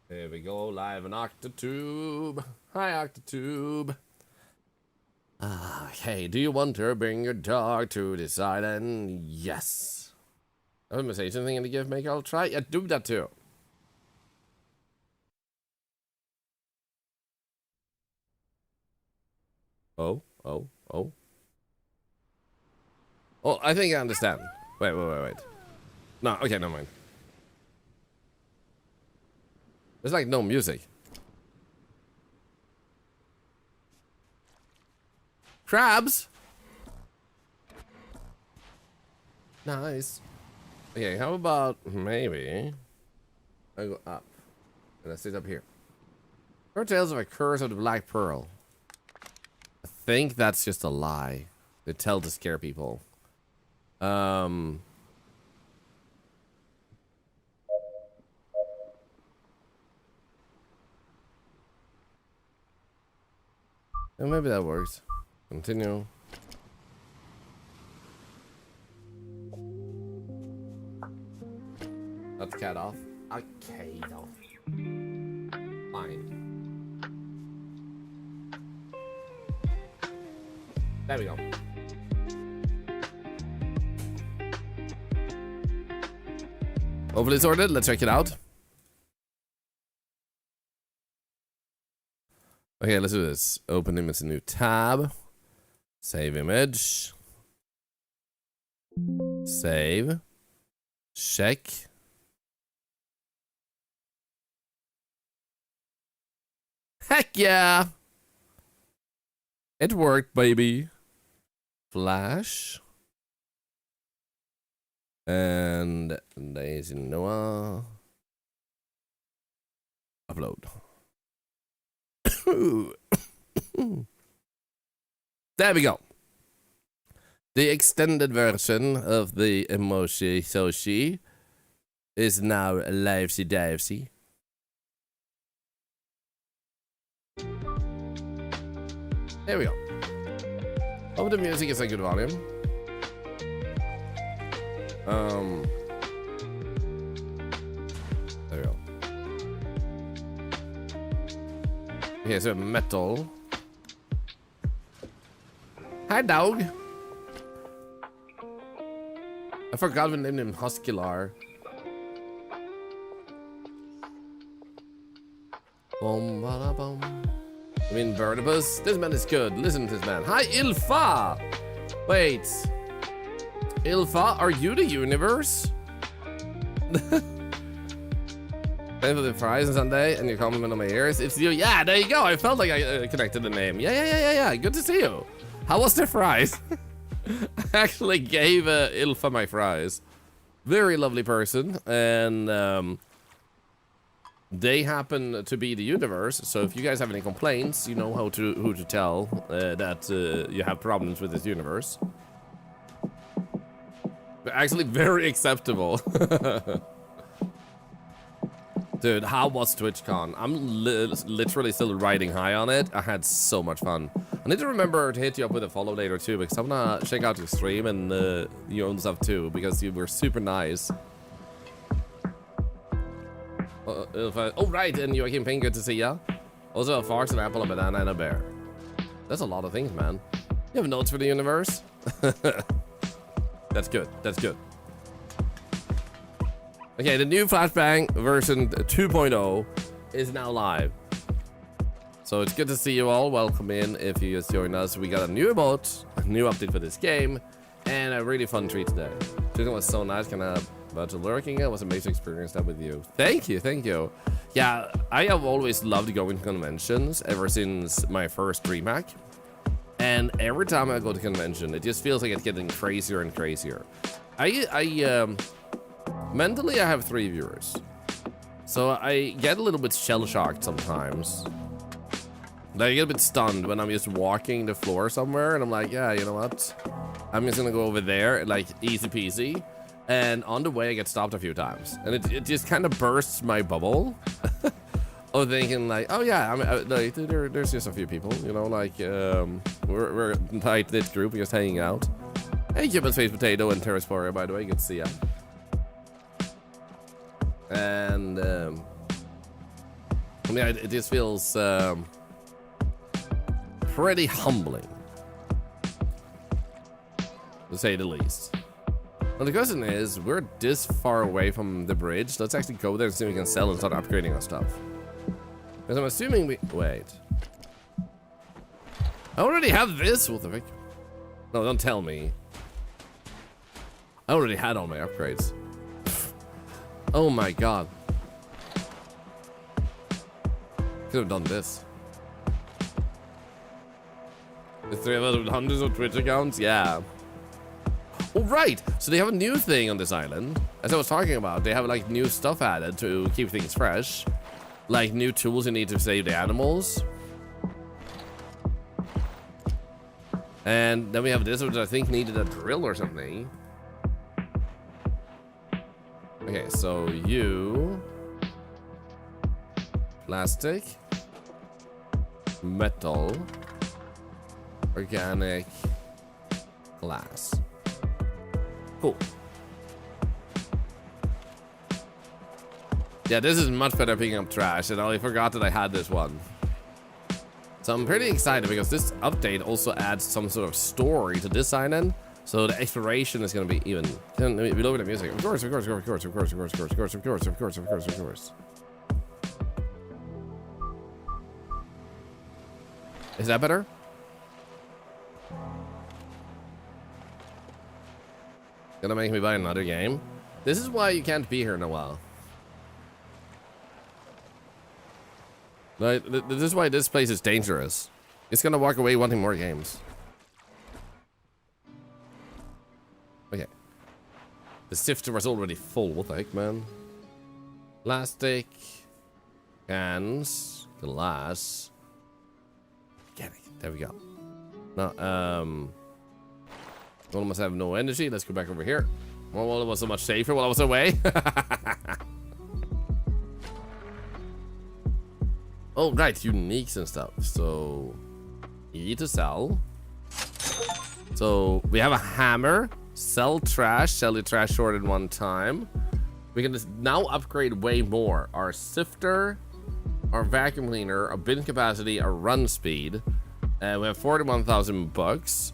Here we go, live on Octotube. Hi, Octotube. Hey, do you want to bring your dog to this island? Yes. I'm gonna say something in the gift make. I'll try. Yeah, do that too. Oh. Oh, I think I understand. Wait. No, okay, never mind. There's like no music. Crabs? Nice. Okay, how about maybe I go up and I sit up here. Short tales of a curse of the black pearl. I think that's just a lie. They tell to scare people. And maybe that works. Continue. Let the cat off. Okay, though. Fine. There we go. Hopefully sorted. Let's check it out. Okay, let's do this. Open image, a new tab. Save image. Save. Check. Heck yeah! It worked, baby. Flash. And Daisy Noah. Upload. There we go. The extended version of the emoji Soshi is now livesy divesy. There we go. Hope the music is a good volume. There we go. Okay, so metal. Hi, dog. I forgot we named him Huskylar. Boom, bada, boom. I mean, Vertibus. This man is good. Listen to this man. Hi, Ilfa. Wait. Ilfa, are you the universe? Thanks for the fries on Sunday and your compliment on my ears. It's you. Yeah, there you go. I felt like I connected the name. Yeah. Good to see you. How was the fries? I actually gave Ilfa my fries. Very lovely person. And they happen to be the universe. So if you guys have any complaints, you know who to tell that you have problems with this universe. They're actually very acceptable. Dude, how was TwitchCon? I'm literally still riding high on it. I had so much fun. I need to remember to hit you up with a follow later too, because I'm gonna check out your stream and your own stuff too, because you were super nice. Oh right, and Joachim Pink, good to see ya. Also a fox, an apple, a banana, and a bear. That's a lot of things, man. You have notes for the universe? That's good. That's good. Okay, the new Flashbang version 2.0 is now live. So it's good to see you all. Welcome in if you just joined us. We got a new emote, a new update for this game, and a really fun treat today. It was so nice. Kind of about to lurking. It was an amazing experience that with you. Thank you. Yeah, I have always loved going to conventions ever since my first DreamHack. And every time I go to convention, it just feels like it's getting crazier and crazier. Mentally, I have 3 viewers. So I get a little bit shell-shocked sometimes. I get a bit stunned when I'm just walking the floor somewhere and I'm like, yeah, you know what? I'm just gonna go over there, like, easy peasy. And on the way, I get stopped a few times. And it just kind of bursts my bubble. Of thinking like, oh yeah, I mean, like, there's just a few people, you know, like, we're a tight-knit group, just hanging out. Hey, Cuban Space Potato and Terrasporia, by the way, good to see ya. And I mean, it just feels pretty humbling, to say the least. Well, the question is, we're this far away from the bridge. Let's actually go there and see if we can sell and start upgrading our stuff. Because I'm assuming we... Wait. I already have this. What the fuck? No, don't tell me. I already had all my upgrades. Oh my god. Could have done this. The three of us with hundreds of Twitch accounts? Yeah. Oh, right. So they have a new thing on this island. As I was talking about, they have like new stuff added to keep things fresh. Like new tools you need to save the animals. And then we have this, which I think needed a drill or something. Okay, so you... Plastic. Metal. Organic. Glass. Cool. Yeah, this is much better picking up trash, and I forgot that I had this one. So I'm pretty excited because this update also adds some sort of story to this island. So the exploration is going to be even. We lower the music. Of course, of course, of course, of course, of course, of course, of course, of course, of course, of course, of course. Is that better? Gonna make me buy another game. This is why you can't be here in a while. Like, this is why this place is dangerous. It's gonna walk away wanting more games. Okay. The sifter was already full. What the heck, man? Plastic. Cans. Glass. Get it. There we go. Now, one of us have no energy. Let's go back over here. Well, it was so much safer while I was away. Oh, right. Uniques and stuff. So, E to sell. So, we have a hammer. Sell trash. Sell the trash sorted one time. We can just now upgrade way more. Our sifter, our vacuum cleaner, our bin capacity, our run speed. We have 41,000 bucks.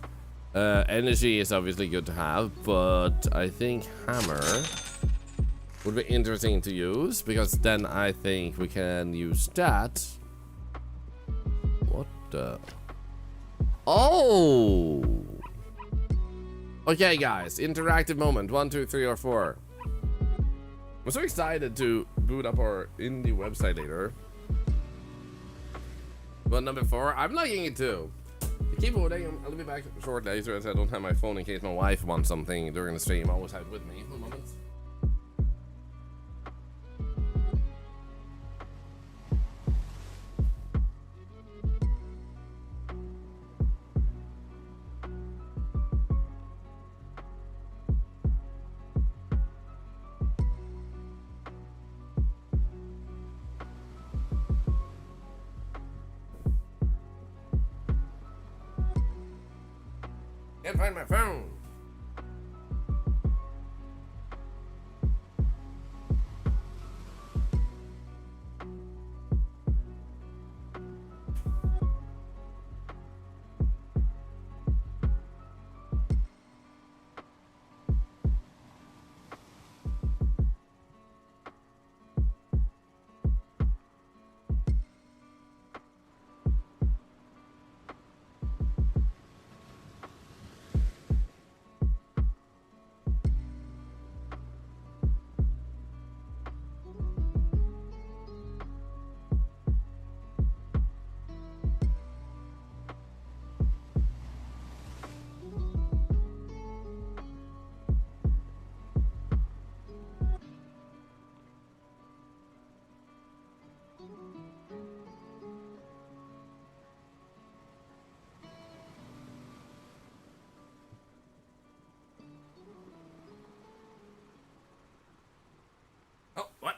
Energy is obviously good to have, but I think hammer would be interesting to use because then I think we can use that. What the? Oh! Okay, guys, interactive moment 1, 2, 3, or 4. I'm so excited to boot up our indie website later. But number 4, I'm liking it too. Keep voting. I'll be back shortly as I don't have my phone in case my wife wants something during the stream. I always have it with me. For a moment. Can't find my phone. Oh, what?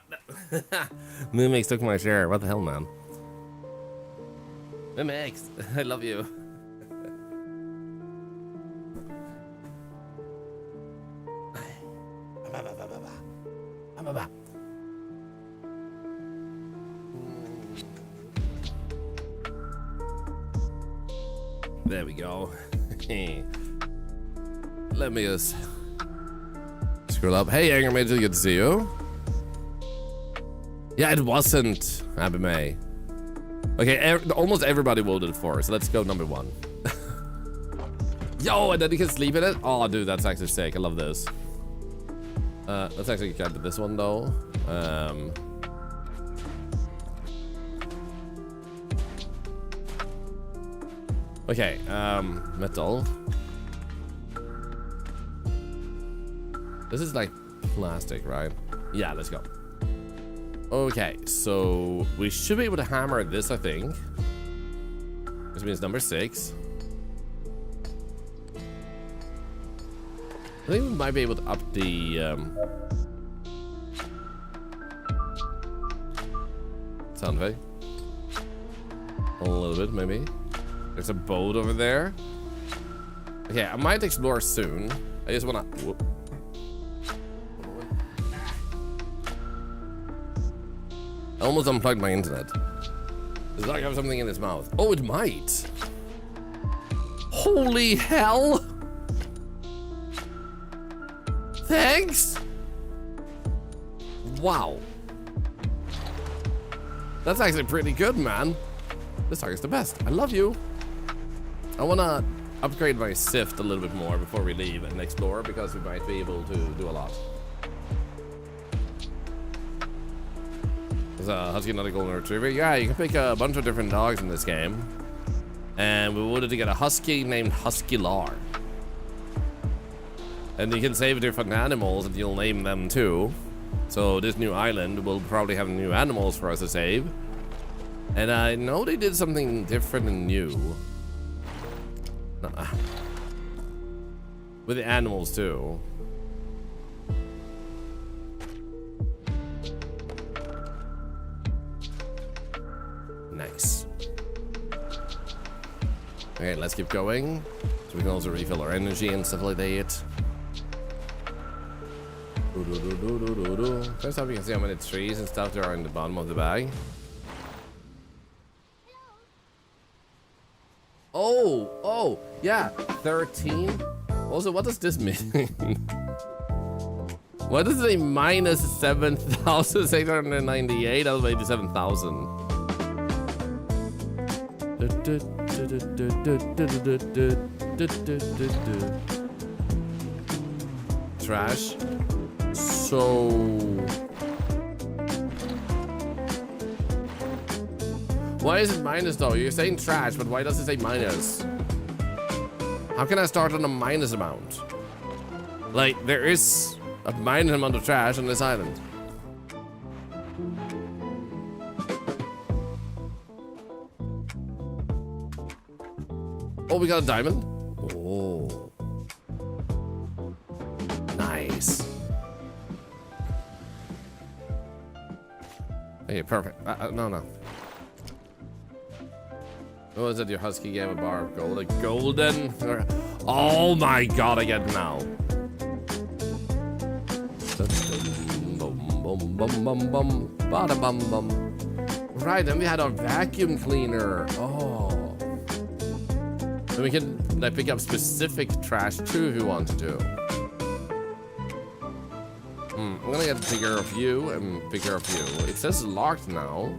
Mimix took my share. What the hell, man? Mimix, I love you. There we go. Let me just scroll up. Hey, Anger Major, good to see you. Yeah, it wasn't Abby May. Okay, almost everybody voted for it, so let's go number 1. Yo, and then you can sleep in it? Oh, dude, that's actually sick. I love this. Let's actually get to this one, though. Okay, metal. This is like plastic, right? Yeah, let's go. Okay, so we should be able to hammer this, I think. Which means number 6. I think we might be able to up the sound effect a little bit, maybe. There's a boat over there. Okay, I might explore soon. I just wanna. Whoop. I almost unplugged my internet. Does that have something in its mouth? Oh, it might. Holy hell! Thanks! Wow. That's actually pretty good, man. This dog is the best. I love you. I wanna upgrade my sift a little bit more before we leave and explore, because we might be able to do a lot. There's a husky, not a golden retriever. Yeah, you can pick a bunch of different dogs in this game. And we wanted to get a husky named Huskylar. And you can save different animals and you'll name them too. So this new island will probably have new animals for us to save. And I know they did something different and new. With the animals too. Nice. Okay, let's keep going. So we can also refill our energy and stuff like that. First off, you can see how many trees and stuff there are in the bottom of the bag. Oh, yeah, 13. Also, what does this mean? What does it say minus 7,698? That was maybe 7,000. Trash. So why is it minus though? You're saying trash, but why does it say minus? How can I start on a minus amount? Like, there is a minus amount of trash on this island. Oh, we got a diamond? Oh. Nice. Okay, perfect. No. What was it? Your husky gave a bar of gold. A golden. Oh my god, I get it now. Right, then we had our vacuum cleaner. Oh. Then we can like pick up specific trash too if you want to do. I'm gonna get to take care of you and pick care of you. It says locked now.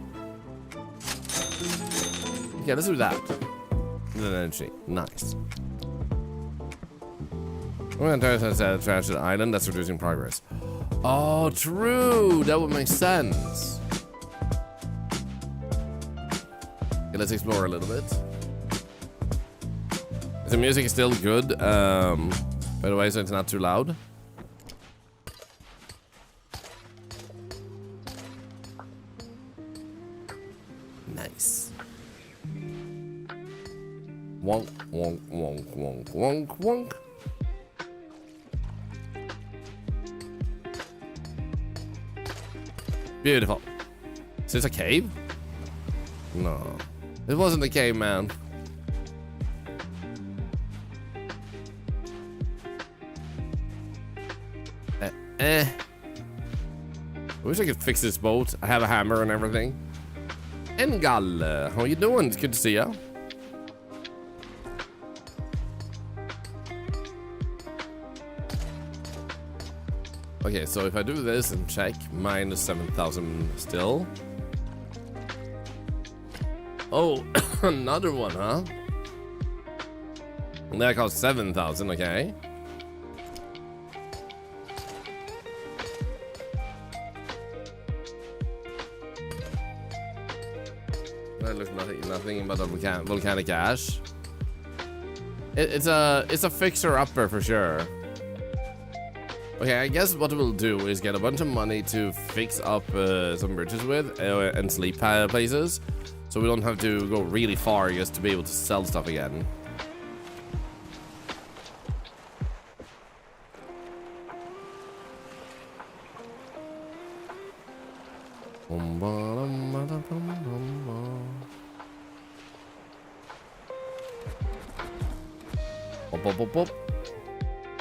Yeah, let's do that. And then energy. Nice. We're gonna try to trash the island. That's reducing progress. Oh, true. That would make sense. Okay, let's explore a little bit. The music is still good. By the way, so it's not too loud. Nice. Wonk, wonk, wonk, wonk, wonk, wonk. Beautiful. Is this a cave? No. It wasn't a cave, man. I wish I could fix this boat. I have a hammer and everything. Engal, how you doing? It's good to see you. Okay, so if I do this and check, minus 7,000 still. Oh, another one, huh? That costs 7,000, okay. That looks nothing but a volcanic ash. It's a fixer-upper for sure. Okay, I guess what we'll do is get a bunch of money to fix up some bridges with and sleep places, so we don't have to go really far just to be able to sell stuff again.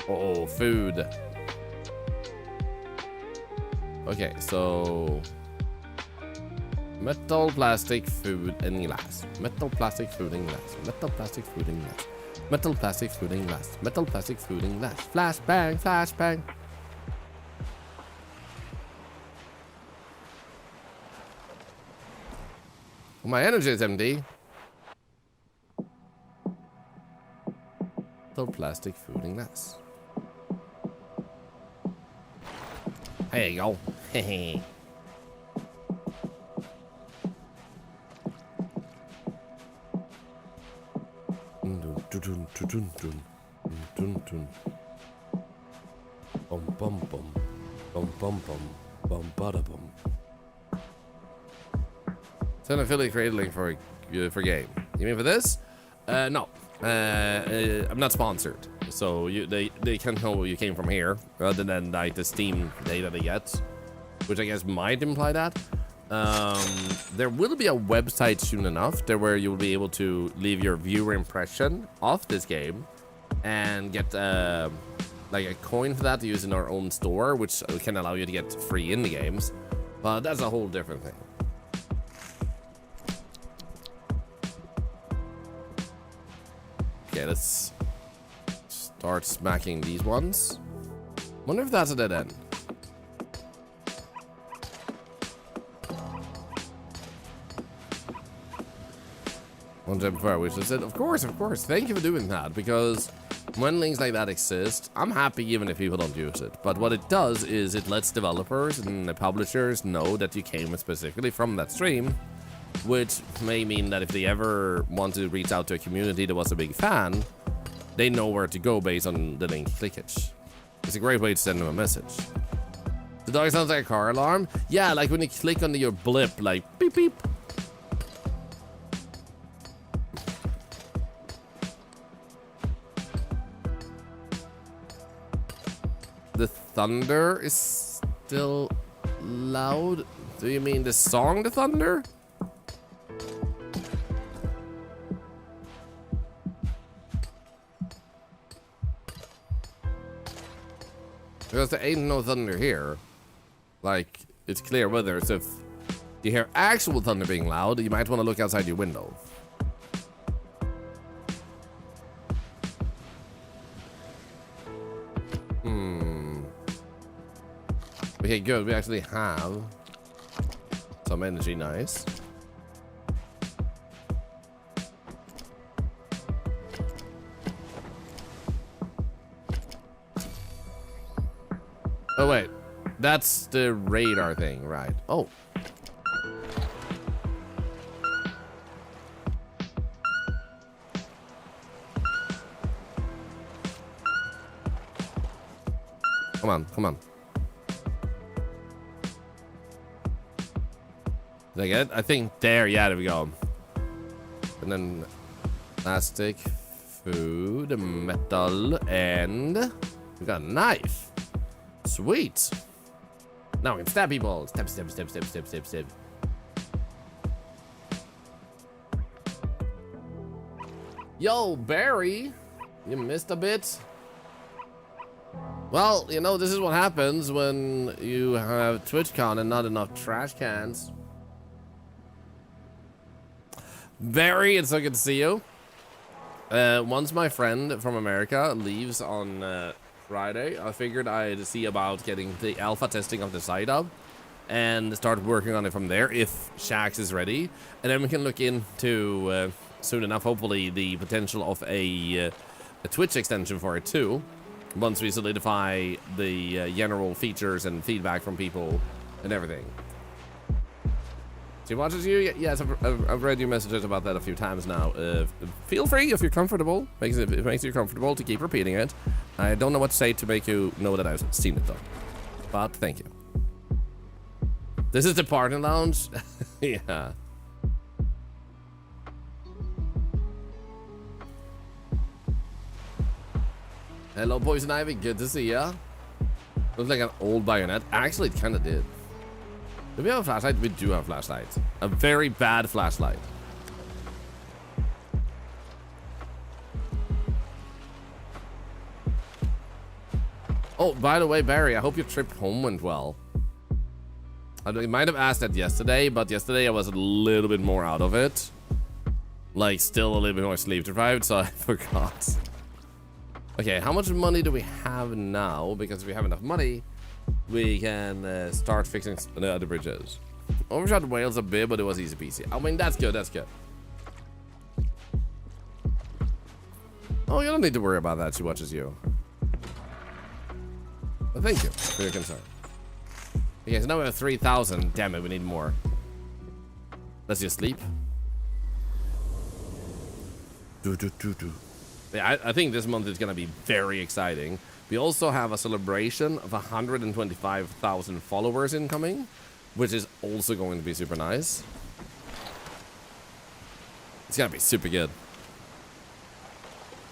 Oh, food. Okay, so metal, plastic, food, and glass. Metal, plastic, food, and glass. Metal, plastic, food, and glass. Metal, plastic, food, and glass. Metal, plastic, food, and glass. Flash bang, flash bang. Well, my energy is empty. Metal, plastic, food, and glass. There you go. Hehe. Bum bum bum bum bum bum bada bum. Send affiliate create link for game. You mean for this? No. I'm not sponsored, so they can't know you came from here, other than like the Steam data they get, which I guess might imply that. There will be a website soon enough there where you'll be able to leave your viewer impression of this game and get like a coin for that to use in our own store, which can allow you to get free indie games, but that's a whole different thing. Okay, let's start smacking these ones. Wonder if that's a dead end. One gem fire, which is it. Of course. Thank you for doing that, because when links like that exist, I'm happy even if people don't use it. But what it does is it lets developers and the publishers know that you came specifically from that stream, which may mean that if they ever want to reach out to a community that was a big fan, they know where to go based on the link clickage. It's a great way to send them a message. The dog sounds like a car alarm. Yeah, like when you click on your blip, like beep beep. The thunder is still loud. Do you mean the song, The Thunder? Because there ain't no thunder here. Like, it's clear weather, so if you hear actual thunder being loud, you might want to look outside your window. Okay, good. We actually have some energy. Nice. Oh, wait. That's the radar thing, right? Oh. Come on, come on. Did I get it? I think there, yeah, there we go. And then plastic, food, metal, and we got a knife. Sweet. Now we can stab people. Stab, stab, stab, stab, stab, stab, stab. Yo, Barry, you missed a bit. Well, you know, this is what happens when you have TwitchCon and not enough trash cans. Barry, it's so good to see you. Once my friend from America leaves on Friday, I figured I'd see about getting the alpha testing of the site up and start working on it from there if Shax is ready. And then we can look into, soon enough, hopefully, the potential of a Twitch extension for it too. Once we solidify the general features and feedback from people and everything. She watches you? Yes, I've read your messages about that a few times now. Feel free if you're comfortable. It makes you comfortable to keep repeating it. I don't know what to say to make you know that I've seen it though. But thank you. This is the party lounge? Yeah. Hello, Poison Ivy. Good to see ya. Looks like an old bayonet. Actually, it kind of did. Do we have a flashlight? We do have a flashlight. A very bad flashlight. Oh, by the way, Barry, I hope your trip home went well. I might have asked that yesterday, but yesterday I was a little bit more out of it. Like, still a little bit more sleep deprived, so I forgot. Okay, how much money do we have now? Because if we have enough money, we can start fixing the other bridges. Overshot Wales a bit, but it was easy peasy. I mean, that's good, that's good. Oh, you don't need to worry about that. She watches you. But thank you for your concern. Okay, so now we have 3,000. Damn it, we need more. Let's just sleep. Yeah, I think this month is gonna be very exciting. We also have a celebration of 125,000 followers incoming, which is also going to be super nice. It's gonna be super good.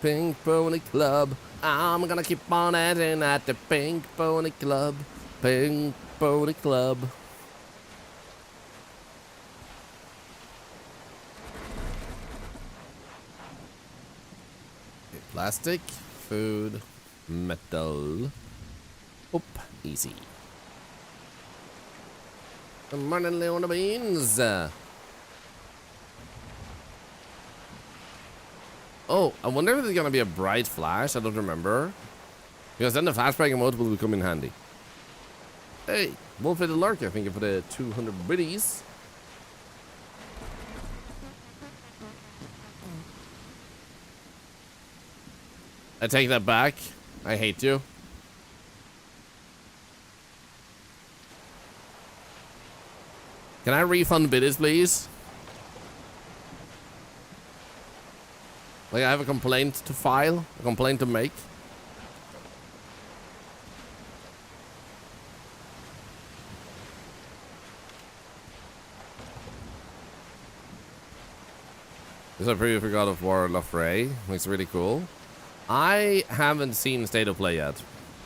Pink Pony Club. I'm gonna keep on acting at the Pink Pony Club. Pink Pony Club. Plastic, food, metal. Oop, easy. Good morning, Leona Beans. Oh, I wonder if there's gonna be a bright flash. I don't remember. Because then the flashbang mode will come in handy. Hey, Wolf the Lurker, thank you for the 200 biddies. I take that back. I hate you. Can I refund biddies, please? Like, I have a complaint to file, a complaint to make. This is a preview for God of War Lofray. Looks really cool. I haven't seen State of Play yet.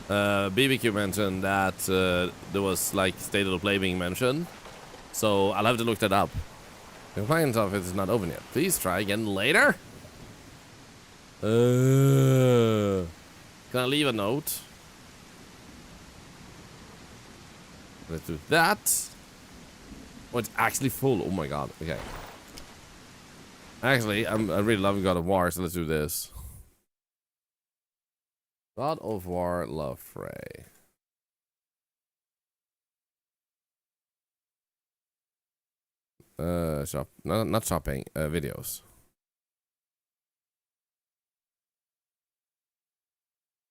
BBQ mentioned that there was like State of Play being mentioned. So I'll have to look that up. The compliance office is not open yet. Please try again later. Can I leave a note? Let's do that. Oh, it's actually full. Oh my god. Okay. Actually, I really love God of War, so let's do this. God of War Lofray. Shop. No, not shopping. Videos.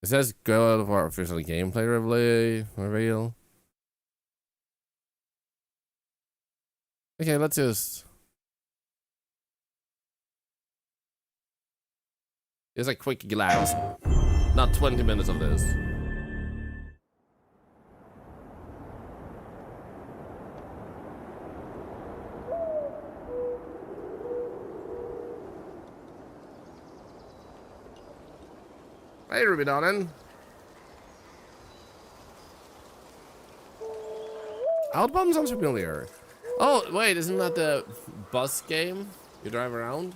It says God of War official gameplay reveal. Okay, let's just. It's a quick glance. Not 20 minutes of this. Hey, Ruby darling. Outbound sounds familiar. Oh, wait, isn't that the bus game? You drive around?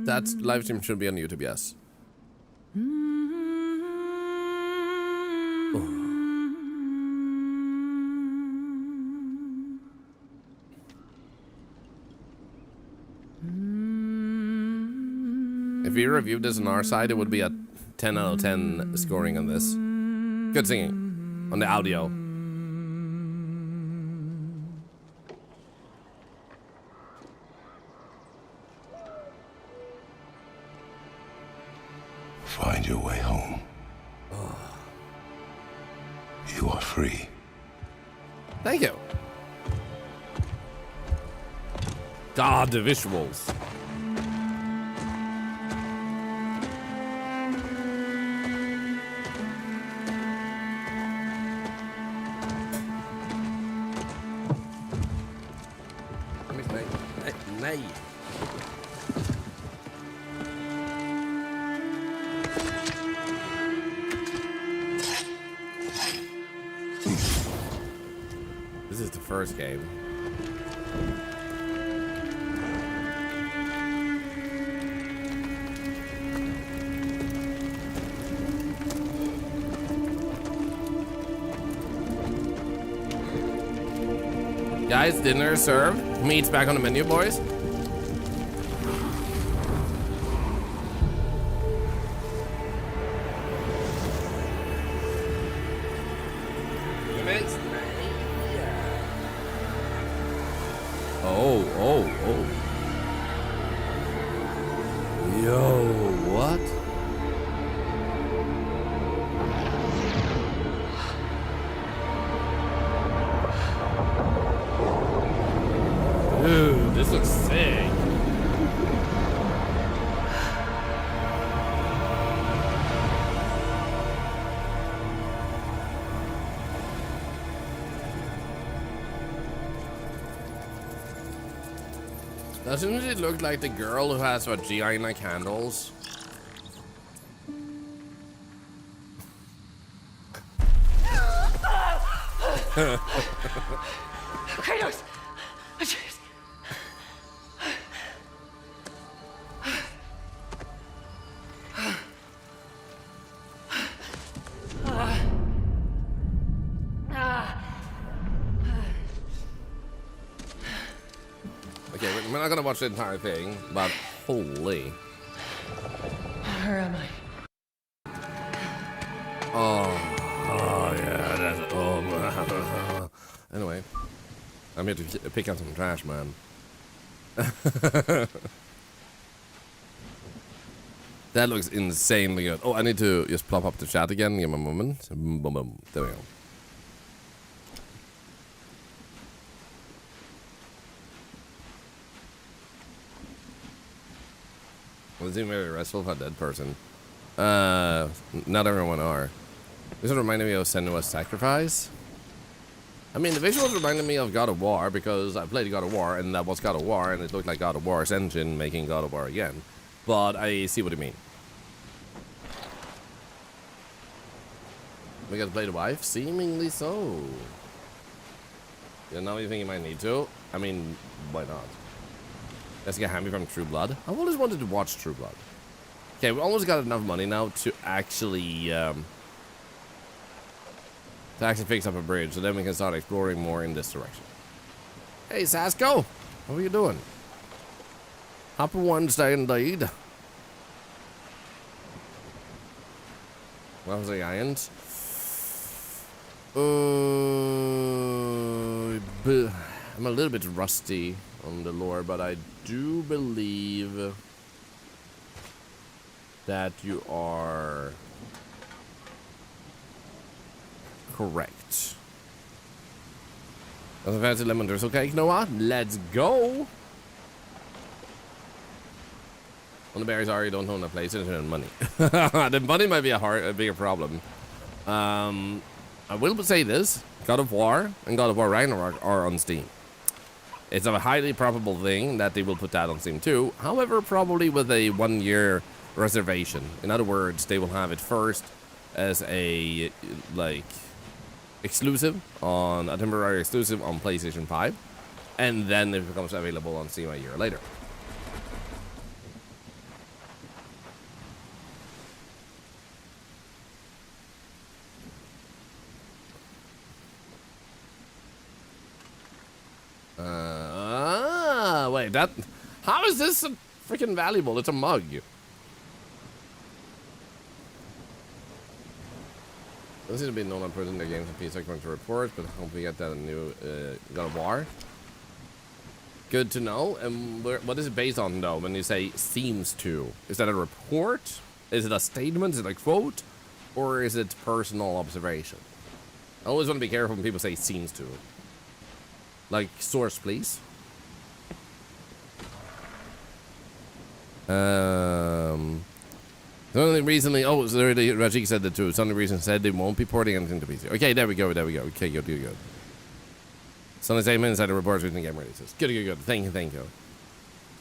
That live stream should be on YouTube, yes. Oh. If we reviewed this on our side, it would be a 10 out of 10 scoring on this. Good singing on the audio. Find your way home. You are free. Thank you. God, the visuals. Nej. This is the first game. Guys, dinner served. Meat's back on the menu, boys. Oh. Yo, what? Dude, this looks sick. Doesn't it look like the girl who has vagina candles? Kratos! Okay, we're not gonna watch the entire thing, but holy. Where am I? Oh yeah, that's anyway, I'm here to pick up some trash, man. That looks insanely good. Oh, I need to just plop up the chat again. Give me a moment. Boom, boom, boom. There we go. Well, it's even very restful for a dead person. Not everyone are. This reminded me of Senua's Sacrifice. I mean, the visuals reminded me of God of War because I played God of War and that was God of War and it looked like God of War's engine making God of War again. But I see what you mean. We gotta play the wife? Seemingly so. Yeah, now you think you might need to? I mean, why not? Let's get Hammy from True Blood. I've always wanted to watch True Blood. Okay, we almost got enough money now to actually fix up a bridge, so then we can start exploring more in this direction. Hey, Sasko! How are you doing? Happy Wednesday indeed. What was the irons? I'm a little bit rusty on the lore, but I do believe that you are correct. That's a fancy lemon drizzle cake, Noah. Let's go. When the berries are, you don't own a place and money. The money might be a bigger problem. I will say this: God of War and God of War Ragnarok are on Steam. It's a highly probable thing that they will put that on Steam too. However, probably with a 1-year reservation. In other words, they will have it first as a exclusive on a temporary exclusive on PlayStation 5, and then it becomes available on Steam a year later. Wait, how is this freaking valuable? It's a mug. This seems to be known on putting their games on PC according to reports, but hope we get that in new God of War. Good to know. And what is it based on, though, when you say seems to? Is that a report? Is it a statement? Is it a quote? Or is it personal observation? I always want to be careful when people say seems to. Like, source, please. Only recently, oh, so Rajik said that too. Sony recently said they won't be porting anything to PC. Okay, there we go. Okay, good. Sony statement inside the reports within game releases. Good. Thank you.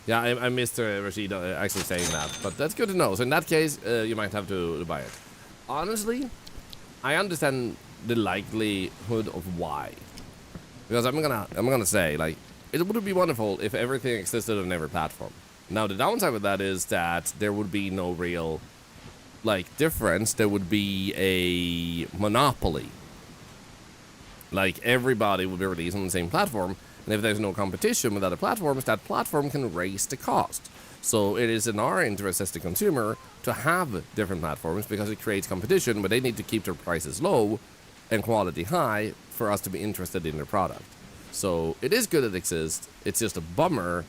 Yeah, I missed Rashid actually saying that, but that's good to know. So in that case, you might have to buy it. Honestly, I understand the likelihood of why, because I'm gonna say, like, it would be wonderful if everything existed on every platform. Now the downside with that is that there would be no real, like, difference. There would be a monopoly. Like, everybody would be released on the same platform, and if there's no competition with other platforms, that platform can raise the cost. So it is in our interest as the consumer to have different platforms, because it creates competition, but they need to keep their prices low and quality high for us to be interested in their product. So it is good it exists. It's just a bummer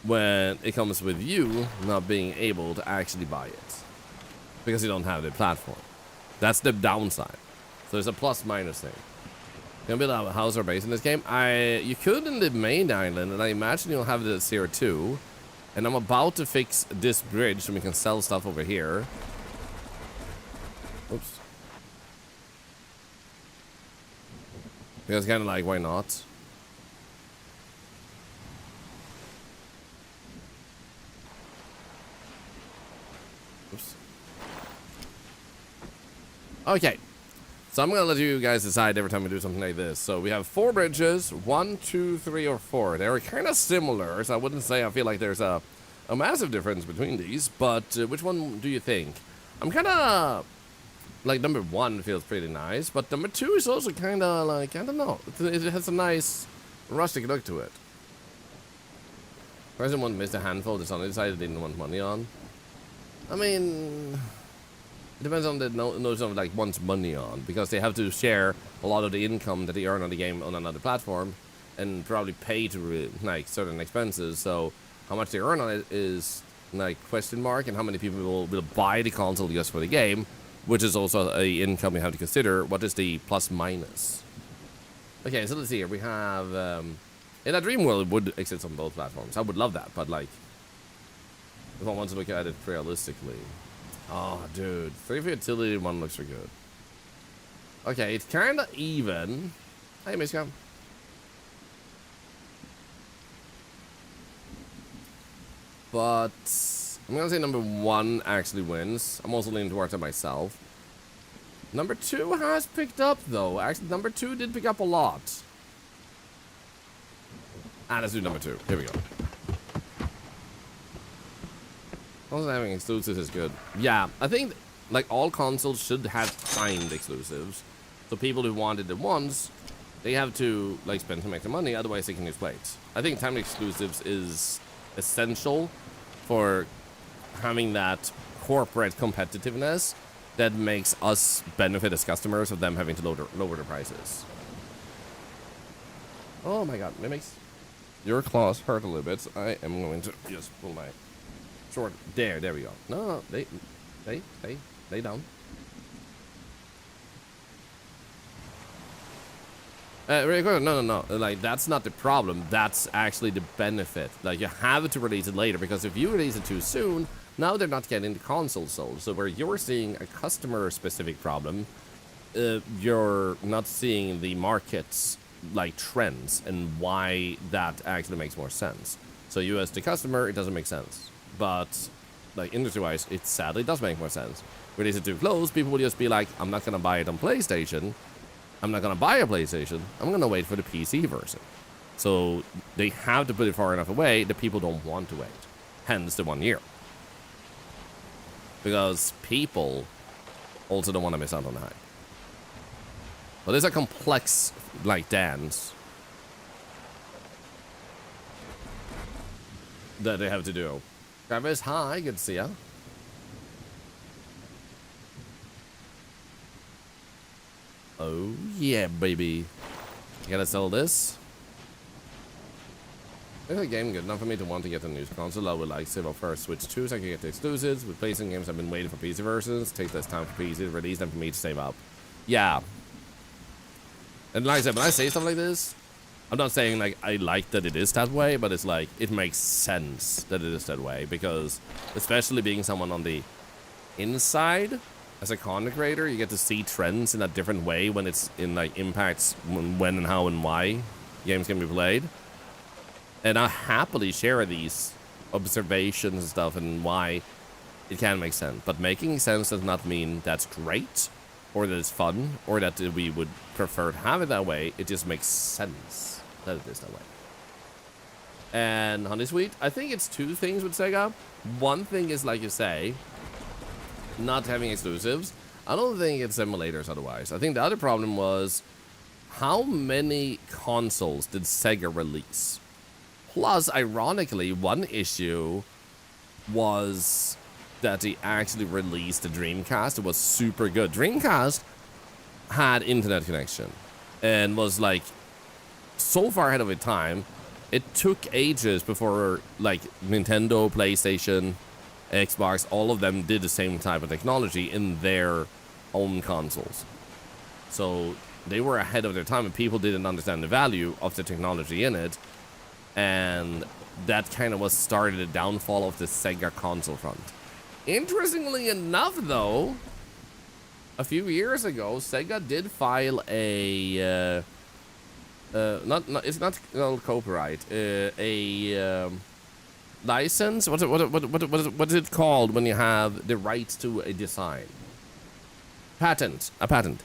when it comes with you not being able to actually buy it because you don't have the platform. That's the downside. So there's a plus minus thing. Can build a house or base in this game? You could in the main island, and I imagine you'll have this here too. And I'm about to fix this bridge so we can sell stuff over here. Oops. Because kind of like, why not? Oops. Okay. So I'm going to let you guys decide every time we do something like this. So we have 4 bridges, 1, 2, 3, or 4. They're kind of similar, so I wouldn't say I feel like there's a massive difference between these. But which one do you think? I'm kind of, like, number 1 feels pretty nice, but number 2 is also kind of like, I don't know. It has a nice rustic look to it. Person one missed a handful, the Sony decided they didn't want money on. I mean, it depends on the notion of, like, wants money on, because they have to share a lot of the income that they earn on the game on another platform and probably pay to, like, certain expenses. So how much they earn on it is, like, question mark, and how many people will buy the console just for the game, which is also a income you have to consider. What is the plus minus? Okay, so let's see here. We have, in a dream world, it would exist on both platforms. I would love that, but, like, if I want to look at it realistically. Oh, dude. 3 for utility, 1 looks for good. Okay, it's kind of even. Hey, Miska. But I'm going to say number 1 actually wins. I'm also leaning towards it myself. Number 2 has picked up, though. Actually, number 2 did pick up a lot. Let's do number 2. Here we go. Also, having exclusives is good. Yeah, I think, like, all consoles should have timed exclusives. So people who wanted it once, they have to, like, spend some extra money, otherwise they can use plates. I think timed exclusives is essential for having that corporate competitiveness that makes us benefit as customers of them having to lower their prices. Oh my god, Mimics. Your claws hurt a little bit. I am going to just pull my sword. There we go. No, lay down. Really quick, no. Like, that's not the problem. That's actually the benefit. Like, you have to release it later, because if you release it too soon, now they're not getting the console sold. So where you're seeing a customer-specific problem, you're not seeing the market's, like, trends and why that actually makes more sense. So you as the customer, it doesn't make sense. But, like, industry-wise, it sadly does make more sense. Release it too close, people will just be like, I'm not going to buy it on PlayStation. I'm not going to buy a PlayStation. I'm going to wait for the PC version. So they have to put it far enough away that people don't want to wait. Hence the 1 year. Because people also don't want to miss out on the hype. But it's a complex, like, dance that they have to do. Travis, hi, good to see ya. Oh, yeah, baby. Gotta sell this. If the game good enough for me to want to get a new console, I would like save up first Switch 2 so I can get the exclusives. With PlayStation games, I've been waiting for PC versions. Take less time for PC, release them for me to save up. Yeah. And like I said, when I say stuff like this, I'm not saying like I like that it is that way, but it's like it makes sense that it is that way, because especially being someone on the inside as a content creator, you get to see trends in a different way when it's in like impacts when and how and why games can be played. And I happily share these observations and stuff and why it can make sense. But making sense does not mean that's great, or that it's fun, or that we would prefer to have it that way. It just makes sense that it is that way. And Honey Sweet, I think it's two things with Sega. One thing is, like you say, not having exclusives. I don't think it's emulators otherwise. I think the other problem was, how many consoles did Sega release? Plus, ironically, one issue was that they actually released the Dreamcast. It was super good. Dreamcast had internet connection and was like so far ahead of its time. It took ages before like Nintendo, PlayStation, Xbox, all of them did the same type of technology in their own consoles. So they were ahead of their time, and people didn't understand the value of the technology in it. And that kind of was started the downfall of the Sega console front. Interestingly enough, though, a few years ago, Sega did file a it's not called copyright, a license. What is it called when you have the rights to a design? Patent. A patent.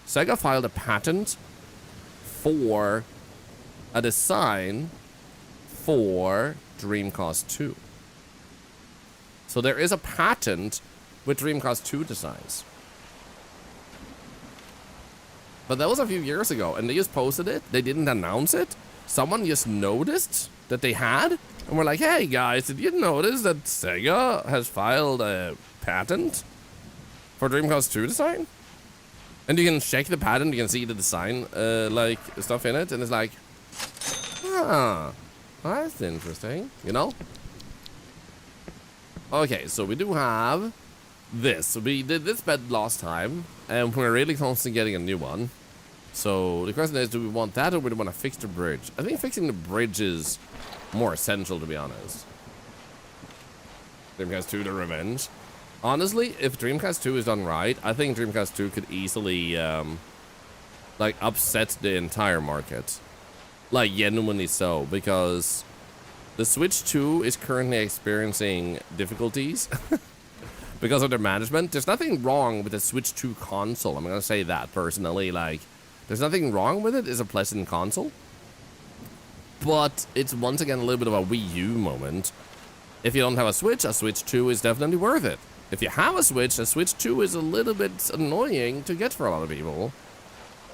Sega filed a patent for a design for Dreamcast 2. So there is a patent with Dreamcast 2 designs. But that was a few years ago, and they just posted it. They didn't announce it. Someone just noticed that they had, and we're like, hey guys, did you notice that Sega has filed a patent for Dreamcast 2 design? And you can check the patent, you can see the design, like, stuff in it, and it's like, ah, that's interesting, you know? Okay, so we do have this. We did this bed last time, and we're really close to getting a new one. So the question is, do we want that, or do we want to fix the bridge? I think fixing the bridge is more essential, to be honest. Dreamcast 2 The Revenge. Honestly, if Dreamcast 2 is done right, I think Dreamcast 2 could easily, like, upset the entire market. Like, genuinely so, because the Switch 2 is currently experiencing difficulties because of their management. There's nothing wrong with the Switch 2 console. I'm gonna say that personally. Like, there's nothing wrong with it. It's a pleasant console. But it's once again a little bit of a Wii U moment. If you don't have a Switch 2 is definitely worth it. If you have a Switch 2 is a little bit annoying to get for a lot of people,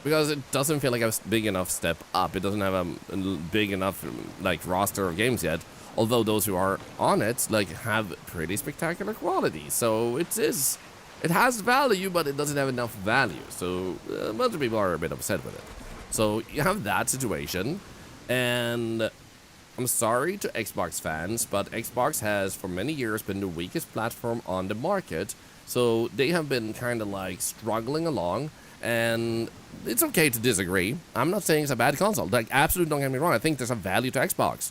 because it doesn't feel like a big enough step up. It doesn't have a big enough like roster of games yet. Although those who are on it like have pretty spectacular quality. So it has value, but it doesn't have enough value. So a bunch of people are a bit upset with it. So you have that situation, and I'm sorry to Xbox fans, but Xbox has for many years been the weakest platform on the market. So they have been kind of like struggling along. And it's okay to disagree. I'm not saying it's a bad console. Like, absolutely don't get me wrong. I think there's a value to Xbox.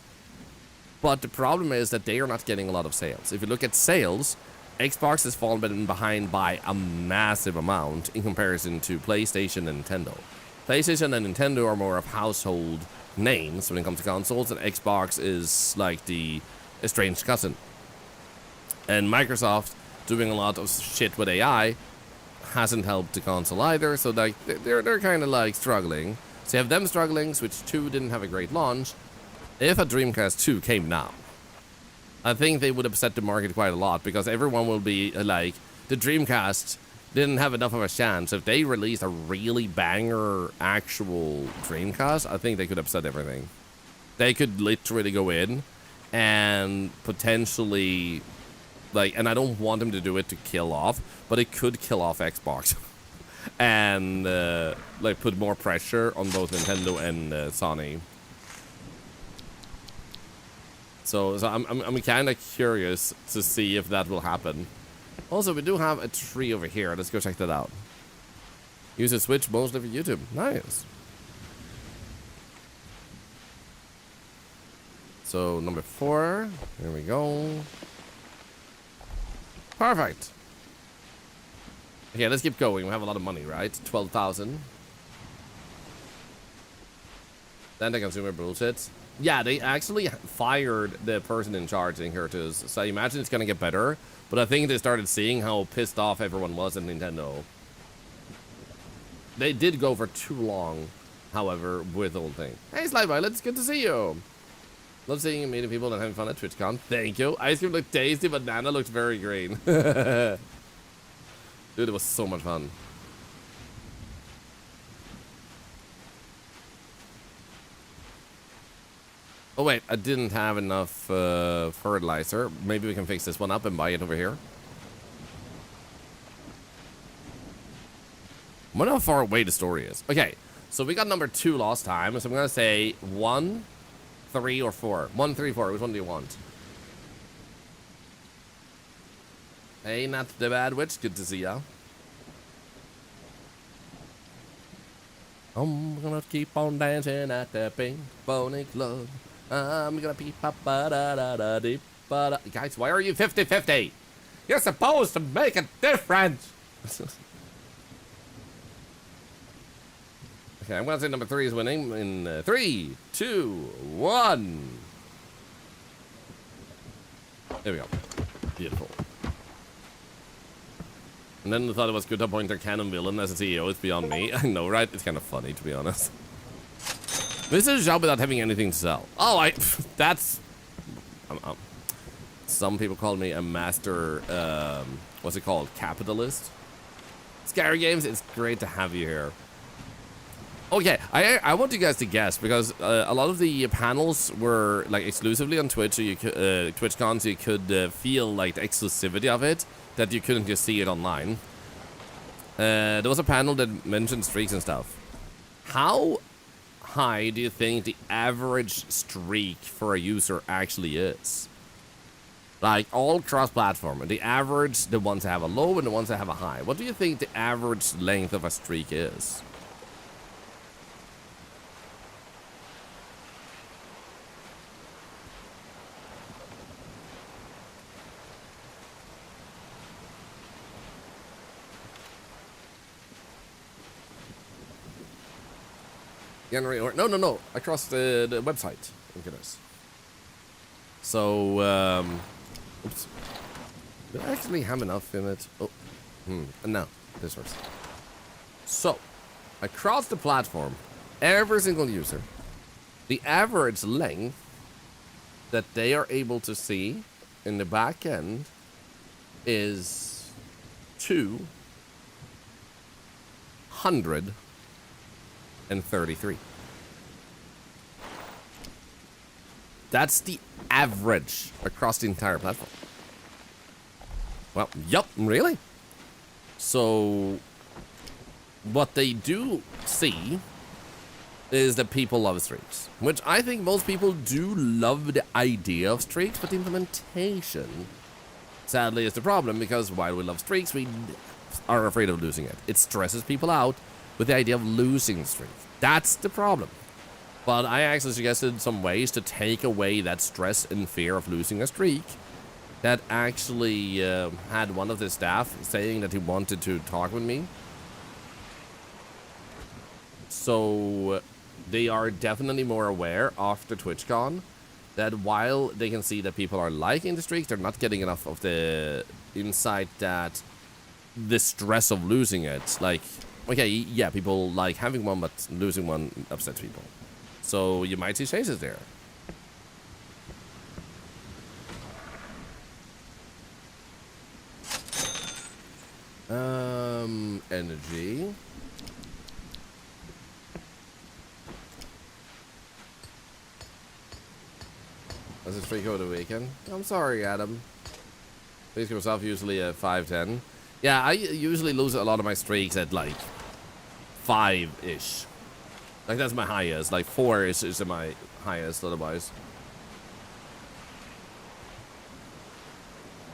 But the problem is that they are not getting a lot of sales. If you look at sales, Xbox has fallen behind by a massive amount in comparison to PlayStation and Nintendo. PlayStation and Nintendo are more of household names when it comes to consoles, and Xbox is like the estranged cousin. And Microsoft doing a lot of shit with AI hasn't helped the console either, so like they're kind of like struggling. So you have them struggling. Switch 2 didn't have a great launch. If a Dreamcast 2 came now, I think they would upset the market quite a lot, because everyone will be like, the Dreamcast didn't have enough of a chance. If they released a really banger actual Dreamcast, I think they could upset everything. They could literally go in and potentially, like, and I don't want them to do it to kill off, but it could kill off Xbox. and like put more pressure on both Nintendo and Sony. So I'm kind of curious to see if that will happen. Also, we do have a tree over here. Let's go check that out. Use a Switch mostly for YouTube. Nice. So number 4. Here we go. Perfect. Okay, let's keep going. We have a lot of money, right? 12,000. Then the consumer bullshit. Yeah, they actually fired the person in charge in here too. So I imagine it's gonna get better. But I think they started seeing how pissed off everyone was at Nintendo. They did go for too long, however, with the whole thing. Hey, Slideboy, it's good to see you. Love seeing you meeting people and having fun at TwitchCon. Thank you. Ice cream looked tasty, but Nana looked very green. Dude, it was so much fun. Oh wait, I didn't have enough fertilizer. Maybe we can fix this one up and buy it over here. I wonder how far away the story is. Okay, so we got number 2 last time, so I'm gonna say 1, 3, or 4. 1, 3, 4. Which one do you want? Hey, not the bad witch. Good to see ya. I'm gonna keep on dancing at the Pink Pony Club. I'm gonna peep up da da da dee ba da. Guys, why are you 50-50? You're supposed to make a difference. Okay, I'm gonna say number 3 is winning in 3, 2, 1. There we go. Beautiful. And then I thought it was good to appoint their canon villain as a CEO. It's beyond me. I know, right? It's kind of funny, to be honest. This is a job without having anything to sell. Oh, that's... some people call me a master, what's it called? Capitalist? Scary Games, it's great to have you here. Okay, I want you guys to guess, because a lot of the panels were like exclusively on Twitch, so you could, TwitchCon, so you could feel like the exclusivity of it, that you couldn't just see it online. There was a panel that mentioned streaks and stuff. How high do you think the average streak for a user actually is? Like, all cross-platform, the average, the ones that have a low and the ones that have a high. What do you think the average length of a streak is? No. Across the website. Look at this. So, oops. Do I actually have enough in it? Oh, no. This works. So, across the platform, every single user, the average length that they are able to see in the back end is 233. That's the average across the entire platform. Well, yup, really? So, what they do see is that people love streaks, which I think most people do love the idea of streaks, but the implementation, sadly, is the problem, because while we love streaks, we are afraid of losing it. It stresses people out with the idea of losing the streak. That's the problem. But I actually suggested some ways to take away that stress and fear of losing a streak. That actually had one of the staff saying that he wanted to talk with me. So they are definitely more aware after TwitchCon that while they can see that people are liking the streak, they're not getting enough of the insight that the stress of losing it. Like, okay, yeah, people like having one, but losing one upsets people. So you might see changes there. Energy. That's a streak over the weekend. I'm sorry, Adam. Please give yourself usually a 5-10. Yeah, I usually lose a lot of my streaks at like 5-ish. Like, that's my highest. Like, 4 is my highest otherwise.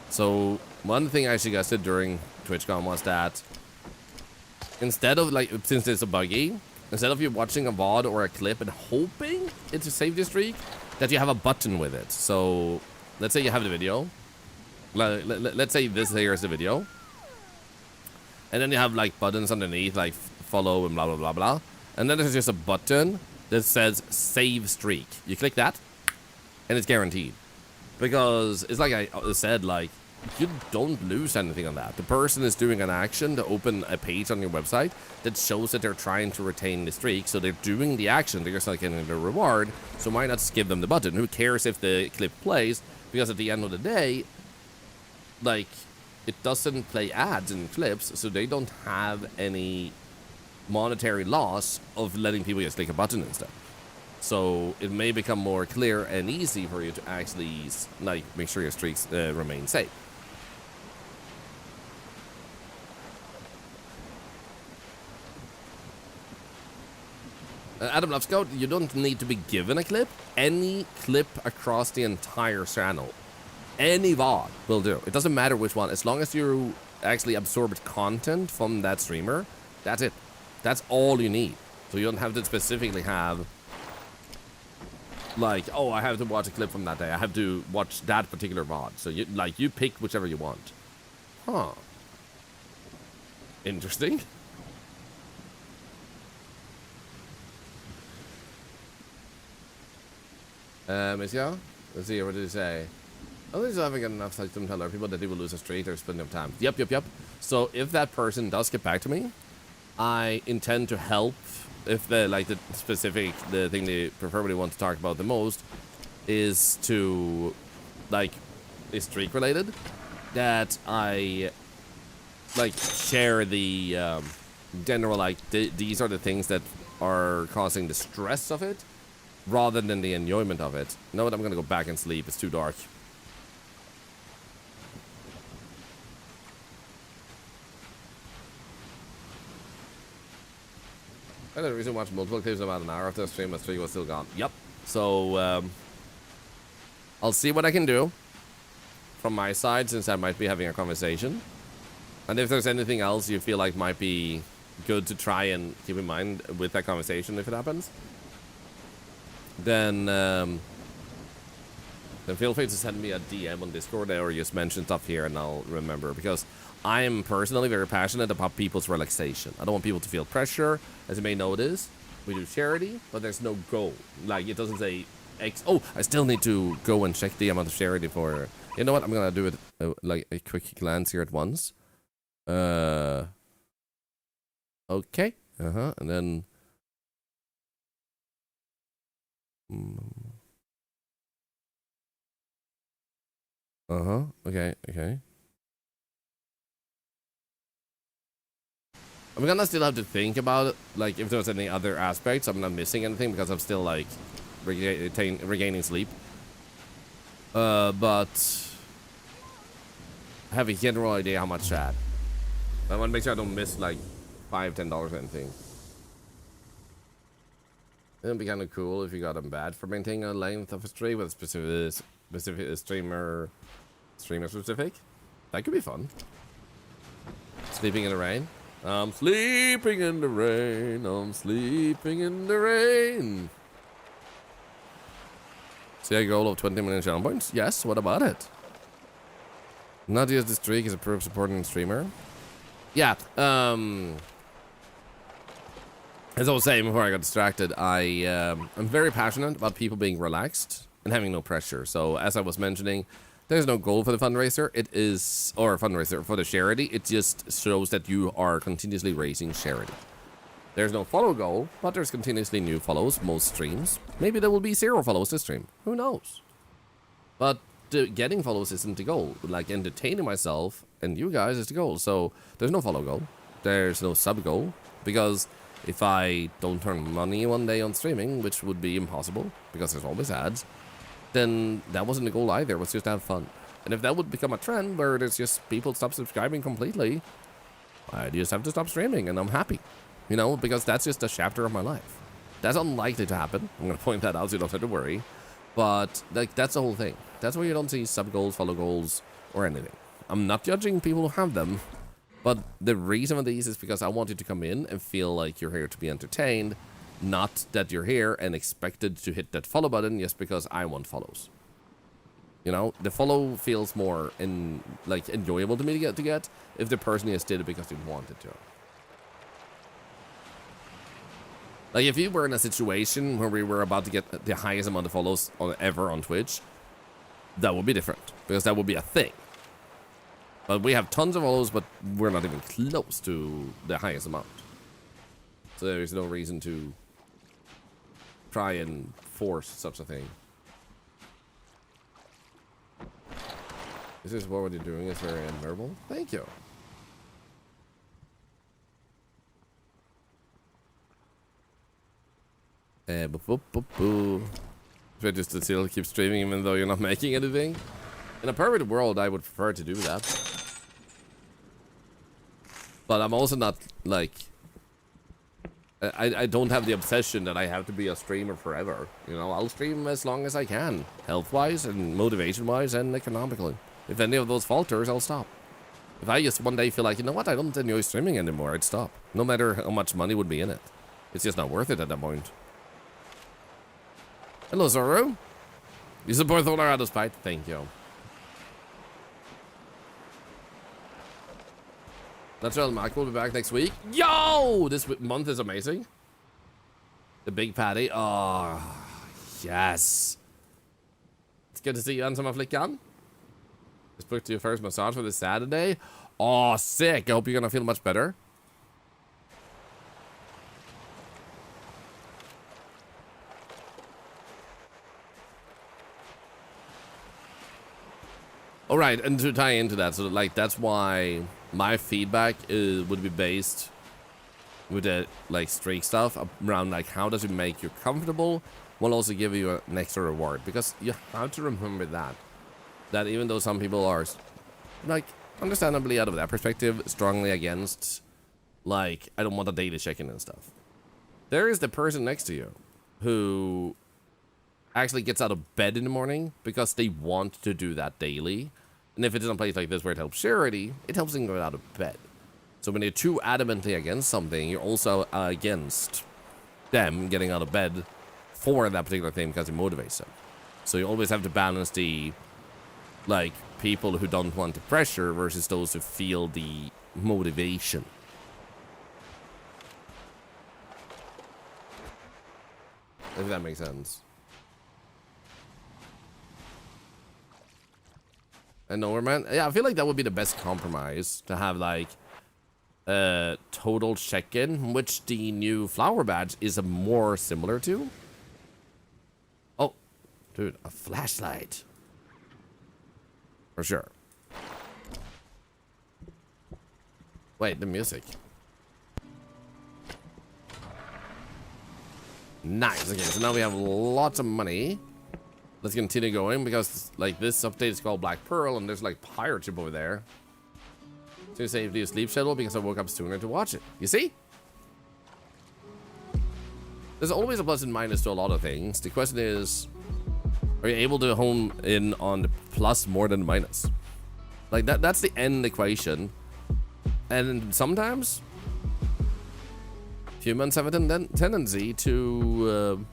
So, one thing I suggested during TwitchCon was that instead of, like, since it's a buggy, instead of you watching a VOD or a clip and hoping it's a save the streak, that you have a button with it. So, let's say you have the video. Let's say this here is the video. And then you have, like, buttons underneath, like, follow and blah, blah, blah, blah. And then there's just a button that says save streak. You click that, and it's guaranteed. Because it's like I said, like, you don't lose anything on that. The person is doing an action to open a page on your website that shows that they're trying to retain the streak. So they're doing the action. They're just not getting the reward. So why not just give them the button? Who cares if the clip plays? Because at the end of the day, like, it doesn't play ads in clips. So they don't have any monetary loss of letting people just click a button instead. So it may become more clear and easy for you to actually, like, make sure your streaks remain safe. Adam Love you don't need to be given a clip. Any clip across the entire channel, any VOD will do. It doesn't matter which one. As long as you actually absorb content from that streamer, that's it. That's all you need. So you don't have to specifically have, like, oh, I have to watch a clip from that day. I have to watch that particular VOD. So you, like, you pick whichever you want. Huh. Interesting. Let's see, what did he say? Oh, he's having enough time to tell other people that they will lose a streak or spend enough time. Yep. So if that person does get back to me, I intend to help. If the, like, the thing they preferably want to talk about the most is to, like, is streak related, that I, like, share the general, like, these are the things that are causing the stress of it rather than the enjoyment of it. You know what? I'm gonna go back and sleep. It's too dark. I had a reason to watch multiple clips about an hour after the stream, my streak was still gone. Yep. So, I'll see what I can do from my side, since I might be having a conversation. And if there's anything else you feel like might be good to try and keep in mind with that conversation if it happens, then feel free to send me a DM on Discord or just mention stuff here and I'll remember, because I am personally very passionate about people's relaxation. I don't want people to feel pressure. As you may notice, we do charity, but there's no goal. Like, it doesn't say X. Oh, I still need to go and check the amount of charity for. You know what? I'm gonna do it like a quick glance here at once. Okay. And then. Okay. I'm gonna still have to think about it, like, if there's any other aspects. I'm not missing anything because I'm still, like, regaining sleep. But I have a general idea how much chat. I want to make sure I don't miss, like, $5-10 or anything. It'd be kind of cool if you got them bad for maintaining a length of a stream with a specific streamer specific. That could be fun. Sleeping in the rain. I'm sleeping in the rain. I'm sleeping in the rain. See a goal of 20 million channel points? Yes, what about it? Not just the streak is a proof supporting the streamer. Yeah, as I was saying before I got distracted, I'm very passionate about people being relaxed and having no pressure. So as I was mentioning, there's no goal for the fundraiser. It is, or fundraiser for the charity. It just shows that you are continuously raising charity. There's no follow goal, but there's continuously new follows most streams. Maybe there will be 0 follows this stream. Who knows? But getting follows isn't the goal. Like, entertaining myself and you guys is the goal. So there's no follow goal. There's no sub goal, because if I don't earn money one day on streaming, which would be impossible because there's always ads, then that wasn't the goal either. It was just to have fun. And if that would become a trend where there's just people stop subscribing completely, I just have to stop streaming and I'm happy. You know, because that's just a chapter of my life. That's unlikely to happen. I'm going to point that out so you don't have to worry. But like, that's the whole thing. That's why you don't see sub goals, follow goals, or anything. I'm not judging people who have them. But the reason for these is because I want you to come in and feel like you're here to be entertained. Not that you're here and expected to hit that follow button just because I want follows. You know, the follow feels more enjoyable to me to get if the person just did it because they wanted to. Like, if you were in a situation where we were about to get the highest amount of follows ever on Twitch, that would be different, because that would be a thing. But we have tons of follows, but we're not even close to the highest amount. So there is no reason to try and force such a thing. This is what you're doing is very admirable. Thank you. Just to still keep streaming even though you're not making anything. In a perfect world, I would prefer to do that. But I'm also not like... I don't have the obsession that I have to be a streamer forever. You know, I'll stream as long as I can. Health-wise and motivation-wise and economically. If any of those falters, I'll stop. If I just one day feel like, you know what, I don't enjoy streaming anymore, I'd stop. No matter how much money would be in it. It's just not worth it at that point. Hello, Zoro. You support Thorlar out of spite? Thank you. Natural Mac will be back next week. Yo! This month is amazing. The big patty. Oh, yes. It's good to see you on Summer Flickan. Just booked your first massage for this Saturday. Oh, sick. I hope you're going to feel much better. All right, and to tie into that, so like that's why my feedback would be based with the like streak stuff around like how does it make you comfortable, while also give you an extra reward, because you have to remember that even though some people are like understandably out of that perspective strongly against like I don't want a daily check-in and stuff, there is the person next to you who actually gets out of bed in the morning because they want to do that daily. And if it's in a place like this where it helps charity, it helps them get out of bed. So when you're too adamantly against something, you're also against them getting out of bed for that particular thing because it motivates them. So you always have to balance the, like, people who don't want the pressure versus those who feel the motivation. If that makes sense. I know, man. Yeah, I feel like that would be the best compromise, to have like a total check-in, which the new flower badge is a more similar to. Oh, dude, a flashlight. For sure. Wait, the music. Nice. Okay, so now we have lots of money. Let's continue going, because like this update is called Black Pearl and there's like pirate ship over there. So you saved your sleep schedule because I woke up sooner to watch it. You see? There's always a plus and minus to a lot of things. The question is, are you able to hone in on the plus more than the minus? Like that's the end equation. And sometimes humans have a tendency to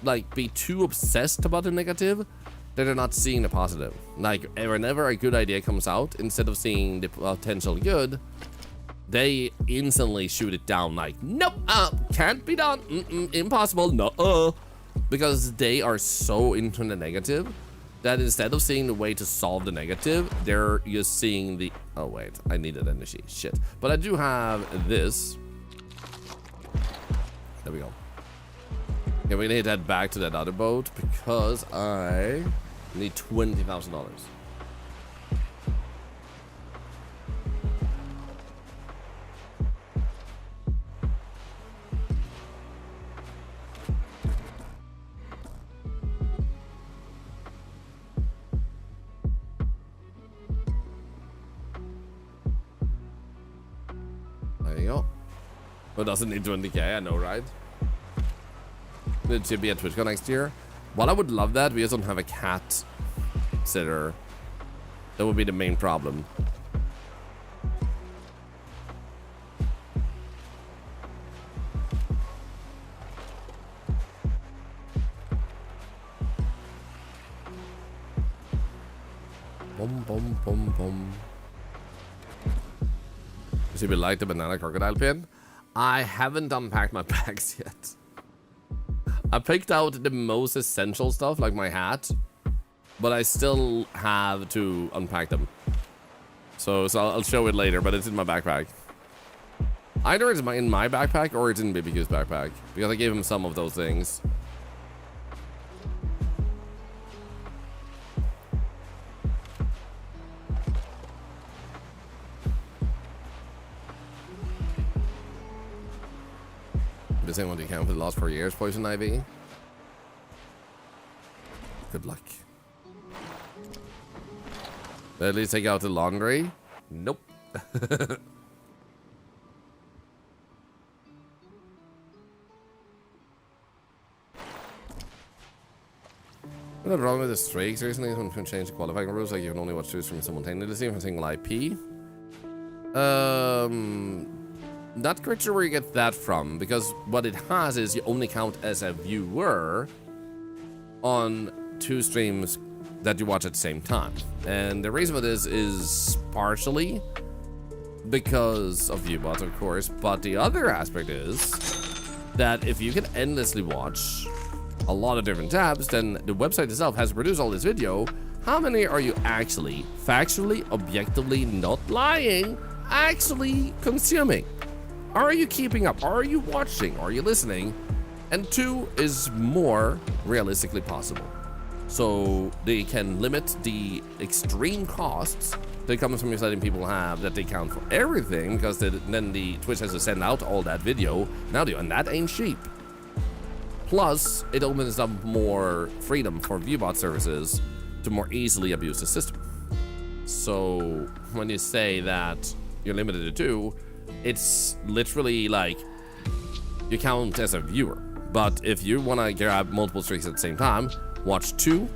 like be too obsessed about the negative that they're not seeing the positive. Like whenever a good idea comes out, instead of seeing the potential good, they instantly shoot it down like, nope, can't be done, impossible, no, because they are so into the negative that instead of seeing the way to solve the negative, they're just seeing the, oh wait, I needed energy, shit. But I do have this. There we go. Yeah, we're gonna head back to that other boat because I need $20,000. There you go. It doesn't need 20k, I know, right? It should be at TwitchCon next year. Well, I would love that. We just don't have a cat sitter. That would be the main problem. Boom, boom, boom, boom. Should we like the banana crocodile pin? I haven't unpacked my bags yet. I picked out the most essential stuff, like my hat, but I still have to unpack them. So I'll show it later, but it's in my backpack. Either it's in my backpack or it's in BBQ's backpack, because I gave him some of those things. The same one you can for the last 4 years, poison ivy. Good luck. At least take out the laundry. Nope. What's wrong with the streaks recently? Someone can change the qualifying rules, like you can only watch two streams simultaneously from a single IP. Not quite sure where you get that from, because what it has is you only count as a viewer on two streams that you watch at the same time. And the reason for this is partially because of viewbots, of course, but the other aspect is that if you can endlessly watch a lot of different tabs, then the website itself has to produce all this video. How many are you actually, factually, objectively, not lying, actually consuming? Are you keeping up? Are you watching? Are you listening? And two is more realistically possible. So they can limit the extreme costs that comes from letting people have that they count for everything, because then the Twitch has to send out all that video now, and that ain't cheap. Plus, it opens up more freedom for viewbot services to more easily abuse the system. So when you say that you're limited to two, it's literally like you count as a viewer. But if you want to grab multiple streaks at the same time, watch two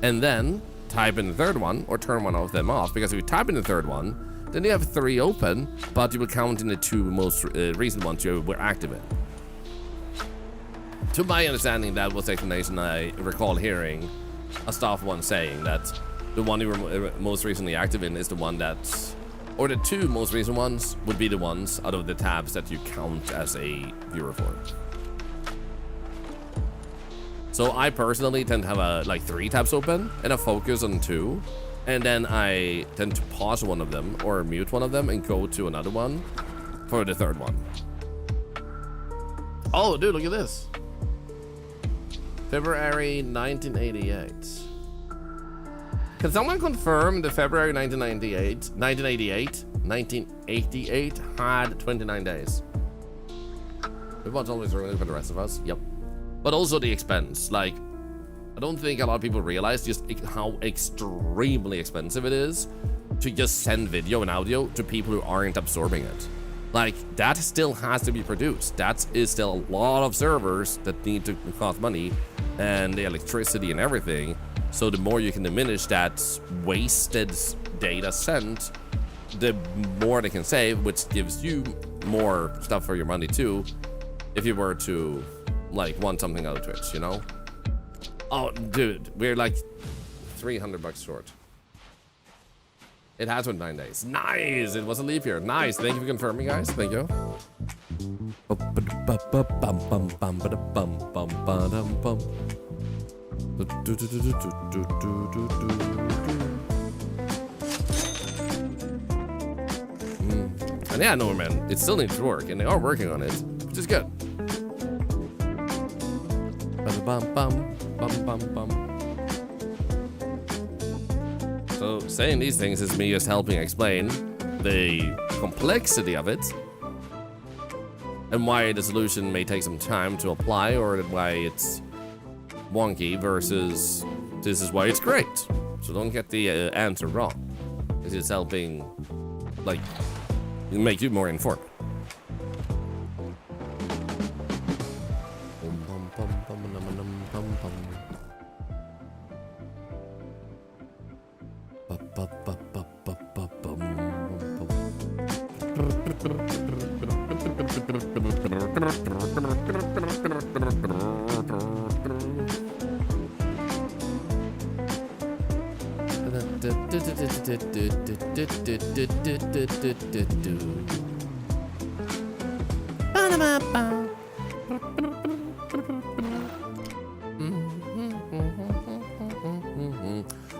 and then type in the third one or turn one of them off, because if you type in the third one, then you have three open, but you will count in the two most recent ones you were active in. To my understanding, that was the explanation I recall hearing a staff one saying, that the one you were most recently active in is the one that, or the two most recent ones would be the ones out of the tabs that you count as a viewer for. So I personally tend to have like 3 tabs open and a focus on 2, and then I tend to pause one of them or mute one of them and go to another one for the third one. Oh, dude, look at this. February 1988. Can someone confirm the February 1988 had 29 days? Everyone's always ruining for the rest of us. Yep. But also the expense. Like, I don't think a lot of people realize just how extremely expensive it is to just send video and audio to people who aren't absorbing it. Like, that still has to be produced. That is still a lot of servers that need to cost money, and the electricity and everything. So the more you can diminish that wasted data sent, the more they can save, which gives you more stuff for your money too, if you were to like want something out of Twitch, you know? Oh, dude, we're like $300 short. It has been 9 days. Nice! It was a leap year. Nice. Thank you for confirming, guys. Thank you. And yeah, no, man, it still needs work, and they are working on it, which is good. So saying these things is me just helping explain the complexity of it and why the solution may take some time to apply, or why it's wonky versus this is why it's great. So don't get the answer wrong. This is helping, like, make you more informed.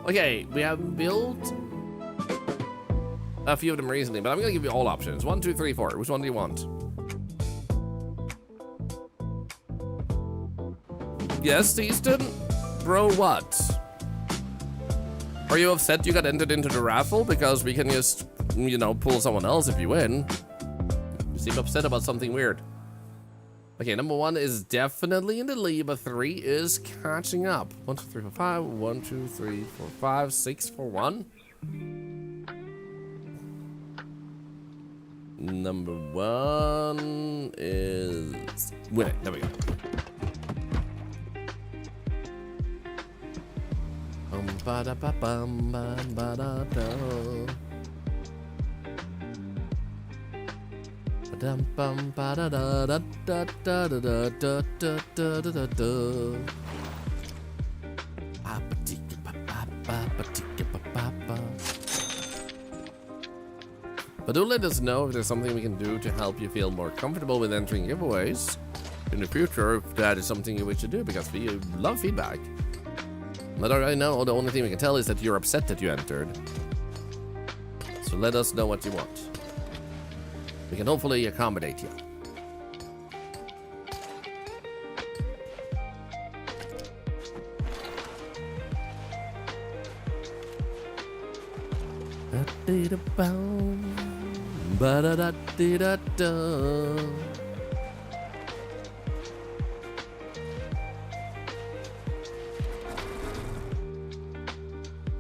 Okay, we have built a few of them recently, but I'm gonna give you all options. 1, 2, 3, 4. Which one do you want? Yes, Easton? Bro, what? Are you upset you got entered into the raffle? Because we can just, you know, pull someone else if you win. You seem upset about something weird. Okay, number 1 is definitely in the lead, but 3 is catching up. 1, 2, 3, 4, 5. 1, 2, 3, 4, 5, 6 for 1. Number 1 is winning. There we go. Ba da ba bum ba da do. Ba dum bum ba da da da da da da da da da da da da. Ba ba tika ba ba ba tika ba ba ba. But do let us know if there's something we can do to help you feel more comfortable with entering giveaways in the future, if that is something you wish to do, because we love feedback. But right now, the only thing we can tell is that you're upset that you entered. So let us know what you want. We can hopefully accommodate you.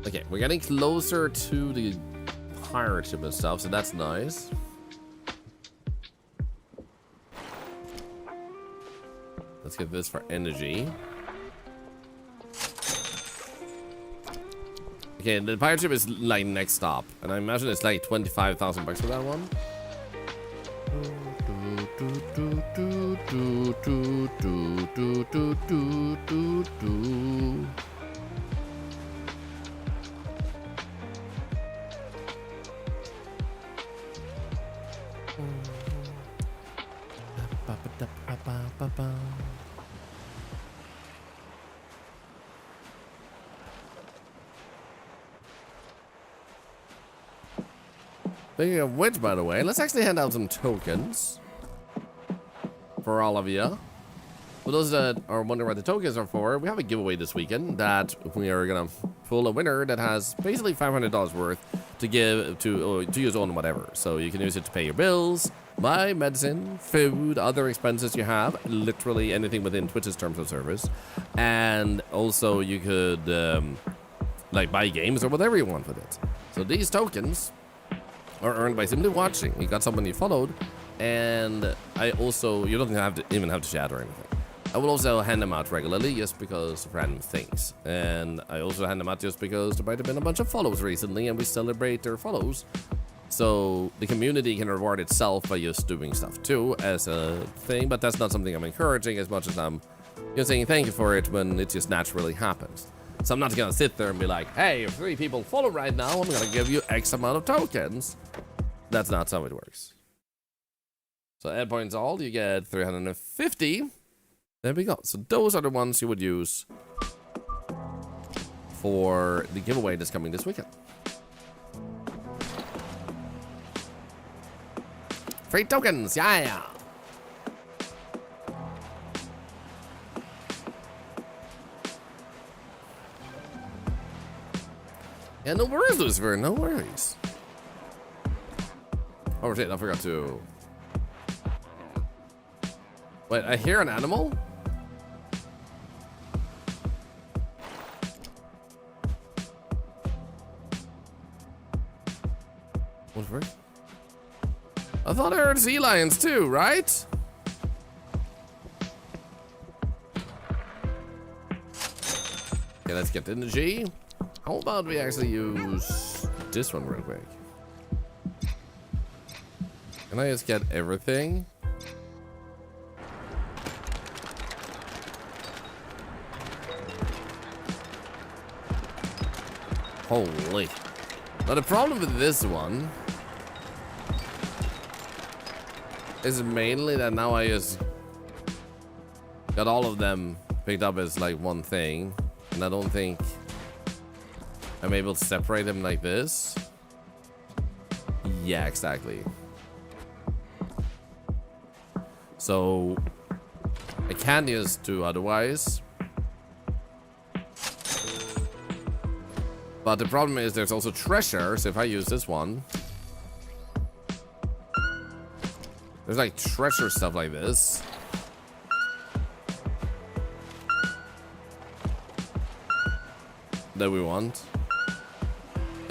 Okay, we're getting closer to the pirate ship and stuff, so that's nice. Let's get this for energy. Okay, the pirate ship is like next stop, and I imagine it's like 25,000 bucks for that one. Speaking of which, by the way, let's actually hand out some tokens for all of you. For those that are wondering what the tokens are for, we have a giveaway this weekend that we are gonna pull a winner that has basically $500 worth to give to use on whatever. So you can use it to pay your bills, buy medicine, food, other expenses you have, literally anything within Twitch's terms of service, and also you could like buy games or whatever you want with it. So these tokens are earned by simply watching. You got someone you followed, and I also, you don't even have to chat or anything. I will also hand them out regularly just because of random things, and I also hand them out just because there might have been a bunch of follows recently and we celebrate their follows. So the community can reward itself by just doing stuff too as a thing, but that's not something I'm encouraging as much as I'm just saying thank you for it when it just naturally happens. So I'm not gonna sit there and be like, hey, if 3 people follow right now, I'm gonna give you X amount of tokens. That's not how it works. So add points all, you get 350. There we go. So those are the ones you would use for the giveaway that's coming this weekend. Free tokens, yeah. Yeah, no worries, Lucifer, no worries. Oh shit, I forgot to... Wait, I hear an animal? Lucifer? I thought I heard sea lions too, right? Okay, let's get energy. How about we actually use this one real quick. Can I just get everything? Holy. Now the problem with this one is mainly that now I just got all of them picked up as like one thing, and I don't think I'm able to separate them like this. Yeah, exactly. So I can just do otherwise. But the problem is there's also treasure, so if I use this one, there's like treasure stuff like this. That we want.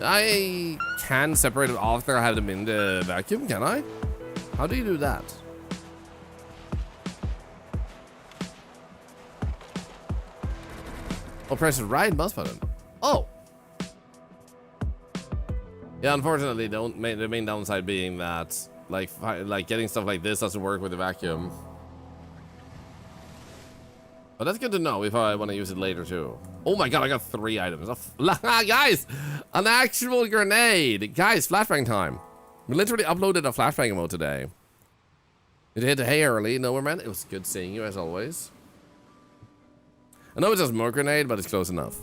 I can separate it after I have them in the vacuum, can I? How do you do that? Oh, press the right mouse button. Oh! Yeah, unfortunately, the main downside being that, like getting stuff like this doesn't work with the vacuum. But that's good to know if I want to use it later too. Oh my god, I got 3 items. Guys, an actual grenade. Guys, flashbang time. We literally uploaded a flashbang mode today. It hit hay early. Nowhere, man. It was good seeing you as always. I know it's just more grenade, but it's close enough.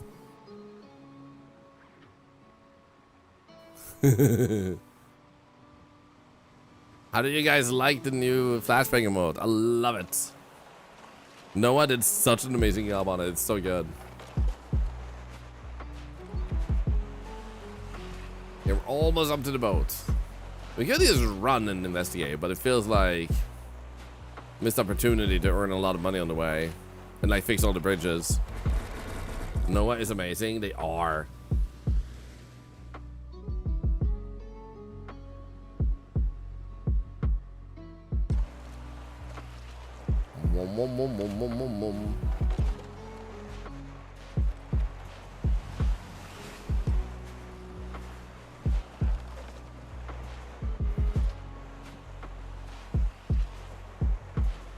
How do you guys like the new flashbang mode? I love it. Noah did such an amazing job on it. It's so good. Yeah, we're almost up to the boat. We could just run and investigate, but it feels like missed opportunity to earn a lot of money on the way and like fix all the bridges. Noah is amazing. They are.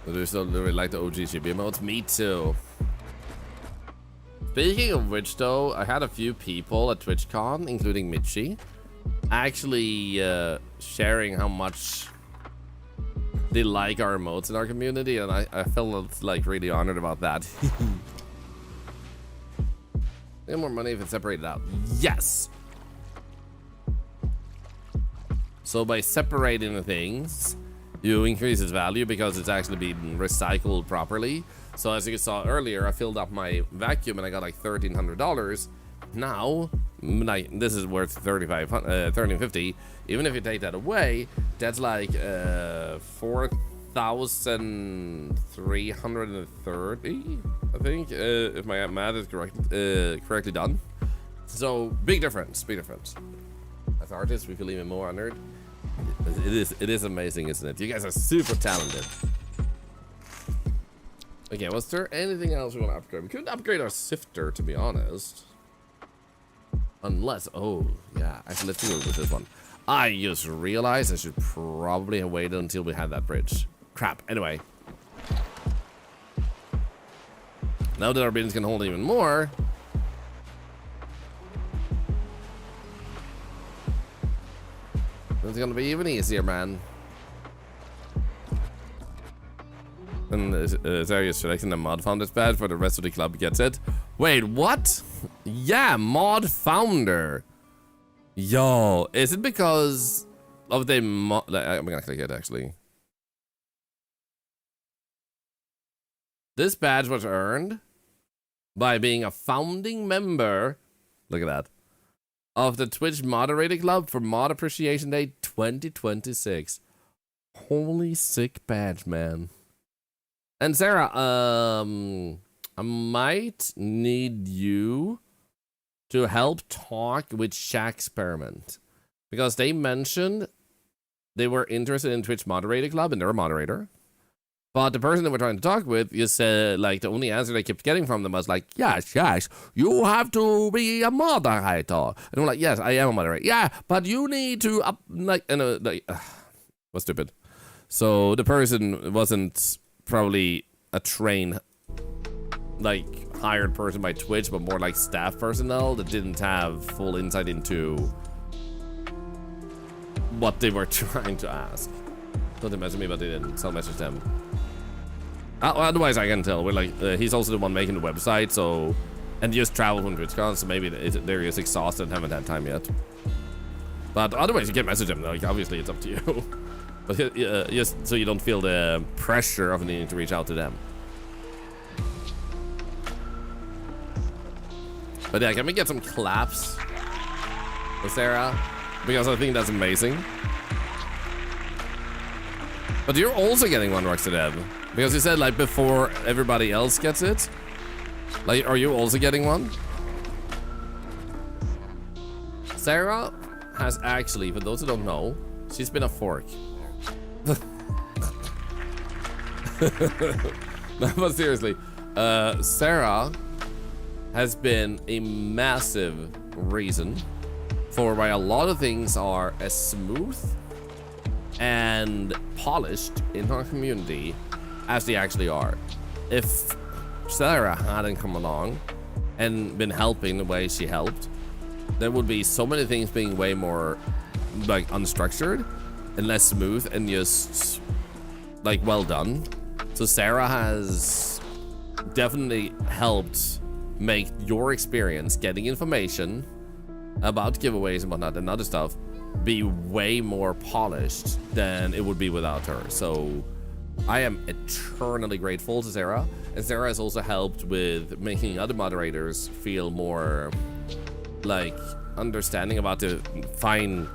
Do you still really like the OG GP modes? Me too. Speaking of which though, I had a few people at TwitchCon, including Mitchie, actually sharing how much they like our emotes in our community, and I felt like really honored about that. Get more money if it's separated out. Yes. So by separating the things, you increase its value because it's actually being recycled properly. So as you saw earlier, I filled up my vacuum and I got like $1,300. Now, this is worth $1,350. Even if you take that away, that's like 4,330, I think, if my math is correctly done. So big difference, big difference. As artists, we feel even more honored. It is amazing, isn't it? You guys are super talented. Okay, was there anything else we want to upgrade? We couldn't upgrade our sifter, to be honest. Unless, oh, yeah, actually, let's go with this one. I just realized I should probably have waited until we had that bridge. Crap, anyway. Now that our bins can hold even more, it's gonna be even easier, man. And Zarius selecting the mod founders badge for the rest of the club gets it. Wait, what? Yeah, mod founder. Yo, is it because of the mod? I'm gonna click it actually. This badge was earned by being a founding member. Look at that. Of the Twitch Moderator Club for Mod Appreciation Day 2026. Holy sick badge, man. And Sarah, I might need you to help talk with Shaxperiment, because they mentioned they were interested in Twitch Moderator Club and they're a moderator. But the person that we're trying to talk with is like the only answer they kept getting from them was like, yes, you have to be a moderator. And I'm like, yes, I am a moderator. Yeah, but you need to was stupid. So the person wasn't probably a trained, like, hired person by Twitch, but more like staff personnel that didn't have full insight into what they were trying to ask. So they messaged me, but they didn't. So I'll message them. Otherwise, I can tell. We're like, he's also the one making the website, so, and just traveled from TwitchCon, so maybe they're just exhausted and haven't had time yet. But otherwise, you can message them. Like, obviously, it's up to you. But just so you don't feel the pressure of needing to reach out to them. But yeah, can we get some claps for Sarah? Because I think that's amazing. But you're also getting one, Roxadev. Because you said, like, before everybody else gets it. Like, are you also getting one? Sarah has actually, for those who don't know, she's been a fork. No, but seriously, Sarah has been a massive reason for why a lot of things are as smooth and polished in our community as they actually are. If Sarah hadn't come along and been helping the way she helped, there would be so many things being way more like unstructured and less smooth and just like well done. So Sarah has definitely helped make your experience getting information about giveaways and whatnot and other stuff be way more polished than it would be without her. So I am eternally grateful to Sarah, and Sarah has also helped with making other moderators feel more like understanding about the fine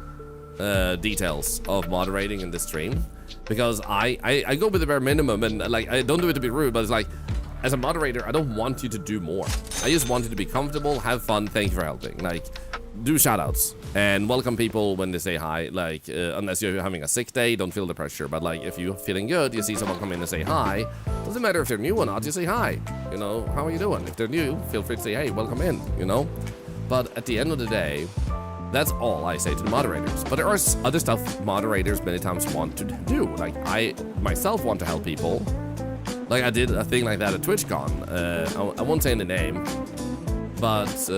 details of moderating in the stream, because I go with the bare minimum, and like I don't do it to be rude, but it's like, as a moderator, I don't want you to do more. I just want you to be comfortable, have fun, thank you for helping. Like, do shoutouts and welcome people when they say hi. Like, unless you're having a sick day, don't feel the pressure. But like, if you're feeling good, you see someone come in and say hi. Doesn't matter if they're new or not, you say hi. You know, how are you doing? If they're new, feel free to say, hey, welcome in, you know? But at the end of the day, that's all I say to the moderators. But there are other stuff moderators many times want to do. Like, I myself want to help people. Like, I did a thing like that at TwitchCon. I won't say any name, but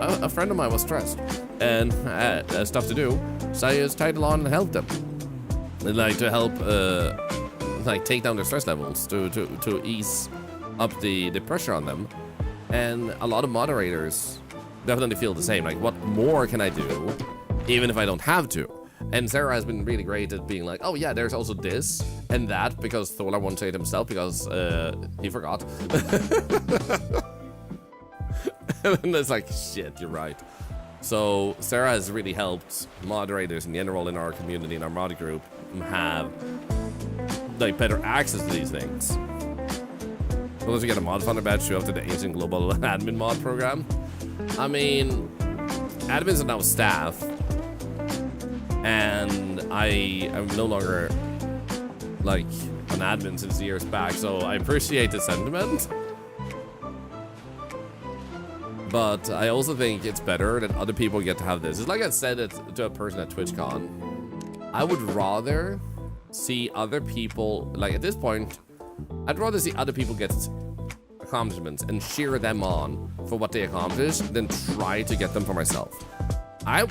a friend of mine was stressed and had stuff to do, so I just tagged along and helped them. And, like, to help like take down their stress levels, to ease up the pressure on them. And a lot of moderators definitely feel the same. Like, what more can I do, even if I don't have to? And Sarah has been really great at being like, oh yeah, there's also this and that, because Thorlar won't say it himself because he forgot. And it's like, shit, you're right. So Sarah has really helped moderators in general in our community, in our mod group, have like better access to these things. Unless you get a mod funder badge, show up to the Ancient Global Admin mod program. I mean, admins are now staff, and I am no longer like an admin since years back, so I appreciate the sentiment. But I also think it's better that other people get to have this. It's like I said it to a person at TwitchCon. I would rather see other people, like at this point, I'd rather see other people get accomplishments and cheer them on for what they accomplished than try to get them for myself.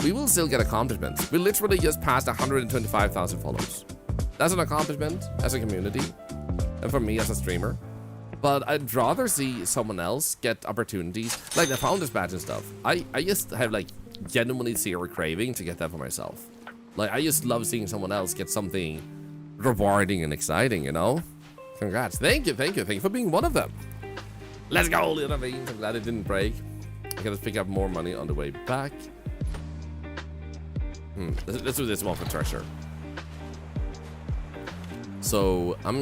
We will still get accomplishments. We literally just passed 125,000 follows. That's an accomplishment as a community, and for me as a streamer. But I'd rather see someone else get opportunities, like the Founders Badge and stuff. I just have like genuinely zero craving to get that for myself. Like, I just love seeing someone else get something rewarding and exciting, you know? Congrats. Thank you for being one of them. Let's go, little beans. I'm glad it didn't break. I gotta pick up more money on the way back. Let's do this one for treasure. So I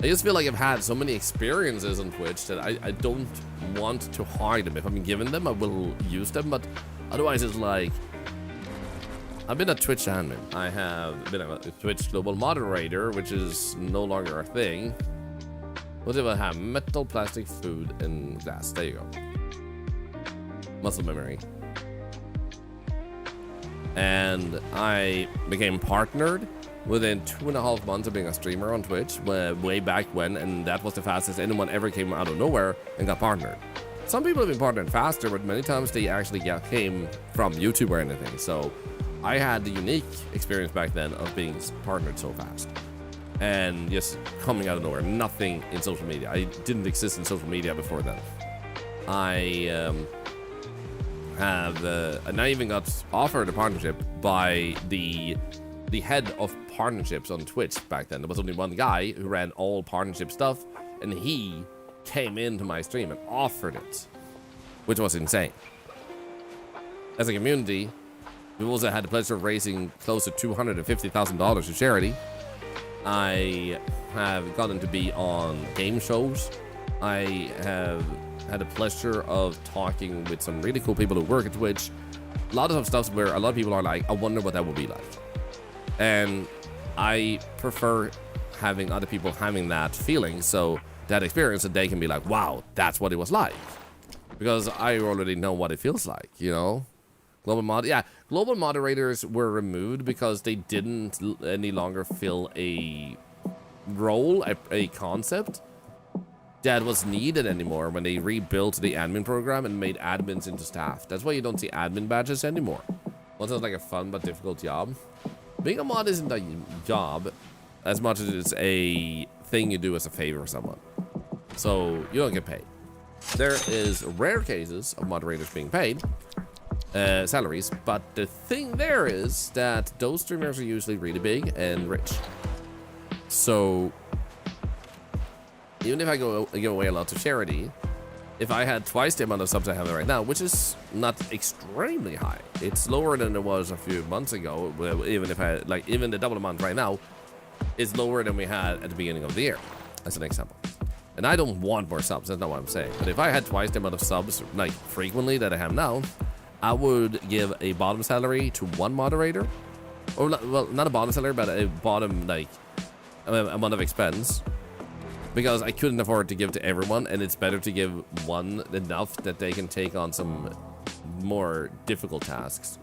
just feel like I've had so many experiences on Twitch that I don't want to hide them. If I'm given them, I will use them, but otherwise it's like, I've been a Twitch admin. I have been a Twitch global moderator, which is no longer a thing. What do I have? Metal, plastic, food, and glass. There you go. Muscle memory. And I became partnered within 2.5 months of being a streamer on Twitch, way back when, and that was the fastest anyone ever came out of nowhere and got partnered. Some people have been partnered faster, but many times they actually came from YouTube or anything. So I had the unique experience back then of being partnered so fast and just coming out of nowhere. Nothing in social media. I didn't exist in social media before then. And I even got offered a partnership by the head of partnerships on Twitch back then. There was only one guy who ran all partnership stuff, and he came into my stream and offered it, which was insane. As a community, we also had the pleasure of raising close to $250,000 to charity. I have gotten to be on game shows. I have had the pleasure of talking with some really cool people who work at Twitch. A lot of stuff where a lot of people are like, I wonder what that would be like. And I prefer having other people having that feeling, so that experience, that they can be like, wow, that's what it was like. Because I already know what it feels like, you know? Global moderators were removed because they didn't any longer fill a role, a concept that was needed anymore when they rebuilt the admin program and made admins into staff. That's why you don't see admin badges anymore. Well, it's like a fun but difficult job. Being a mod isn't a job as much as it's a thing you do as a favor for someone. So you don't get paid. There is rare cases of moderators being paid salaries, but the thing there is that those streamers are usually really big and rich. So even if I give away a lot to charity, if I had twice the amount of subs I have right now, which is not extremely high, it's lower than it was a few months ago. Even if I even the double amount right now is lower than we had at the beginning of the year, as an example. And I don't want more subs, that's not what I'm saying. But if I had twice the amount of subs, like frequently, that I have now, I would give a bottom salary to one moderator, or well, not a bottom salary, but a bottom amount of expense, because I couldn't afford to give to everyone, and it's better to give one enough that they can take on some more difficult tasks.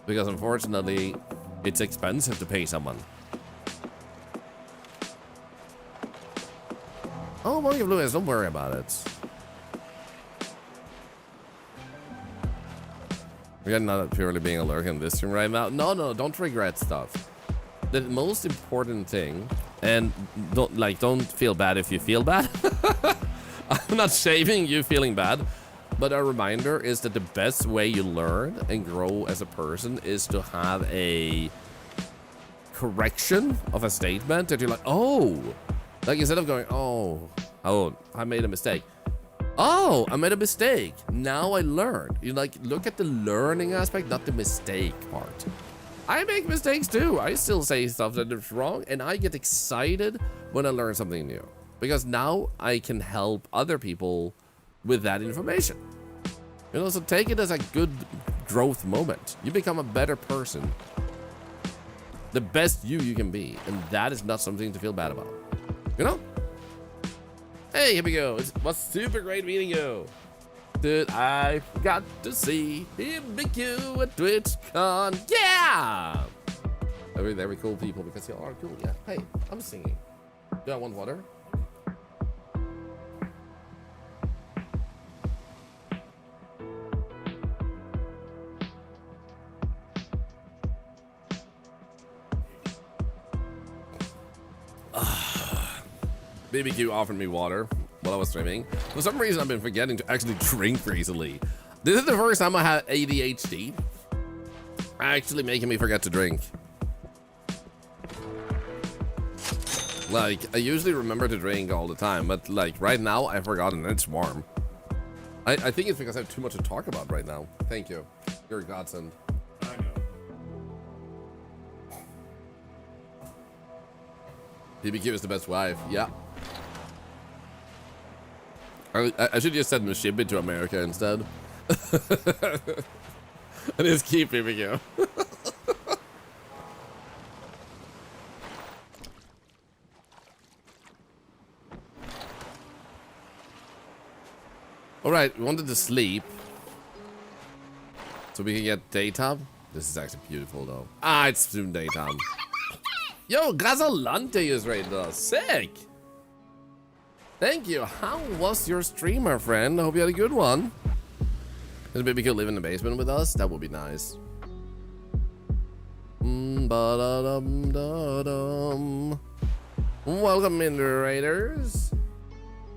Because unfortunately, it's expensive to pay someone. Oh, Monkey Blue, don't worry about it. We're not purely being a lurk in this stream right now. No, don't regret stuff. The most important thing, and don't feel bad if you feel bad. I'm not shaming you feeling bad, but a reminder is that the best way you learn and grow as a person is to have a correction of a statement that you're like, oh, like instead of going, oh, I made a mistake. Oh, I made a mistake. Now I learned. You look at the learning aspect, not the mistake part. I make mistakes too. I still say stuff that is wrong, and I get excited when I learn something new, because now I can help other people with that information. You know, so take it as a good growth moment. You become a better person, the best you can be, and that is not something to feel bad about. You know? Hey, here we go. It was super great meeting you. Dude, I got to see BBQ at TwitchCon. Yeah! Very cool people, because you are cool. Yeah. Hey, I'm singing. Do I want water? BBQ offered me water while I was streaming. For some reason, I've been forgetting to actually drink recently. This is the first time I had ADHD actually making me forget to drink. Like, I usually remember to drink all the time, but like right now, I've forgotten, and it's warm. I think it's because I have too much to talk about right now. Thank you. You're a godsend. I know. BBQ is the best wife. Yeah. I should just send Mushibi to America instead. And just keep BBQ. Alright, we wanted to sleep. So we can get daytime. This is actually beautiful though. Ah, it's soon daytime. Yo, Gazalante is rated us. Sick! Thank you. How was your stream, my friend? I hope you had a good one. Maybe you could live in the basement with us. That would be nice. Welcome in, Raiders.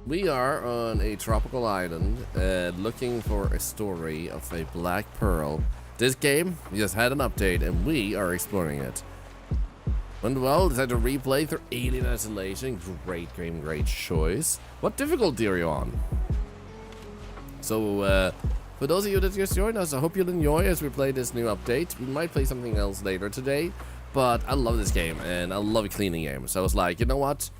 We are on a tropical island looking for a story of a black pearl. This game just had an update and we are exploring it. And well, decided to replay through Alien Isolation. Great game, great choice. What difficulty are you on? So, for those of you that just joined us, I hope you'll enjoy as we play this new update. We might play something else later today, but I love this game and I love cleaning games. So I was like, you know what?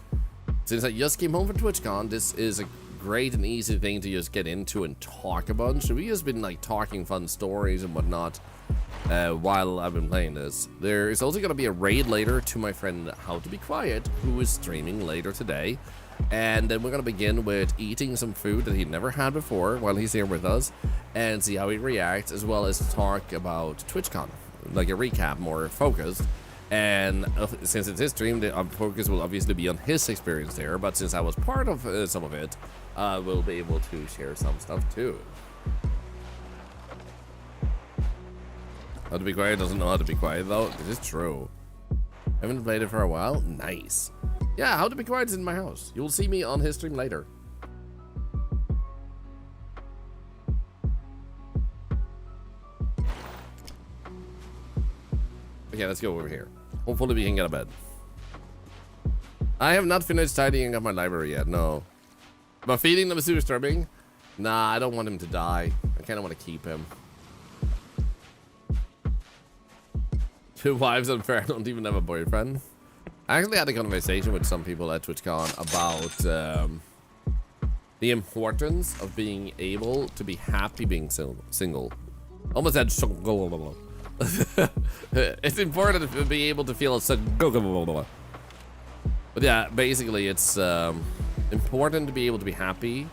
Since I just came home from TwitchCon, this is a great and easy thing to just get into and talk about. So we just been like talking fun stories and whatnot while I've been playing this. There is also going to be a raid later to my friend How to Be Quiet, who is streaming later today. And then we're going to begin with eating some food that he never had before while he's here with us and see how he reacts, as well as talk about TwitchCon, like a recap, more focused. And since it's his stream, the focus will obviously be on his experience there, but since I was part of some of it, we'll be able to share some stuff too. How to Be Quiet doesn't know how to be quiet though. This is true. Haven't played it for a while. Nice. Yeah, How to Be Quiet is in my house. You'll see me on his stream later. Okay, let's go over here. Hopefully we can get a bed. I have not finished tidying up my library yet, no. But feeding them is too disturbing? Nah, I don't want him to die. I kind of want to keep him. 2 wives unfair, I don't even have a boyfriend. I actually had a conversation with some people at TwitchCon about the importance of being able to be happy being single. Almost said single. It's important to be able to feel single. But yeah, basically it's important to be able to be happy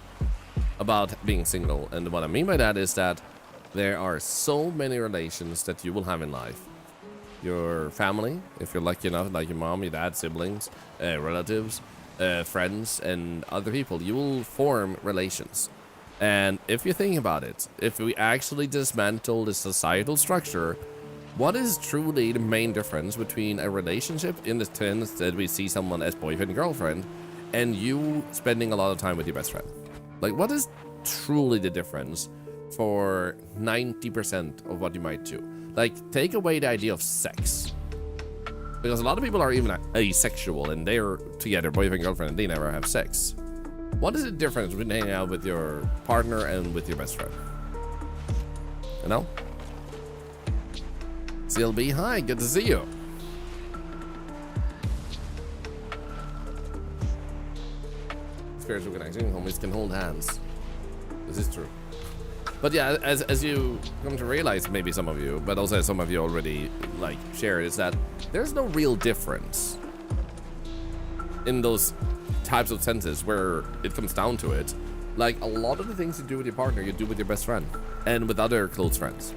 about being single. And what I mean by that is that there are so many relations that you will have in life. Your family, if you're lucky enough, like your mom, your dad, siblings, relatives, friends, and other people, you will form relations. And if you think about it, if we actually dismantle the societal structure, what is truly the main difference between a relationship in the sense that we see someone as boyfriend and girlfriend and you spending a lot of time with your best friend? Like, what is truly the difference for 90% of what you might do? Like, take away the idea of sex. Because a lot of people are even asexual and they're together, boyfriend, girlfriend, and they never have sex. What is the difference between hanging out with your partner and with your best friend? You know? CLB, hi, good to see you. Spiritual connection, homies can hold hands. This is true. But yeah, as you come to realize, maybe some of you, but also some of you already like shared, is that there's no real difference in those types of senses where it comes down to it. Like, a lot of the things you do with your partner, you do with your best friend and with other close friends.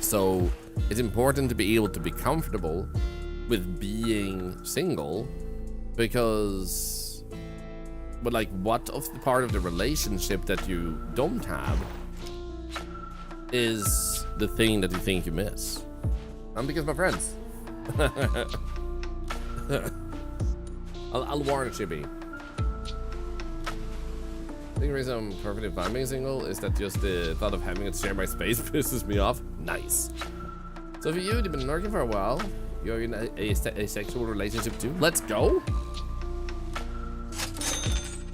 So it's important to be able to be comfortable with being single, because, but like, what of the part of the relationship that you don't have is the thing that you think you miss? I'm because my friends. I'll warn Chibi. I think the reason I'm perfectly fine being single is that just the thought of having to share my space pisses me off. Nice. So for you, you've been working for a while. You're in a sexual relationship too. Let's go.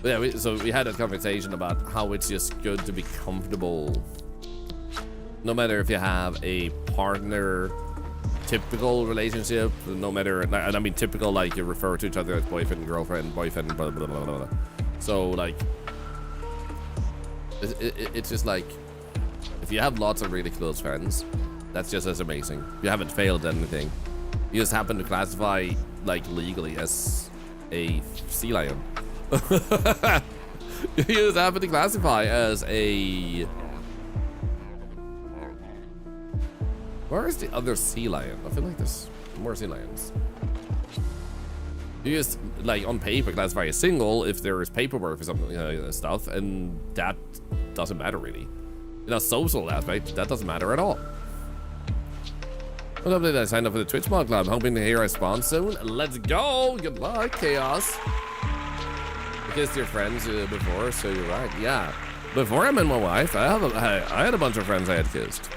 But yeah, so we had a conversation about how it's just good to be comfortable, no matter if you have a partner, typical relationship, no matter, and I mean typical like you refer to each other as boyfriend, girlfriend, boyfriend, blah, blah, blah, blah, blah. So like, it's just like, if you have lots of really close friends, that's just as amazing. You haven't failed at anything. You just happen to classify like legally as a sea lion. You just happen to classify as a... Where is the other sea lion? I feel like there's more sea lions. You just, like, on paper classify as single if there is paperwork for something, stuff, and that doesn't matter really. In a social aspect, that doesn't matter at all. What up, did I sign up for the Twitch mod club? Hoping to hear a response soon. Let's go! Good luck, Chaos. I kissed your friends before, so you're right. Yeah. Before I met my wife, I had a bunch of friends I had kissed.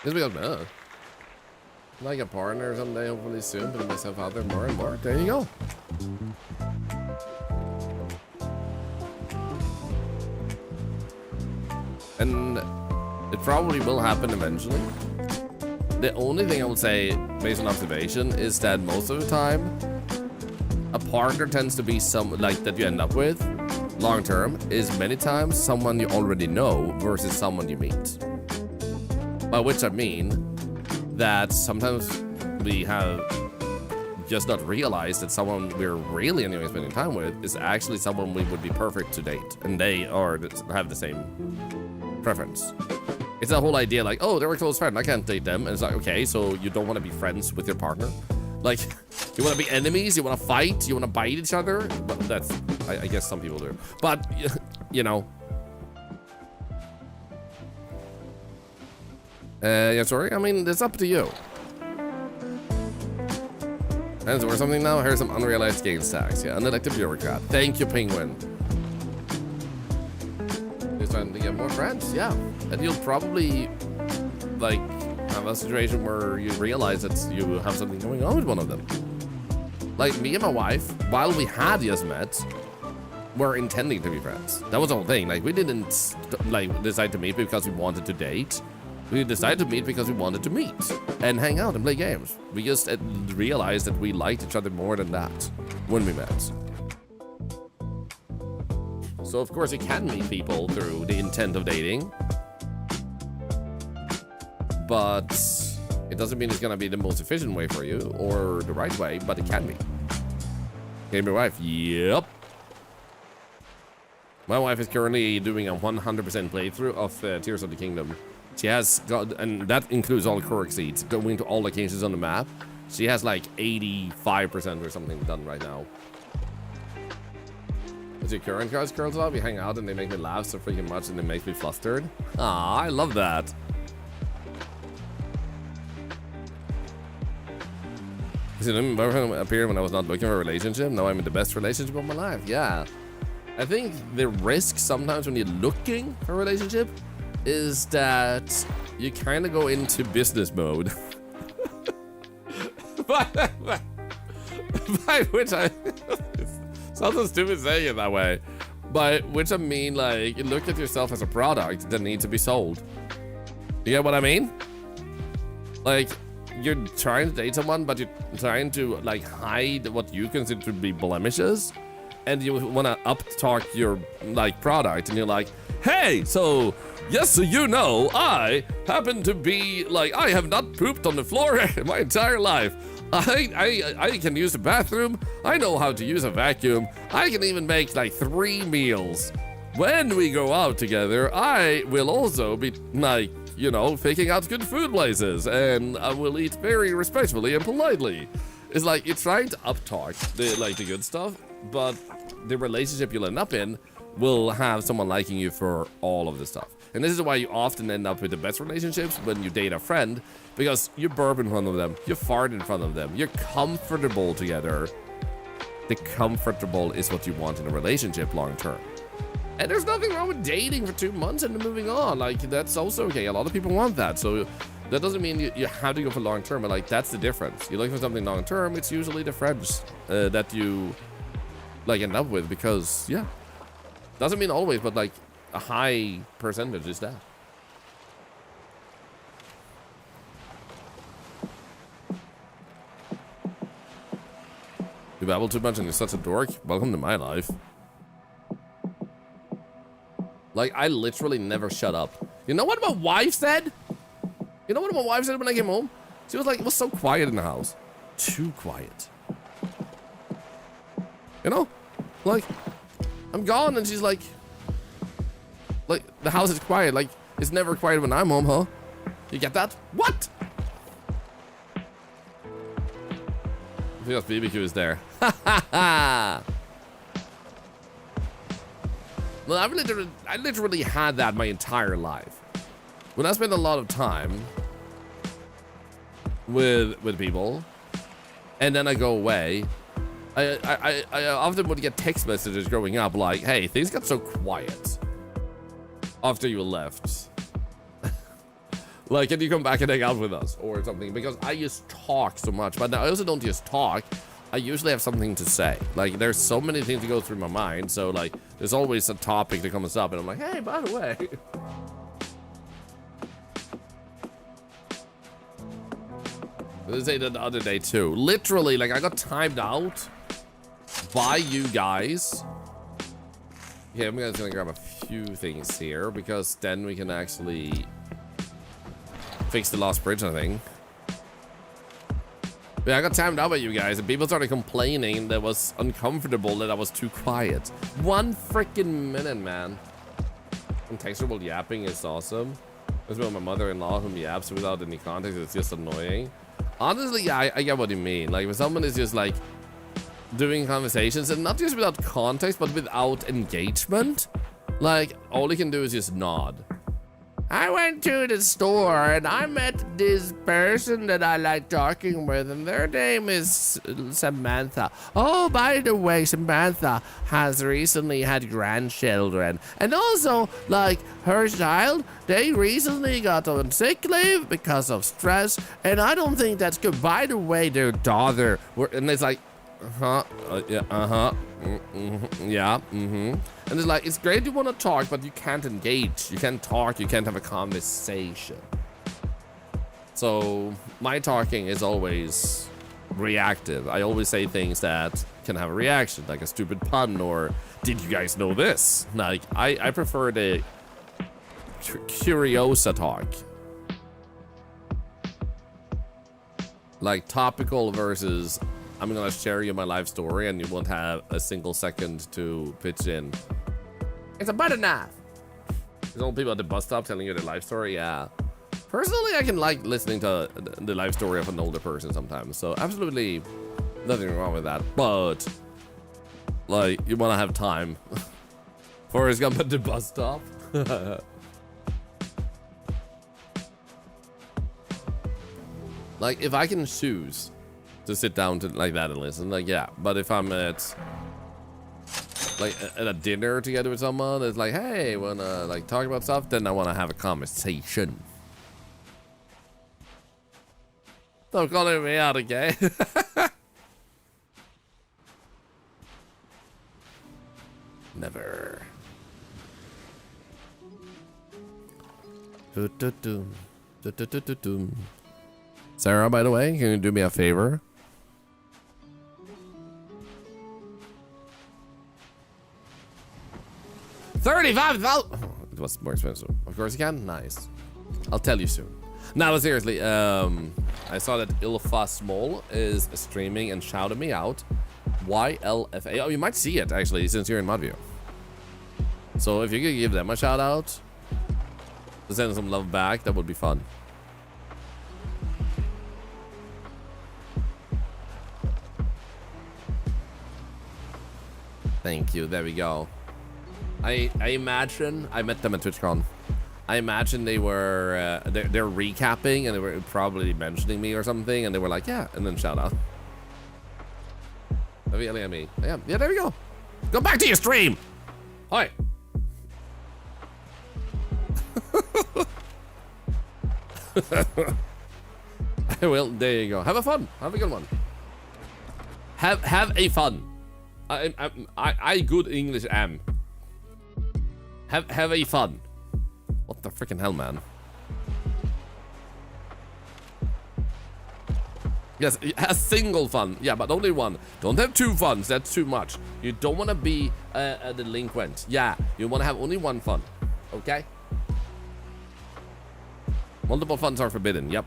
Just because, like a partner someday, hopefully soon, putting myself out there more and more. There you go. And it probably will happen eventually. The only thing I would say, based on observation, is that most of the time, a partner tends to be like that you end up with, long term, is many times someone you already know versus someone you meet. By which I mean that sometimes we have just not realized that someone we're really enjoying spending time with is actually someone we would be perfect to date, and they have the same preference. It's that whole idea like, oh, they're a close friend, I can't date them. And it's like, okay, so you don't want to be friends with your partner? Like, you want to be enemies? You want to fight? You want to bite each other? But that's, I guess some people do. But, you know. Yeah, sorry. I mean, it's up to you. And so or something now. Here's some unrealized gains tax. Yeah, unelected bureaucrat. Thank you, Penguin. Just trying to get more friends. Yeah, and you'll probably like have a situation where you realize that you have something going on with one of them. Like me and my wife, while we had just met, were intending to be friends. That was the whole thing. Like we didn't like decide to meet because we wanted to date. We decided to meet because we wanted to meet and hang out and play games. We just realized that we liked each other more than that when we met. So of course you can meet people through the intent of dating, but it doesn't mean it's gonna be the most efficient way for you or the right way, but it can be. Okay, my wife, yep. My wife is currently doing a 100% playthrough of Tears of the Kingdom. She has got, and that includes all the Korok seeds, going to all locations on the map. She has like 85% or something done right now. Is your current guys curls up? We hang out and they make me laugh so freaking much and they make me flustered. Ah, I love that. See, my boyfriend appeared when I was not looking for a relationship. Now I'm in the best relationship of my life. Yeah. I think the risk sometimes when you're looking for a relationship is that you kind of go into business mode. by which I... Sounds stupid saying it that way. By which I mean, like, you look at yourself as a product that needs to be sold. You get what I mean? Like, you're trying to date someone, but you're trying to, like, hide what you consider to be blemishes. And you want to up-talk your, like, product. And you're like, hey, so... Yes, so you know, I happen to be, like, I have not pooped on the floor my entire life. I can use the bathroom. I know how to use a vacuum. I can even make, like, 3 meals. When we go out together, I will also be, like, you know, picking out good food places. And I will eat very respectfully and politely. It's like, you're trying to up-talk the good stuff, but the relationship you'll end up in will have someone liking you for all of the stuff. And this is why you often end up with the best relationships when you date a friend, because you burp in front of them, you fart in front of them, you're comfortable together. The comfortable is what you want in a relationship long term. And there's nothing wrong with dating for 2 months and then moving on. Like, that's also okay. A lot of people want that. So that doesn't mean you have to go for long term, but like, that's the difference. You're looking for something long term, it's usually the friends that you like end up with, because yeah. Doesn't mean always, but like, a high percentage is that. You babble too much and you're such a dork. Welcome to my life. Like, I literally never shut up. You know what my wife said? You know what my wife said when I came home? She was like, it was so quiet in the house. Too quiet. You know? Like, I'm gone and she's like, the house is quiet. Like, it's never quiet when I'm home, huh? You get that? What? I think that's BBQ is there. Ha ha ha! Well, I literally had that my entire life. When I spend a lot of time with people, and then I go away, I often would get text messages growing up like, hey, things got so quiet after you left. Like, can you come back and hang out with us or something? Because I just talk so much, but I also don't just talk. I usually have something to say. Like, there's so many things that go through my mind. So, like, there's always a topic that comes up, and I'm like, hey, by the way. I say that the other day, too. Literally, like, I got timed out by you guys. Yeah, I'm just gonna grab a few things here, because then we can actually fix the lost bridge, I think. Yeah, I got timed out by you guys, and people started complaining that it was uncomfortable that I was too quiet. 1 freaking minute, man. Contextual yapping is awesome. That's about my mother-in-law whom yaps without any context. It's just annoying. Honestly, yeah, I get what you mean. Like, when someone is just like doing conversations, and not just without context, but without engagement, like, all you can do is just nod. I went to the store and I met this person that I like talking with, and their name is Samantha. Oh, by the way, Samantha has recently had grandchildren, and also, like, her child, they recently got on sick leave because of stress, and I don't think that's good. By the way, their daughter, and it's like, yeah, and it's like, it's great you want to talk, but you can't engage. You can't talk. You can't have a conversation. So my talking is always reactive. I always say things that can have a reaction, like a stupid pun or did you guys know this? Like, I prefer the curiosa talk. Like topical versus I'm gonna share you my life story and you won't have a single second to pitch in. It's a butter knife. There's old people at the bus stop telling you their life story. Yeah. Personally, I can like listening to the life story of an older person sometimes. So absolutely nothing wrong with that. But like, you wanna have time. Forrest Gump at the bus stop. Like, if I can choose to sit down to like that and listen, like, yeah. But if I'm at like at a dinner together with someone, it's like, hey, wanna like talk about stuff, then I wanna have a conversation. Stop calling me out, okay? Never. Sarah, by the way, can you do me a favor? $35,000. Oh, it was more expensive. Of course you can. Nice. I'll tell you soon. No, but seriously, I saw that Ilfa Small is streaming and shouted me out. YLFA. Oh, you might see it actually since you're in Mudview. So if you could give them a shout out to send some love back, that would be fun. Thank you. There we go. I imagine I met them at TwitchCon. I imagine they were they're recapping and they were probably mentioning me or something, and they were like, yeah, and then shout out. Me. Yeah, there we go. Go back to your stream. Hi. I will. There you go. Have a fun. Have a good one. Have a fun. I good English am. Have a fun. What the freaking hell, man? Yes, a single fun. Yeah, but only one. Don't have two funs. That's too much. You don't want to be a delinquent. Yeah, you want to have only one fun. Okay? Multiple funs are forbidden. Yep.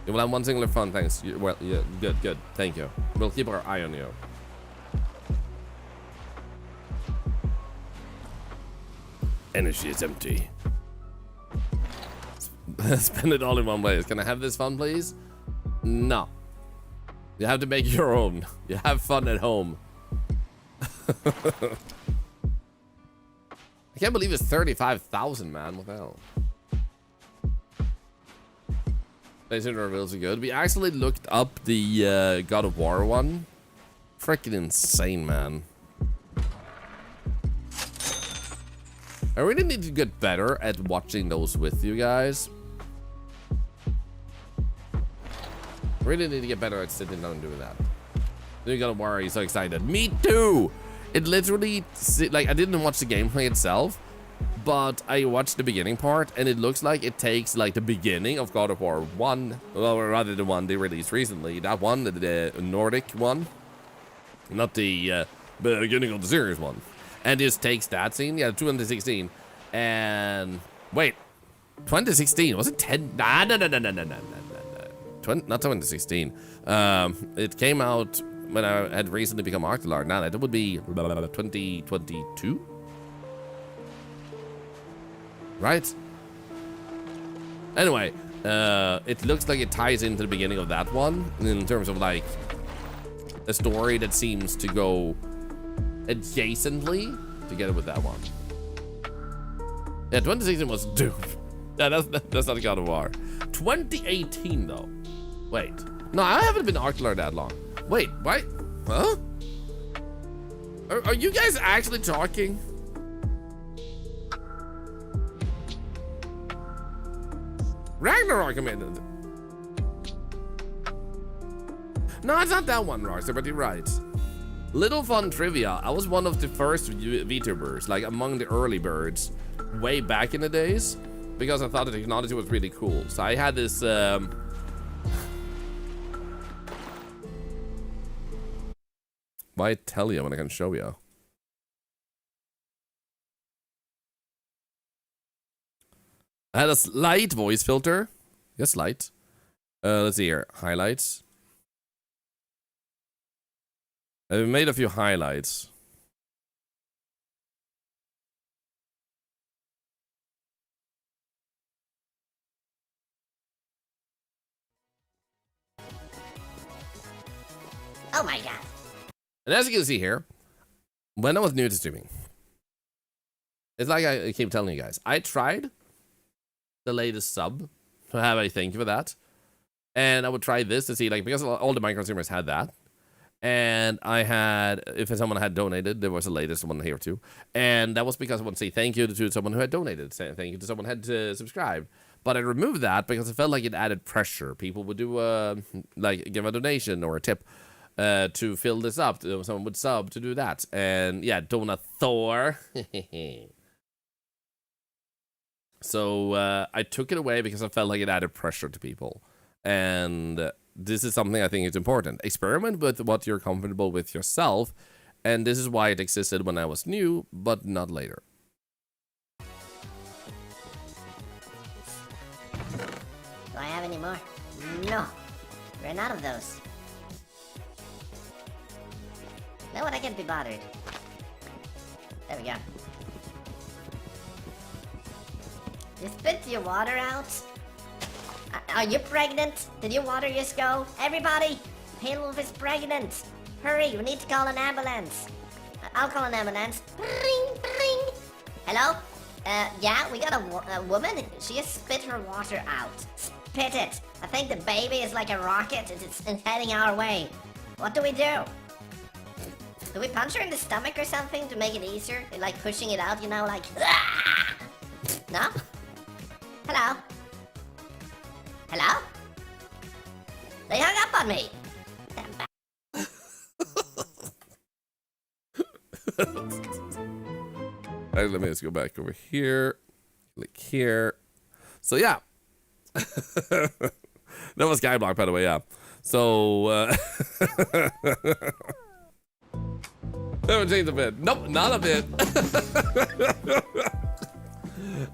You will have one singular fun. Thanks. Well, yeah, good. Thank you. We'll keep our eye on you. Energy is empty. Spend it all in one place. Can I have this fun, please? No. You have to make your own. You have fun at home. I can't believe it's 35,000, man. What the hell? Basic reveals are good. We actually looked up the God of War one. Freaking insane, man. I really need to get better at watching those with you guys. I really need to get better at sitting down and doing that. You God of War, you're so excited. Me too! It literally, like, I didn't watch the gameplay itself, but I watched the beginning part, and it looks like it takes, like, the beginning of God of War 1, well, rather the one they released recently, that one, the Nordic one, not the beginning of the series one, and just takes that scene, yeah, 2016, and, wait, 2016, was it 10, not 2016, it came out when I had recently become Thorlar. Now that would be 2022, right? Anyway, it looks like it ties into the beginning of that one in terms of like a story that seems to go adjacently together with that one. Yeah, 2016 was Doom. Yeah, that's not God of War. 2018 though. Wait, no, I haven't been Thorlar that long. Wait, what? Huh? Are you guys actually talking? Ragnarok, I mean. No, it's not that one, Roxy, but you're right. Little fun trivia. I was one of the first VTubers, like among the early birds, way back in the days, because I thought the technology was really cool. So I had this, why tell you when I can show you? I had a slight voice filter. Yes, slight. Let's see here. Highlights. I made a few highlights. Oh my god. And as you can see here, when I was new to streaming, it's like I keep telling you guys, I tried the latest sub to have a thank you for that. And I would try this to see, like, because all the Minecraft streamers had that. And I had, if someone had donated, there was the latest one here too. And that was because I wanted to say thank you to someone who had donated, say thank you to someone who had subscribed. But I removed that because I felt like it added pressure. People would do, like, give a donation or a tip to fill this up. Someone would sub to do that. And yeah, Donut Thor. So I took it away because I felt like it added pressure to people. And this is something I think is important. Experiment with what you're comfortable with yourself. And this is why it existed when I was new, but not later. Do I have any more? No. Ran out of those. You know what? I can't be bothered. There we go. You spit your water out? Are you pregnant? Did your water just go? Everybody! Hilf is pregnant! Hurry, we need to call an ambulance. I'll call an ambulance. Bring, bring! Hello? Yeah, we got a woman. She just spit her water out. Spit it! I think the baby is like a rocket. It's heading our way. What do we do? Do we punch her in the stomach or something to make it easier? Like pushing it out, you know, like... No? Hello? Hello? They hung up on me! Right, let me just go back over here. Click here. So yeah. That was Skyblock, by the way, yeah. So haven't changed a bit. Nope, not a bit.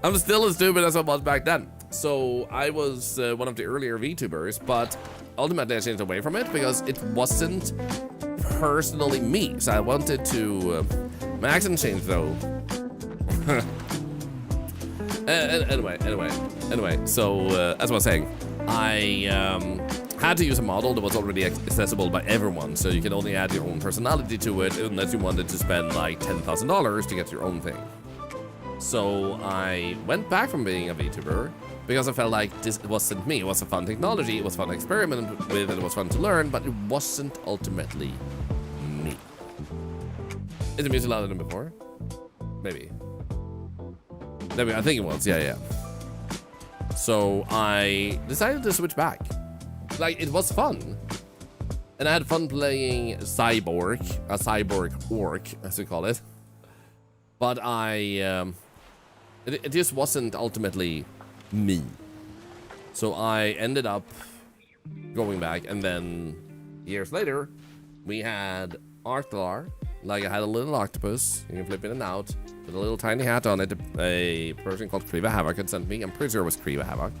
I'm still as stupid as I was back then. So I was one of the earlier VTubers, but ultimately I changed away from it because it wasn't personally me. So I wanted to, my accent changed though. Anyway. So as I was saying, I had to use a model that was already accessible by everyone, so you can only add your own personality to it unless you wanted to spend like $10,000 to get your own thing. So I went back from being a VTuber because I felt like this wasn't me. It was a fun technology, it was fun to experiment with, and it was fun to learn, but it wasn't ultimately me. Is the music louder than before? Maybe. I think it was, yeah. So I decided to switch back. Like, it was fun. And I had fun playing Cyborg, a cyborg orc, as we call it. But it just wasn't ultimately me. So I ended up going back, and then years later, we had Thorlar. Like, I had a little octopus, you can flip in and out, with a little tiny hat on it. A person called Kriva Havoc had sent me. I'm pretty sure it was Kriva Havoc.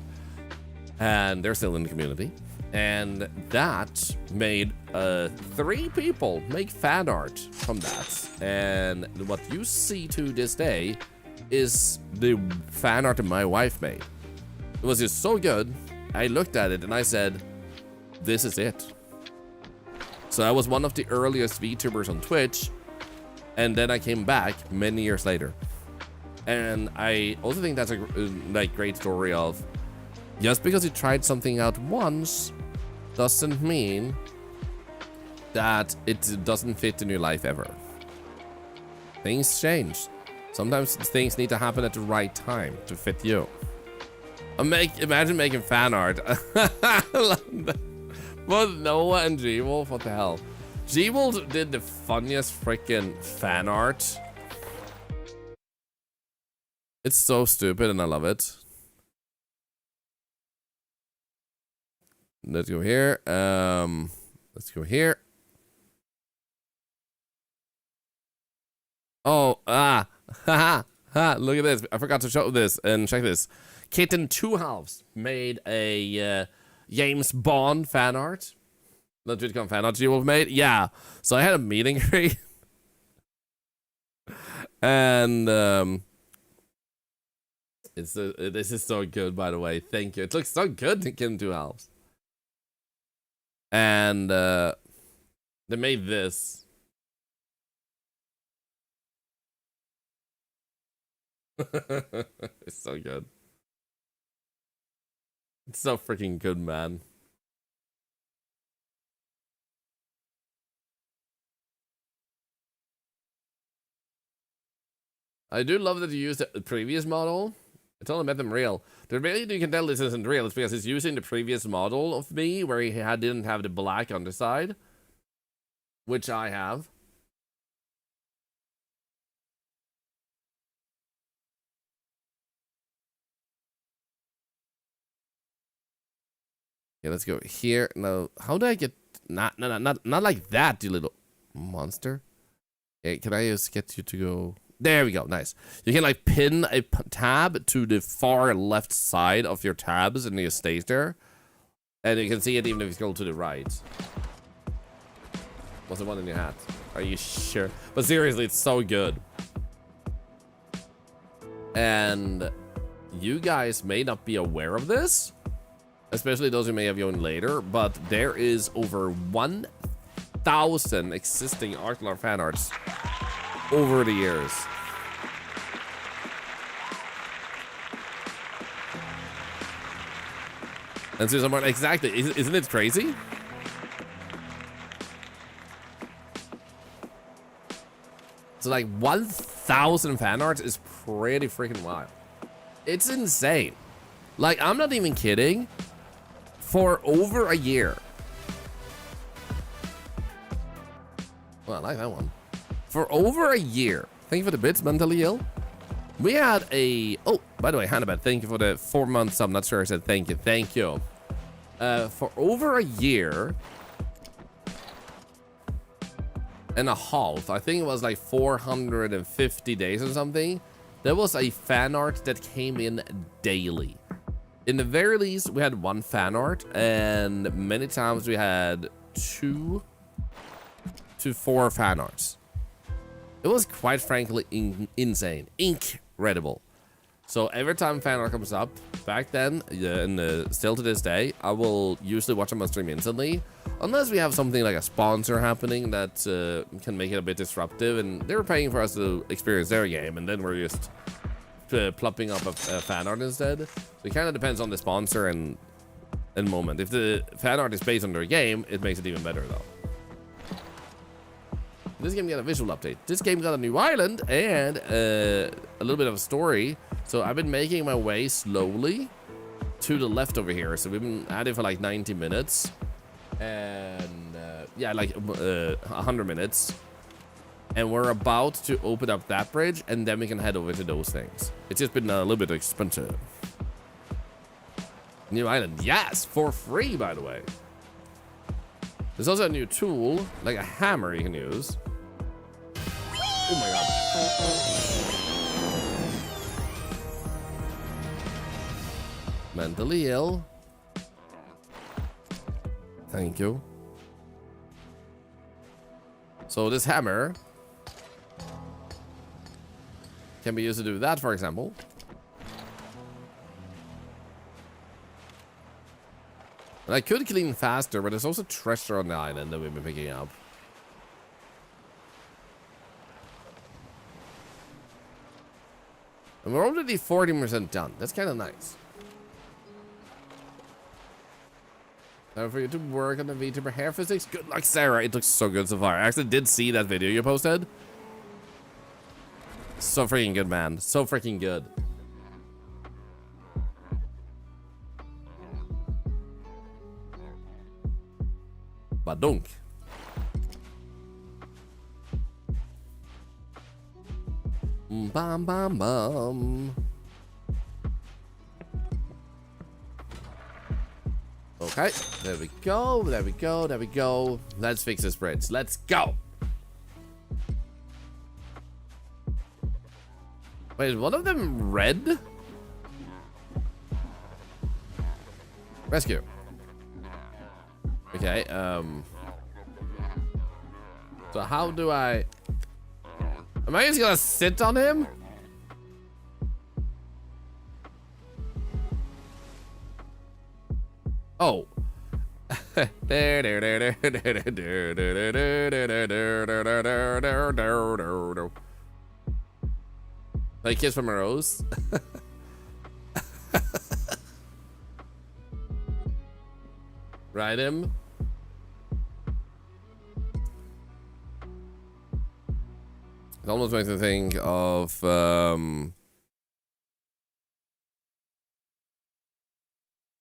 And they're still in the community. And that made 3 people make fan art from that. And what you see to this day is the fan art that my wife made. It was just so good. I looked at it and I said, this is it. So I was one of the earliest VTubers on Twitch. And then I came back many years later. And I also think that's a great story of, just because you tried something out once doesn't mean that it doesn't fit in your life ever. Things change. Sometimes things need to happen at the right time to fit you. Imagine making fan art. But Noah and G-Wolf, what the hell? G-Wolf did the funniest freaking fan art. It's so stupid and I love it. Let's go here. Let's go here. Oh, haha, look at this. I forgot to show this, and check this. Kitten 2 Halves made a James Bond fan art. Not Twitch.com fan art you have made. Yeah. So I had a meeting greet. And this is so good, by the way. Thank you. It looks so good, Kitten 2 Halves. And they made this. It's so good. It's so freaking good, man. I do love that you used the previous model. I totally met them real. The way you can tell this isn't real is because it's using the previous model of me where he didn't have the black on the side, which I have. Okay, let's go here. No, how do I get not like that, you little monster? Okay, can I just get you to go? There we go. Nice. You can like pin a tab to the far left side of your tabs and it stays there. And you can see it even if you scroll to the right. What's the one in your hat? Are you sure? But seriously, it's so good. And you guys may not be aware of this, especially those who may have joined later, but there is over 1,000 existing Thorlar fan arts over the years. And so someone, exactly, isn't it crazy? So like 1,000 fan arts is pretty freaking wild. It's insane. Like, I'm not even kidding. For over a year. Well, I like that one. For over a year. Thank you for the bits, mentally ill. We had a... Oh, by the way, Hannibal, thank you for the 4 months. I'm not sure I said thank you. Thank you. For over a year and a half, I think it was like 450 days or something, there was a fan art that came in daily. In the very least, we had 1 fan art, and many times we had 2 to 4 fan arts. It was quite frankly insane. Incredible. So every time fan art comes up, back then, and still to this day, I will usually watch them on stream instantly. Unless we have something like a sponsor happening that can make it a bit disruptive, and they're paying for us to experience their game, and then we're just plopping up a fan art instead. So it kind of depends on the sponsor and moment. If the fan art is based on their game, it makes it even better though. This game got a visual update. This game got a new island and a little bit of a story. So I've been making my way slowly to the left over here. So we've been at it for like 90 minutes. And yeah, like 100 minutes. And we're about to open up that bridge, and then we can head over to those things. It's just been a little bit expensive. New island, yes, for free, by the way. There's also a new tool, like a hammer you can use. Oh my god. Mentally ill. Thank you. So this hammer can be used to do that, for example. And I could clean faster, but there's also treasure on the island that we've been picking up. And we're already 40% done. That's kind of nice. Time for you to work on the VTuber hair physics. Good luck, Sarah. It looks so good so far. I actually did see that video you posted. So freaking good, man. So freaking good. Badunk. Bam bam bam. Okay, there we go, there we go, there we go. Let's fix this bridge. Let's go. Wait, is one of them red? Rescue. Okay, so how do I... Am I just gonna sit on him? Oh. Like Kiss from a Rose. Ride him. It almost makes me think of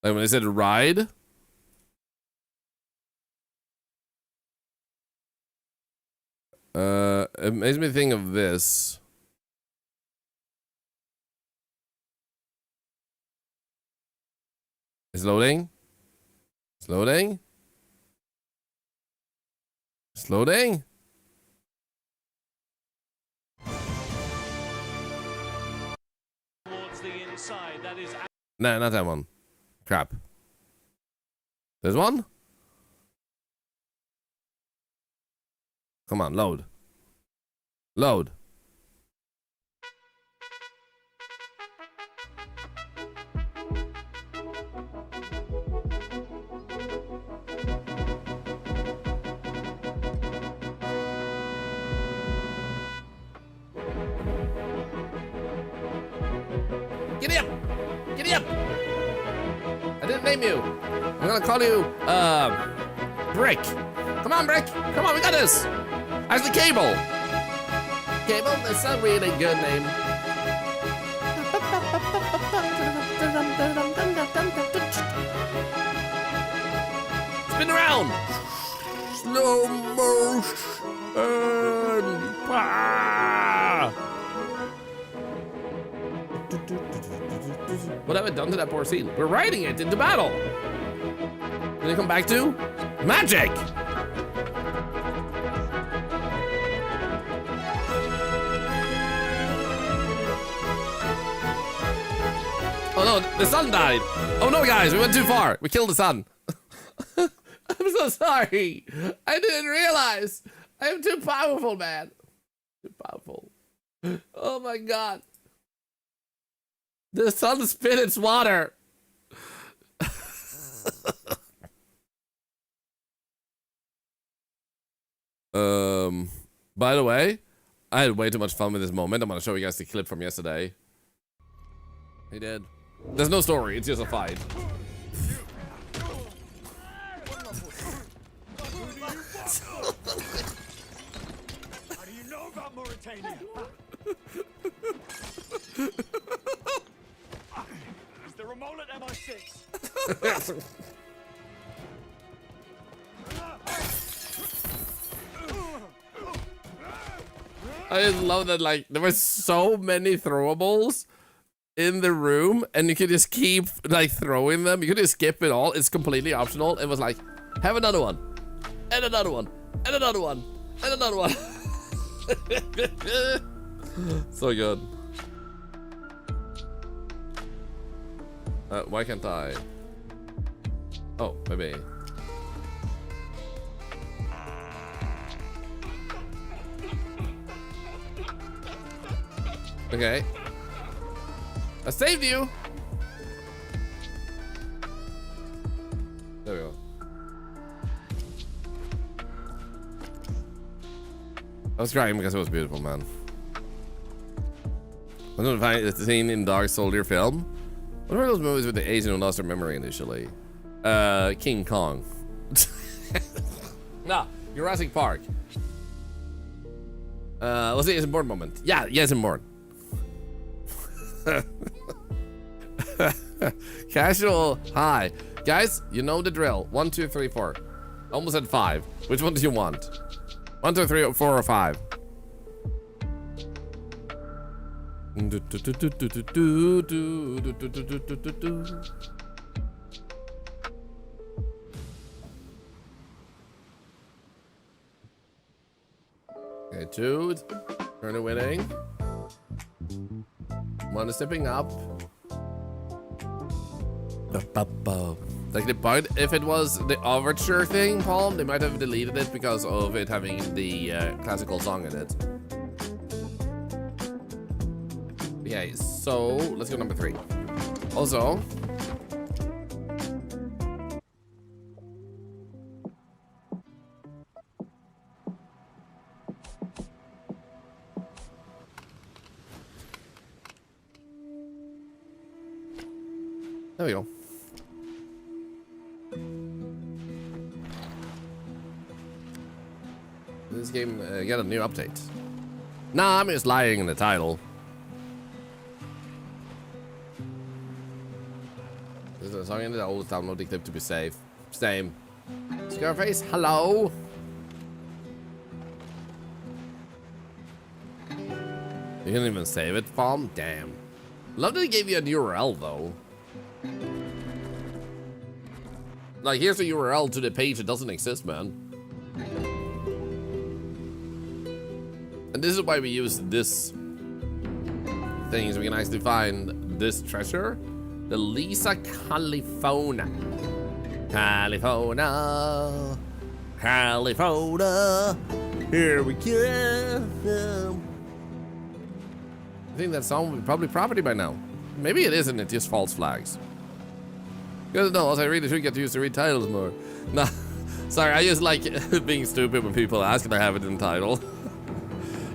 like when they said ride. It makes me think of this. It's loading. It's loading. It's loading. No, not that one. Crap. There's one? Come on, load. Load. Giddy up! Giddy up! I didn't name you. I'm gonna call you, Brick. Come on, Brick. Come on, we got this. Actually, Cable. Cable, that's a really good name. Spin around. Slow motion. What have I done to that poor scene? We're riding it into battle. Can they come back to? Magic! Oh no, the sun died. Oh no, guys, we went too far. We killed the sun. I'm so sorry. I didn't realize. I am too powerful, man. Too powerful. Oh my god. The sun spit its water. By the way, I had way too much fun with this moment. I'm gonna show you guys the clip from yesterday. He did. There's no story, it's just a fight. How do you know about Mauritania? Is there a mole at MI6? I just love that, like, there were so many throwables in the room, and you could just keep, like, throwing them. You could just skip it all. It's completely optional. It was like, have another one, and another one, and another one, and another one. So good. Why can't I? Oh, maybe. Okay. I saved you! There we go. I was crying because it was beautiful, man. I'm gonna find the scene in Dark Soldier film. What were those movies with the Asian who lost their memory initially? King Kong. Nah, Jurassic Park. What's the important moment? Yeah, yes, important. Casual hi guys, you know the drill. 1 2 3 4. Almost at 5. Which one do you want? 1 2 3 4 or 5? Okay, 2. Turn it winning. 1 is stepping up. Like the part, if it was the overture thing, Palm, they might have deleted it because of it having the classical song in it. Okay, so let's go number 3. Also, there we go. This game got a new update. Nah, I'm just lying in the title. There's a song in it. I always download the clip to be safe. Same. Scarface, hello. You didn't even save it, Palm? Damn. Love that they gave you a URL though. Like, here's a URL to the page that doesn't exist, man. And this is why we use this thing, so we can actually find this treasure. The Lisa California. California. California. Here we go. I think that song would be probably property by now. Maybe it isn't, it just false flags. Because no, I really should get used to read titles more. Nah, sorry, I just like being stupid when people ask and I have it in the title.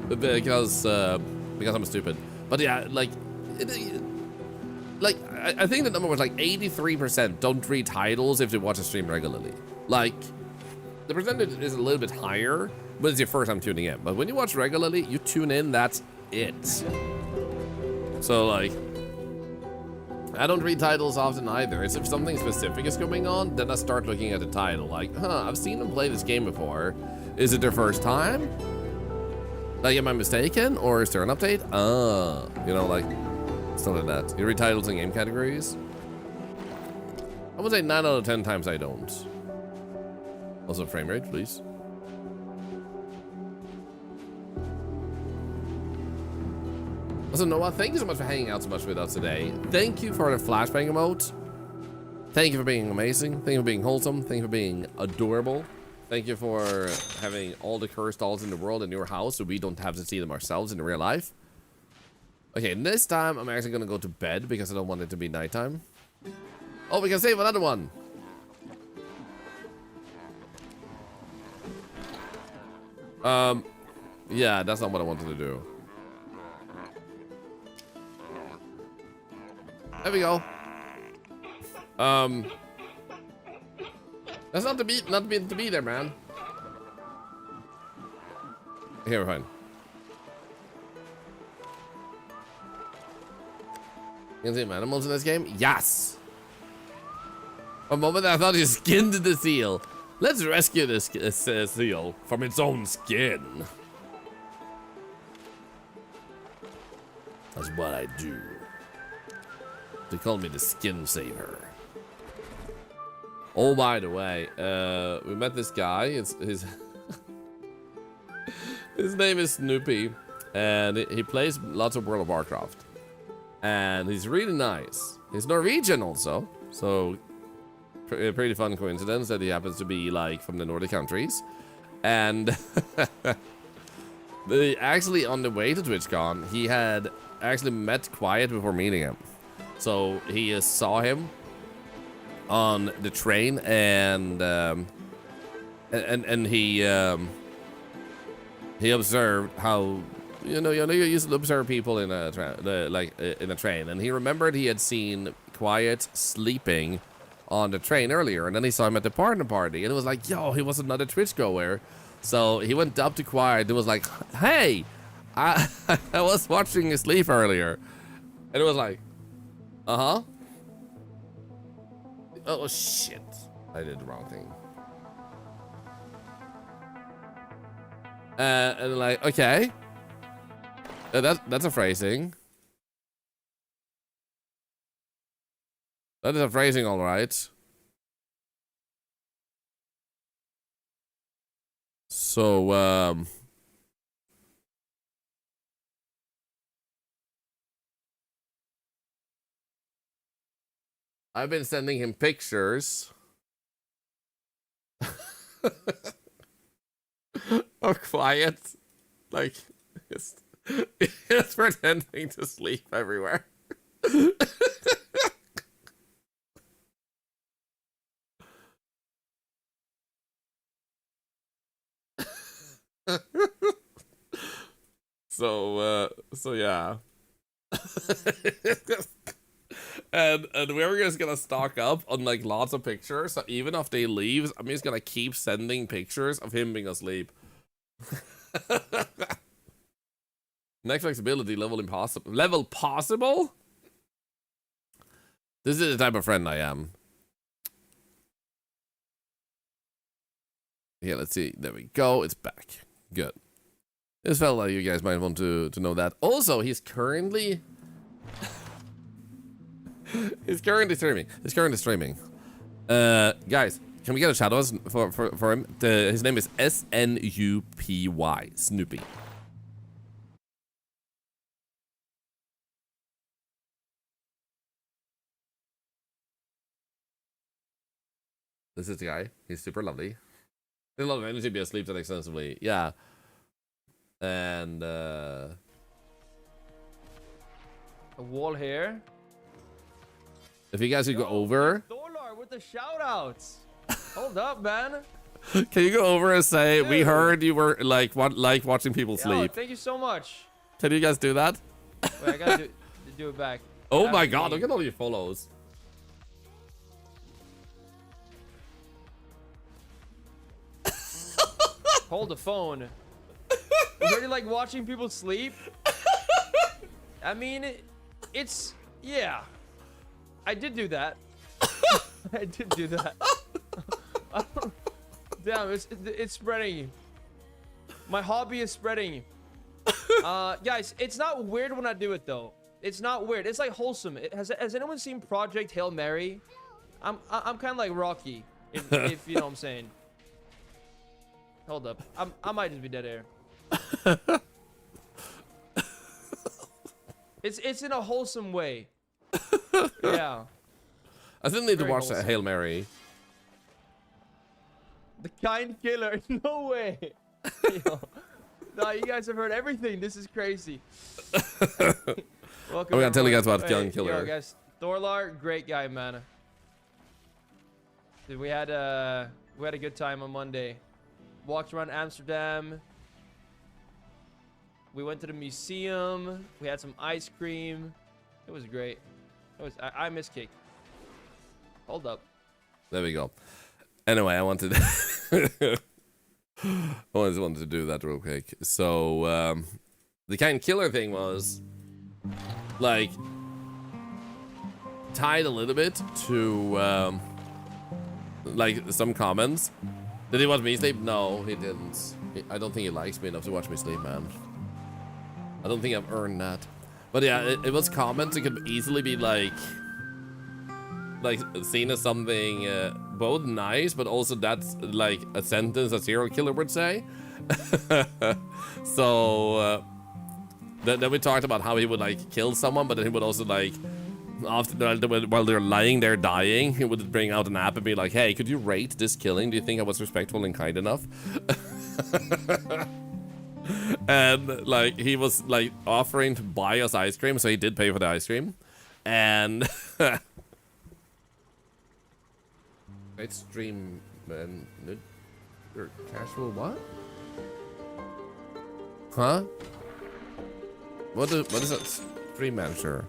because I'm stupid. But yeah, like, I think the number was like 83% don't read titles if they watch a stream regularly. Like, the percentage is a little bit higher, but it's your first time tuning in. But when you watch regularly, you tune in, that's it. So like, I don't read titles often either. It's if something specific is going on, then I start looking at the title. Like, I've seen them play this game before. Is it their first time? Like, am I mistaken? Or is there an update? You know, like, stuff like that. You read titles in game categories? I would say 9 out of 10 times I don't. Also, frame rate, please. Also, Noah, thank you so much for hanging out so much with us today. Thank you for the flashbang emote. Thank you for being amazing. Thank you for being wholesome. Thank you for being adorable. Thank you for having all the cursed dolls in the world in your house so we don't have to see them ourselves in real life. Okay, this time I'm actually gonna go to bed because I don't want it to be nighttime. Oh, we can save another one. Yeah, that's not what I wanted to do. There we go. That's not to be there, man. Here, we're fine. You can see animals in this game? Yes! For a moment I thought you skinned the seal. Let's rescue this seal from its own skin. That's what I do. They call me the skin saver. Oh, by the way, we met this guy. His name is Snoopy, and he plays lots of World of Warcraft. And he's really nice. He's Norwegian also, so pretty fun coincidence that he happens to be like from the Nordic countries. And actually on the way to TwitchCon, he had actually met Quiet before meeting him. So he saw him on the train, and he observed how you used to observe people in a in a train, and he remembered he had seen Quiet sleeping on the train earlier, and then he saw him at the partner party, and it was like, yo, he was another Twitch goer. So he went up to Quiet and was like, hey, I was watching you sleep earlier, and it was like, uh-huh. Oh shit, I did the wrong thing. And like, okay, that's a phrasing. That is a phrasing, all right. So I've been sending him pictures of Quiet, like it's pretending to sleep everywhere. So yeah. And we're just gonna stock up on like lots of pictures, so even if they leaves, I'm just gonna keep sending pictures of him being asleep. Next flexibility level impossible. Level possible? This is the type of friend I am. Yeah, let's see. There we go. It's back. Good. This felt like you guys might want to know that. Also, he's currently streaming. Guys, can we get a shout out for him? His name is SNUPY, Snoopy. This is the guy. He's super lovely. There's a lot of energy to be asleep that extensively. Yeah. And a wall here. If you guys could go over. Thorlar with the shout outs. Hold up, man. Can you go over and say, dude, we heard you were like watching people sleep. Thank you so much. Can you guys do that? Wait, I gotta do it back. Oh my god, look at all your follows. Hold the phone. You already like watching people sleep? I mean, it's, yeah. I did do that. I did do that. Damn, it's spreading. My hobby is spreading. Guys, it's not weird when I do it though. It's not weird. It's like wholesome. Has anyone seen Project Hail Mary? I'm kind of like Rocky, if you know what I'm saying. Hold up. I might just be dead air. It's in a wholesome way. Yeah. I still need to watch wholesome. that Hail Mary. The Kind Killer. No way. Yo. No, you guys have heard everything. This is crazy. Welcome. I'm gonna tell you guys everyone. about Young Hey, Killer. Yo, guys, Thorlar, great guy, man. Dude, we had a good time on Monday. Walked around Amsterdam. We went to the museum. We had some ice cream. It was great. I miss cake. Hold up. There we go. Anyway, I wanted I always wanted to do that real quick. So the kind killer thing was like tied a little bit to like some comments. Did he watch me sleep? No, he didn't. I don't think he likes me enough to watch me sleep, man. I don't think I've earned that. But yeah, it was comments. It could easily be like seen as something both nice, but also that's like a sentence a serial killer would say. So then we talked about how he would like kill someone, but then he would also like after while they're lying there dying, he would bring out an app and be like, hey, could you rate this killing? Do you think I was respectful and kind enough? And like he was like offering to buy us ice cream, so he did pay for the ice cream. And great stream, man. Or casual what? Huh? What is that stream manager?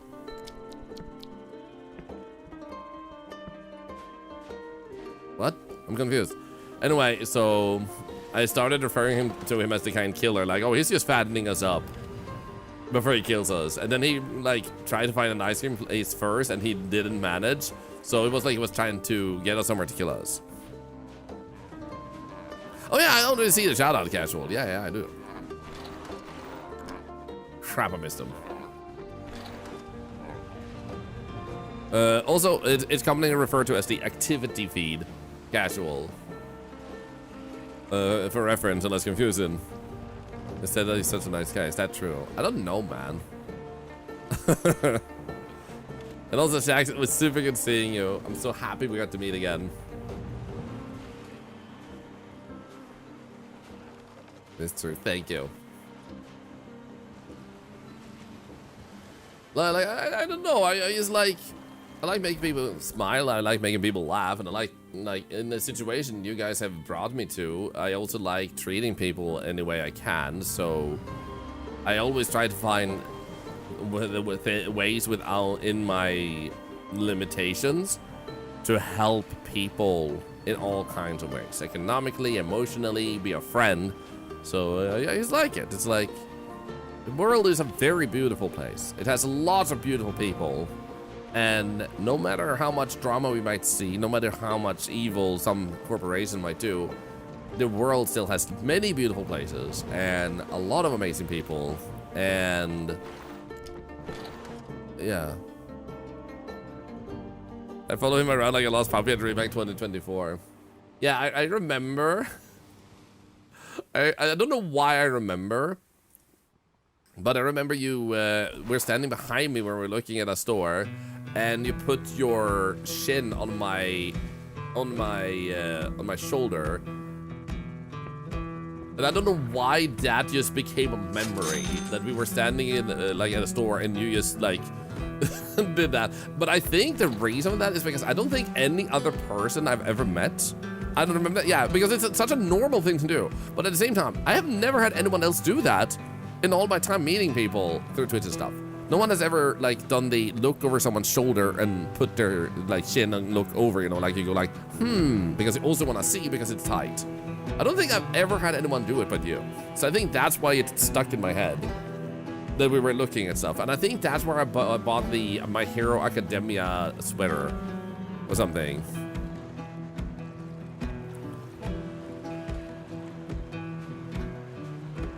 What? I'm confused. Anyway, so I started referring to him as the kind killer, like, oh, he's just fattening us up before he kills us. And then he like tried to find an ice cream place first, and he didn't manage. So it was like he was trying to get us somewhere to kill us. Oh yeah, I don't really see the shout out casual. Yeah, I do. Crap, I missed him. Also, it's commonly referred to as the activity feed casual. For reference, unless confusing. They said that he's such a nice guy. Is that true? I don't know, man. And also, Shax, it was super good seeing you. I'm so happy we got to meet again. It's true. Thank you. Like I don't know. I just like. I like making people smile. I like making people laugh, and I like in the situation you guys have brought me to. I also like treating people any way I can. So I always try to find ways in my limitations to help people in all kinds of ways, economically, emotionally, be a friend. So I just like it. It's like the world is a very beautiful place. It has lots of beautiful people. And no matter how much drama we might see, no matter how much evil some corporation might do, the world still has many beautiful places and a lot of amazing people. And yeah, I follow him around like a lost puppy at Remake 2024. Yeah, I remember. I don't know why I remember, but I remember you were standing behind me when we were looking at a store. And you put your shin on my shoulder, and I don't know why that just became a memory that we were standing in like at a store and you just like did that. But I think the reason for that is because I don't think any other person I've ever met. I don't remember that. Yeah, because it's such a normal thing to do. But at the same time, I have never had anyone else do that in all my time meeting people through Twitch and stuff. No one has ever like done the look over someone's shoulder and put their like chin and look over, you know, like you go like, because you also want to see because it's tight. I don't think I've ever had anyone do it but you. So I think that's why it's stuck in my head that we were looking at stuff. And I think that's where I bought the My Hero Academia sweater or something.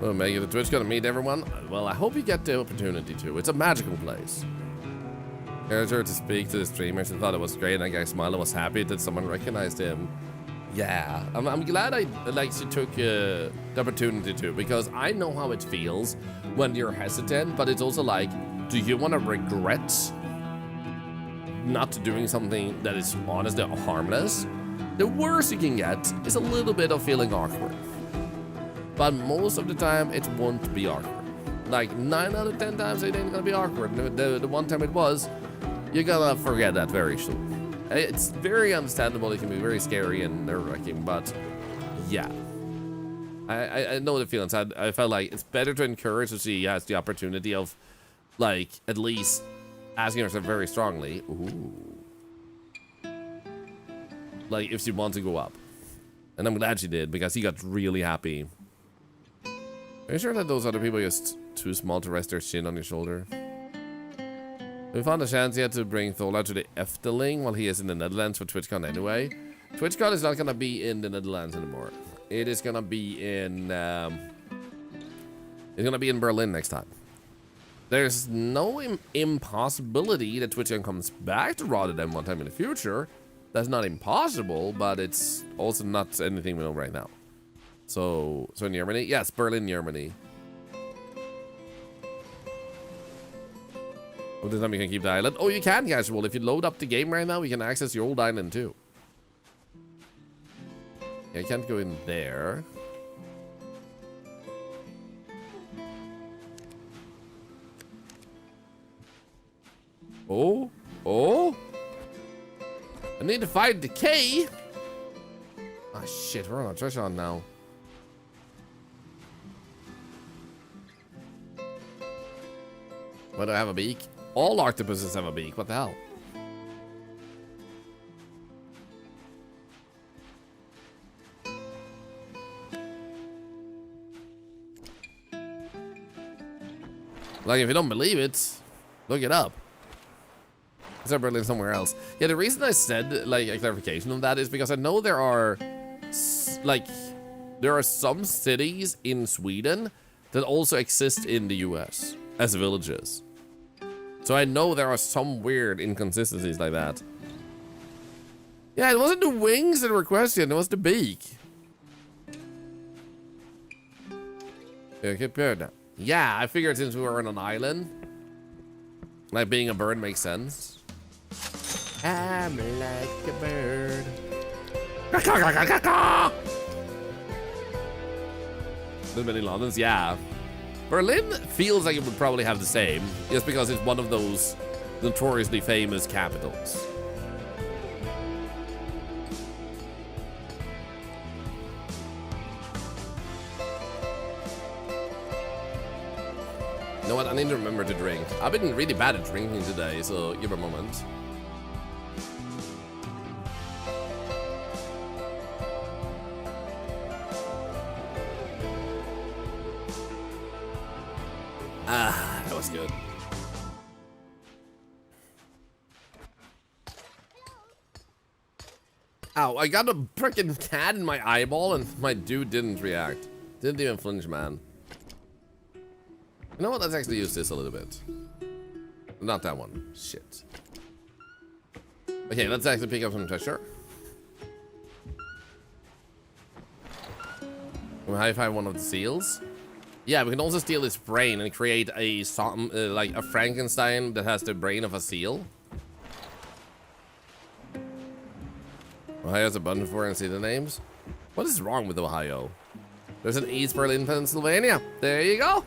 Oh, Maggie, the Twitch gonna meet everyone? Well, I hope you get the opportunity to. It's a magical place. I was here to speak to the streamers and thought it was great, and I guess Milo was happy that someone recognized him. Yeah, I'm glad she took the opportunity to, because I know how it feels when you're hesitant, but it's also like, do you want to regret not doing something that is honestly harmless? The worst you can get is a little bit of feeling awkward. But most of the time, it won't be awkward. like 9 out of 10 times it ain't gonna be awkward. And the one time it was, you're gonna forget that very soon. It's very understandable. It can be very scary and nerve-wracking, but yeah. I know the feelings. I felt like it's better to encourage if she has the opportunity of, like, at least asking herself very strongly. Ooh. Like, if she wants to go up. And I'm glad she did, because he got really happy. Are you sure that those other people are just too small to rest their chin on your shoulder? We found a chance yet to bring Thorlar to the Efteling while he is in the Netherlands for TwitchCon anyway. TwitchCon is not going to be in the Netherlands anymore. It is going to be in... it's going to be in Berlin next time. There's no impossibility that TwitchCon comes back to Rotterdam one time in the future. That's not impossible, but it's also not anything we know right now. So in Germany? Yes, Berlin, Germany. Oh, this time you can keep the island. Oh, you can, casual. If you load up the game right now, we can access your old island too. Yeah, I can't go in there. Oh, oh. I need to find the key. Ah, shit, we're on a treasure hunt now. Why do I have a beak? All octopuses have a beak. What the hell? Like, if you don't believe it, look it up. Is there Berlin somewhere else? Yeah, the reason I said, like, a clarification on that is because I know there are, like, there are some cities in Sweden that also exist in the US as villages. So I know there are some weird inconsistencies like that. Yeah, it wasn't the wings that were questioned, it was the beak. Okay, good. Yeah, I figured since we were on an island, like being a bird makes sense. I'm like a bird. There's many Londons, yeah. Berlin feels like it would probably have the same, just because it's one of those notoriously famous capitals. You know what? I need to remember to drink. I've been really bad at drinking today, so give a moment. Ah, that was good. Ow, I got a freaking cat in my eyeball and my dude didn't react. Didn't even flinch, man. You know what? Let's actually use this a little bit. Not that one. Shit. Okay, let's actually pick up some treasure. Can we high-five one of the seals? Yeah, we can also steal his brain and create a like a Frankenstein that has the brain of a seal. Ohio's a button for and see the names. What is wrong with Ohio? There's an East Berlin, Pennsylvania. There you go.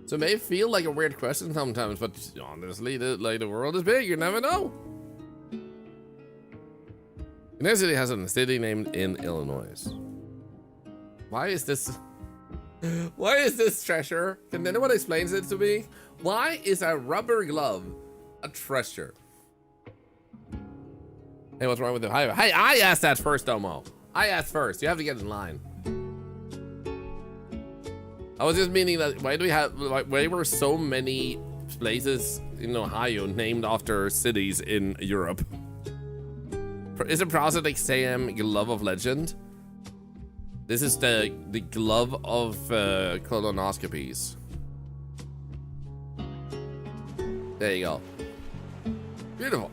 So it may feel like a weird question sometimes, but honestly, the world is big. You never know. University has a city named in Illinois. Why is this? Why is this treasure? Can anyone explain it to me? Why is a rubber glove a treasure? Hey, what's wrong with the highway? Hey, I asked that first, Domo. I asked first. You have to get in line. I was just meaning that why were so many places in Ohio named after cities in Europe? Is it prosthetic Sam glove of legend? This is the glove of colonoscopies. There you go. Beautiful.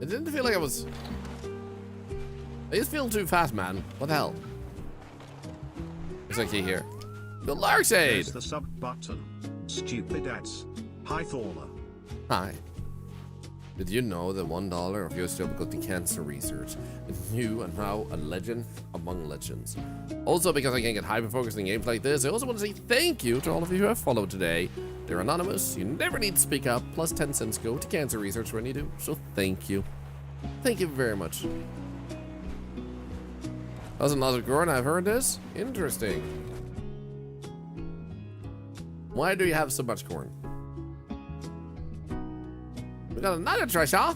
It didn't feel like I was... I just feel too fast, man. What the hell? There's a key here. The Larkshade! There's the sub button. Stupid ads. Hi, Thorlar. Hi. Did you know that $1 of your still goes to cancer research? And you are now a legend among legends. Also, because I can get hyper-focused in games like this, I also want to say thank you to all of you who have followed today. They're anonymous, you never need to speak up, plus 10 cents go to cancer research when you do, so thank you. Thank you very much. That's another corn, I've heard this. Interesting. Why do you have so much corn? We got another treasure.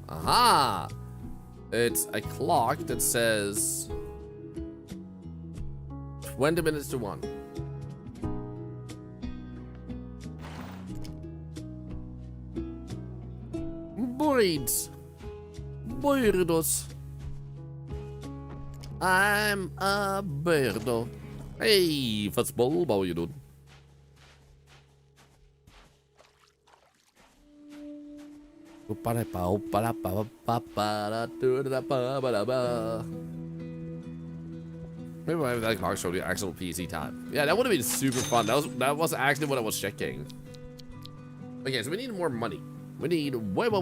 Aha! It's a clock that says 20 minutes to 1. Birds. Birdos. I'm a birdo. Hey, Fuzzball, how you doing? Maybe that clock showed the actual PC time. Yeah, that would have been super fun. That was actually what I was checking. Okay, so we need more money. We need way more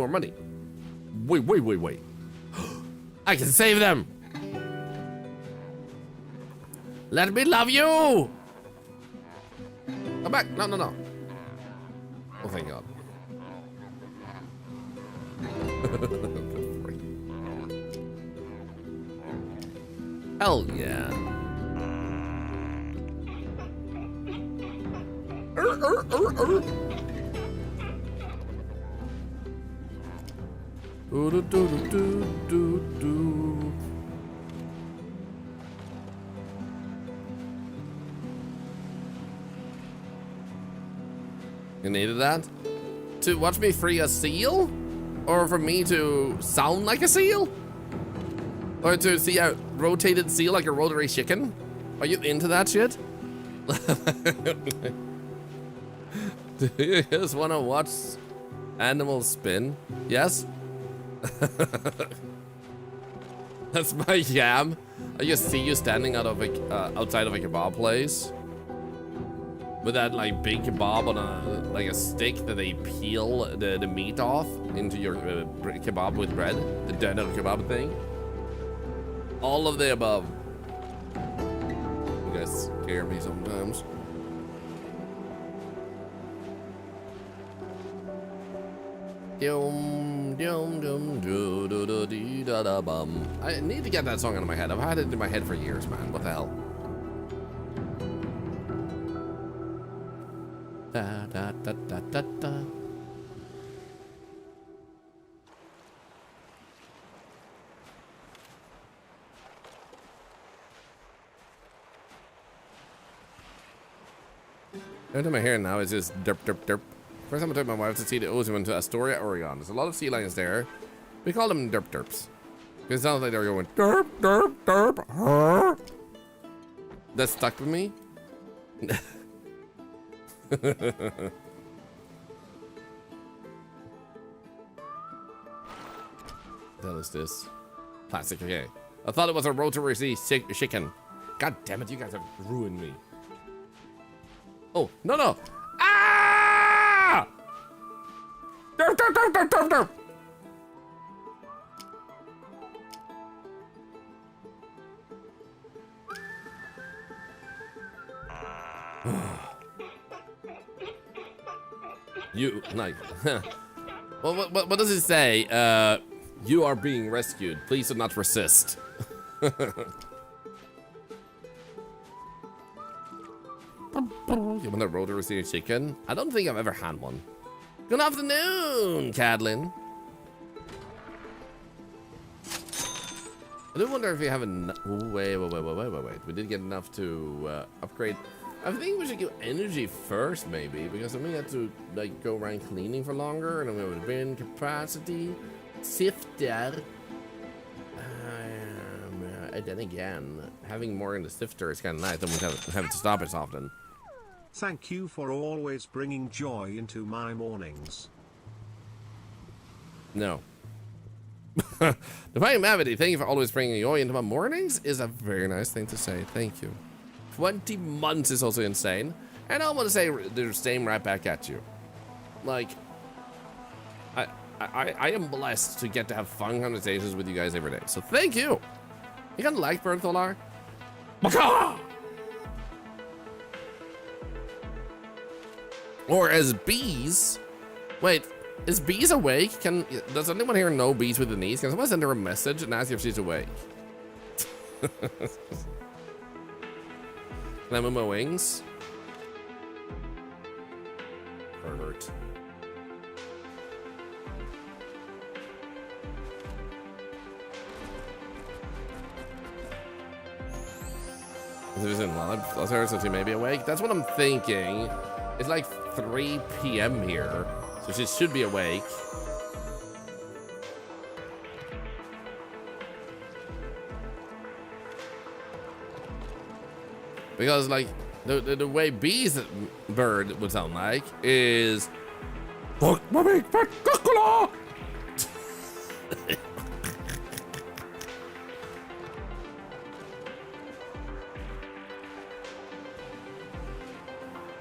money. Wait. I can save them. Let me love you. Come back. No. Oh, thank God. Hell yeah. You needed that? To watch me free a seal? Or for me to sound like a seal? Or to see a rotated seal like a rotary chicken? Are you into that shit? Do you just want to watch animals spin? Yes? That's my yam. I just see you standing out of outside of a kebab place with that like big kebab on a stick that they peel the meat off into your kebab with bread, the doner kebab thing. All of the above. You guys scare me sometimes. I need to get that song out of my head. I've had it in my head for years, man. What the hell? Da da da da da da. Every time I hear it now, it's just derp derp derp. First time I took my wife to see the ocean went to Astoria, Oregon. There's a lot of sea lions there. We call them derp derps. It sounds like they're going derp derp derp. Huh? That stuck with me. The hell is this? Plastic, okay. I thought it was a rotary chicken. God damn it, you guys have ruined me. Oh, no. Ah! Derp, derp, derp, derp, derp, derp. You, like, well, what does it say? You are being rescued. Please do not resist. You want a rotary chicken? I don't think I've ever had one. Good afternoon, Cadlin. I do wonder if we have enough. Wait. We did get enough to upgrade. I think we should get energy first, maybe, because then we have to like go around cleaning for longer, and then we have bin capacity, sifter. And then again, having more in the sifter is kind of nice. Then we have to stop as often. Thank you for always bringing joy into my mornings. No. Divine Mavity, thank you for always bringing joy into my mornings is a very nice thing to say. Thank you. 20 months is also insane. And I want to say the same right back at you. Like, I am blessed to get to have fun conversations with you guys every day. So thank you. You kind of like Bird Thorlar? Or as bees. Wait, is bees awake? Does anyone here know bees with the knees? Can someone send her a message and ask if she's awake? Can I move my wings? Pervert. So she may be awake. That's what I'm thinking. It's like 3 p.m. here, so she should be awake. Because like the way bees bird would sound like is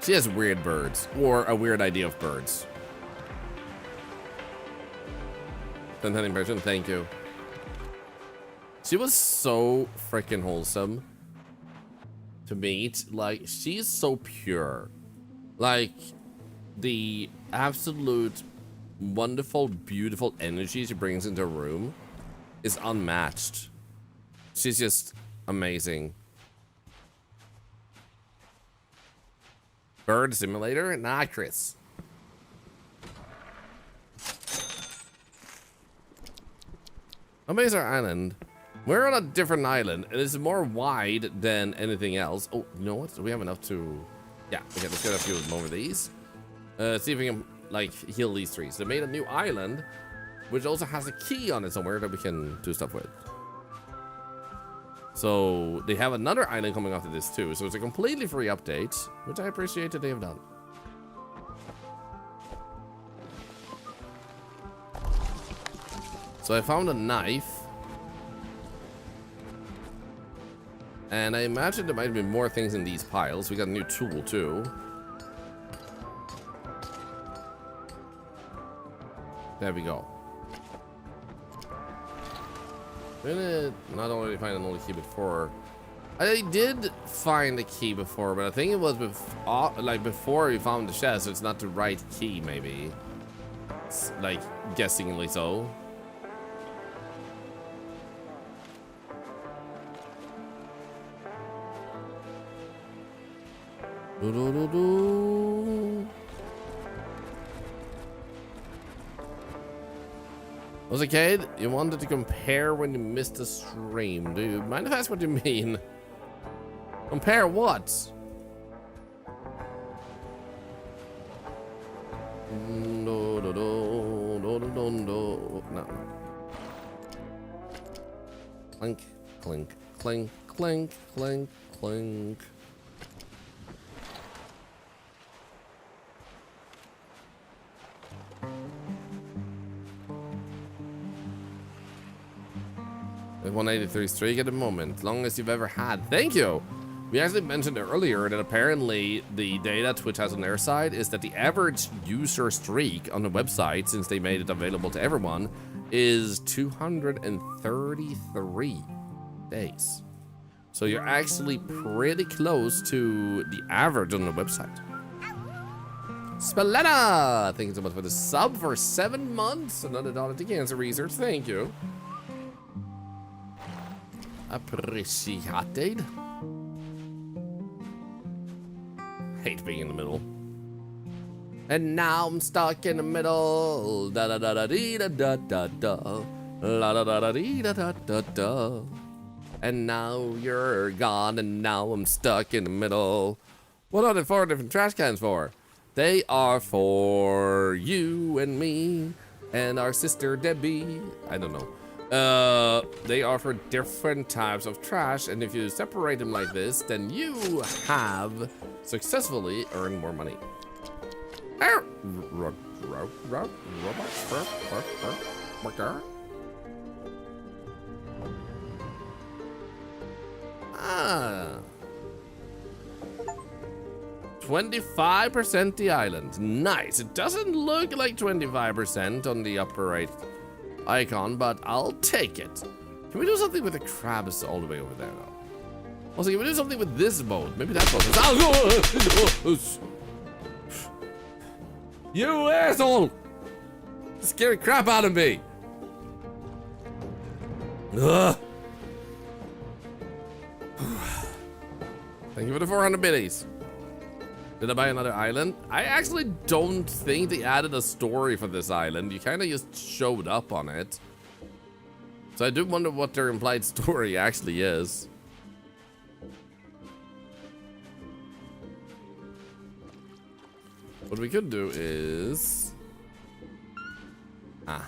she has weird birds or a weird idea of birds. Impression, thank you. She was so freaking wholesome to meet. Like, she's so pure. Like, the absolute wonderful, beautiful energy she brings into a room is unmatched. She's just amazing. Bird simulator? Nah, Chris. Amazing Island. We're on a different island. It is more wide than anything else. Oh, you know what? Do we have enough to... Yeah, okay, let's get a few more of these. See if we can, like, heal these trees. They made a new island, which also has a key on it somewhere that we can do stuff with. So, they have another island coming after this, too. So, it's a completely free update, which I appreciate that they have done. So, I found a knife. And I imagine there might be more things in these piles. We got a new tool, too. There we go. Didn't not only find an old key before. I did find a key before, but I think it was before we found the chest, so it's not the right key, maybe. It's like, guessingly so. Was a kid, you wanted to compare when you missed a stream. Do you mind if I ask what you mean? Compare what? No. Clink, clink, clink, clink, clink, clink. With 183 streak at the moment, longest you've ever had. Thank you. We actually mentioned earlier that apparently the data Twitch has on their side is that the average user streak on the website, since they made it available to everyone, is 233 days. So you're actually pretty close to the average on the website. Spalletta! Thank you so much for the sub for 7 months. Another dollar to cancer research. Thank you. Appreciated. Hate being in the middle. And now I'm stuck in the middle. Da da da da dee da da da da. La da da da dee da da da da. And now you're gone, and now I'm stuck in the middle. What are the 4 different trash cans for? They are for you and me and our sister Debbie. I don't know. They are for different types of trash, and if you separate them like this, then you have successfully earned more money. 25% the island. Nice. It doesn't look like 25% on the upper right icon, but I'll take it. Can we do something with the crabs all the way over there, though? Also, can we do something with this boat? Maybe that boat is... You asshole! Scare the crap out of me! Ugh. Thank you for the 400 biddies. Did I buy another island? I actually don't think they added a story for this island. You kind of just showed up on it. So I do wonder what their implied story actually is. What we could do is... Oh.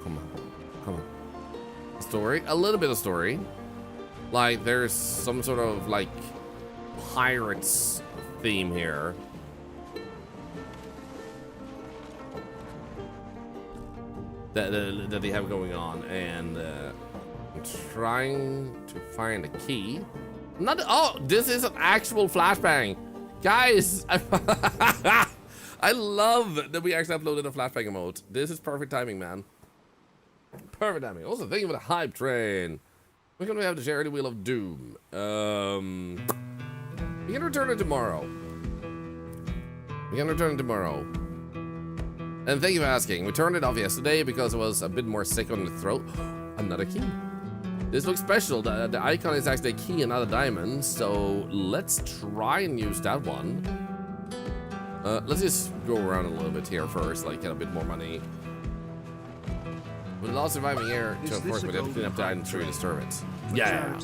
Come on. Story? A little bit of story. Like, there's some sort of, like, pirates theme here. That they have going on, and I'm trying to find a key. Oh, this is an actual flashbang, guys. I love that we actually uploaded a flashbang emote. This is perfect timing, man. Perfect timing. Also, thinking about a hype train. We're gonna have the charity wheel of doom. We can return it tomorrow. And thank you for asking. We turned it off yesterday because it was a bit more sick on the throat. Another key. This looks special. The icon is actually a key and not a diamond. So let's try and use that one. Let's just go around a little bit here first, like get a bit more money. With the law surviving here, to of course we have to clean up the island through disturb it. Yeah.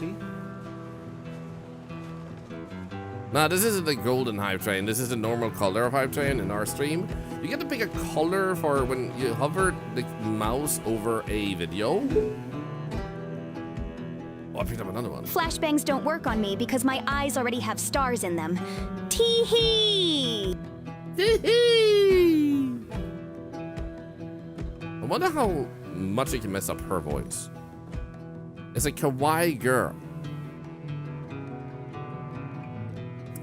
Nah, this isn't the golden hype train. This is the normal color of hype train in our stream. You get to pick a color for when you hover the mouse over a video. Oh, I picked up another one. Flashbangs don't work on me because my eyes already have stars in them. Tee-hee! Tee-hee! I wonder how much you can mess up her voice. It's a kawaii girl.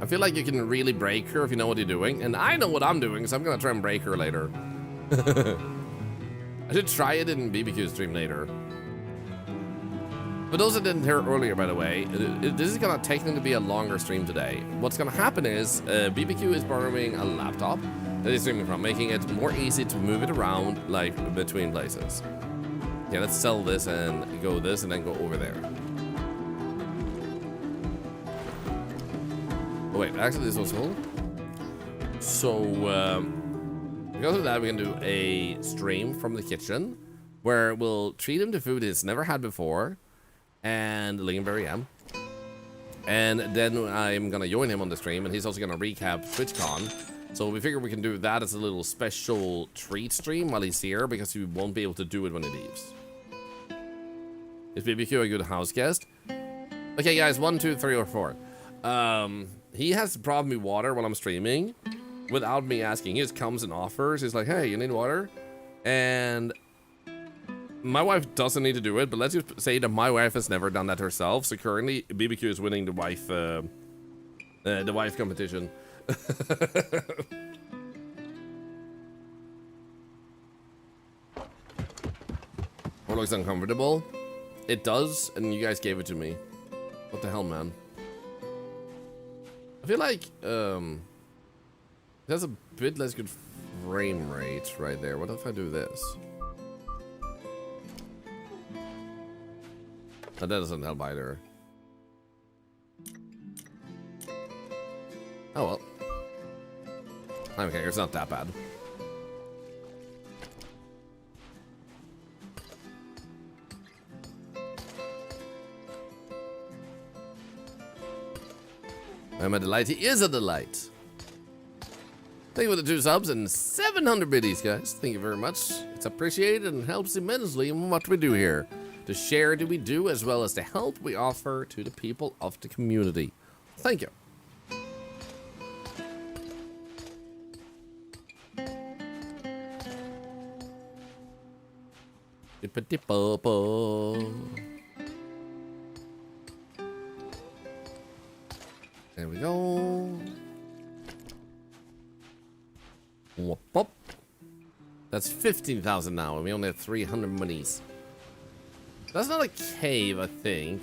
I feel like you can really break her if you know what you're doing, and I know what I'm doing, so I'm gonna try and break her later. I should try it in BBQ stream later. For those that didn't hear earlier, by the way, this is gonna technically be a longer stream today. What's gonna happen is BBQ is borrowing a laptop that he's streaming from, making it more easy to move it around, like between places. Yeah, let's sell this and go this and then go over there. Oh wait, actually this was sold. So because of that, we can do a stream from the kitchen where we'll treat him to food he's never had before, and Lingonberry M. And then I'm gonna join him on the stream, and he's also gonna recap TwitchCon. So we figure we can do that as a little special treat stream while he's here, because he won't be able to do it when he leaves. Is BBQ a good house guest? Okay, guys, 1, 2, 3, or 4. He has brought me water while I'm streaming without me asking. He just comes and offers. He's like, hey, you need water? And my wife doesn't need to do it, but let's just say that my wife has never done that herself. So currently, BBQ is winning the wife competition. Or looks uncomfortable. It does, and you guys gave it to me. What the hell, man? I feel like there's a bit less good frame rate right there. What if I do this? Oh, that doesn't help either. Oh well. Okay, it's not that bad. I'm a delight. He is a delight. Thank you for the 2 subs and 700 biddies, guys. Thank you very much. It's appreciated and helps immensely in what we do here. To share do we do, as well as the help we offer to the people of the community. Thank you. Dippity purple. There we go. Whoop, whoop. That's 15,000 now, and we only have 300 monies. That's not a cave, I think.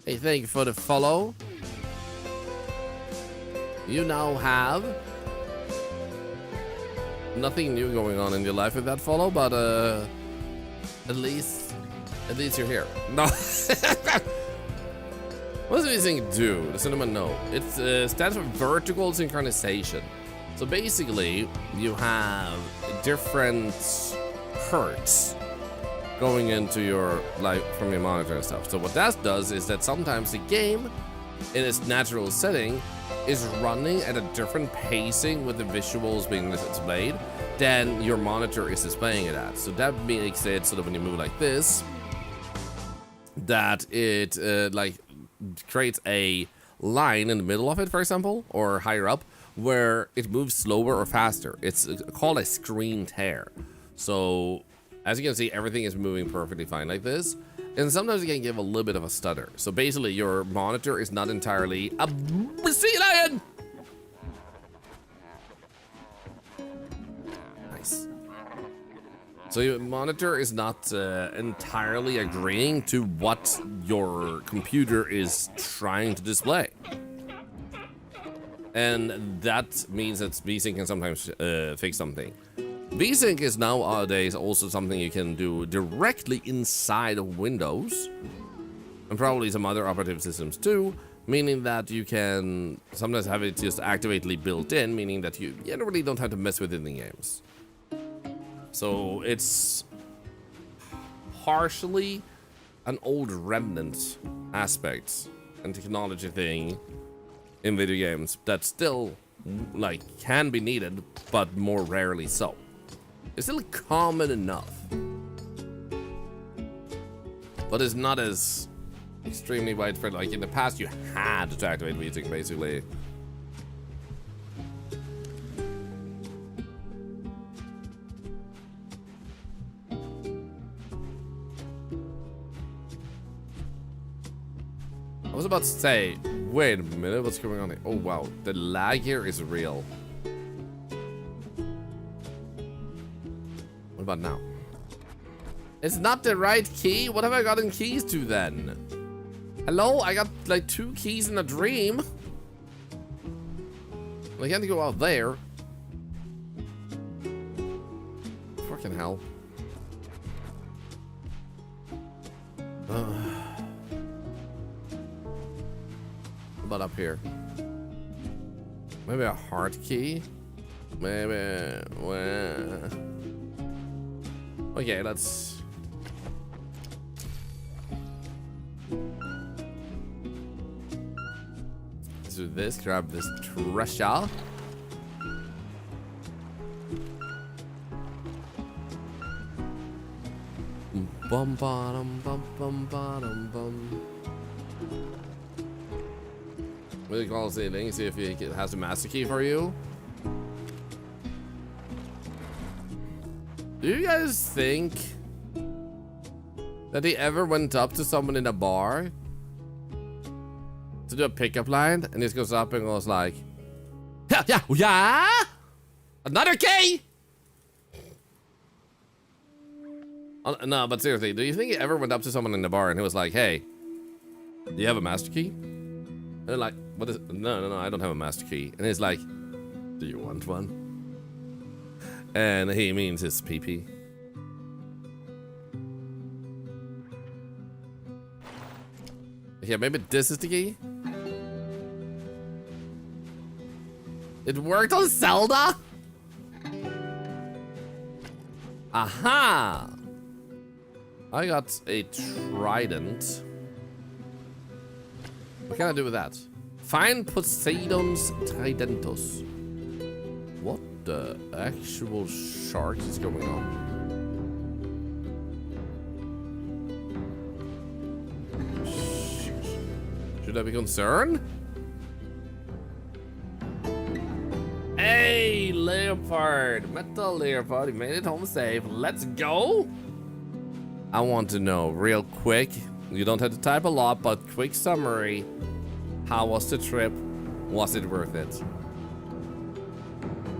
Hey, thank you for the follow. You now have nothing new going on in your life with that follow, but at least you're here. No. What does this thing do? Does anyone know? It stands for vertical synchronization. So basically, you have different hertz going into your from your monitor and stuff. So what that does is that sometimes the game, in its natural setting, is running at a different pacing with the visuals being displayed than your monitor is displaying it at. So that makes it so that when you move like this, that it creates a line in the middle of it, for example, or higher up, where it moves slower or faster. It's called a screen tear. So as you can see, everything is moving perfectly fine like this. And sometimes you can give a little bit of a stutter. So basically, your monitor is not entirely a sea lion. Nice. So your monitor is not entirely agreeing to what your computer is trying to display. And that means that VSync can sometimes fix something. VSync is nowadays also something you can do directly inside of Windows, and probably some other operating systems too, meaning that you can sometimes have it just activately built in, meaning that you really don't have to mess with it in the games. So it's partially an old remnant aspect and technology thing in video games that still can be needed, but more rarely so. It's still common enough, but it's not as extremely widespread. Like in the past, you had to activate music, basically. I was about to say, wait a minute, what's going on here? Oh wow, the lag here is real. What about now? It's not the right key? What have I gotten keys to then? Hello? I got like 2 keys in a dream. I can't go out there. Fucking hell. What about up here? Maybe a heart key? Maybe. Well. Okay, let's do this. Grab this treasure. Bum bottom bum bum bottom bum. Really call saving. See if it has a master key for you. Do you guys think that he ever went up to someone in a bar to do a pickup line and just goes up and goes like, yeah, another key? No, but seriously, do you think he ever went up to someone in the bar and he was like, hey, do you have a master key? And they're like, what is it? No, I don't have a master key. And he's like, do you want one? And he means his PP. Yeah, maybe this is the key. It worked on Zelda? Aha! I got a trident. What can I do with that? Find Poseidon's Tridentus. What the actual shark is going on? Should I be concerned? Hey! Yay, Leopard. Metal Leopard, you made it home safe. Let's go. I want to know real quick. You don't have to type a lot, but quick summary. How was the trip? Was it worth it?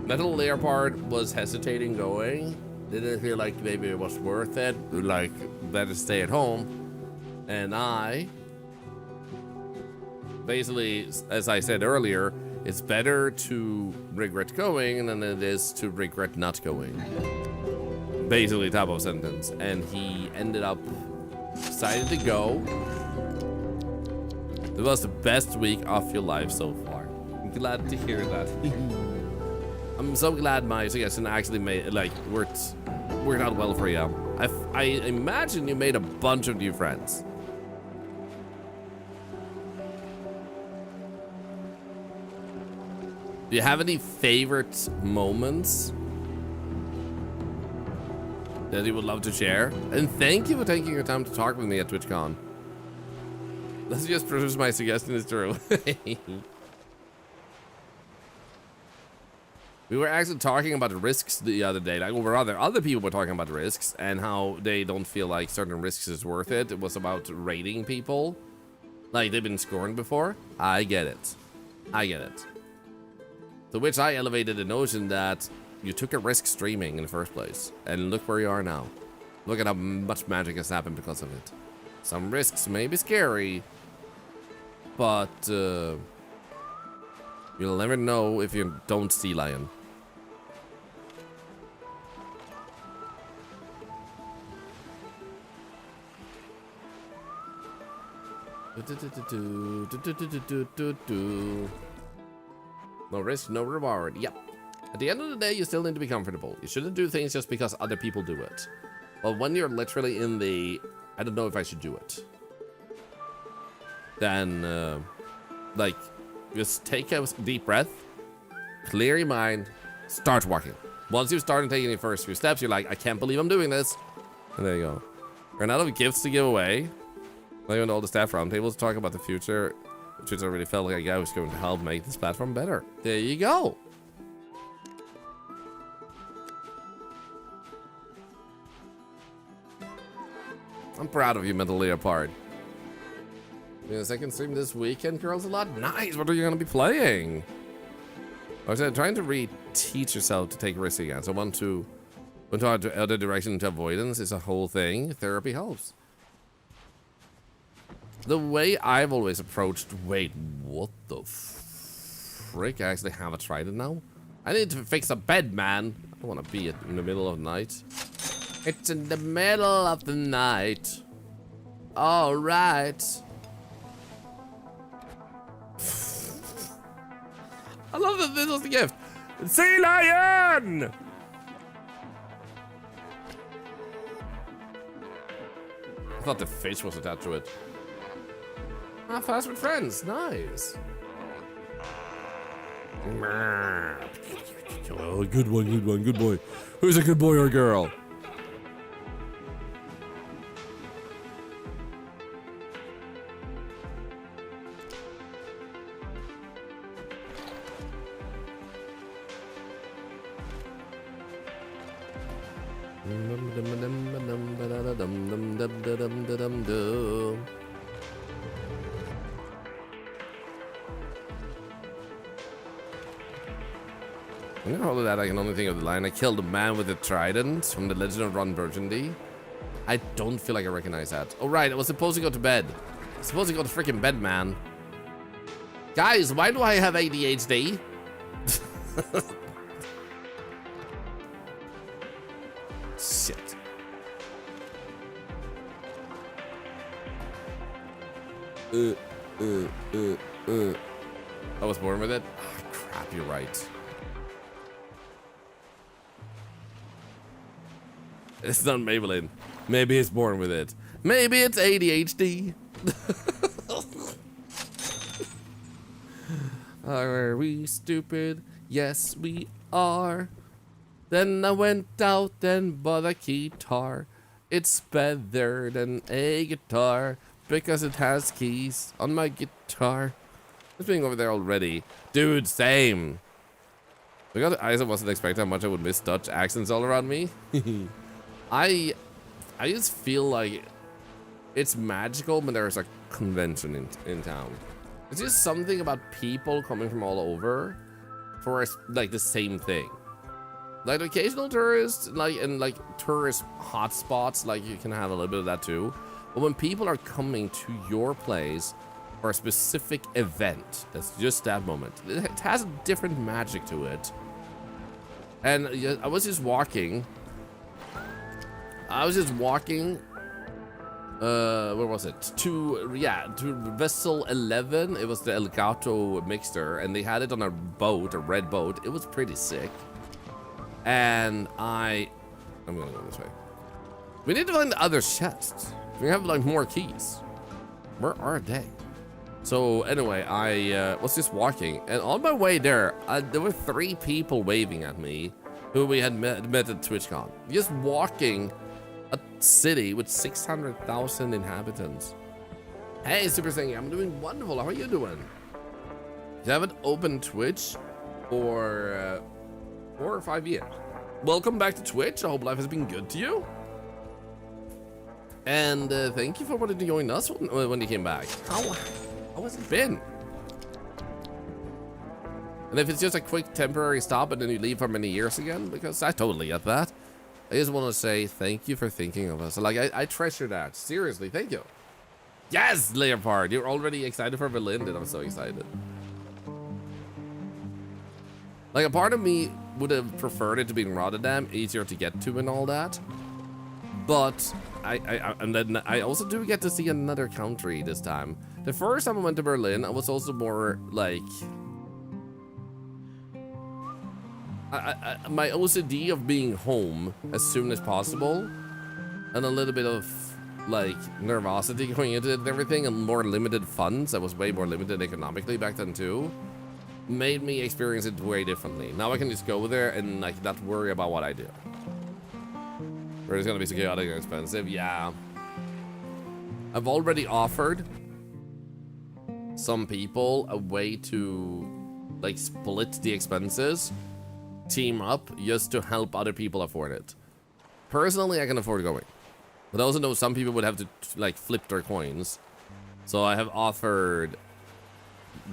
Metal Leopard was hesitating going. Didn't feel like maybe it was worth it. Like, better stay at home. And I, basically, as I said earlier, it's better to regret going than it is to regret not going. Basically, type of sentence. And he ended up decided to go. It was the best week of your life so far. I'm glad to hear that. I'm so glad my suggestion actually made worked out well for you. I imagine you made a bunch of new friends. Do you have any favorite moments that you would love to share? And thank you for taking your time to talk with me at TwitchCon. Let's just prove my suggestion is true. We were actually talking about the risks the other day. Like, or other people were talking about the risks and how they don't feel like certain risks is worth it. It was about rating people. Like, they've been scorned before. I get it. I get it. To which I elevated the notion that you took a risk streaming in the first place. And look where you are now. Look at how much magic has happened because of it. Some risks may be scary, but you'll never know if you don't sea lion. No risk, no reward. Yep. At the end of the day, you still need to be comfortable. You shouldn't do things just because other people do it. But when you're literally in the, I don't know if I should do it, then, like, just take a deep breath, clear your mind, start walking. Once you start taking the first few steps, you're like, I can't believe I'm doing this. And there you go. Run out of gifts to give away. Not even all the staff roundtables talk about the future, which I really felt like I was going to help make this platform better. There you go. I'm proud of you, Metal Leopard. The second stream this weekend, girls, a lot. Nice. What are you going to be playing? I was trying to re-teach yourself to take risks again. So want to other direction into avoidance is a whole thing. Therapy helps. The way I've always approached. Wait, what the frick? I actually have a trident now. I need to fix a bed, man. I don't want to be in the middle of the night. It's in the middle of the night. All right. I love that this was the gift. Sea lion! I thought the fish was attached to it. Ah, fast with friends. Nice. Oh, good one, good one, good boy. Who's a good boy or girl? You know all of that, I can only think of the line. I killed a man with a trident from the Legend of Ron Burgundy. I don't feel like I recognize that. Oh right, I was supposed to go to bed. I was supposed to go to freaking bed, man. Guys, why do I have ADHD? Shit. I was born with it? Oh, crap, you're right. It's not Maybelline. Maybe it's born with it. Maybe it's ADHD. Are we stupid? Yes, we are. Then I went out and bought a guitar. It's better than a guitar because it has keys on my guitar. It's being over there already. Dude, same. Because I wasn't expecting how much I would miss Dutch accents all around me. I just feel like it's magical when there's a convention in town. It's just something about people coming from all over for like the same thing. Like occasional tourists, like in like tourist hotspots, like you can have a little bit of that too. But when people are coming to your place for a specific event, that's just that moment. It has a different magic to it. And I was just walking. Where was it? To vessel 11. It was the Elgato mixer, and they had it on a boat, a red boat. It was pretty sick. And I'm gonna go this way. We need to find the other chests. We have like more keys. Where are they? So anyway, I was just walking, and on my way there, there were 3 people waving at me who we had met at TwitchCon. Just walking a city with 600,000 inhabitants. Hey, Super Thingy, I'm doing wonderful. How are you doing? You haven't opened Twitch for 4 or 5 years. Welcome back to Twitch. I hope life has been good to you. And thank you for wanting to join us when you came back. How has it been? And if it's just a quick temporary stop and then you leave for many years again, because I totally get that. I just want to say thank you for thinking of us. Like, I treasure that. Seriously, thank you. Yes, Leopard, you're already excited for Berlin, and I'm so excited. Like, a part of me would have preferred it to be in Rotterdam, easier to get to and all that. But and then I also do get to see another country this time. The first time I went to Berlin, I was also more like my OCD of being home as soon as possible, and a little bit of like nervosity going into it and everything, and more limited funds. I was way more limited economically back then too. Made me experience it way differently. Now I can just go there and like not worry about what I do. Or it's gonna be so chaotic and expensive. Yeah. I've already offered some people a way to like split the expenses, team up just to help other people afford it. Personally, I can afford going, but I also know some people would have to like flip their coins. So I have offered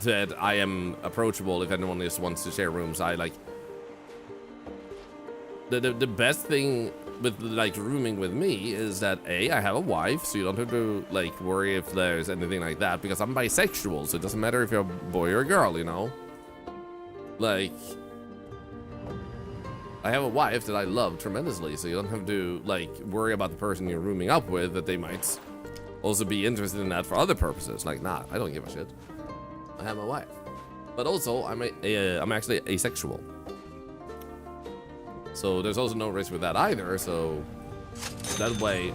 that I am approachable if anyone just wants to share rooms. I like the best thing with like rooming with me is that I have a wife, so you don't have to like worry if there's anything like that, because I'm bisexual, so it doesn't matter if you're a boy or a girl, you know. Like, I have a wife that I love tremendously, so you don't have to like worry about the person you're rooming up with, that they might also be interested in that for other purposes. Like, nah, I don't give a shit. I have a wife, but also I'm actually asexual. So there's also no risk with that either. So that way,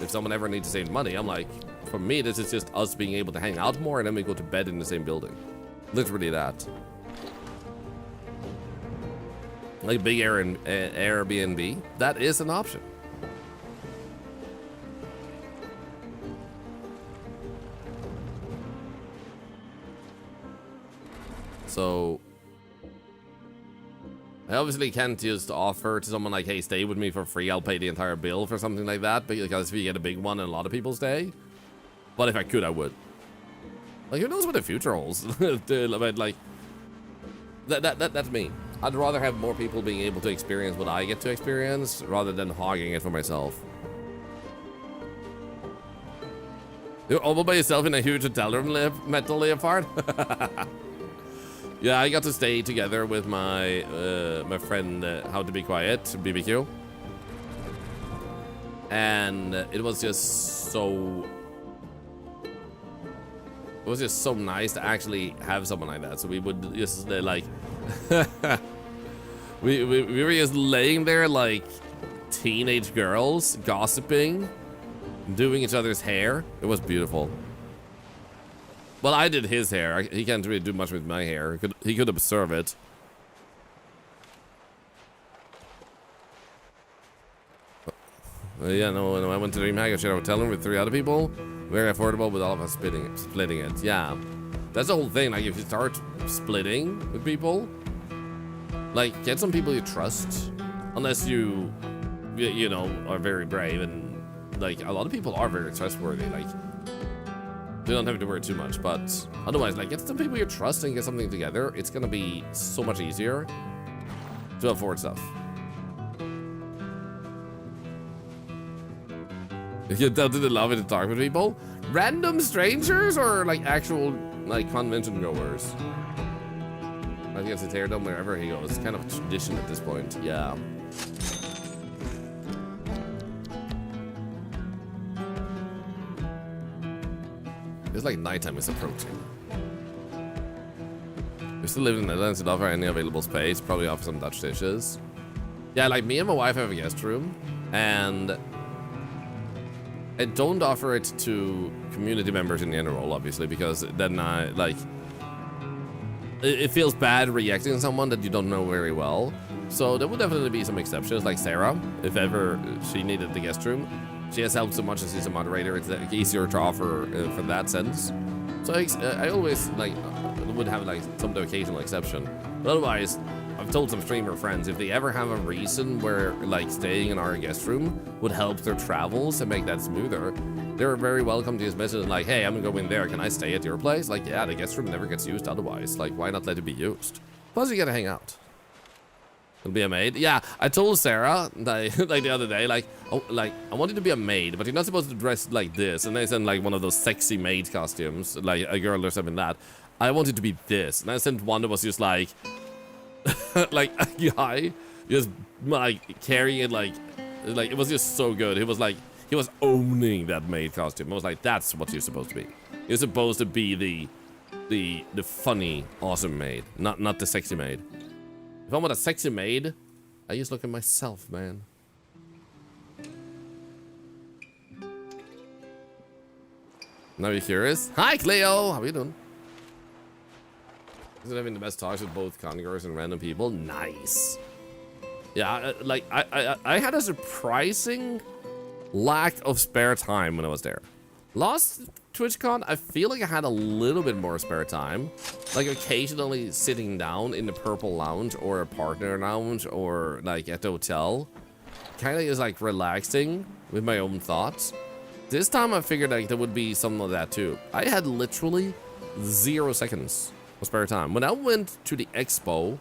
if someone ever needs to save money, I'm like, for me, this is just us being able to hang out more, and then we go to bed in the same building. Literally that. Like big Airbnb, that is an option. So I obviously can't just offer to someone like, hey, stay with me for free, I'll pay the entire bill for something like that, because if you get a big one and a lot of people stay. But if I could, I would. Like, who knows what the future holds? Like, that's me. I'd rather have more people being able to experience what I get to experience rather than hogging it for myself. You're all by yourself in a huge hotel room, Metal Leopard? Yeah, I got to stay together with my my friend, How to Be Quiet, BBQ. And it was just so... It was just so nice to actually have someone like that. So we would just like... we were just laying there like teenage girls, gossiping, doing each other's hair. It was beautiful. Well, I did his hair. He can't really do much with my hair. He could observe it. Yeah, no, I went to DreamHack. I shared a hotel room with 3 other people. Very affordable, with all of us splitting it. Yeah, that's the whole thing. Like, if you start splitting with people, Like, get some people you trust, unless you know, are very brave, and like a lot of people are very trustworthy. Like, you don't have to worry too much, but otherwise, like, get some people you trust and get something together. It's gonna be so much easier to afford stuff. You get down to the lobby to talk with people, random strangers, or like actual like convention goers. I think it's a tear down wherever he goes. It's kind of a tradition at this point. Yeah. It's like nighttime is approaching. We still live in the Netherlands and offer any available space. Probably offer some Dutch dishes. Yeah, like me and my wife have a guest room, and I don't offer it to community members in general, obviously, because then I like it feels bad reacting to someone that you don't know very well. So there would definitely be some exceptions, like Sarah, if ever she needed the guest room. She has helped so much as she's a moderator. It's easier to offer for that sense. So I always like would have like some occasional exception. But otherwise, I've told some streamer friends if they ever have a reason where like staying in our guest room would help their travels and make that smoother, they're very welcome to just message like, hey, I'm gonna go in there. Can I stay at your place? Like, yeah, the guest room never gets used otherwise. Like, why not let it be used? Plus, you get to hang out. It'll be a maid. Yeah, I told Sarah like the other day, like, oh, like I wanted to be a maid, but you're not supposed to dress like this. And they sent like one of those sexy maid costumes, like a girl dressed up in that. I wanted to be this, and I sent one that was just like, like a guy just like carrying it like it was just so good. It was like he was owning that maid costume. I was like, that's what you're supposed to be. You're supposed to be the funny, awesome maid, not the sexy maid. If I want a sexy maid, I just look at myself, man. Now you're curious? Hi, Cleo! How are you doing? Is it having the best talks with both conquerors and random people? Nice. Yeah, like, I had a surprising lack of spare time when I was there. Last TwitchCon, I feel like I had a little bit more spare time. Like occasionally sitting down in the purple lounge or a partner lounge or like at the hotel. Kind of is like relaxing with my own thoughts. This time I figured like there would be something of that too. I had literally 0 seconds of spare time. When I went to the expo,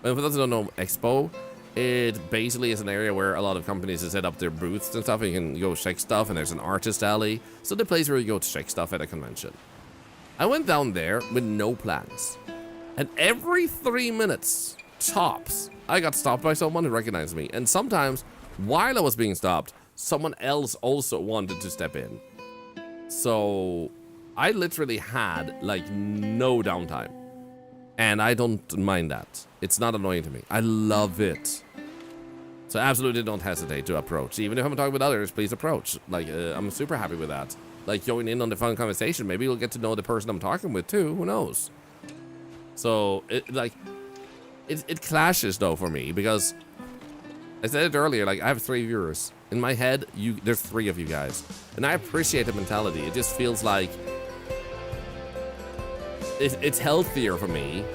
and for those who don't know expo, it basically is an area where a lot of companies have set up their booths and stuff, and you can go check stuff, and there's an artist alley. So the place where you go to check stuff at a convention. I went down there with no plans. And every 3 minutes, tops, I got stopped by someone who recognized me. And sometimes, while I was being stopped, someone else also wanted to step in. So I literally had like no downtime. And I don't mind that. It's not annoying to me. I love it. So absolutely don't hesitate to approach. Even if I'm talking with others, please approach. Like, I'm super happy with that. Like, join in on the fun conversation. Maybe you'll get to know the person I'm talking with too. Who knows? So, it clashes though for me because I said it earlier, like, I have 3 viewers. In my head, there's 3 of you guys. And I appreciate the mentality. It just feels like it's healthier for me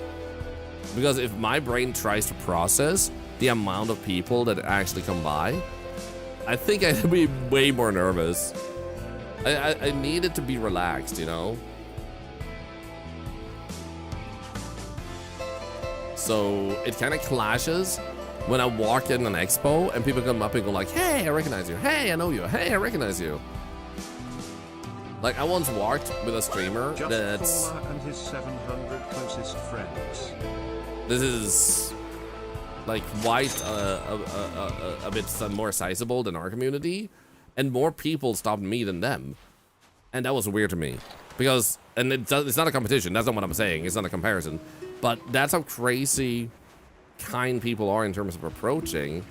because if my brain tries to process the amount of people that actually come by, I think I'd be way more nervous. I need it to be relaxed, you know? So it kind of clashes when I walk in an expo and people come up and go like, hey, I recognize you. Hey, I know you. Hey, I recognize you. Like, I once walked with a streamer that's... Thorlar and his 700 closest friends. This is, like, quite a bit more sizable than our community. And more people stopped me than them. And that was weird to me. Because, and it's not a competition. That's not what I'm saying. It's not a comparison. But that's how crazy kind people are in terms of approaching.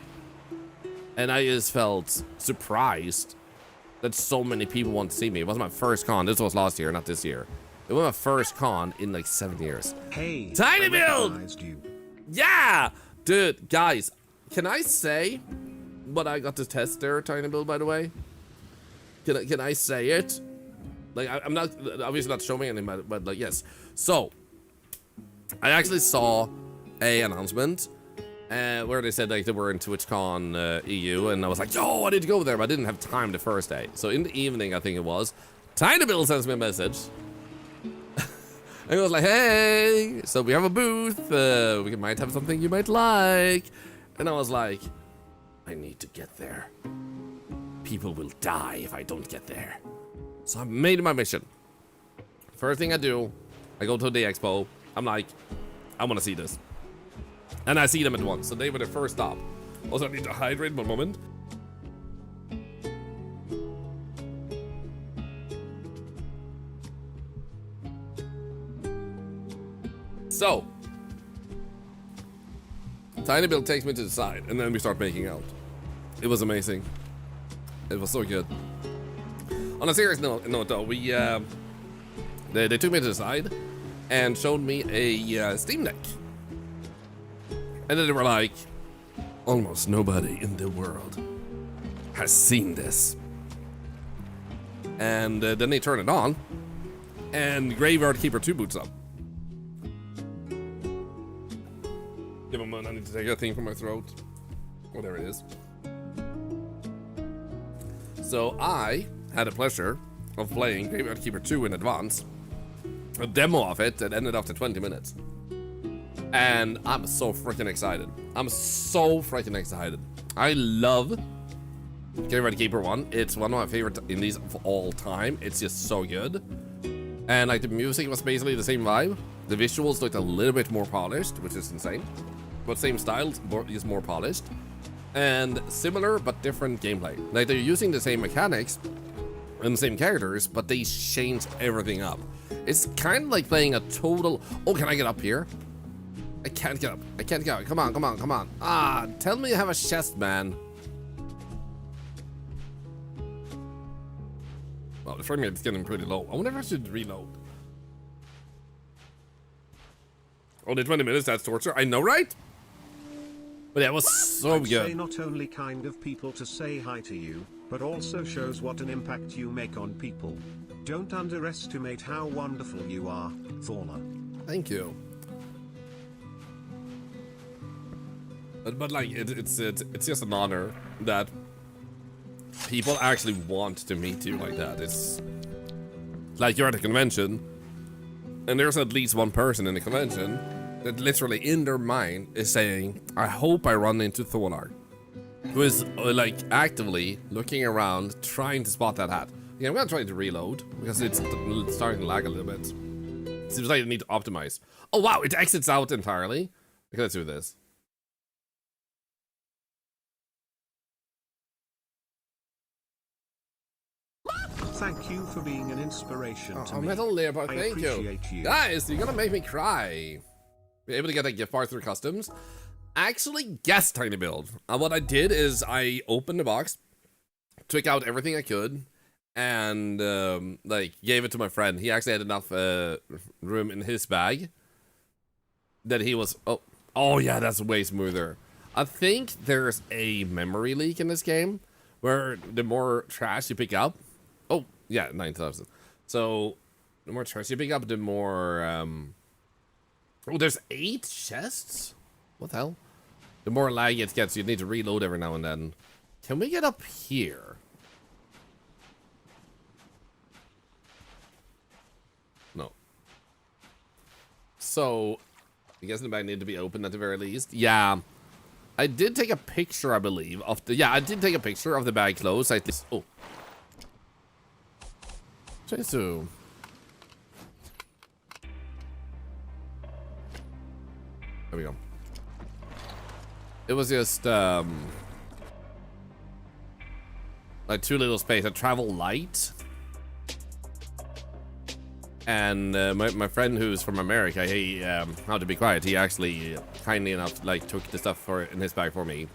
And I just felt surprised that so many people want to see me. It wasn't my first con. This was last year, not this year. It was my first con in like 7 years. Hey, Tiny Build! Yeah! Dude, guys, can I say what I got to test there, Tiny Build, by the way? Can I say it? Like, I'm not, obviously not showing anything, but like, yes. So, I actually saw a announcement where they said like they were in TwitchCon EU, and I was like, yo, I need to go there, but I didn't have time the first day. So in the evening, I think it was, Tiny Bill sends me a message. And he was like, hey, so we have a booth, we might have something you might like. And I was like, I need to get there. People will die if I don't get there. So I made my mission. First thing I do, I go to the expo. I'm like, I want to see this. And I see them at once, so they were the first stop. Also, I need to hydrate one moment. So, Tiny Bill takes me to the side, and then we start making out. It was amazing. It was so good. On a serious note though, we they took me to the side and showed me a Steam Deck. And then they were like, almost nobody in the world has seen this. And then they turn it on, and Graveyard Keeper 2 boots up. Give a moment, I need to take a thing from my throat. Whatever it is. So I had the pleasure of playing Graveyard Keeper 2 in advance. A demo of it that ended after 20 minutes. And I'm so freaking excited. I'm so freaking excited. I love Graveyard Keeper 1. It's one of my favorite indies of all time. It's just so good. And like the music was basically the same vibe. The visuals looked a little bit more polished, which is insane. But same style, just more polished. And similar but different gameplay. Like they're using the same mechanics and the same characters, but they changed everything up. It's kind of like playing a total... Oh, can I get up here? I can't get up. I can't get up. Come on, come on, come on. Ah, tell me you have a chest, man. Well, the frame rate is getting pretty low. I wonder if I should reload. Only 20 minutes, that's torture. I know, right? But yeah, it was so I'd good. say not only kind of people to say hi to you, but also shows what an impact you make on people. Don't underestimate how wonderful you are, Thorlar. Thank you. But like, it's just an honor that people actually want to meet you like that. It's like you're at a convention, and there's at least one person in the convention that literally in their mind is saying, I hope I run into Thorlar, who is like actively looking around trying to spot that hat. Yeah, I'm gonna try to reload because it's starting to lag a little bit. Seems like I need to optimize. Oh wow, it exits out entirely. Okay, let's do this. Thank you for being an inspiration to me. Metal Leopard, I thank you. appreciate you. Guys, you're gonna make me cry. You're able to get a gift card through customs. Actually, yes, Tiny Build. What I did is I opened the box, took out everything I could, and like gave it to my friend. He actually had enough room in his bag that he was... Oh yeah, that's way smoother. I think there's a memory leak in this game where the more trash you pick up... Oh, yeah, 9,000. So, the more trash you pick up, the more... Oh, there's 8 chests? What the hell? The more lag it gets, you need to reload every now and then. Can we get up here? No. So, I guess the bag need to be open at the very least. Yeah. I did take a picture, I believe, of the... Yeah, I did take a picture of the bag closed. Oh. Jesu. There we go. It was just like too little space. I travel light, and my friend who's from America, he how to be quiet. He actually kindly enough like took the stuff in his bag for me.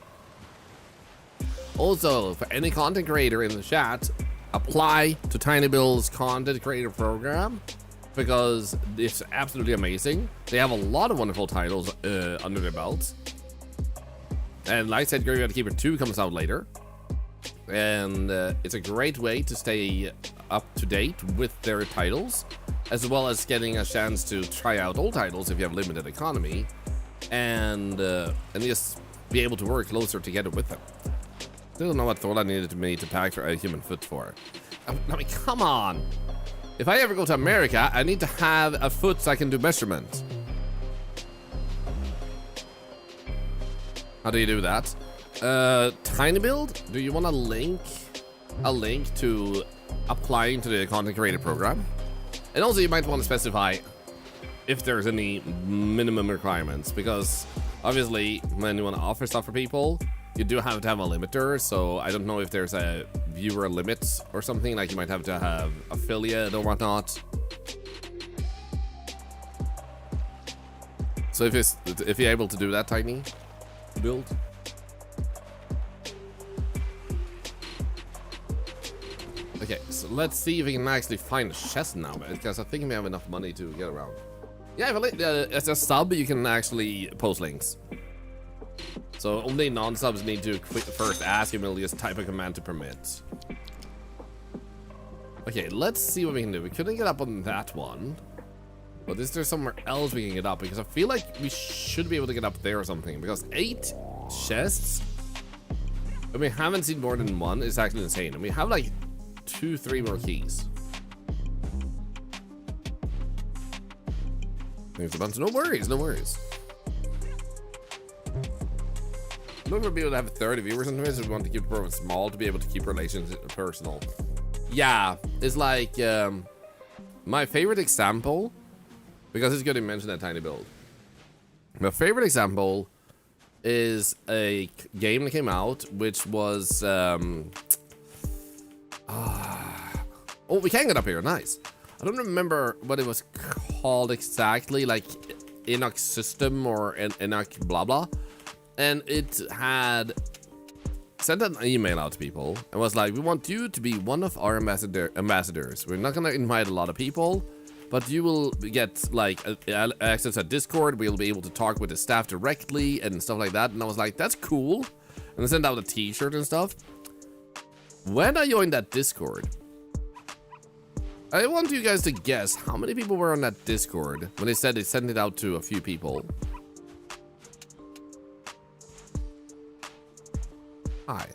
Also, for any content creator in the chat, apply to Tiny Bill's content creator program because it's absolutely amazing. They have a lot of wonderful titles under their belts. And like I said, Graveyard Keeper 2 comes out later. And it's a great way to stay up to date with their titles, as well as getting a chance to try out old titles if you have limited economy. and just be able to work closer together with them. Still don't know what Thorlar needed me to pack for a human foot for. I mean, come on. If I ever go to America, I need to have a foot so I can do measurements. How do you do that? Tiny build? Do you want a link to applying to the content creator program? And also you might want to specify if there's any minimum requirements, because obviously when you want to offer stuff for people, you do have to have a limiter. So I don't know if there's a viewer limit or something, like you might have to have affiliate or whatnot. So if you're able to do that, Tiny build. Okay, so let's see if we can actually find a chest now, because I think we have enough money to get around. Yeah, as a sub, you can actually post links. So only non-subs need to first ask, and we'll just type a command to permit. Okay, let's see what we can do. We couldn't get up on that one. But is there somewhere else we can get up? Because I feel like we should be able to get up there or something. Because 8 chests, and we haven't seen more than one, is actually insane. And we have like 2-3 more keys. There's a bunch. No worries, no worries. I'm not gonna be able to have 30 viewers on this. We want to keep the program small to be able to keep relations personal. Yeah, it's like my favorite example, because it's good to mention that tiny build. My favorite example is a game that came out, which was oh, we can get up here. Nice. I don't remember what it was called exactly, like Enoch System or Enoch blah blah. And it had sent an email out to people and was like, we want you to be one of our ambassadors. We're not gonna invite a lot of people, but you will get like access to Discord. We'll be able to talk with the staff directly and stuff like that. And I was like, that's cool. And I sent out a t-shirt and stuff. When I joined that Discord, I want you guys to guess how many people were on that Discord when they said they sent it out to a few people. Hi.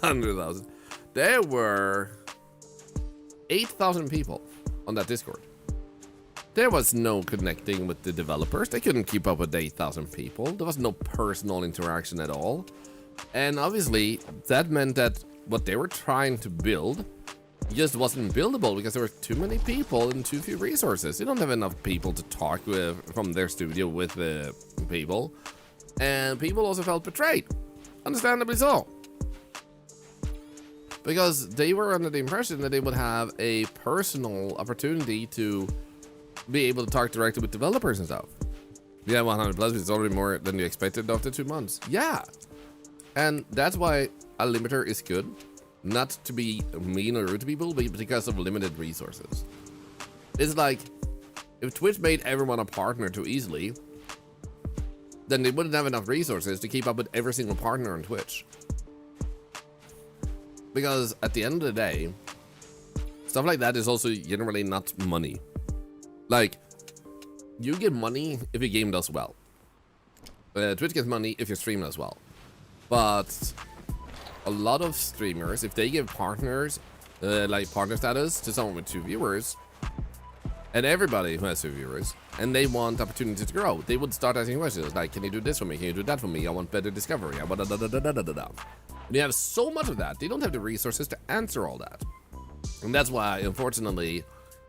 $100,000. There were 8,000 people on that Discord. There was no connecting with the developers. They couldn't keep up with 8,000 people. There was no personal interaction at all. And obviously, that meant that what they were trying to build just wasn't buildable because there were too many people and too few resources. They don't have enough people to talk with from their studio with the people. And people also felt betrayed. Understandably so. Because they were under the impression that they would have a personal opportunity to be able to talk directly with developers and stuff. Yeah, 100 plus is already more than you expected after 2 months. Yeah. And that's why a limiter is good. Not to be mean or rude to people, but because of limited resources. It's like, if Twitch made everyone a partner too easily, then they wouldn't have enough resources to keep up with every single partner on Twitch. Because at the end of the day, stuff like that is also generally not money. Like, you get money if your game does well. Twitch gets money if your stream does well. But a lot of streamers, if they give partners, like partner status to someone with 2 viewers, and everybody who has 2 viewers, and they want opportunity to grow, they would start asking questions like, can you do this for me? Can you do that for me? I want better discovery. I want And you have so much of that, they don't have the resources to answer all that. And that's why, unfortunately,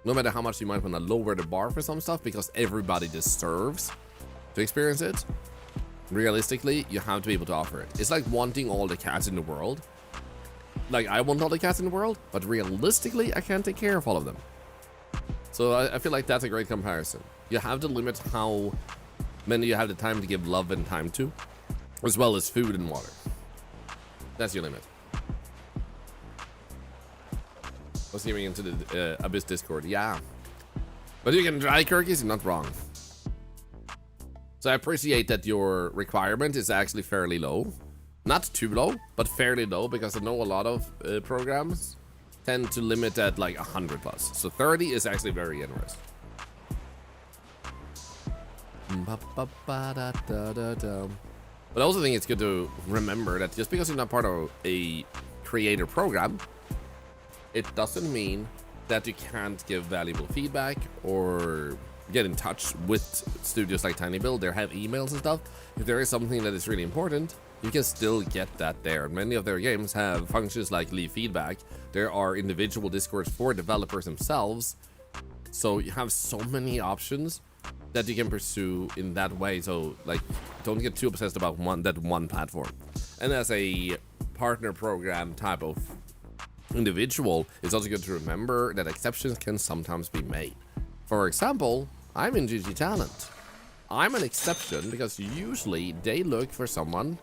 no matter how much you might want to lower the bar for some stuff, because everybody deserves to experience it, realistically, you have to be able to offer it. It's like wanting all the cats in the world. Like, I want all the cats in the world, but realistically, I can't take care of all of them. So I feel like that's a great comparison. You have to limit how many you have the time to give love and time to, as well as food and water. That's your limit. I was giving into the Abyss Discord, yeah. But you can dry cookies, you're not wrong. So I appreciate that your requirement is actually fairly low. Not too low, but fairly low, because I know a lot of programs tend to limit at like 100 plus. So 30 is actually very generous. But I also think it's good to remember that just because you're not part of a creator program, it doesn't mean that you can't give valuable feedback or get in touch with studios like Tiny Build. They have emails and stuff. If there is something that is really important, you can still get that there. Many of their games have functions like leave feedback. There are individual discords for developers themselves. So you have so many options that you can pursue in that way. So like, don't get too obsessed about one platform. And as a partner program type of individual, it's also good to remember that exceptions can sometimes be made. For example, I'm in GG Talent. I'm an exception because usually they look for someone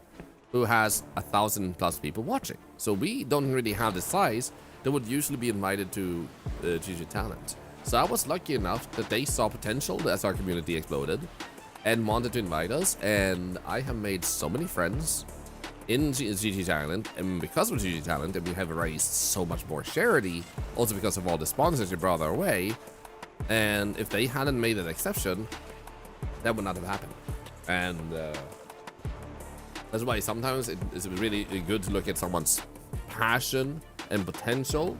who has 1,000+ people watching. So we don't really have the size that would usually be invited to GG Talent. So I was lucky enough that they saw potential as our community exploded and wanted to invite us. And I have made so many friends in GG Talent, and because of GG Talent, and we have raised so much more charity, also because of all the sponsors you brought our way. And if they hadn't made an exception, that would not have happened. And that's why sometimes it's really good to look at someone's passion and potential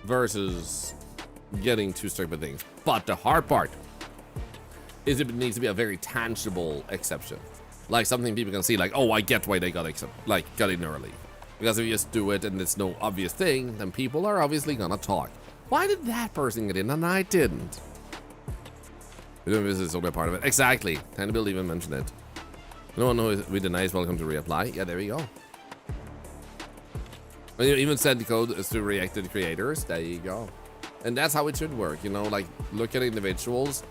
versus getting too strict with things. But the hard part is it needs to be a very tangible exception. Like something people can see, like, oh, I get why they got in early. Because if you just do it and it's no obvious thing, then people are obviously gonna talk. Why did that person get in and I didn't? This is only a part of it. Exactly. Tiny Build even mentioned it. No one knows with a nice welcome to reapply. Yeah, there we go. And you even said the code is to reacted creators. There you go. And that's how it should work, you know, like look at individuals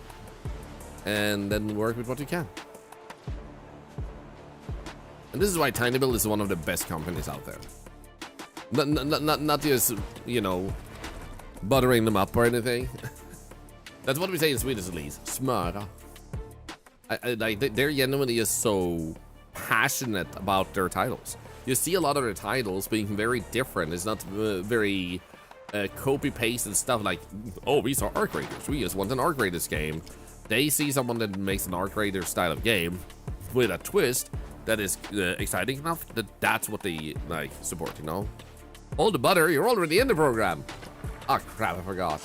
and then work with what you can. And this is why Tiny Build is one of the best companies out there. Not just, you know, buttering them up or anything. That's what we say in Swedish at least. Smöra. Like they're genuinely just so passionate about their titles. You see a lot of their titles being very different. It's not very copy-paste and stuff like, oh, we saw Arc Raiders. We just want an Arc Raiders game. They see someone that makes an Arc Raiders style of game with a twist that is exciting enough that that's what they like support, you know? Hold the butter, you're already in the program. Oh crap, I forgot.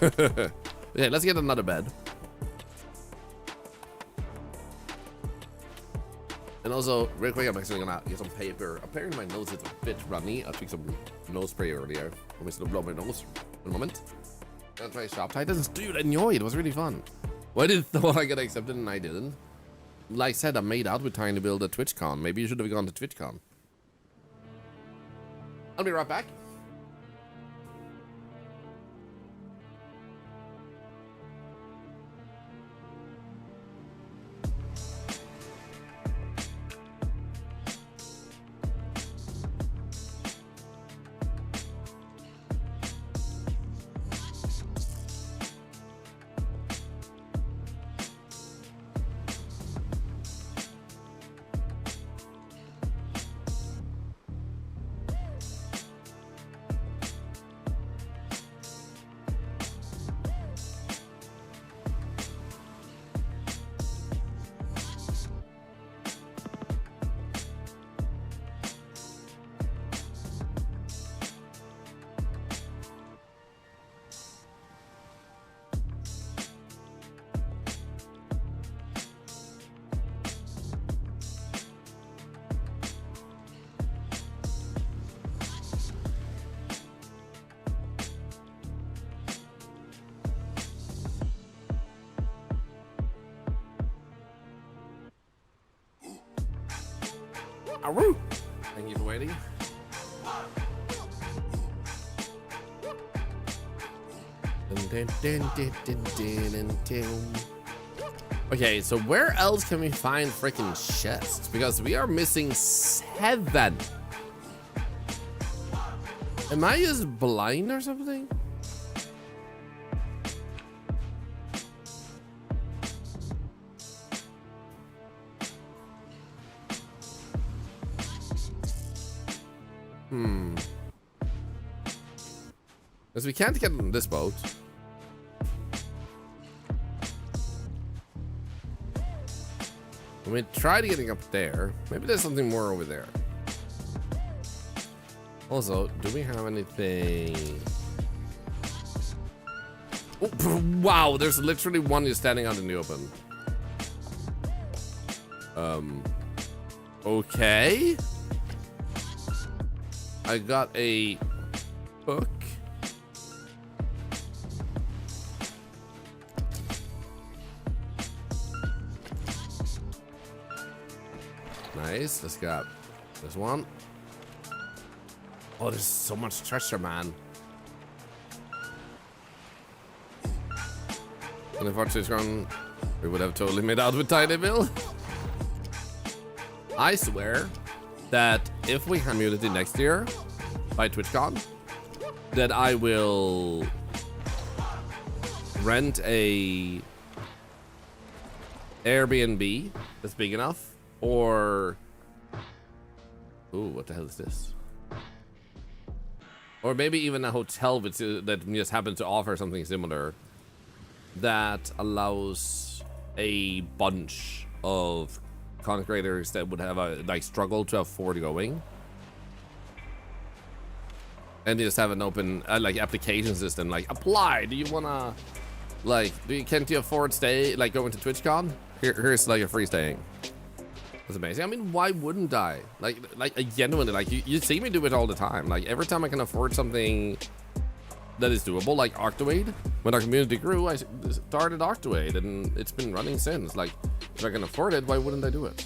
Okay, let's get another bed. And also, real quick, I'm actually gonna get some paper. Apparently my nose is a bit runny. I took some nose spray earlier. I'm just gonna blow my nose for a moment. Gonna try Shop Titans. Dude, I enjoyed it. It was really fun. Why did Thorlar get accepted and I didn't? Like I said, I made out with Tiny Build at TwitchCon. Maybe you should have gone to TwitchCon. I'll be right back. Aroo! Thank you for waiting. Okay, so where else can we find freaking chests? Because we are missing 7. Am I just blind or something? Because we can't get on this boat. When we try to getting up there, maybe there's something more over there. Also, do we have anything? Oh, wow, there's literally one just standing out in the open. Okay. I got a hook. Nice. Let's grab this one. Oh, there's so much treasure, man. And if Archie's gone, we would have totally made out with Tiny Bill. I swear that if we have immunity next year by TwitchCon, that I will rent a Airbnb that's big enough, or ooh, what the hell is this? Or maybe even a hotel that just happens to offer something similar that allows a bunch of content creators that would have a struggle to afford going, and just have an open application system, like apply. Do you wanna can't you afford going to TwitchCon? Here's a free staying. That's amazing. I mean, why wouldn't I? I genuinely, you see me do it all the time. Like, every time I can afford something that is doable, like Octoade. When our community grew, I started Octoade, and it's been running since. Like, if I can afford it, why wouldn't I do it?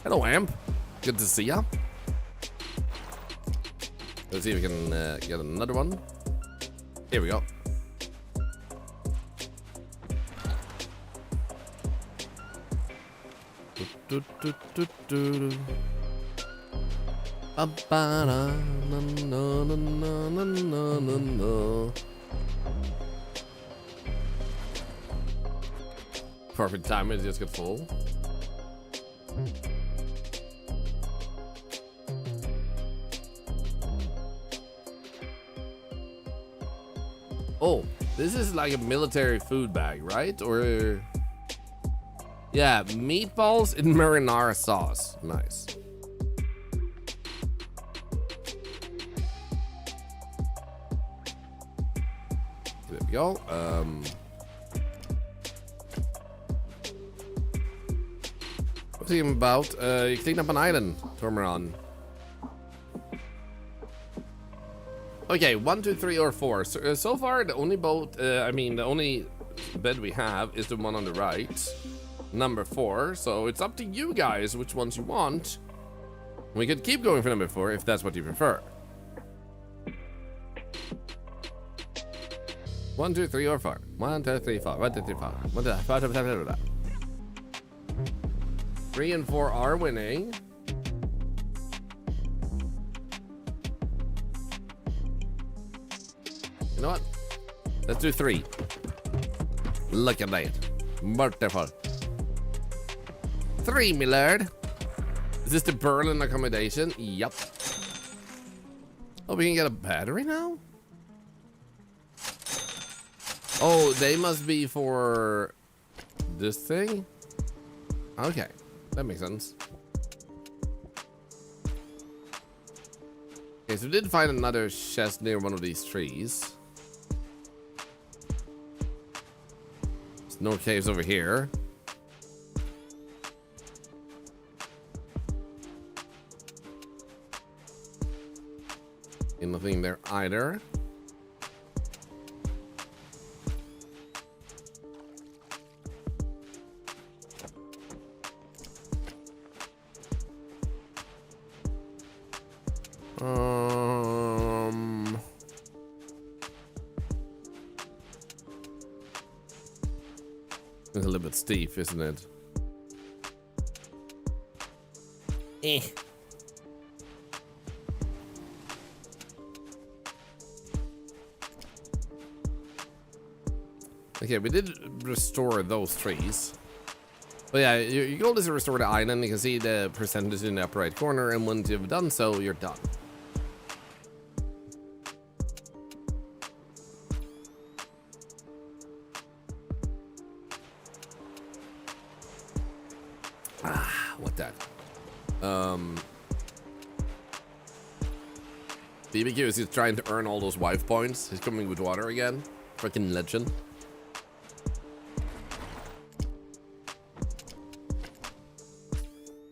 Hello, Amp. Good to see ya. Let's see if we can get another one. Here we go. Perfect time, it just got full. Oh, this is like a military food bag, right? Or yeah, meatballs in marinara sauce. Nice. There we go. What's he about? You clean up an island, Tormaron. Okay, 1, 2, 3, or 4. So far, the only boat, the only bed we have is the one on the right, number 4. So it's up to you guys which ones you want. We could keep going for number 4 if that's what you prefer. 1, 2, 3, or 4. 1, 2, 3, 4. 1, 2, 3, 4. 1, 2, 5. 3 and 4 are winning. You know what? Let's do 3. Look at that. Wonderful. 3, my lord. Is this the Berlin accommodation? Yup. Oh, we can get a battery now? Oh, they must be for this thing? Okay, that makes sense. Okay, so we did find another chest near one of these trees. There's no caves over here. And nothing there either. It's a little bit steep, isn't it? Eh. Okay, we did restore those trees. But yeah, your goal is to restore the island. You can see the percentage in the upper right corner, and once you've done so, you're done. What that? BBQ is just trying to earn all those wife points. He's coming with water again. Freaking legend.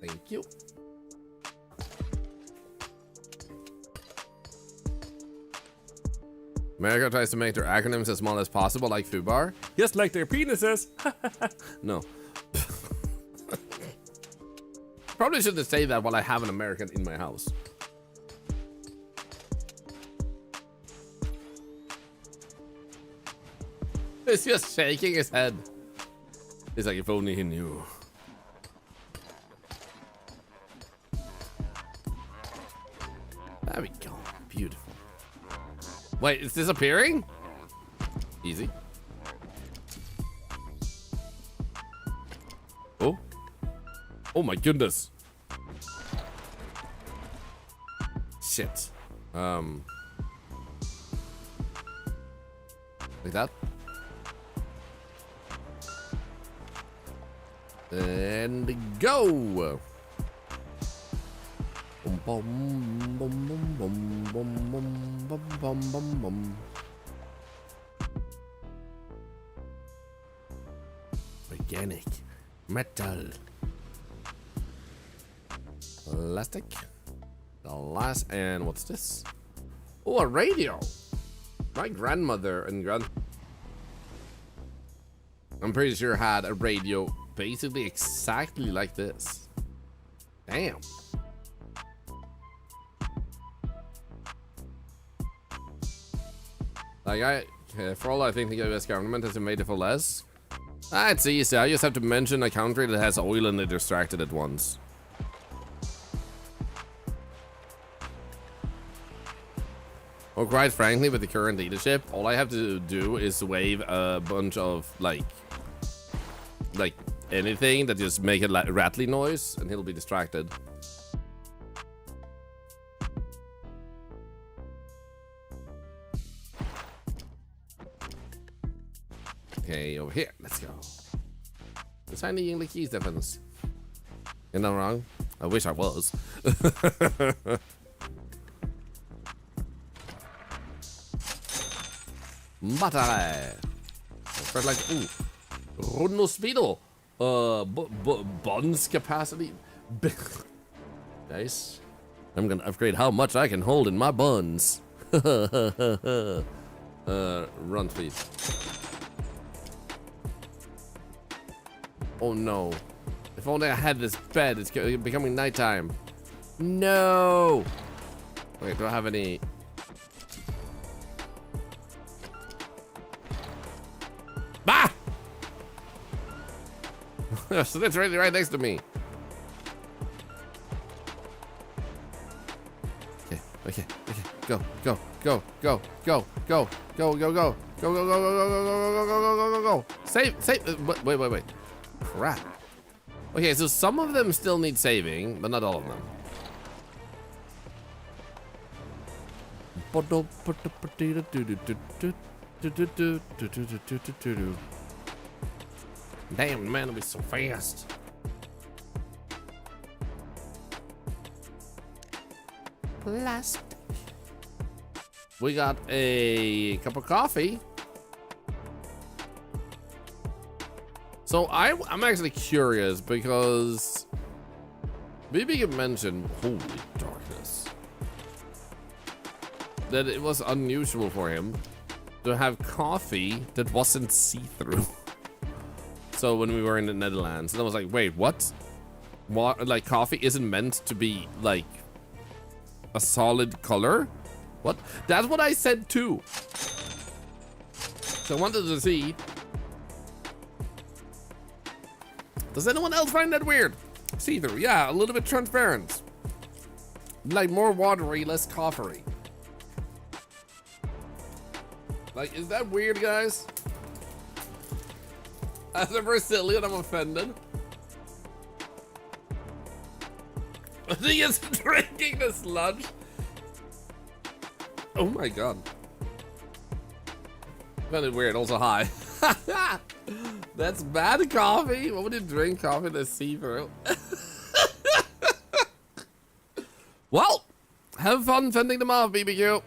Thank you. America tries to make their acronyms as small as possible, like FUBAR. Just like their penises. No. Probably shouldn't say that while I have an American in my house. He's just shaking his head. He's like, if only he knew. There we go. Beautiful. Wait, it's disappearing? Easy. Oh. Oh my goodness. Shit. Like that. And go. Bum, bum, bum, bum, bum, bum, bum, bum, bum, bum. Organic metal. Plastic. Glass. And what's this? Oh, a radio. My grandmother and I'm pretty sure had a radio basically exactly like this. Damn. Like for all I think the US government has made it for less. It's easy. I just have to mention a country that has oil and they're distracted at once. Or quite frankly, with the current leadership, all I have to do is wave a bunch of like anything that just make a rattly noise, and he'll be distracted. Okay, over here. Let's go. Is I needing the keys, Stephens? You're not wrong. I wish I was. Matare. Spread like Runo Speedo. Buns capacity. Nice. I'm gonna upgrade how much I can hold in my buns. Run, please. Oh no. If only I had this bed. It's becoming nighttime. No. Okay, do I have any? Bah! So that's really right next to me. Okay. Go. Save. Wait. Crap. Okay, so some of them still need saving, but not all of them. Damn, man, it'll be so fast. Plastic. We got a cup of coffee. So I'm actually curious because BB mentioned, holy darkness, that it was unusual for him to have coffee that wasn't see-through. So when we were in the Netherlands, and I was like, wait, what? What? Like coffee isn't meant to be like a solid color? What? That's what I said too. So I wanted to see. Does anyone else find that weird? See-through, yeah, a little bit transparent. Like more watery, less coffee. Like, is that weird, guys? As a Brazilian, I'm offended. He is drinking the sludge. Oh my god. Kind of weird, also high. That's bad coffee. What would you drink coffee to see through? Well, have fun fending them off, BBQ.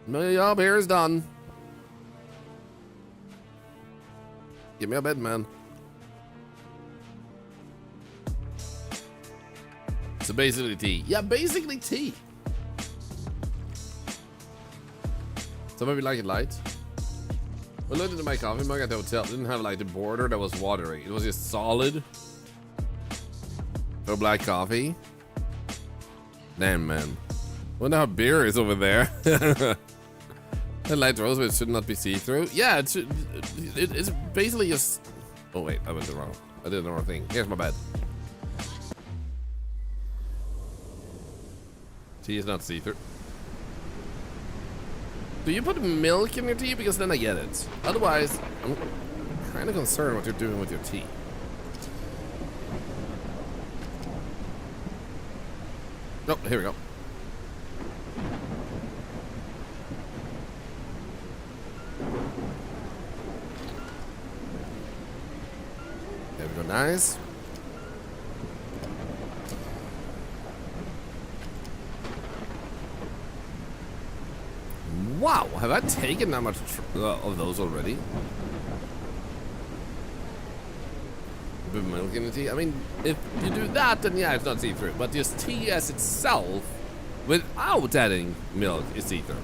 My job here is done. Give me a bed, man. So basically tea. Yeah, basically tea. So maybe like it light. I looked into my coffee mug at the hotel. It didn't have like the border that was watery. It was just solid. No black coffee. Damn, man. Wonder how beer is over there. The light rose, but it should not be see-through. Yeah, it's basically just. Oh wait, I went the wrong. I did the wrong thing. Here's my bed. Tea is not see-through. Do you put milk in your tea? Because then I get it. Otherwise, I'm kind of concerned what you're doing with your tea. Oh, here we go. There we go, nice. Wow, have I taken that much of those already? A bit of milk in the tea. I mean, if you do that, then yeah, it's not see-through. But just tea as itself, without adding milk, is see-through.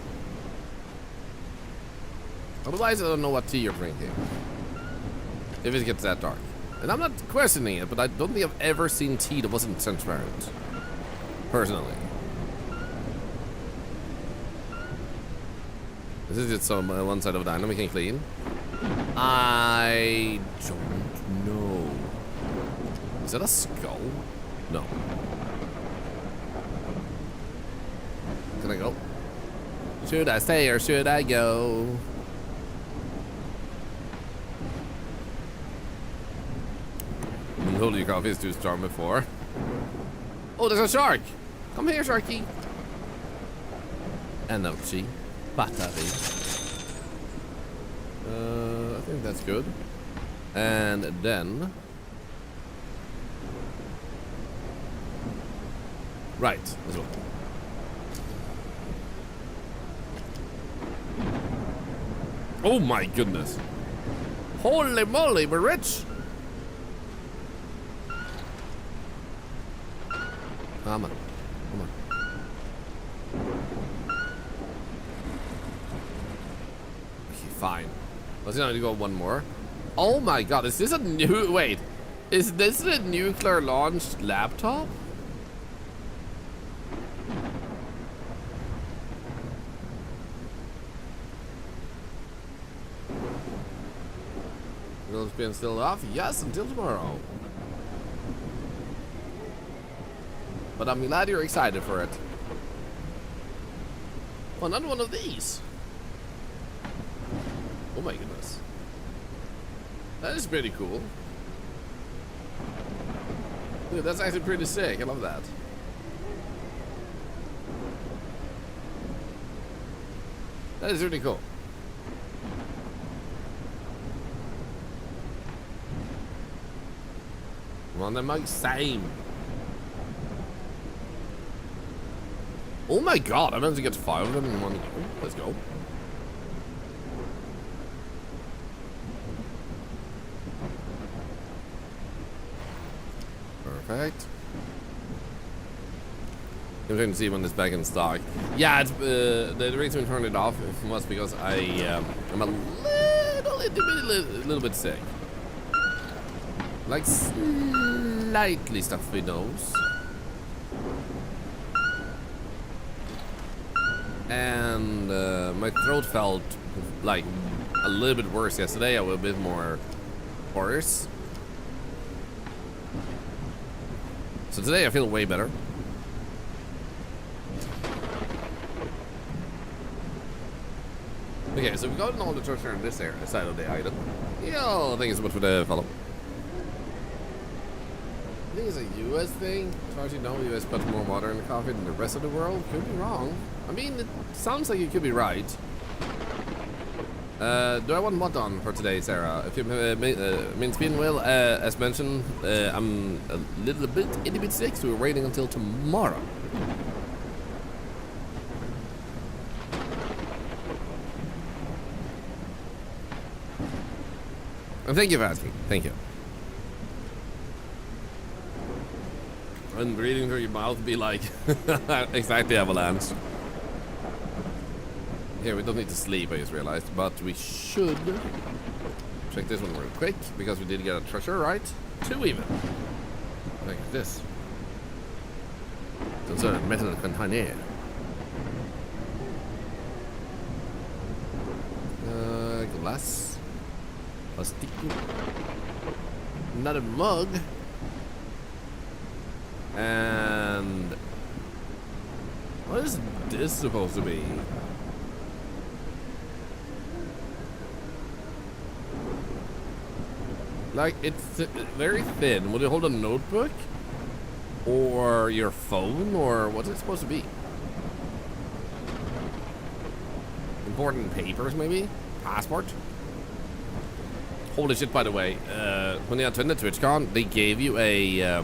Otherwise, I don't know what tea you're drinking. If it gets that dark. And I'm not questioning it, but I don't think I've ever seen tea that wasn't transparent. Personally. This is just some one side of the dynamic and clean. I don't know. Is that a skull? No. Can I go? Should I stay or should I go? Hold your coffee is too strong before. Oh, there's a shark! Come here, Sharky. And Ochi. Battery. I think that's good. And then... Right, this one. Oh my goodness. Holy moly, we're rich! Come on. Come on. Okay, fine. Let's gonna go one more. Oh my god, is this a new... Wait. Is this a nuclear launched laptop? Will it be still off? Yes, until tomorrow. But I'm glad you're excited for it. Oh, another one of these. Oh my goodness. That is pretty cool. Dude, that's actually pretty sick. I love that. That is really cool. Come on then, Mike. Same. Oh my god, I managed to get 5 of them in one go. Let's go. Perfect. I'm trying to see when it's back in stock. Yeah, it's, the reason we turned it off was because I'm a little bit sick. Like slightly stuffy nose. And my throat felt like a little bit worse yesterday. I was a bit more hoarse. So today I feel way better. Okay, so we got an older torture on this area, side of the island. Yo, thank you so much for the follow. I think it's a US thing. As far as you know, the US puts more water in the coffee than the rest of the world. Could be wrong. I mean, it sounds like you could be right. Do I want mod on for today, Sarah? If you mean spin well, as mentioned, I'm a little bit itty bit sick, so we're waiting until tomorrow. And thank you for asking. Thank you. And breathing through your mouth be like exactly avalanche. Here, we don't need to sleep, I just realized, but we should check this one real quick because we did get a treasure, right? 2 even. Look at this. It's a metal container. Glass. Plastic. Another mug. And what is this supposed to be? Like, it's very thin. Would it hold a notebook? Or your phone? Or what's it supposed to be? Important papers, maybe? Passport? Holy shit, by the way. When you attended TwitchCon, they gave you a...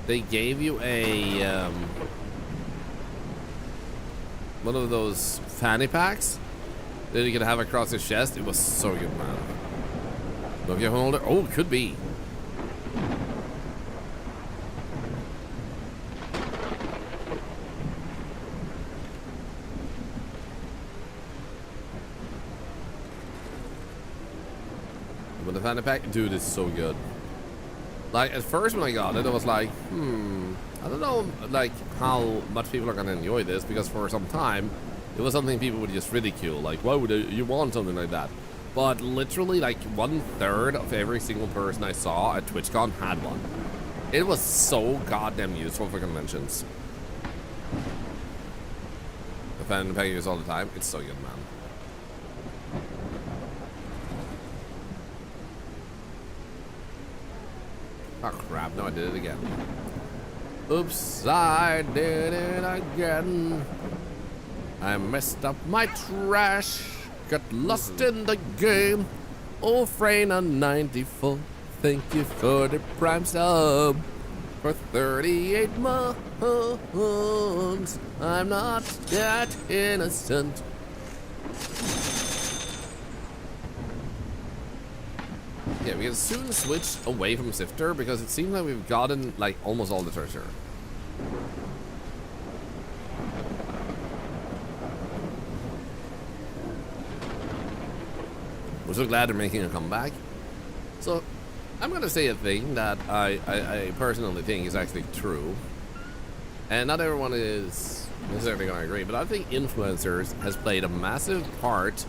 they gave you a... one of those fanny packs that you could have across your chest. It was so good, man. Look at holder. Oh, it could be. But the fanny pack, dude, is so good. Like, at first when I got it, I was like, I don't know, like, how much people are gonna enjoy this, because for some time, it was something people would just ridicule, like, why would you want something like that? But literally, like, 1/3 of every single person I saw at TwitchCon had one. It was so goddamn useful for conventions. The fan pack use all the time, it's so good, man. Oh crap, no, I did it again. Oops, I did it again. I messed up my trash. Got lost in the game. Oh, Freyna 94. Thank you for the prime sub. For 38 months. I'm not that innocent. Yeah, we can soon switch away from Sifter because it seems like we've gotten like almost all the treasure. We're so glad they're making a comeback. So I'm gonna say a thing that I personally think is actually true. And not everyone is necessarily gonna agree, but I think influencers has played a massive part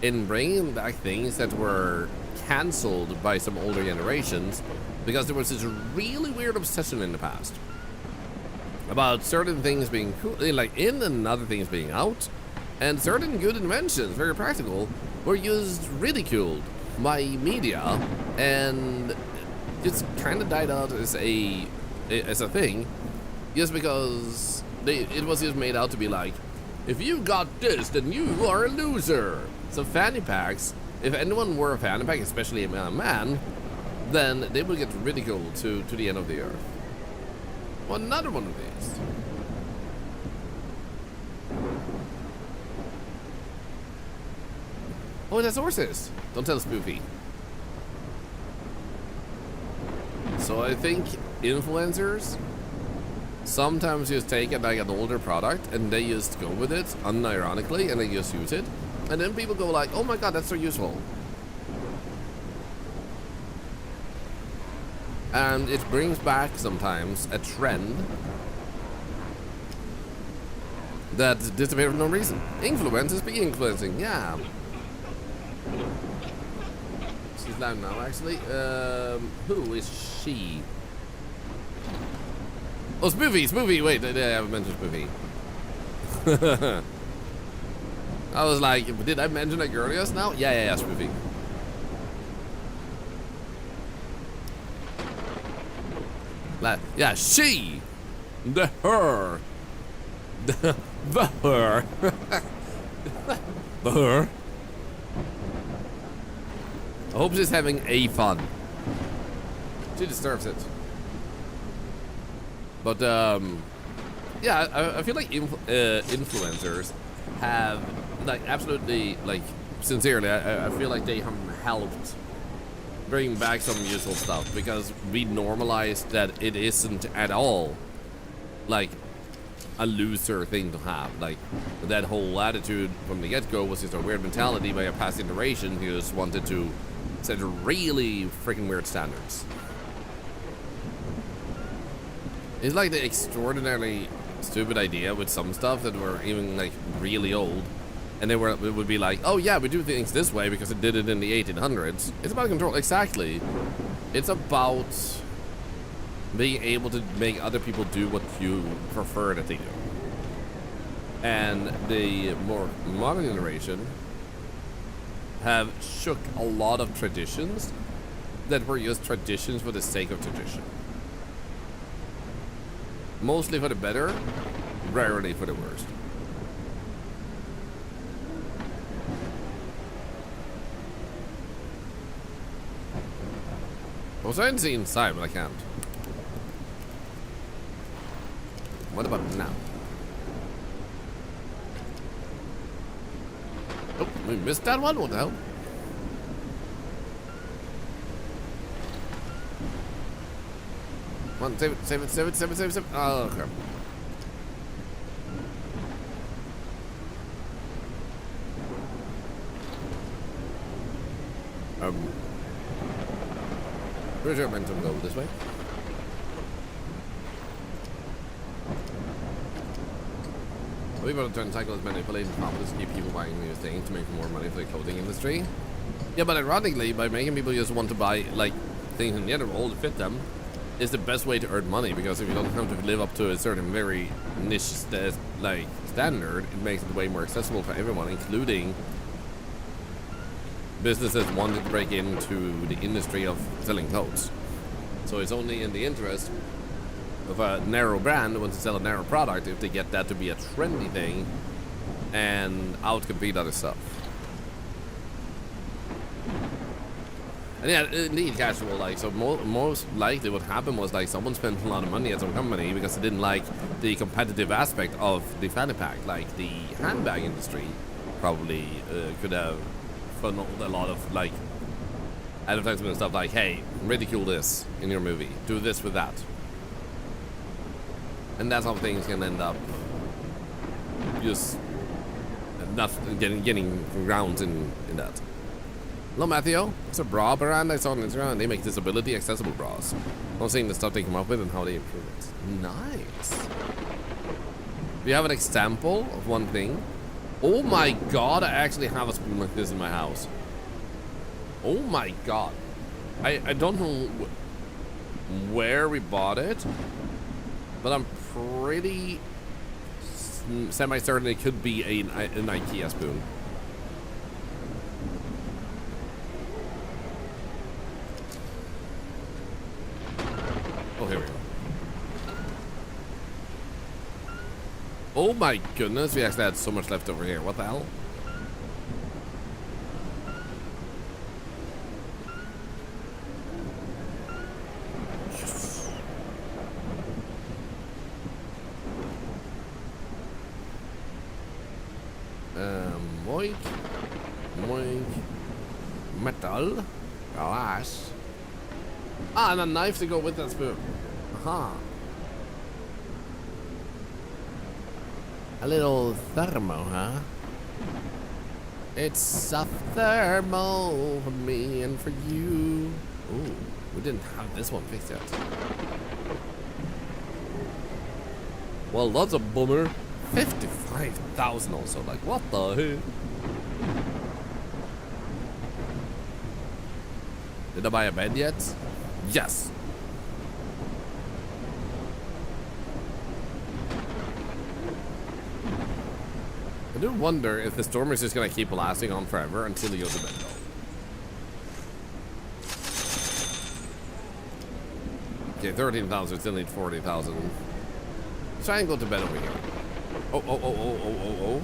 in bringing back things that were cancelled by some older generations because there was this really weird obsession in the past about certain things being cool, like in and other things being out, and certain good inventions, very practical, were used ridiculed by media and just kind of died out as a thing just because it was just made out to be like, if you got this, then you are a loser. So fanny packs, if anyone wore a fanny pack, especially a man, then they would get ridiculed to the end of the earth. Well, another one of these. Oh, that's horses. Don't tell Spoofy. So I think influencers sometimes just take it like an older product and they just go with it unironically and they just use it. And then people go like, oh my god, that's so useful. And it brings back sometimes a trend that disappeared for no reason. Influencers be influencing, yeah. She's loud now, actually. Who is she? Oh, Spoofy, Spoofy. Wait, I haven't mentioned Spoofy. I was like, did I mention a girl just now? Yeah, Spoofy. Like, yeah, she, the her, the her, the her. I hope she's having a fun. She deserves it. But yeah, I feel like influencers have like absolutely like sincerely. I feel like they have helped bring back some useful stuff because we normalized that it isn't at all like a loser thing to have. Like that whole attitude from the get-go was just a weird mentality by a past generation who just wanted to set really freaking weird standards. It's like the extraordinarily stupid idea with some stuff that were even like really old, and it would be like, oh yeah, we do things this way because it did it in the 1800s. It's about control, exactly. It's about being able to make other people do what you prefer that they do. And the more modern generation have shook a lot of traditions that were just traditions for the sake of tradition. Mostly for the better, rarely for the worst. I was trying to see inside, but I can't. What about now? Oh, we missed that one? What the hell? Come on, save it, save it, save it, save it, save it, save it. Oh, crap. Pretty sure I meant to go this way. People are trying to tackle as manipulating profits to keep people buying new things to make more money for the clothing industry. Yeah, but ironically, by making people just want to buy like things in general to fit them, is the best way to earn money, because if you don't have to live up to a certain very niche standard, it makes it way more accessible for everyone, including businesses wanting to break into the industry of selling clothes. So it's only in the interest of a narrow brand who wants to sell a narrow product if they get that to be a trendy thing and outcompete other stuff. And yeah, indeed, casual. Like, so most likely what happened was like someone spent a lot of money at some company because they didn't like the competitive aspect of the fanny pack. Like the handbag industry probably could have funneled a lot of like advertisement and stuff like, hey, ridicule this in your movie, do this with that. And that's how things can end up just not getting grounds in that. Hello, Matthew. It's a bra brand I saw on Instagram, and they make disability accessible bras. I'm seeing the stuff they come up with and how they improve it. Nice. Do you have an example of one thing? Oh my god, I actually have a spoon like this in my house. Oh my god. I don't know where we bought it, but I'm pretty semi-certain it could be an IKEA spoon. Oh, here we go. Oh my goodness, we actually had so much left over here. What the hell? Moink. Moink. Metal. Glass. Ah, and a knife to go with that spoon. Aha. A little thermo, huh? It's a thermo for me and for you. Ooh, we didn't have this one fixed yet. Well, that's a bummer. 55,000 also. Like, what the heck? Did I buy a bed yet? Yes. I do wonder if the storm is just gonna keep lasting on forever until you go to bed though. Okay, 13,000, still need 40,000. Try and go to bed over here. Oh.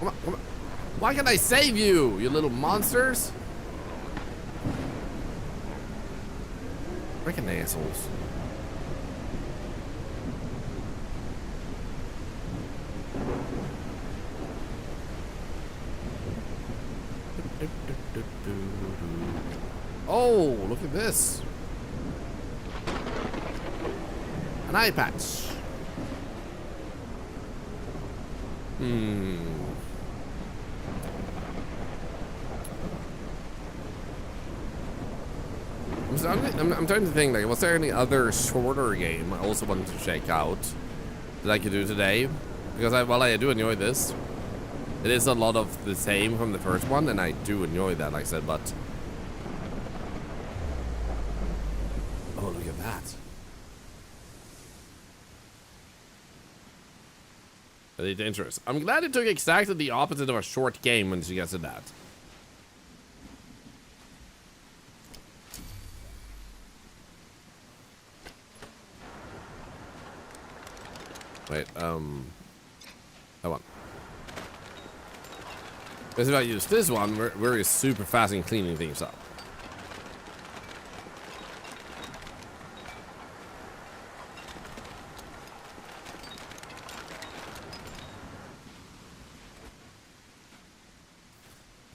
Come on. Why can't I save you, you little monsters? Freaking assholes. Oh, look at this. An eye patch. I'm trying to think, like, was there any other shorter game I also wanted to check out that I could do today? Because while I do enjoy this, it is a lot of the same from the first one, and I do enjoy that, like I said, but... Oh, look at that. Very dangerous. I'm glad it took exactly the opposite of a short game when she gets to that. Wait, hold on. Because if I use this one, we're super fast in cleaning things up.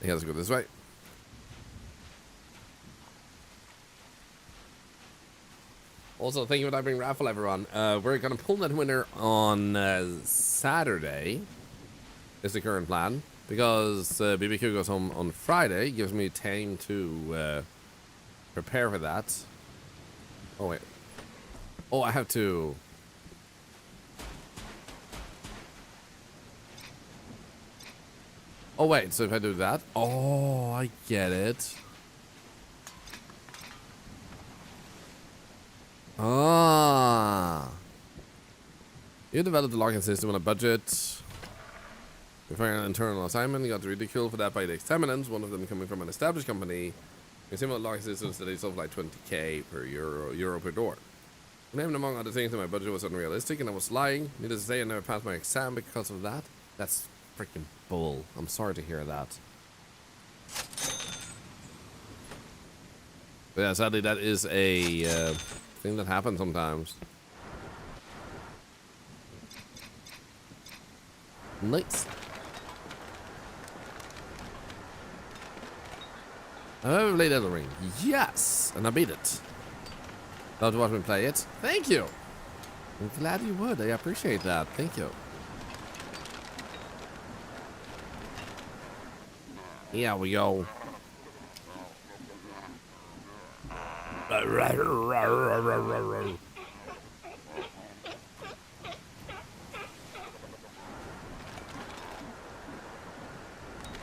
I think let's go this way. Also, thank you for that bring raffle, everyone. We're gonna pull that winner on Saturday. Is the current plan, because BBQ goes home on Friday. Gives me time to prepare for that. Oh wait. Oh, I have to. Oh wait. So if I do that, oh, I get it. Ah. You developed the locking system on a budget. We find an internal assignment. You got ridiculed for that by the examiners, one of them coming from an established company. You similar locking systems that is of like 20k per euro per door. And among other things, that my budget was unrealistic and I was lying. Needless to say, I never passed my exam because of that. That's freaking bull. I'm sorry to hear that. But yeah, sadly, that is a thing that happens sometimes. Nice. I've ever played Elden Ring. Yes, and I beat it. Love to watch me play it. Thank you. I'm glad you would. I appreciate that. Thank you. Here we go.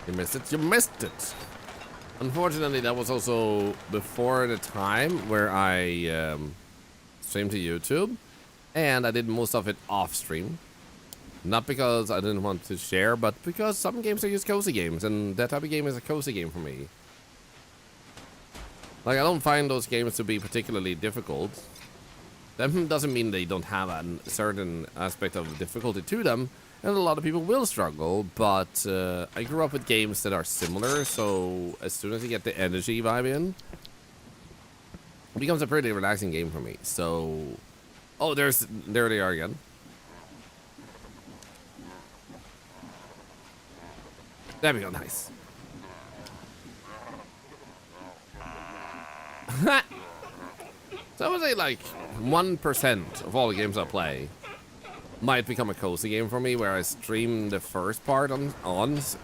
You missed it. You missed it. Unfortunately, that was also before the time where I streamed to YouTube, and I did most of it off stream. Not because I didn't want to share, but because some games are just cozy games, and that type of game is a cozy game for me. Like, I don't find those games to be particularly difficult. That doesn't mean they don't have a certain aspect of difficulty to them, and a lot of people will struggle, but I grew up with games that are similar, so as soon as you get the energy vibe in, it becomes a pretty relaxing game for me. So, oh, there they are again. There we go, nice. So I would say like 1% of all the games I play might become a cozy game for me, where I stream the first part on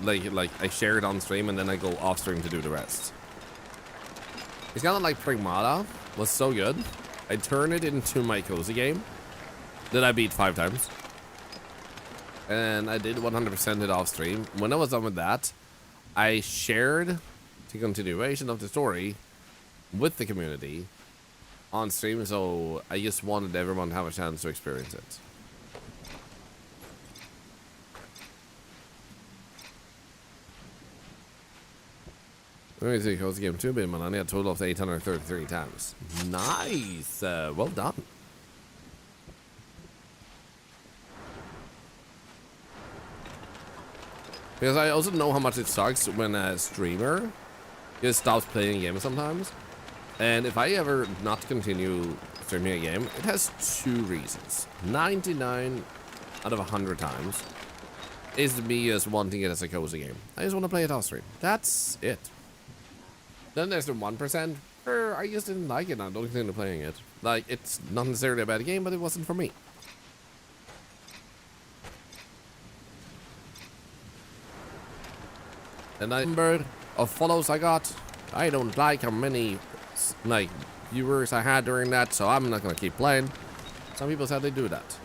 like I share it on stream and then I go off stream to do the rest. It's kind of like Pragmata was so good. I turned it into my cozy game that I beat 5 times. And I did 100% it off stream. When I was done with that, I shared the continuation of the story with the community. on stream, so I just wanted everyone to have a chance to experience it. Let me see, close the game 2 bit, man. I need a total of 833 times. Nice! Well done. Because I also know how much it sucks when a streamer just stops playing a game sometimes. And if I ever not continue streaming a game, it has 2 reasons. 99 out of 100 times is me just wanting it as a cozy game. I just want to play it off stream. That's it. Then there's the 1% where I just didn't like it and I don't continue playing it. Like, it's not necessarily a bad game, but it wasn't for me. The number of follows I got, I don't like how many like viewers I had during that, so I'm not gonna keep playing. Some people said they do that.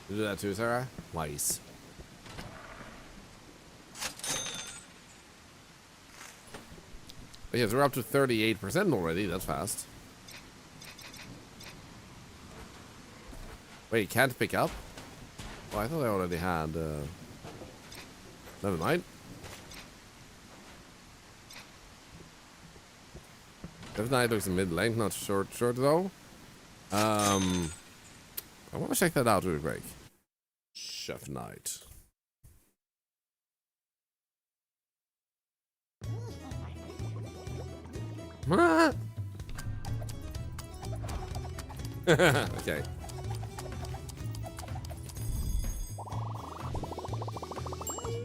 You do that too, Sarah? Wise. But yes, we're up to 38% already. That's fast. Wait, can't pick up? Oh, I thought I already had. Never mind. Chef Knight looks in mid lane, not short though. I want to check that out real quick. Chef Knight. Okay.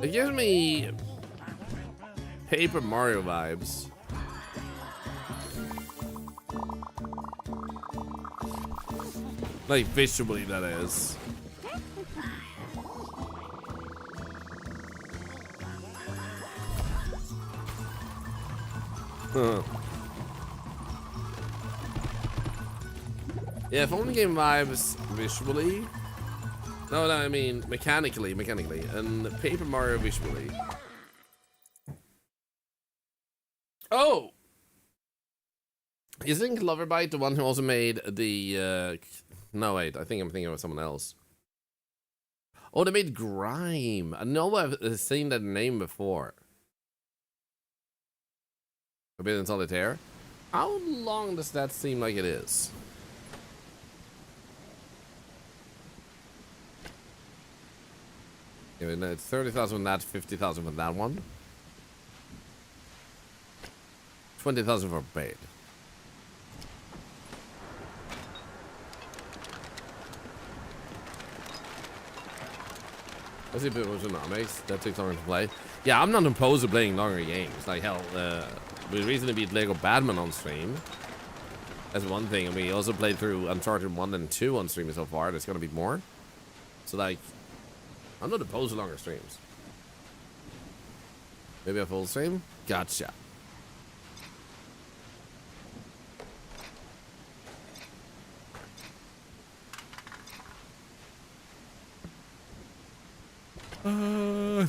It gives me Paper Mario vibes. Like visually, that is. Huh. Yeah, phone game vibes visually. No, I mean mechanically, and Paper Mario visually. Oh, isn't Cloverbite the one who also made the? No, wait, I think I'm thinking of someone else. Oh, they made Grime. I know I've seen that name before. A bit in Solitaire. How long does that seem like it is? It's 30,000 with that, 50,000 with that one. 20,000 for bait. Let's see if it was an Amex. That takes longer to play. Yeah, I'm not opposed to playing longer games. Like hell, we recently beat Lego Batman on stream. That's one thing, and we also played through Uncharted 1 and 2 on stream so far. There's gonna be more. So like, I'm not opposed to longer streams. Maybe a full stream? Gotcha.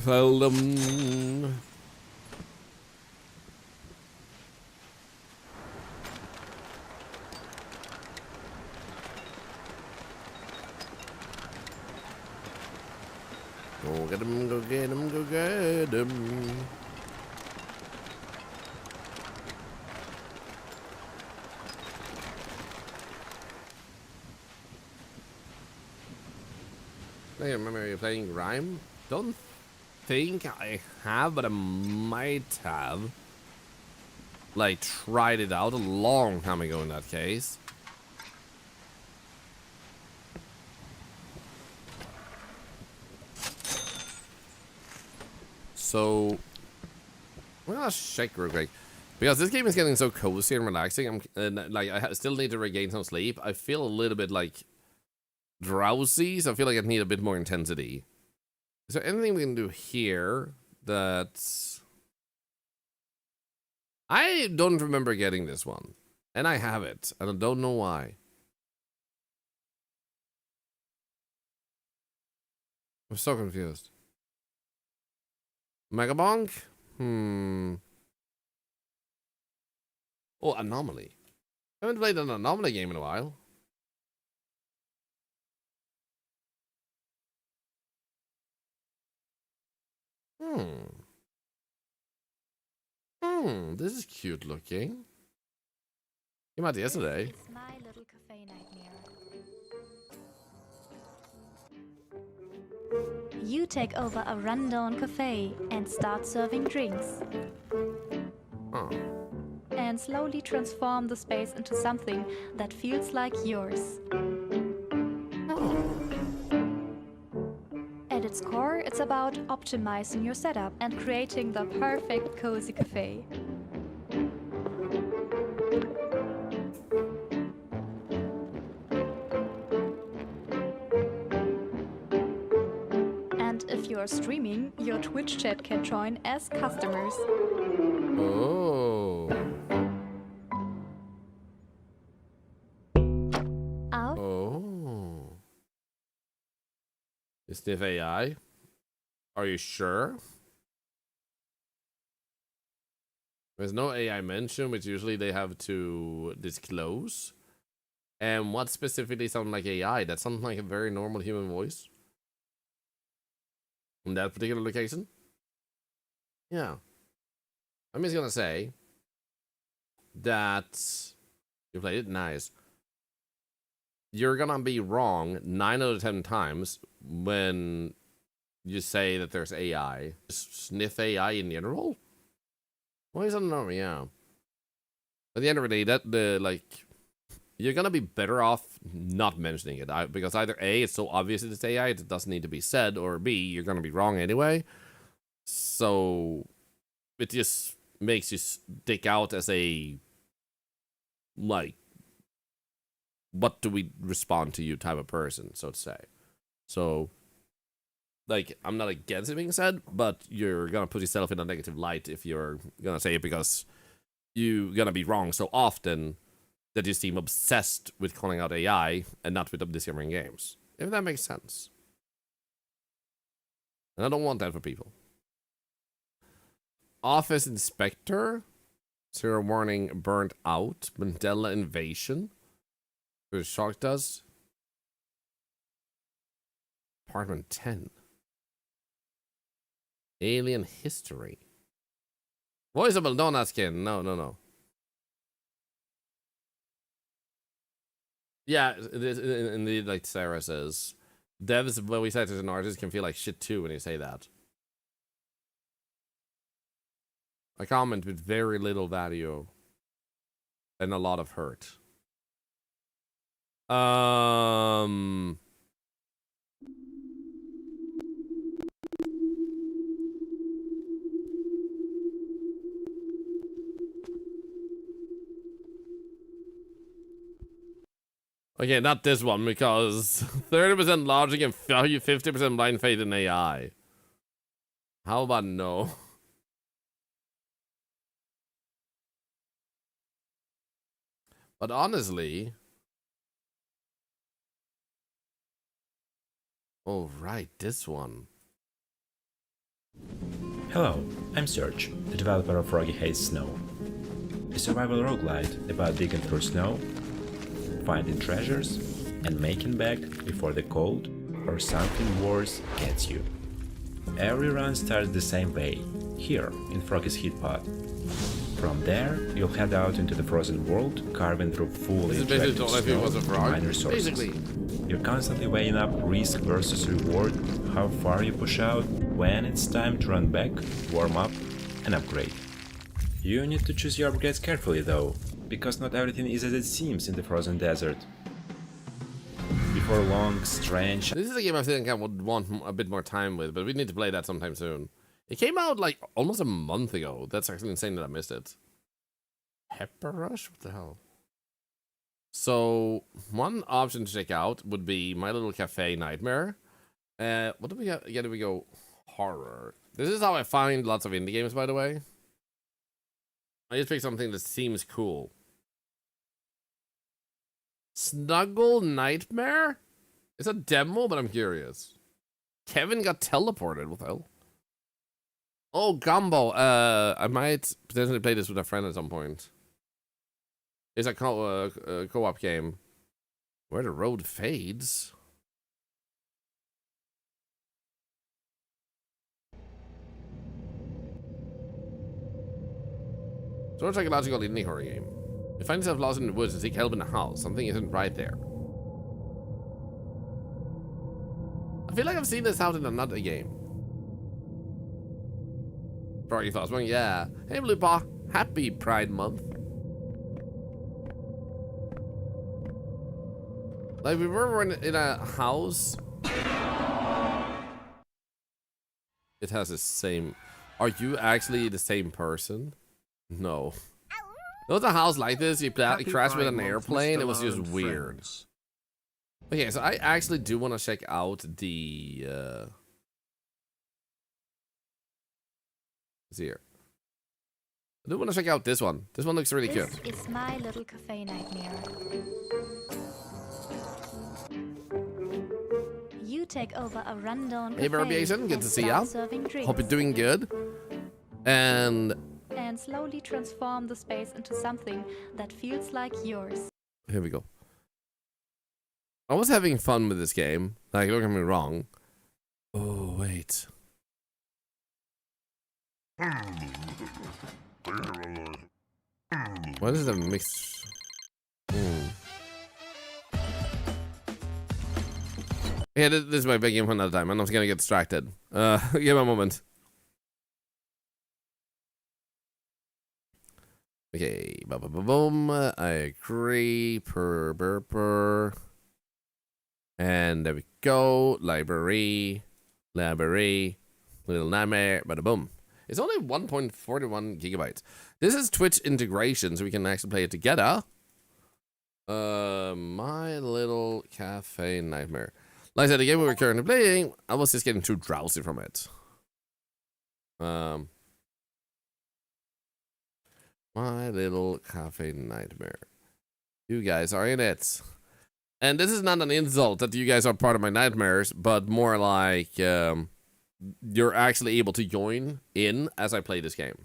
Seldom. Go get him, go get him, go get him. I remember you playing Grime? Don't think I have, but I might have. Like, tried it out a long time ago in that case. So, I'm gonna check real quick. Because this game is getting so cozy and relaxing, I still need to regain some sleep. I feel a little bit, like, drowsy, so I feel like I need a bit more intensity. Is there anything we can do here that's... I don't remember getting this one. And I have it, and I don't know why. I'm so confused. Megabonk? Oh, Anomaly. I haven't played an Anomaly game in a while. This is cute looking. Came out yesterday. It's my little cafe nightmare. You take over a rundown cafe and start serving drinks. Oh. And slowly transform the space into something that feels like yours. At its core, it's about optimizing your setup and creating the perfect cozy cafe. And if you're streaming, your Twitch chat can join as customers. Oh. Out. Oh. Is this AI? Are you sure? There's no AI mention, which usually they have to disclose. And what specifically sounds like AI? That sounds like a very normal human voice. In that particular location? Yeah. I'm just gonna say that you played it nice. You're gonna be wrong 9 out of 10 times when you say that there's AI. Sniff AI in general? Why is that normal? Yeah. At the end of the day, you're gonna be better off not mentioning it because either A, it's so obvious it's AI, it doesn't need to be said, or B, you're gonna be wrong anyway. So it just makes you stick out as a what do we respond to you type of person, so to say. So I'm not against it being said, but you're gonna put yourself in a negative light if you're gonna say it because you're gonna be wrong so often that you seem obsessed with calling out AI and not with discovering games. If that makes sense. And I don't want that for people. Office Inspector. Zero Warning Burnt Out. Mandela Invasion. The Shark does. Apartment 10. Alien History. Voiceable, don't ask him. No. Yeah, indeed, like Sarah says, devs, when we say as an artist, can feel like shit too when you say that. A comment with very little value and a lot of hurt. Okay, not this one, because 30% logic and 50% blind faith in AI. How about no? But honestly... Oh, right, this one. Hello, I'm Serge, the developer of Froggy Haze Snow. A survival roguelite about digging through snow, finding treasures, and making back before the cold or something worse gets you. Every run starts the same way, here in Froggy's heat pod. From there, you'll head out into the frozen world, carving through fully interactive snow to mine resources. Basically. You're constantly weighing up risk versus reward, how far you push out, when it's time to run back, warm up, and upgrade. You need to choose your upgrades carefully though, because not everything is as it seems in the frozen desert. Before long, strange... This is a game I think I would want a bit more time with, but we need to play that sometime soon. It came out like almost a month ago. That's actually insane that I missed it. Pepper Rush? What the hell? So, one option to check out would be My Little Cafe Nightmare. What do we get? Yeah, we go? Horror. This is how I find lots of indie games, by the way. I just pick something that seems cool. Snuggle Nightmare? It's a demo, but I'm curious. Kevin got teleported. What the hell? Oh, Gumbo. I might potentially play this with a friend at some point. It's a co-op game. Where the road fades. Sort of psychological indie horror game. You find yourself lost in the woods and seek help in the house. Something isn't right there. I feel like I've seen this house in another game. Froggy thoughts. Well, yeah. Hey, Blue Paw. Happy Pride Month. Like, we were in a house. It has the same. Are you actually the same person? No. There was a house like this. You crashed with an airplane. It was just weird. Okay, so I actually do want to check out the. Let's see here. I do want to check out this one. This one looks really good. This is my little cafe nightmare. You take over a rundown Hey, Verbiation, good to see ya. Hope you're doing good. And slowly transform the space into something that feels like yours. here we go. I was having fun with this game. Like, don't get me wrong. Oh, wait. What is the mix? Yeah, this is my big game for another time. I'm not gonna get distracted. Give me a moment. Okay, boom. I agree. Per. And there we go. Library. Little nightmare. Bada boom. It's only 1.41 gigabytes. This is Twitch integration, so we can actually play it together. My Little Cafe Nightmare. Like I said, the game we were currently playing, I was just getting too drowsy from it. My Little Cafe Nightmare. You guys are in it. And this is not an insult that you guys are part of my nightmares, but more like you're actually able to join in as I play this game.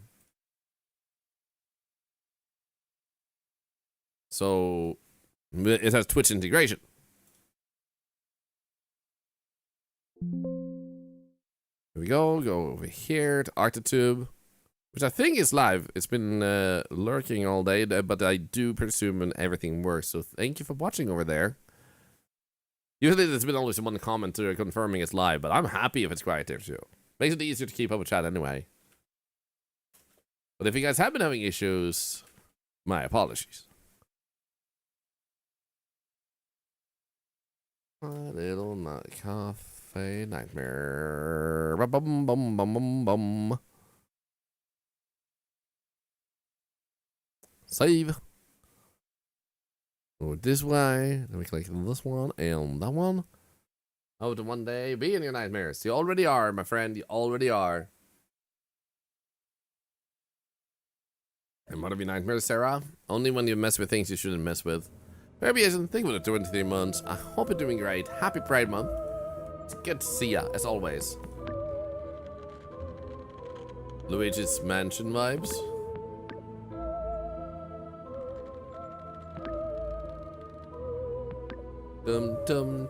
So it has Twitch integration. Here we go. Go over here to Arctitube, which I think is live. It's been lurking all day, but I do presume everything works. So thank you for watching over there. Usually there's been only one comment confirming it's live, but I'm happy if it's quiet there too. Makes it easier to keep up with chat anyway. But if you guys have been having issues, my apologies. My Little Cafe Nightmare. Bum. Save. Go this way. Then we click this one and that one. Oh, to one day be in your nightmares. You already are, my friend. You already are. And what are your nightmares, Sarah? Only when you mess with things you shouldn't mess with. Maybe isn't. Think about it. 23 months. I hope you're doing great. Happy Pride Month. It's good to see ya, as always. Luigi's Mansion vibes. Dum.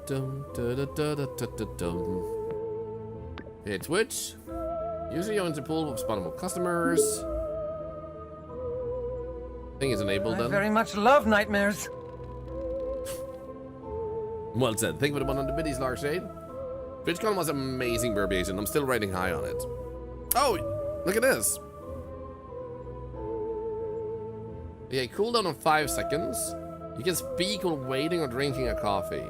Hey, Twitch. Usually owns a pool of spawnable customers. Thing is enabled then. I very much love nightmares. Well said. Think about the one on the biddies, Larshade. TwitchCon was amazing, Burbiation. I'm still rating high on it. Oh, look at this. Yeah, cooldown on 5 seconds. You can speak while waiting or drinking a coffee.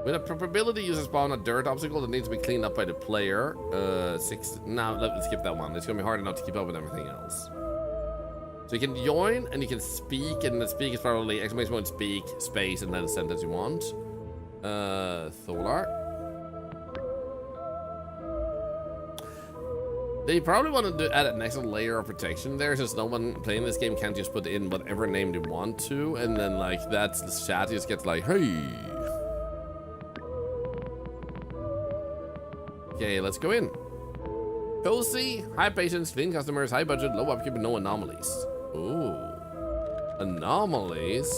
With a probability user spawn a dirt obstacle that needs to be cleaned up by the player. 6. Now let's skip that one. It's gonna be hard enough to keep up with everything else. So you can join and you can speak, and the speak is probably exclamation point speak space and then the sentence you want. Thorlar. They probably want to add an extra layer of protection there, since no one playing this game can't just put in whatever name they want to, and then like that's the chat just gets like, hey. Okay, let's go in. Cozy, high patience, clean customers, high budget, low upkeep, and no anomalies. Ooh. Anomalies?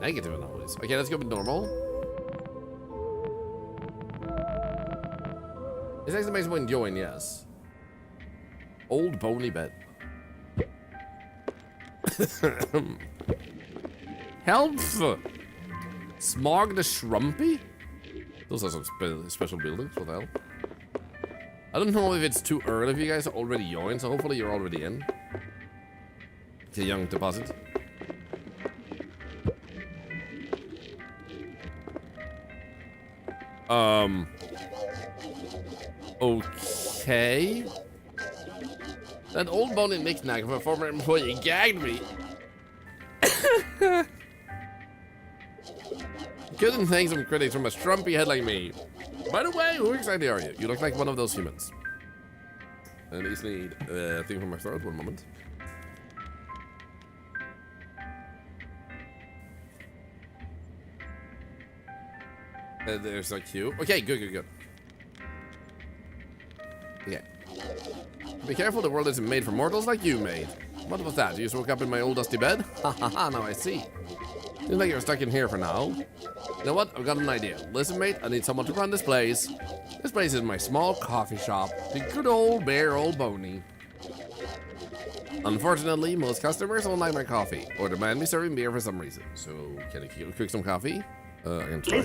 Negative anomalies. Okay, let's go with normal. This actually makes me join, yes. Old bony bed. Health. Smog the Shrumpy? Those are some special buildings. What the hell? I don't know if it's too early if you guys are already joined, so hopefully you're already in. It's a young deposit. Okay. That old bony knick-knack of a former employee gagged me. Couldn't thank some critics from a strumpy head like me. By the way, who exactly are you? You look like one of those humans. And these need a thing from my throat. One moment. There's a queue. Okay, good. Okay. Be careful, the world isn't made for mortals like you, mate. What was that? You just woke up in my old dusty bed? Ha ha ha, now I see. Seems like you're stuck in here for now. You know what? I've got an idea. Listen, mate, I need someone to run this place. This place is my small coffee shop. The good old bare old Boney. Unfortunately, most customers don't like my coffee or demand me serving beer for some reason. So, can I cook some coffee? I can try.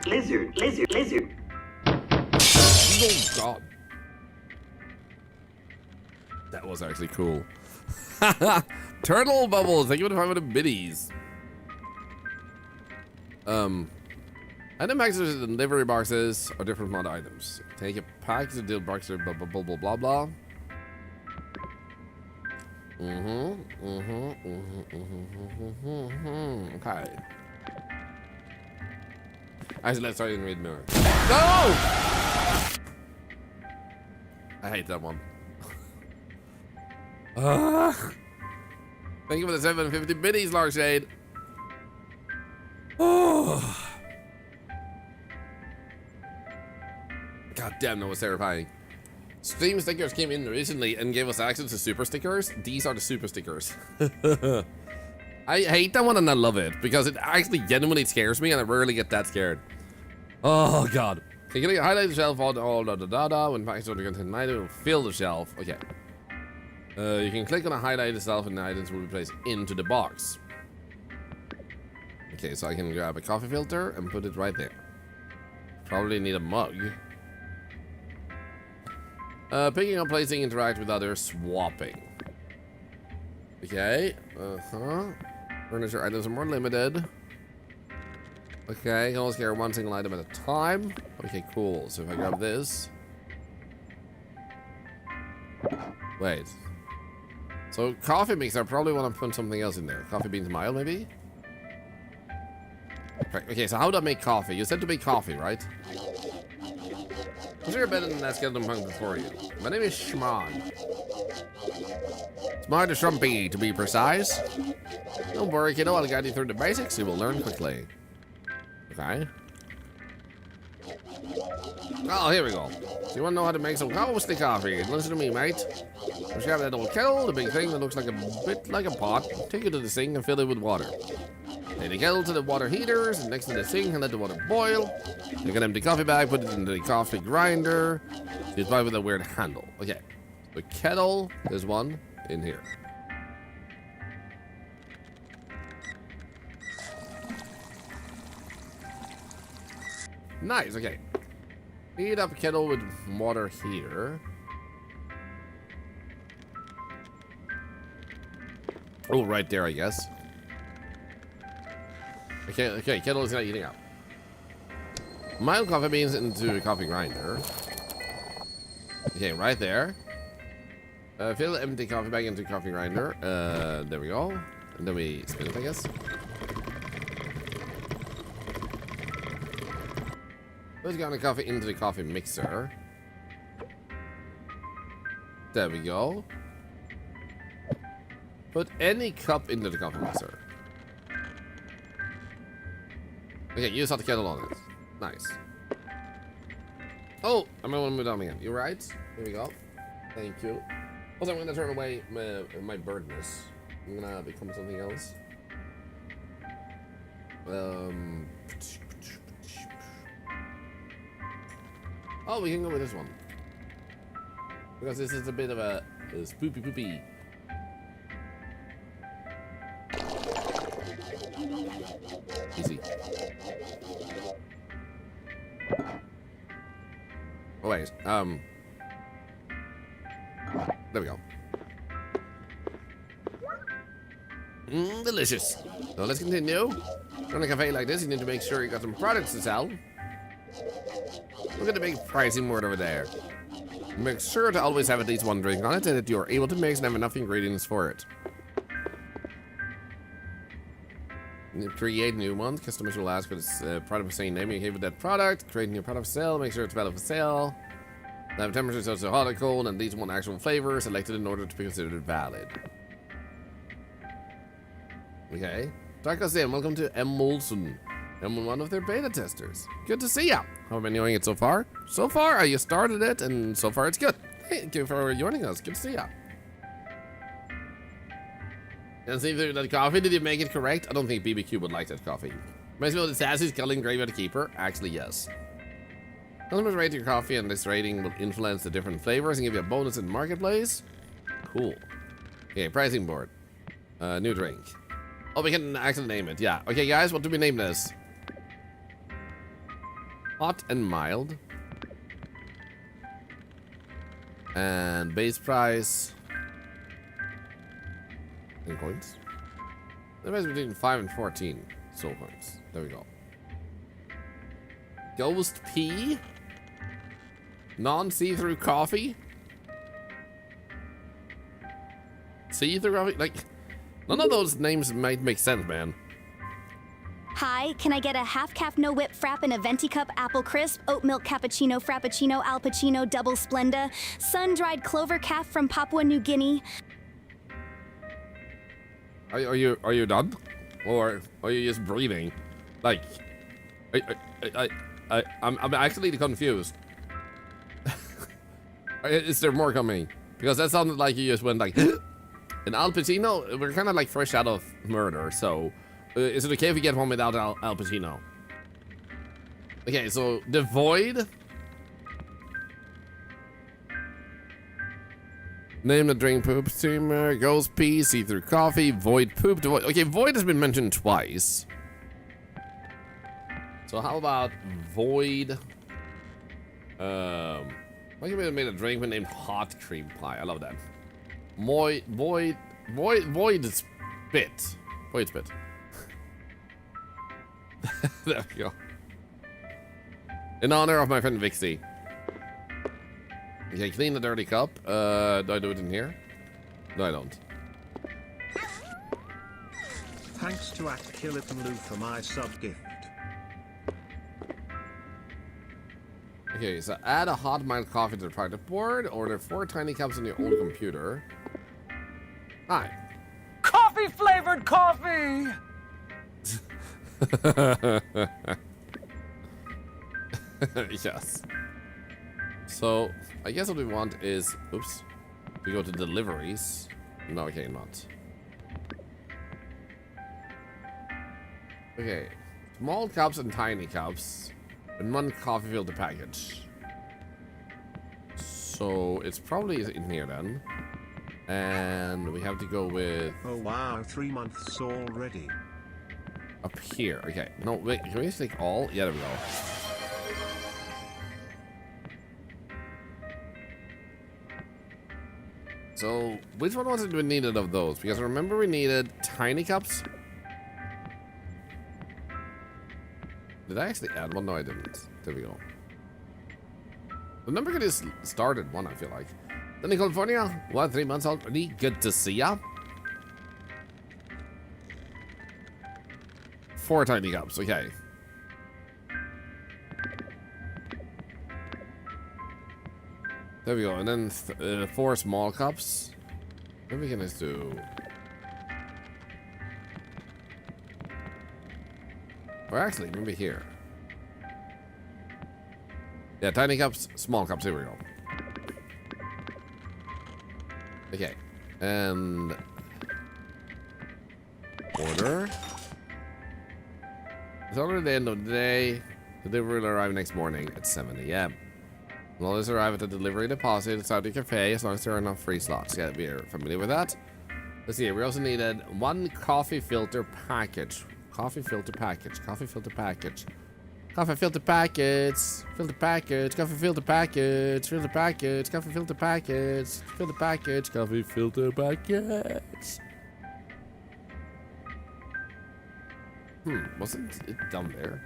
Lizard. Oh, God. That was actually cool. Turtle bubbles. Thank you for the 500 biddies. Item packages and delivery boxes are different from other items. Take a package of deal boxes, blah blah blah blah blah blah. Okay. Actually, let's start in read mirror. No! I hate that one. Thank you for the 750 biddies, Larshade. Oh. God damn, that was terrifying. Steam stickers came in recently and gave us access to super stickers. These are the super stickers. I hate that one and I love it because it actually genuinely scares me and I rarely get that scared. Oh God. Okay, can you highlight the shelf all when packages on the content item will fill the shelf. Okay. You can click on the highlight itself and the items will be placed into the box. Okay, so I can grab a coffee filter and put it right there. Probably need a mug. Picking up, placing, interact with others, swapping. Okay. Furniture items are more limited. Okay, you can only carry one single item at a time. Okay, cool. So if I grab this. Wait. So coffee mix, I probably want to put something else in there. Coffee beans mild, maybe? Okay, so how do I make coffee? You said to make coffee, right? I'm sure you're better than that skeleton punk before you. My name is Shmon. Smart as Shrumpy, to be precise. Don't worry, kiddo, I'll guide you through the basics. You will learn quickly. Okay. Oh, here we go. So you want to know how to make some toasty coffee? Listen to me, mate. Once you have that old kettle, the big thing that looks like a bit like a pot, take it to the sink and fill it with water. Take the kettle to the water heaters and next to the sink and let the water boil. Take an empty coffee bag, put it into the coffee grinder. It's probably with a weird handle. Okay. The kettle, there's one in here. Nice, okay. Heat up kettle with water here. Oh, right there, I guess. Okay, kettle is not heating up. Mild coffee beans into a coffee grinder. Okay, right there. Fill the empty coffee bag into coffee grinder. There we go. And then we spin it, I guess. Put the coffee into the coffee mixer. There we go. Put any cup into the coffee mixer. Okay, use hot kettle on it. Nice. Oh, I'm gonna move down again. You're right. Here we go. Thank you. Also, I'm gonna turn away my birdness. I'm gonna become something else. Oh, we can go with this one. Because this is a bit of a spoopy poopy. Easy. Oh, wait. There we go. Delicious. So let's continue. On a cafe like this, you need to make sure you got some products to sell. Look at the big pricing board over there. Make sure to always have at least one drink on it and that you are able to mix and have enough ingredients for it. You create new ones. Customers will ask for this product with the same name. You give it that product. Create a new product for sale. Make sure it's valid for sale. Have temperature such as hot or cold, and these one actual flavor selected in order to be considered valid. Okay. Taco Sam, welcome to M. Molson. I'm one of their beta testers. Good to see ya. How have you been enjoying it so far? So far, you started it, and so far it's good. Thank you for joining us. Good to see ya. And see if that coffee, did you make it correct? I don't think BBQ would like that coffee. Might as well the Sassy's killing Graveyard Keeper. Actually, yes. Customers rate your coffee, and this rating will influence the different flavors and give you a bonus in the marketplace. Cool. Okay, pricing board. New drink. Oh, we can actually name it. Yeah. Okay, guys, what do we name this? Hot and mild. And base price. In coins. The price between 5 and 14 soul coins. There we go. Ghost Pea. Non-see-through coffee. See-through coffee? Like, none of those names might make sense, man. Hi, can I get a half-calf no-whip frap in a venti cup apple crisp, oat milk cappuccino frappuccino al Pacino double Splenda, sun-dried clover calf from Papua New Guinea? Are you done? Or are you just breathing? Like, I'm actually confused. Is there more coming? Because that sounded like you just went like, and Al Pacino, we're kind of like fresh out of murder, so is it okay if we get one without Al Pacino? Okay, so the Void. Name the drink poop steamer, ghost pea, see-through coffee, void poop. Okay, void has been mentioned twice. So how about void? What can we made a drink named hot cream pie? I love that. Void spit. Void spit. There we go. In honor of my friend Vixie. Okay, clean the dirty cup. Do I do it in here? No, I don't. Thanks to @Killipanloo for my sub-gift. Okay, so add a hot mild coffee to the product board. Order 4 tiny cups on your old computer. Hi. Coffee flavored coffee! Yes. So, I guess what we want is, oops, we go to deliveries. No, okay, not. Okay, small cups and tiny cups, and 1 coffee filter package. So, it's probably in here then. And we have to go with... Oh wow, 3 months already. Up here, okay. No, wait, can we take all? Yeah, there we go. So, which one was it we needed of those? Because remember we needed tiny cups? Did I actually add one? No, I didn't. There we go. Remember I just started one, I feel like. Then in California, what, 3 months already? Good to see ya. 4 tiny cups, okay. There we go, and then 4 small cups. Maybe we can just do... Or actually, maybe here. Yeah, tiny cups, small cups. Here we go. Okay, and order. It's already the end of the day. The delivery will arrive next morning at 7 a.m. Will always arrive at the delivery deposit at Saudi Cafe as long as there are enough free slots. Yeah, we're familiar with that. Let's see. We also needed 1 coffee filter package. Coffee filter package. Coffee filter package. Coffee filter package. Filter package. Coffee filter package. Filter package. Coffee filter package. Filter package. Coffee filter package. Wasn't it down there?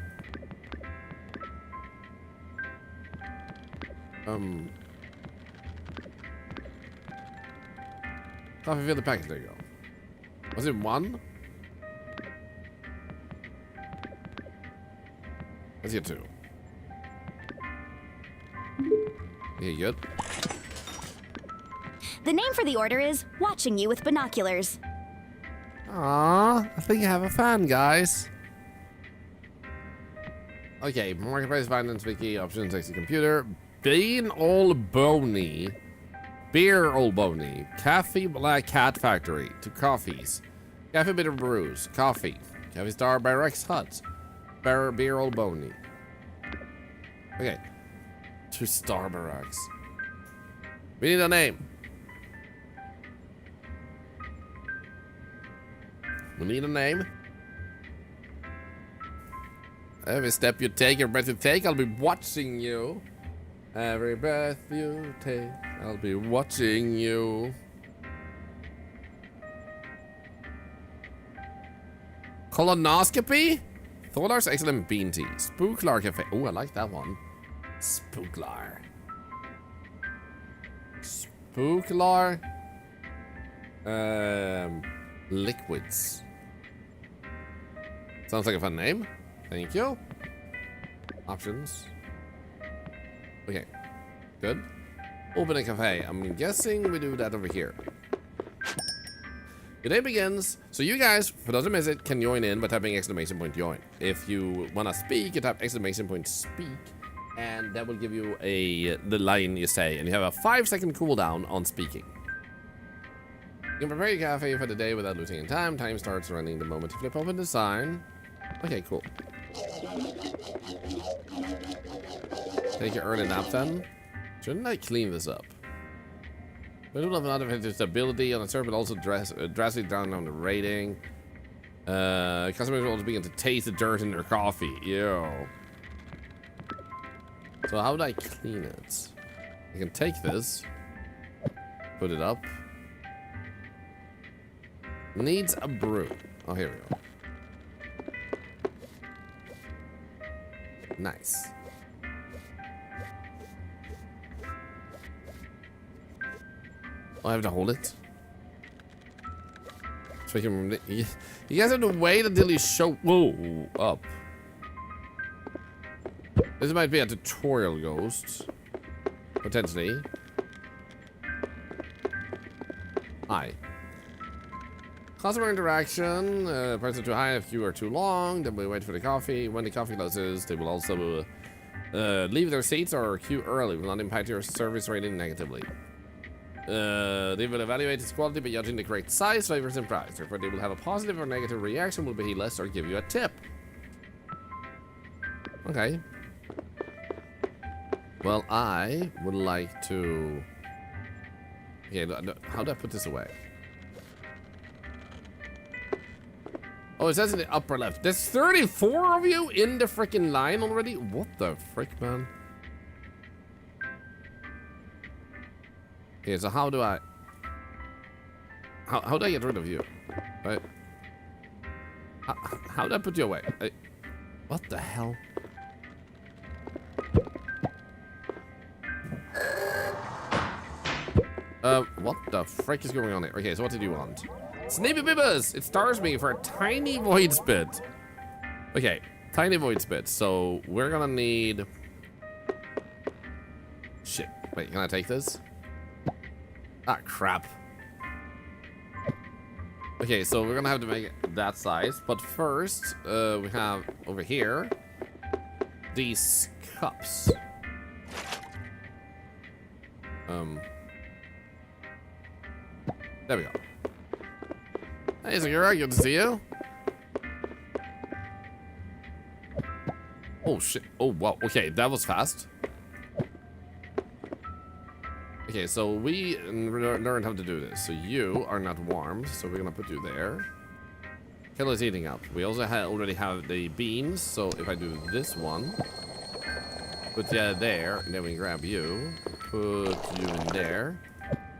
Coffee filter package. There you go. Was it 1? Let's get 2. Okay, good. The name for the order is Watching You with Binoculars. Aww, I think I have a fan, guys. Okay, marketplace, finance, wiki, options, sexy computer, bean all bony, beer all bony, cafe black cat factory, 2 coffees, cafe bitter brews, coffee, cafe star by Rex Hut, beer all bony. Okay, 2 Starbucks. We need a name. We need a name. Every step you take, every breath you take, I'll be watching you. Every breath you take, I'll be watching you. Colonoscopy? Thorlar's excellent bean tea. Spooklar Cafe. Oh, I like that one. Spooklar. Spooklar. Liquids. Sounds like a fun name. Thank you. Options. Okay. Good. Open a cafe. I'm guessing we do that over here. Your day begins. So you guys, for those who miss it, can join in by typing !join. If you want to speak, you type !speak. And that will give you the line you say. And you have a 5-second cooldown on speaking. You can prepare your cafe for the day without losing any time. Time starts running the moment you flip open the sign. Okay, cool. Take your early nap then. Shouldn't I clean this up? We don't have enough of its ability on the server, but also drastically down on the rating. Customers will also begin to taste the dirt in their coffee. Ew. So how would I clean it? I can take this, put it up. Needs a brew. Oh, here we go. Nice. Oh, I have to hold it. So I can. You guys have to wait until you show. Whoa, up. This might be a tutorial ghost. Potentially. Hi. Customer interaction. Price are too high if you are too long. Then we wait for the coffee. When the coffee closes, they will also leave their seats or queue early. Will not impact your service rating negatively. They will evaluate its quality by judging the correct size, flavors, and price. Therefore, they will have a positive or negative reaction, will be less, or give you a tip. Okay. Well, I would like to... Okay, how do I put this away? Oh, it says in the upper left. There's 34 of you in the freaking line already? What the frick, man? Okay, so how do I... How do I get rid of you? Right? How do I put you away? What the hell? What the frick is going on here? Okay, so what did you want? Snippy Bibbas! It stars me for a tiny void spit. Okay, tiny void spit. So we're gonna need... Shit. Wait, can I take this? Ah, crap. Okay, so we're gonna have to make it that size. But first, we have over here these cups. There we go. Hey, Segura, good to see you. Oh shit. Oh wow. Okay, that was fast. Okay, so we learned how to do this. So you are not warmed, so we're gonna put you there. Kettle is heating up. We also already have the beans, so if I do this one, put you there, and then we grab you, put you in there.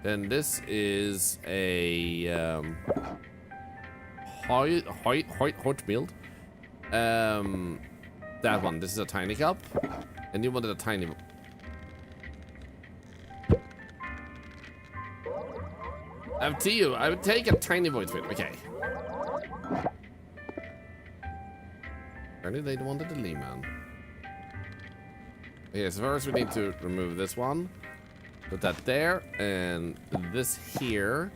Then this is a hot milk. That one. This is a tiny cup, and you wanted a tiny. Up to you. I would take a tiny voice bit. Okay. Apparently they wanted the Lehman. Okay, so first we need to remove this one. Put that there, and this here.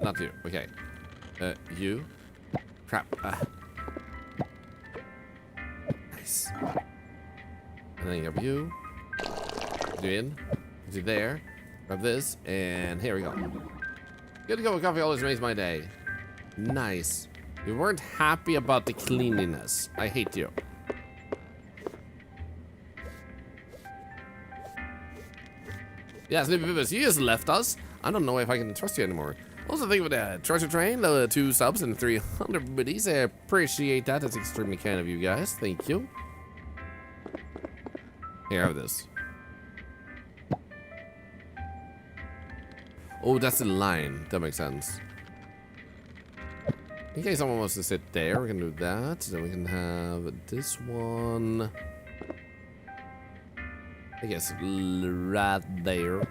Not you. Okay. You. Crap. Nice. And then grab you. Put you in. Put you there. Grab this, and here we go. Good to go with coffee always makes my day. Nice. You weren't happy about the cleanliness. I hate you. Yeah, Snoopy Bibis, you just left us. I don't know if I can trust you anymore. Also, think of the treasure train, 2 subs and 300 biddies. I appreciate that. That's extremely kind of you guys. Thank you. Here, have this. Oh, that's the line. That makes sense. In case someone wants to sit there, we can do that. Then we can have this one. I guess right there.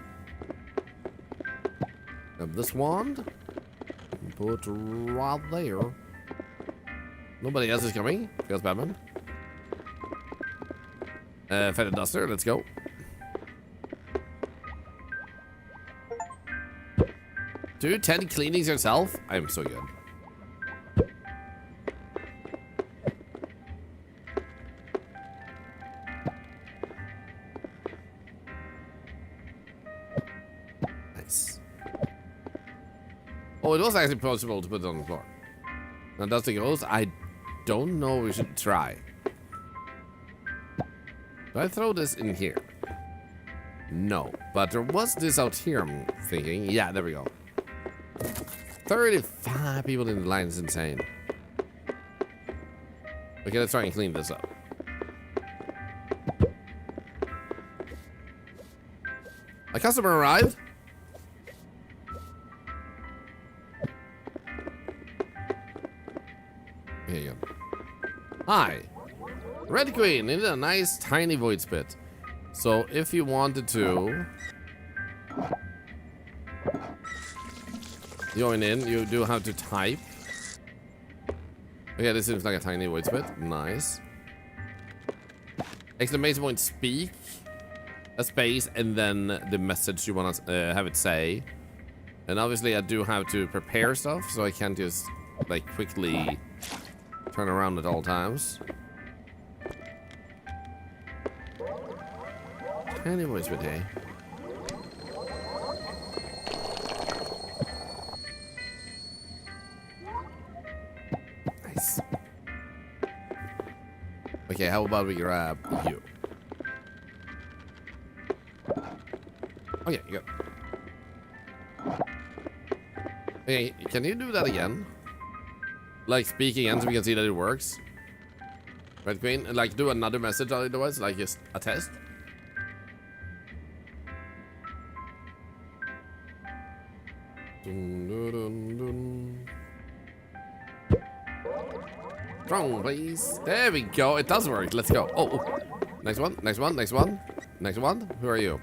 Grab this wand. Put right there. Nobody else is coming. Feels Batman. Feather duster, let's go. Do 10 cleanings yourself? I'm so good. Nice. Oh, it was actually possible to put it on the floor. Now, does it goes? I don't know. We should try. Do I throw this in here? No. But there was this out here, I'm thinking. Yeah, there we go. 35 people in the line is insane. Okay, let's try and clean this up. A customer arrived. Here you go. Hi. Red Queen needed a nice tiny void spit. So if you wanted to join in, you do have to type. Okay, this seems like a tiny void spit. Nice. Exclamation point speak. A space and then the message you want to have it say. And obviously I do have to prepare stuff, so I can't just like quickly turn around at all times. Tiny voice spit, hey. Nice. Okay, how about we grab you? Okay, you go. Okay, can you do that again? Like speaking and so we can see that it works. Red Queen, and like do another message otherwise, like just a test. Dun, dun, dun, dun. Strong, please. There we go. It does work. Let's go. Oh, oh. Next one. Next one. Next one. Next one. Who are you?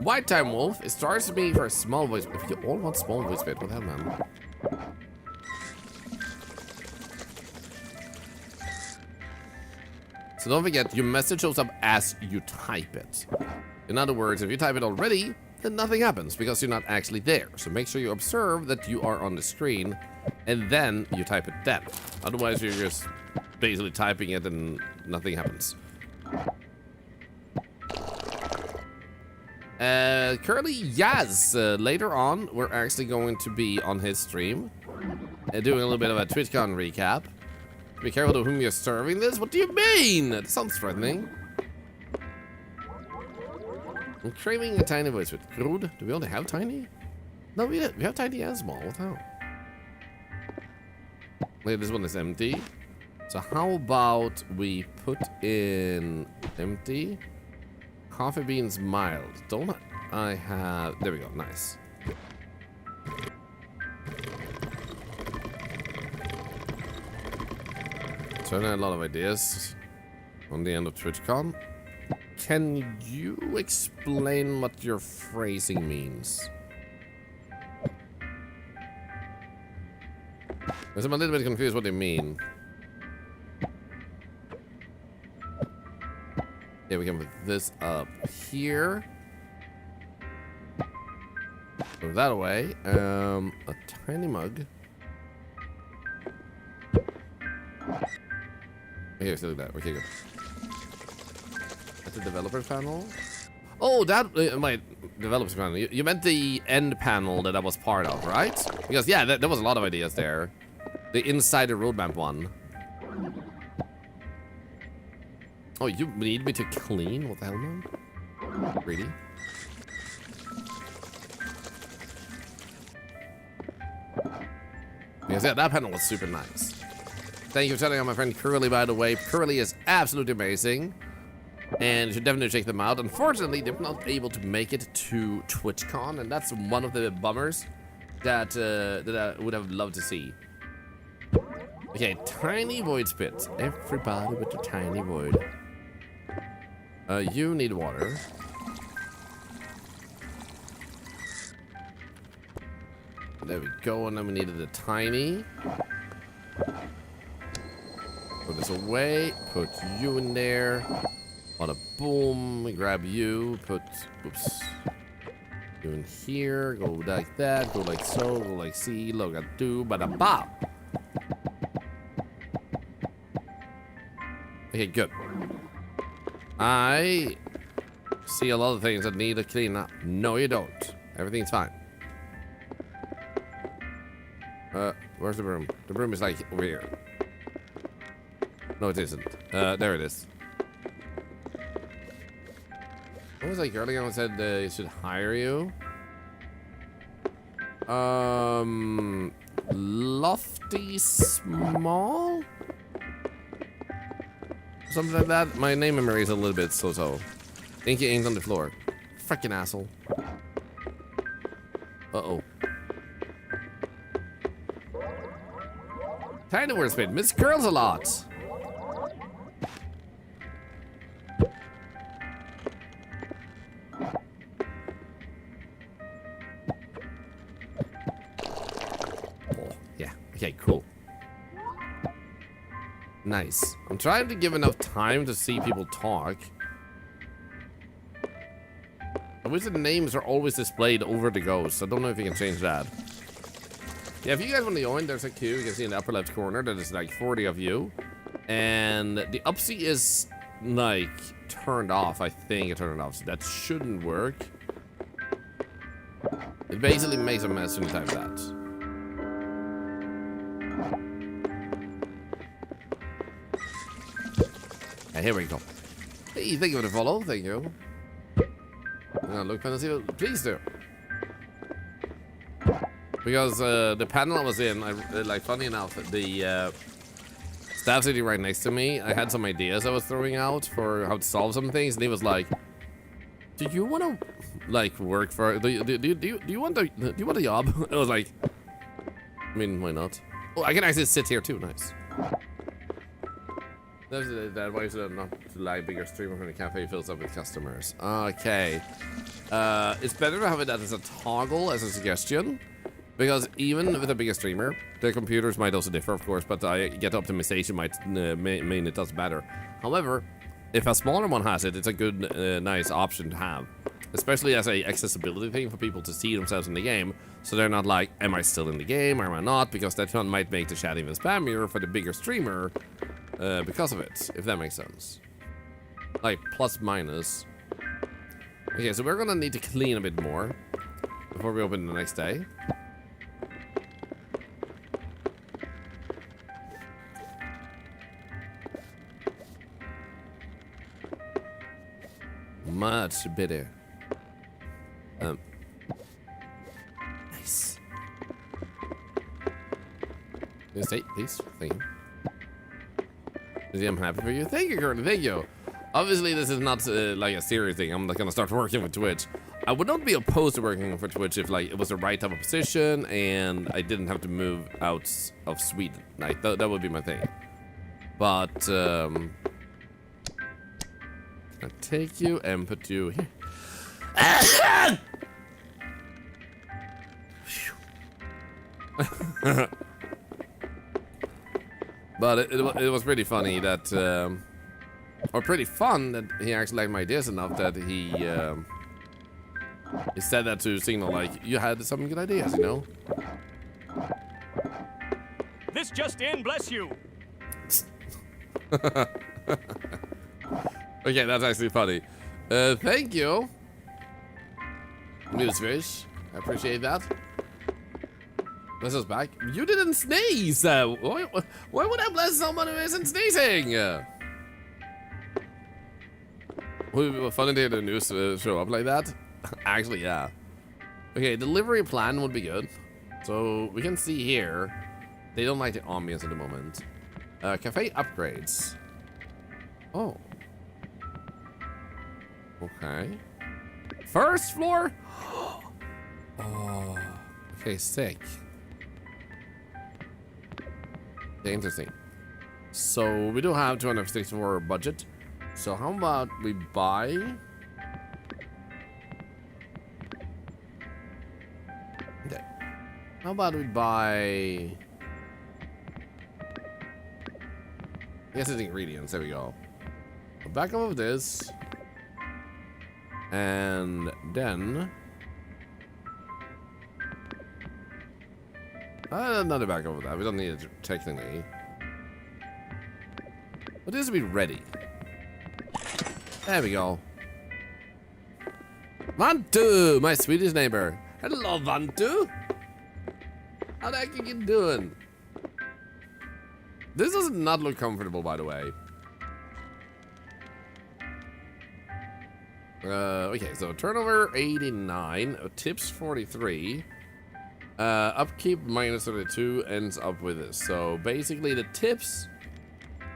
White Time Wolf. It starts me for a small voice. If you all want small voice bit, what the hell, man? So don't forget, your message shows up as you type it. In other words, if you type it already, then nothing happens because you're not actually there. So make sure you observe that you are on the screen and then you type it then. Otherwise, you're just basically typing it and nothing happens. Currently, yes. Later on, we're actually going to be on his stream, doing a little bit of a TwitchCon recap. Be careful to whom you're serving this. What do you mean? That sounds threatening. I'm craving a tiny voice with crude. Do we only have tiny? No, we have tiny and small. What the hell? Wait, this one is empty. So how about we put in empty? Coffee beans mild. Don't I have... There we go. Nice. Certainly a lot of ideas on the end of TwitchCon. Can you explain what your phrasing means? Because I'm a little bit confused what you mean. Yeah, we can put this up here. Move that away. A tiny mug. Okay, still that. Okay, good. At the developer panel. Oh, that my developers panel. You meant the end panel that I was part of, right? Because yeah, there was a lot of ideas there. The inside the roadmap one. Oh, you need me to clean? What the hell, man? Really? Because yeah, that panel was super nice. Thank you for telling out my friend Curly, by the way. Curly is absolutely amazing. And you should definitely check them out. Unfortunately, they were not able to make it to TwitchCon, and that's one of the bummers that I would have loved to see. Okay, tiny void spit. Everybody with a tiny void. You need water. There we go, and then we needed a tiny. Put this away. Put you in there. Bada boom. We grab you. Put, oops. You in here. Go like that. Go like so. Go like C. Look at do. Bada ba. Okay, good. I see a lot of things that need to clean up. No, you don't. Everything's fine. Where's the broom? The broom is like over here. No, it isn't. There it is. What was like earlier on said they should hire you? Lofty Small? Something like that. My name memory is a little bit so-so. Inky ink on the floor. Freaking asshole. Uh-oh. Tiny word spit. Miss Curls a lot. Oh, yeah. Okay, cool. Nice. I'm trying to give enough time to see people talk. I wish the names are always displayed over the ghost. I don't know if you can change that. Yeah, if you guys want to join, there's a queue. You can see in the upper left corner that there's like 40 of you. And the upsee is like turned off. I think it turned off, so that shouldn't work. It basically makes a mess when you type that. And here we go. Hey, thank you for the follow. Thank you. Look, Fantasy, please do. Because the panel I was in, like, funny enough, the staff sitting right next to me, I had some ideas I was throwing out for how to solve some things, and he was like, "Do you want to, like, work for? Do you want a job?" I was like, "I mean, why not? Oh, I can actually sit here too. Nice." That way, so not to lie bigger streamer when the cafe fills up with customers. Okay, it's better to have it as a toggle, as a suggestion. Because even with a bigger streamer, the computers might also differ, of course, but I get optimization might mean it doesn't matter. However, if a smaller one has it, it's a good, nice option to have. Especially as a accessibility thing for people to see themselves in the game, so they're not like, am I still in the game or am I not? Because that one might make the chat even spammier for the bigger streamer. because of it, if that makes sense. Like, plus, minus. Okay, so we're gonna need to clean a bit more before we open the next day. Much better. Nice. Stay, please. Thank you. I'm happy for you. Thank you, Curly. Thank you. Obviously, this is not like a serious thing. I'm not gonna start working with Twitch. I would not be opposed to working for Twitch if like it was the right type of position and I didn't have to move out of Sweden. Like that would be my thing. But I take you and put you here. But it was pretty funny that, or pretty fun that he actually liked my ideas enough that he said that to Signal, like, you had some good ideas, you know? This just in, bless you. Okay, that's actually funny. Thank you. Newsfish. I appreciate that. Bless us back. You didn't sneeze! Why would I bless someone who isn't sneezing? Would it be funny to hear the news show up like that? Actually, yeah. Okay, delivery plan would be good. So, we can see here. They don't like the ambience at the moment. Cafe upgrades. Oh. Okay. First floor? Oh. Okay, sick. Okay, interesting. So we do have 264 budget. So how about we buy? Okay. How about we buy? I guess it's ingredients. There we go. A backup of this, and then another backup of that. We don't need it technically, but this will be ready. There we go. Vantu, my Swedish neighbor. Hello, Vantu. How the heck are you doing? This does not look comfortable, by the way. Okay, so turnover 89, tips 43, upkeep minus 32 ends up with this. So basically the tips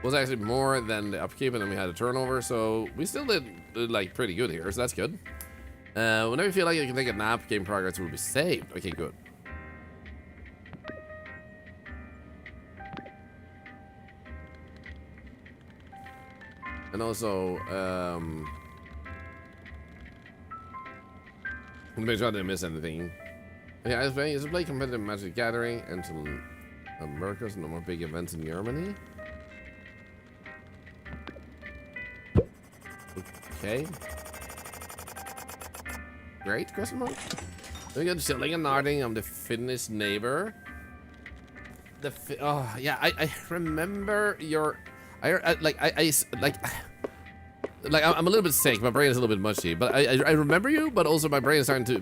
was actually more than the upkeep, and then we had a turnover, so we still did like pretty good here, so that's good. Whenever you feel like you can take a nap, game progress will be saved. Okay, good. And also, make sure I didn't miss anything. Okay, I was playing. Is it play competitive Magic Gathering until America's no more big events in Germany? Okay. Great, question mark. We got chilling and nodding. I'm the Finnish neighbor. Oh yeah, I remember your. I'm a little bit sick. My brain is a little bit mushy, but I remember you. But also my brain is starting to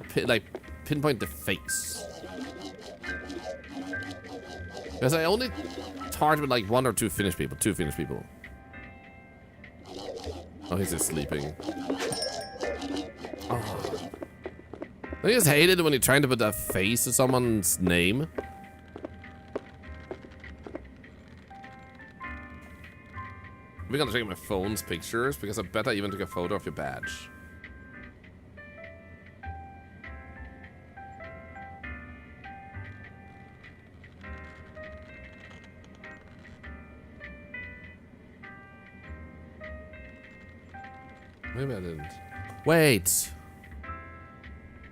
pinpoint the face. Because I only talked with like one or two Finnish people. Oh, he's just sleeping. Oh. I just hate it when you're trying to put a face to someone's name. We're gonna take my phone's pictures because I bet I even took a photo of your badge. Maybe I didn't. Wait.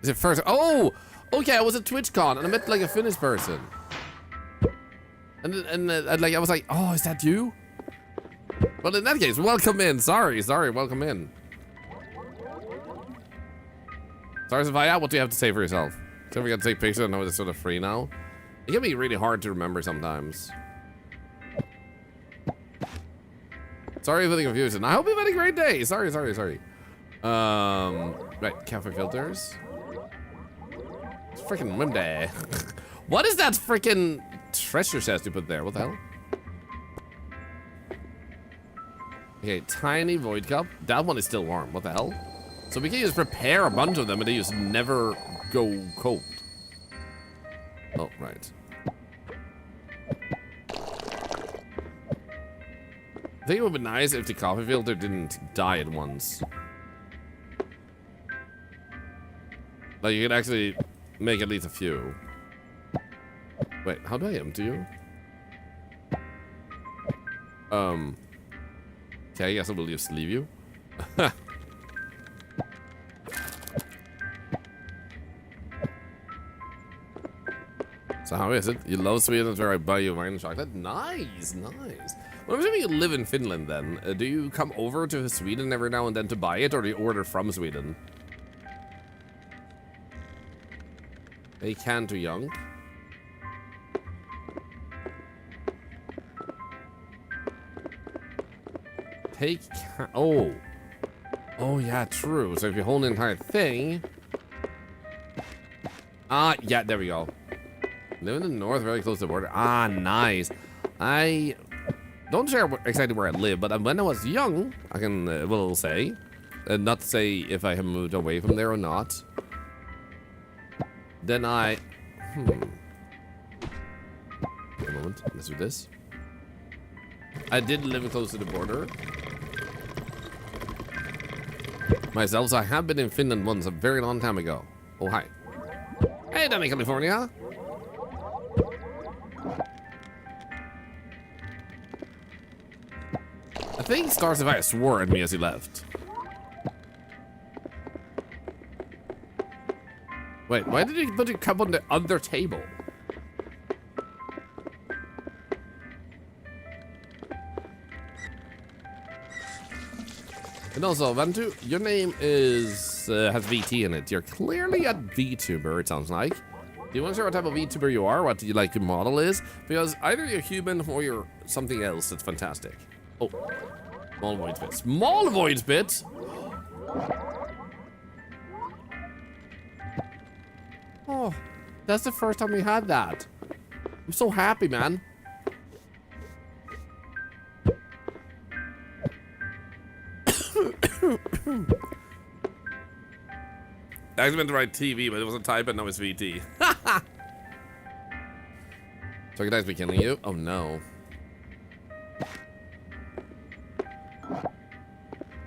Is it first? Oh! Okay, I was at TwitchCon and I met like a Finnish person. And like I was like, oh, is that you? Well, in that case, welcome in. Sorry, welcome in. Sorry, Sophia, what do you have to say for yourself? So we got to take pictures. I know it's sort of free now. It can be really hard to remember sometimes. Sorry for the confusion. I hope you've had a great day. Sorry. Right, cafe filters. It's freaking windy. What is that freaking treasure chest you put there? What the hell? Okay, tiny void cup. That one is still warm. What the hell? So we can just prepare a bunch of them and they just never go cold. Oh, right. I think it would be nice if the coffee filter didn't die at once. Like, you could actually make at least a few. Wait, how do I empty you? Okay, I guess I will just leave you. So how is it? You love Sweden, that's where I buy you wine and chocolate? Nice. Well, I'm assuming you live in Finland then. Do you come over to Sweden every now and then to buy it, or do you order from Sweden? They can too young. Oh yeah, true. So if you hold the entire thing. Yeah, there we go. Live in the north, very close to the border. Nice. I don't share exactly where I live, but when I was young, I can well say, not say if I have moved away from there or not. Then a moment, let's do this. I did live close to the border. Myself, so I have been in Finland once a very long time ago. Oh, hi. Hey, down in California. I think Starsify swore at me as he left. Wait, why did you put your cup on the other table? And also, Vantu, your name is has VT in it. You're clearly a VTuber, it sounds like. Do you want to share what type of VTuber you are? What you like your model is? Because either you're human or you're something else that's fantastic. Oh, small void spit. Small void spit? Oh, that's the first time we had that. I'm so happy, man. I actually meant to write TV, but it wasn't type and now it's VT. So could I be killing you? Oh no.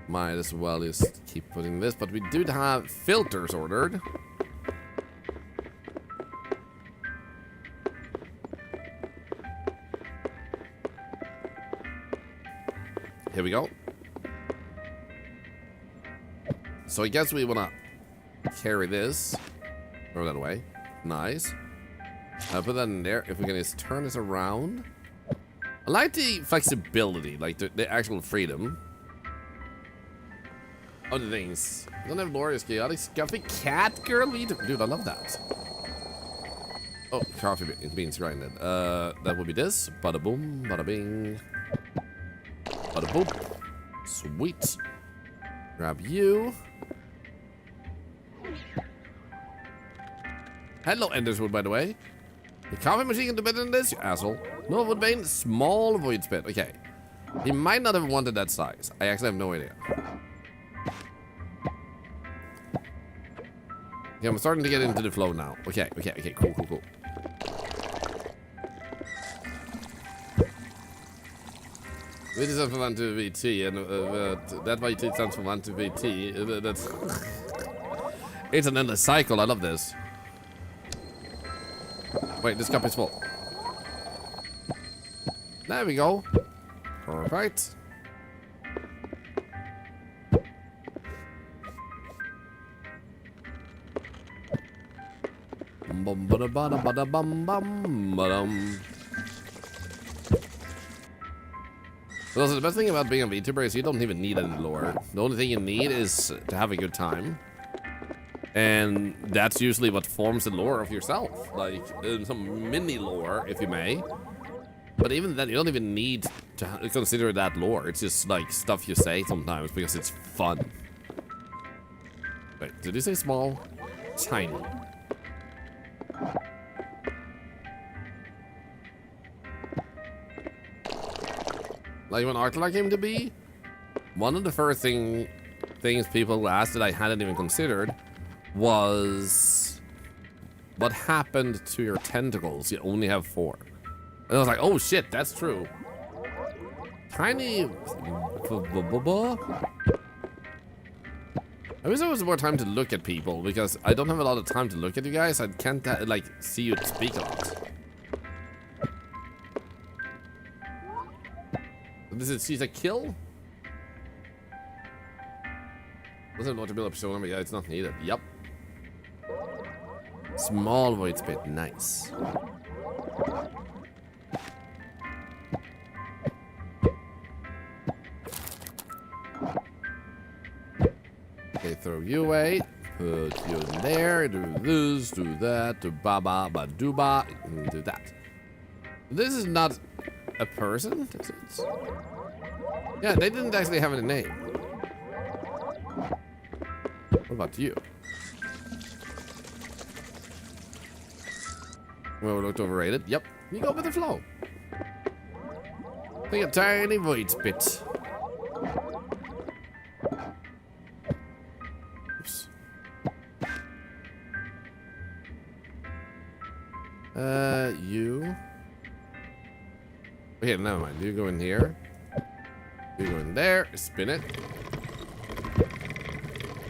Might as well just keep putting this, but we do have filters ordered. Here we go. So I guess we wanna carry this. Throw that away. Nice. Put that in there. If we can just turn this around. I like the flexibility, like the actual freedom. Other things. Don't have glorious, chaotic, scuffy cat girl. Dude, I love that. Oh, coffee beans grinded. That would be this. Bada boom, bada bing. Bada boop. Sweet. Grab you. Hello, Enderswood, by the way. The coffee machine can do better than this, you asshole. No woodbane, small void spit. Okay. He might not have wanted that size. I actually have no idea. Yeah, I'm starting to get into the flow now. Okay, cool. This is for 1 to VT, and that VT stands for 1 to VT. That's it's an endless cycle. I love this. Wait, this cup is full. There we go. Perfect. Bum bada bada bada bum bum badum. But also, the best thing about being a VTuber is you don't even need any lore. The only thing you need is to have a good time. And that's usually what forms the lore of yourself. Like, some mini lore, if you may. But even then, you don't even need to consider that lore. It's just like stuff you say sometimes because it's fun. Wait, did you say small? Tiny. Like when Thorlar came to be, one of the first things people asked that I hadn't even considered was what happened to your tentacles? You only have 4. And I was like, oh shit, that's true. Tiny. I wish there was more time to look at people because I don't have a lot of time to look at you guys. I can't like see you speak a lot. She's a kill? Doesn't want to build up so yeah, it's not needed. Yep. Small void spit, nice. Okay, throw you away. Put you in there. Do this, do that, do ba ba ba do ba, and do that. This is not a person, is it? Yeah, they didn't actually have any name. What about you? Well, we looked overrated. Yep, you go with the flow. Take a tiny void spit. Oops. You. Okay, never mind. You go in here. You go in there. Spin it.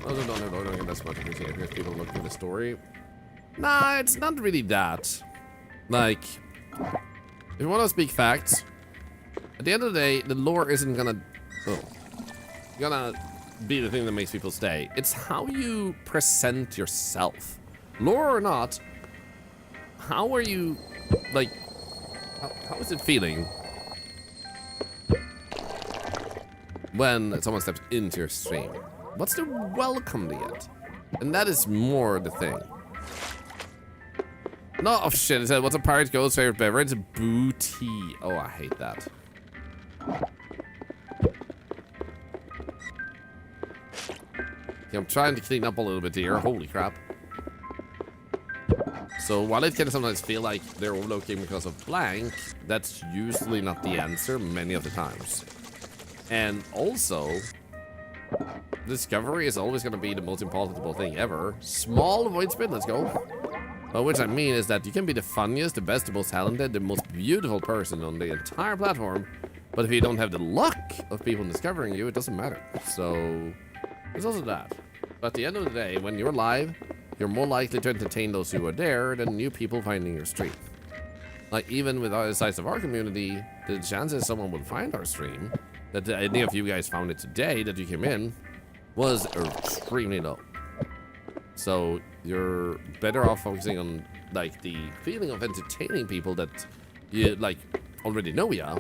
Oh, no, don't get that much appreciated because people look at the story. Nah, it's not really that. Like, if you want to speak facts, at the end of the day, the lore isn't gonna be the thing that makes people stay. It's how you present yourself. Lore or not, how are you, like, how is it feeling when someone steps into your stream? What's the welcome to get? And that is more the thing. No, oh shit, it said, what's a pirate girl's favorite beverage? Booty. Oh, I hate that. Okay, I'm trying to clean up a little bit here. Holy crap. So while it can sometimes feel like they're overlooking because of blank, that's usually not the answer many of the times. And also, discovery is always going to be the most impossible thing ever. Small void spin, let's go. Which I mean is that you can be the funniest, the best, the most talented, the most beautiful person on the entire platform, but if you don't have the luck of people discovering you, it doesn't matter. So, there's also that. But at the end of the day, when you're live, you're more likely to entertain those who are there than new people finding your stream. Like, even with the size of our community, the chances someone would find our stream, that any of you guys found it today, that you came in, was extremely low. So you're better off focusing on like the feeling of entertaining people that you like already know ya,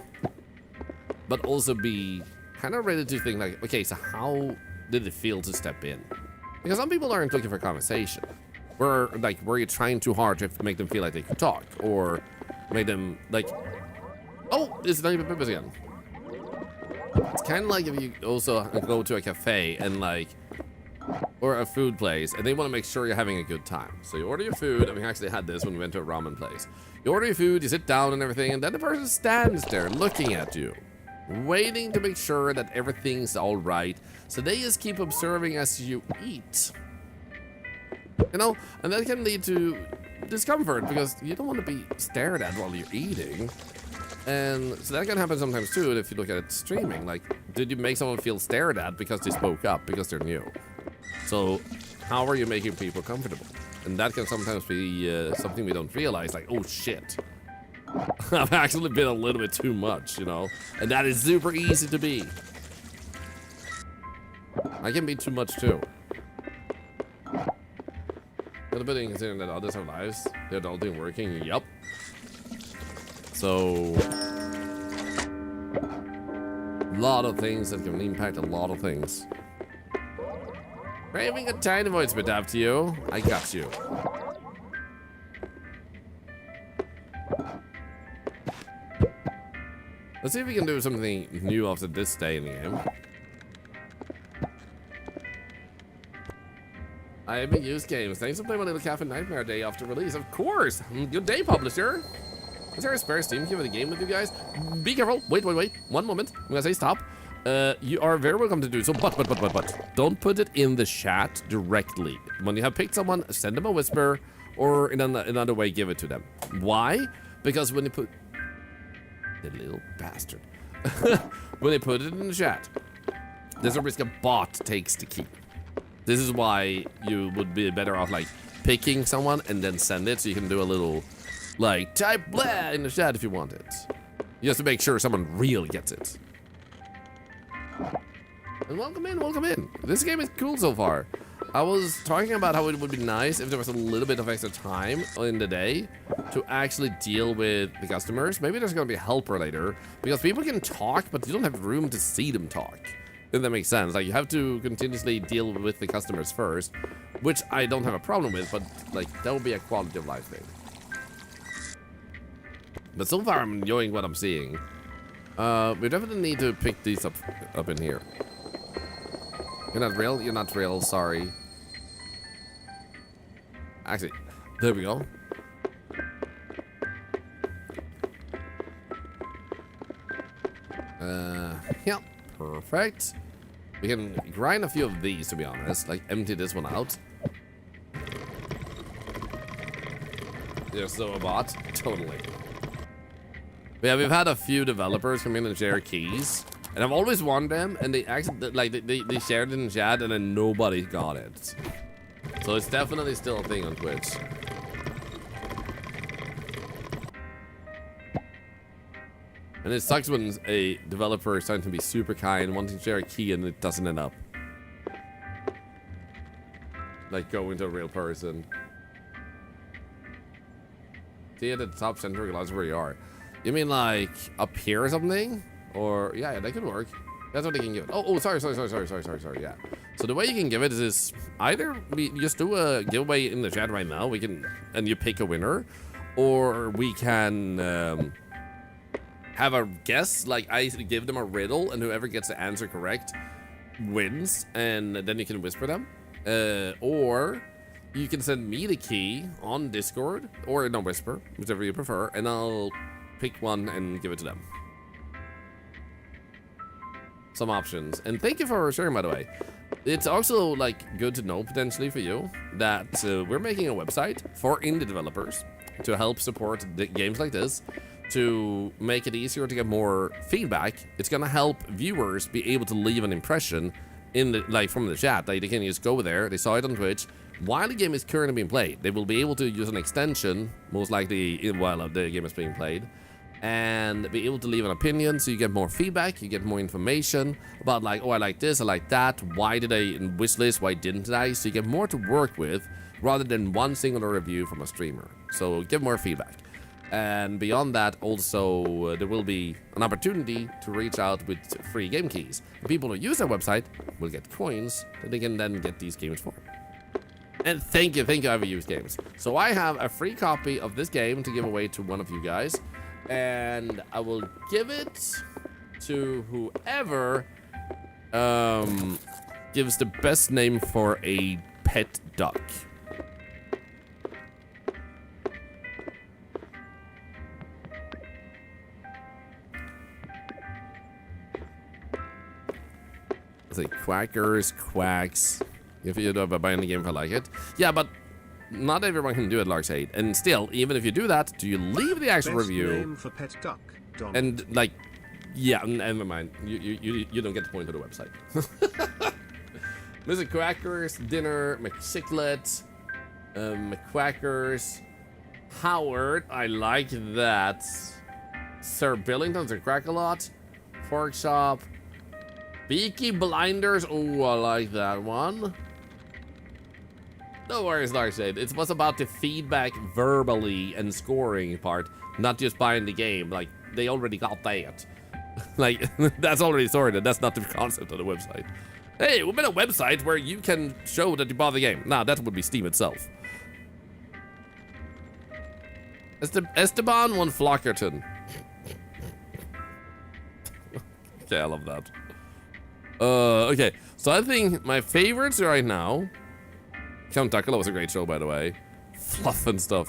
but also be kind of ready to think like, okay, so how did it feel to step in? Because some people aren't looking for conversation. Were you trying too hard to make them feel like they could talk, or make them like, oh, it's not even Pippus again. It's kind of like if you also go to a cafe and like, or a food place, and they want to make sure you're having a good time. So you order your food, and we actually had this when we went to a ramen place. You order your food, you sit down and everything, and then the person stands there looking at you, waiting to make sure that everything's all right. So they just keep observing as you eat. You know, and that can lead to discomfort because you don't want to be stared at while you're eating. And so that can happen sometimes too if you look at it streaming. Like, did you make someone feel stared at because they spoke up, because they're new? So how are you making people comfortable? And that can sometimes be something we don't realize, like, oh shit, I've actually been a little bit too much, you know? And that is super easy to be. I can be too much too. A little bit considering that others have lives, the adulting working, yup. So, a lot of things that can impact a lot of things. Craving a tiny void spit after you. I got you. Let's see if we can do something new after this day in the game. I have been used games. Thanks for playing my Little Cafe Nightmare day after release. Of course. Good day, publisher. Is there a spare Steam key for the game with you guys? Be careful. Wait. 1 moment. I'm gonna say stop. You are very welcome to do so, but. Don't put it in the chat directly. When you have picked someone, send them a whisper, or in another way, give it to them. Why? Because when you put... The little bastard. When they put it in the chat, there's a risk a bot takes the key. This is why you would be better off, like, picking someone and then send it, so you can do a little, like, type blah in the chat if you want it. You have to make sure someone really gets it. And welcome in. This game is cool so far. I was talking about how it would be nice if there was a little bit of extra time in the day to actually deal with the customers. Maybe there's gonna be a helper later, because people can talk, but you don't have room to see them talk. If that makes sense. Like, you have to continuously deal with the customers first, which I don't have a problem with, but, like, that would be a quality of life thing. But so far, I'm enjoying what I'm seeing. We definitely need to pick these up in here. You're not real? You're not real, sorry. Actually, there we go. Yeah, perfect. We can grind a few of these, to be honest. Like, empty this one out. You're so a bot. Totally. But yeah, we've had a few developers come in and share keys. And I've always wanted them, and they actually, like, they shared it in chat, and then nobody got it. So it's definitely still a thing on Twitch. And it sucks when a developer is trying to be super kind, wanting to share a key, and it doesn't end up. Like, going to a real person. See at the top center, realize where you are. You mean, like, up here or something? Or, yeah, that could work. That's what they can give it. Oh, sorry, yeah. So the way you can give it is either we just do a giveaway in the chat right now, we can, and you pick a winner, or we can have a guess, like I give them a riddle, and whoever gets the answer correct wins, and then you can whisper them. Or you can send me the key on Discord, or no, whisper, whichever you prefer, and I'll pick one and give it to them. Some options. And thank you for sharing, by the way. It's also, like, good to know potentially for you that we're making a website for indie developers to help support games like this, to make it easier to get more feedback. It's gonna help viewers be able to leave an impression in the, like, from the chat. Like, they can just go there, they saw it on Twitch. While the game is currently being played, they will be able to use an extension, most likely while the game is being played, and be able to leave an opinion, so you get more feedback, you get more information about, like, oh, I like this, I like that, why did I wish list, why didn't I? So you get more to work with rather than one singular review from a streamer. So get more feedback. And beyond that, also, there will be an opportunity to reach out with free game keys. The people who use our website will get coins that they can then get these games for. And thank you, I've used games. So I have a free copy of this game to give away to one of you guys. And I will give it to whoever gives the best name for a pet duck. It's like quackers, quacks. If you do buy any game if I like it. Yeah, but not everyone can do it, Larkshade. And still, even if you do that, do you leave the actual Best review? Name for pet duck, Don. And like, yeah, never mind. You don't get the point of the website. Mr. Quackers, Dinner, McChiclet, McQuackers, Howard. I like that. Sir Billington's a Quack-a-Lot, Fork Shop, Beaky Blinders. Oh, I like that one. No worries, Larkshade. It was about the feedback verbally and scoring part, not just buying the game. Like, they already got that. Like, that's already sorted. That's not the concept of the website. Hey, we made a website where you can show that you bought the game. Nah, that would be Steam itself. Esteban von Flockerton. Okay, I love that. Okay, so I think my favorites right now. Count Dracula was a great show, by the way. Fluff and stuff.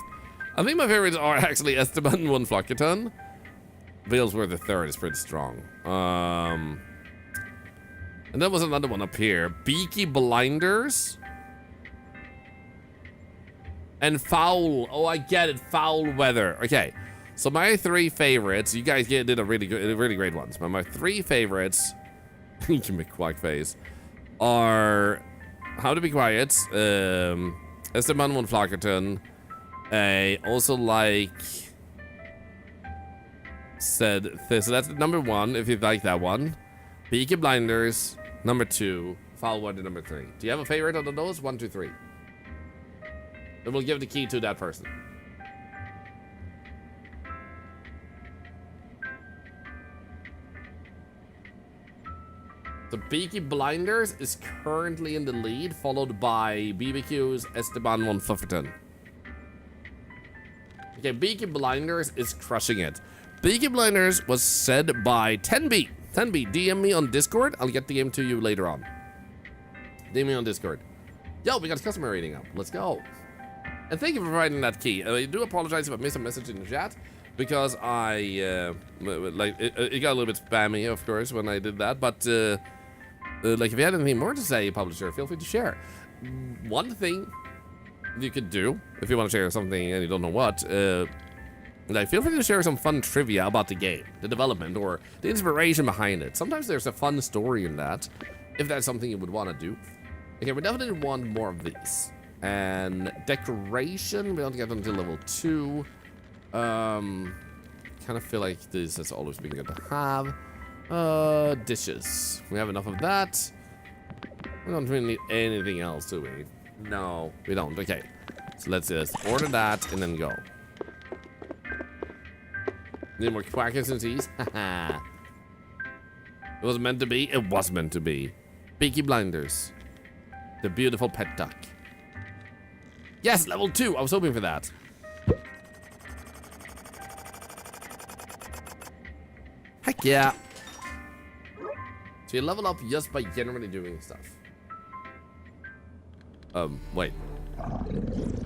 I think my favorites are actually Esteban von Flockerton. Balesworth the Third is pretty strong. And there was another one up here. Beaky Blinders. And Foul. Oh, I get it. Foul Weather. Okay. So my 3 favorites. You guys did a really great ones. But my 3 favorites. You can make quack face. Are How to Be Quiet. Esteban von Flockerton. I also like. So that's number 1. If you like that one. Beaky Blinders. Number 2, Foul Weather, number 3. Do you have a favorite out of those? 1, 2, 3. Then we'll give the key to that person. So Beaky Blinders is currently in the lead, followed by BBQ's Esteban von Flufferton. Okay, Beaky Blinders is crushing it. Beaky Blinders was said by 10B. 10B, DM me on Discord. I'll get the game to you later on. DM me on Discord. Yo, we got a customer rating up. Let's go. And thank you for providing that key. I do apologize if I missed a message in the chat because I it got a little bit spammy, of course, when I did that. But like, if you had anything more to say, publisher, feel free to share. One thing you could do if you want to share something and you don't know what. Like, feel free to share some fun trivia about the game, the development, or the inspiration behind it. Sometimes there's a fun story in that, if that's something you would want to do. Okay, we definitely want more of these. And decoration, we don't get until level 2. Kind of feel like this has always been good to have. Dishes. We have enough of that. We don't really need anything else, do we? No, we don't. Okay, so let's just order that and then go. Need more quack essences? Haha. It was meant to be. It was meant to be. Beaky Blinders. The beautiful pet duck. Yes, level 2. I was hoping for that. Heck yeah. So you level up just by generally doing stuff. Wait.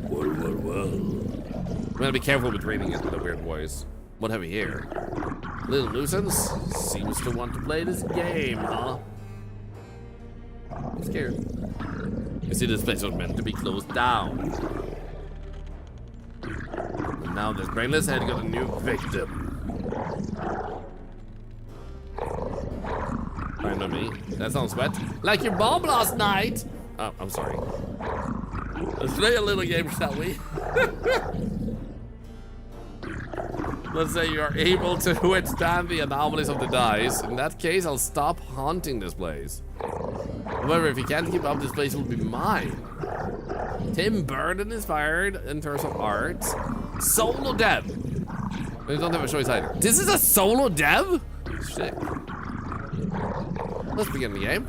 Whoa. I'm gonna be careful with reading it with a weird voice. What have we here? Little nuisance seems to want to play this game, huh? I'm scared. You see, this place was meant to be closed down. And now this brainless head got a new victim. Fine on me. That sounds wet. Like your bomb last night. Oh, I'm sorry. Let's play a little game, shall we? Let's say you are able to withstand the anomalies of the dice. In that case, I'll stop haunting this place. However, if you can't keep up, this place will be mine. Tim Burton inspired in terms of art. Solo dev. We don't have a choice either. This is a solo dev? Shit. Let's begin the game.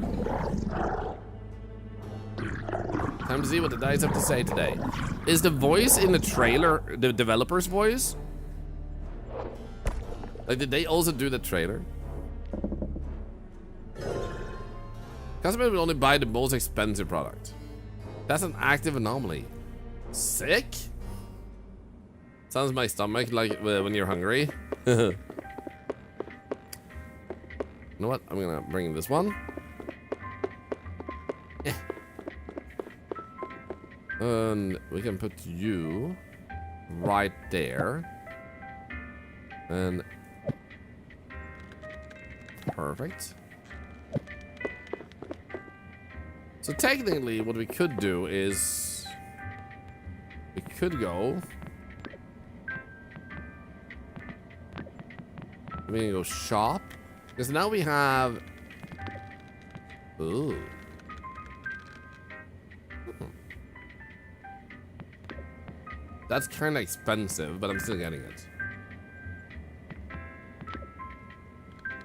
Time to see what the dice have to say today. Is the voice in the trailer the developer's voice? Like, did they also do the trailer? Customers will only buy the most expensive product. That's an active anomaly. Sick? Sounds my stomach like when you're hungry. You know what? I'm gonna bring this one. Yeah. And we can put you right there. And perfect. So technically what we could do is we could go. We can go shop. Because now we have. Ooh. That's kind of expensive, but I'm still getting it.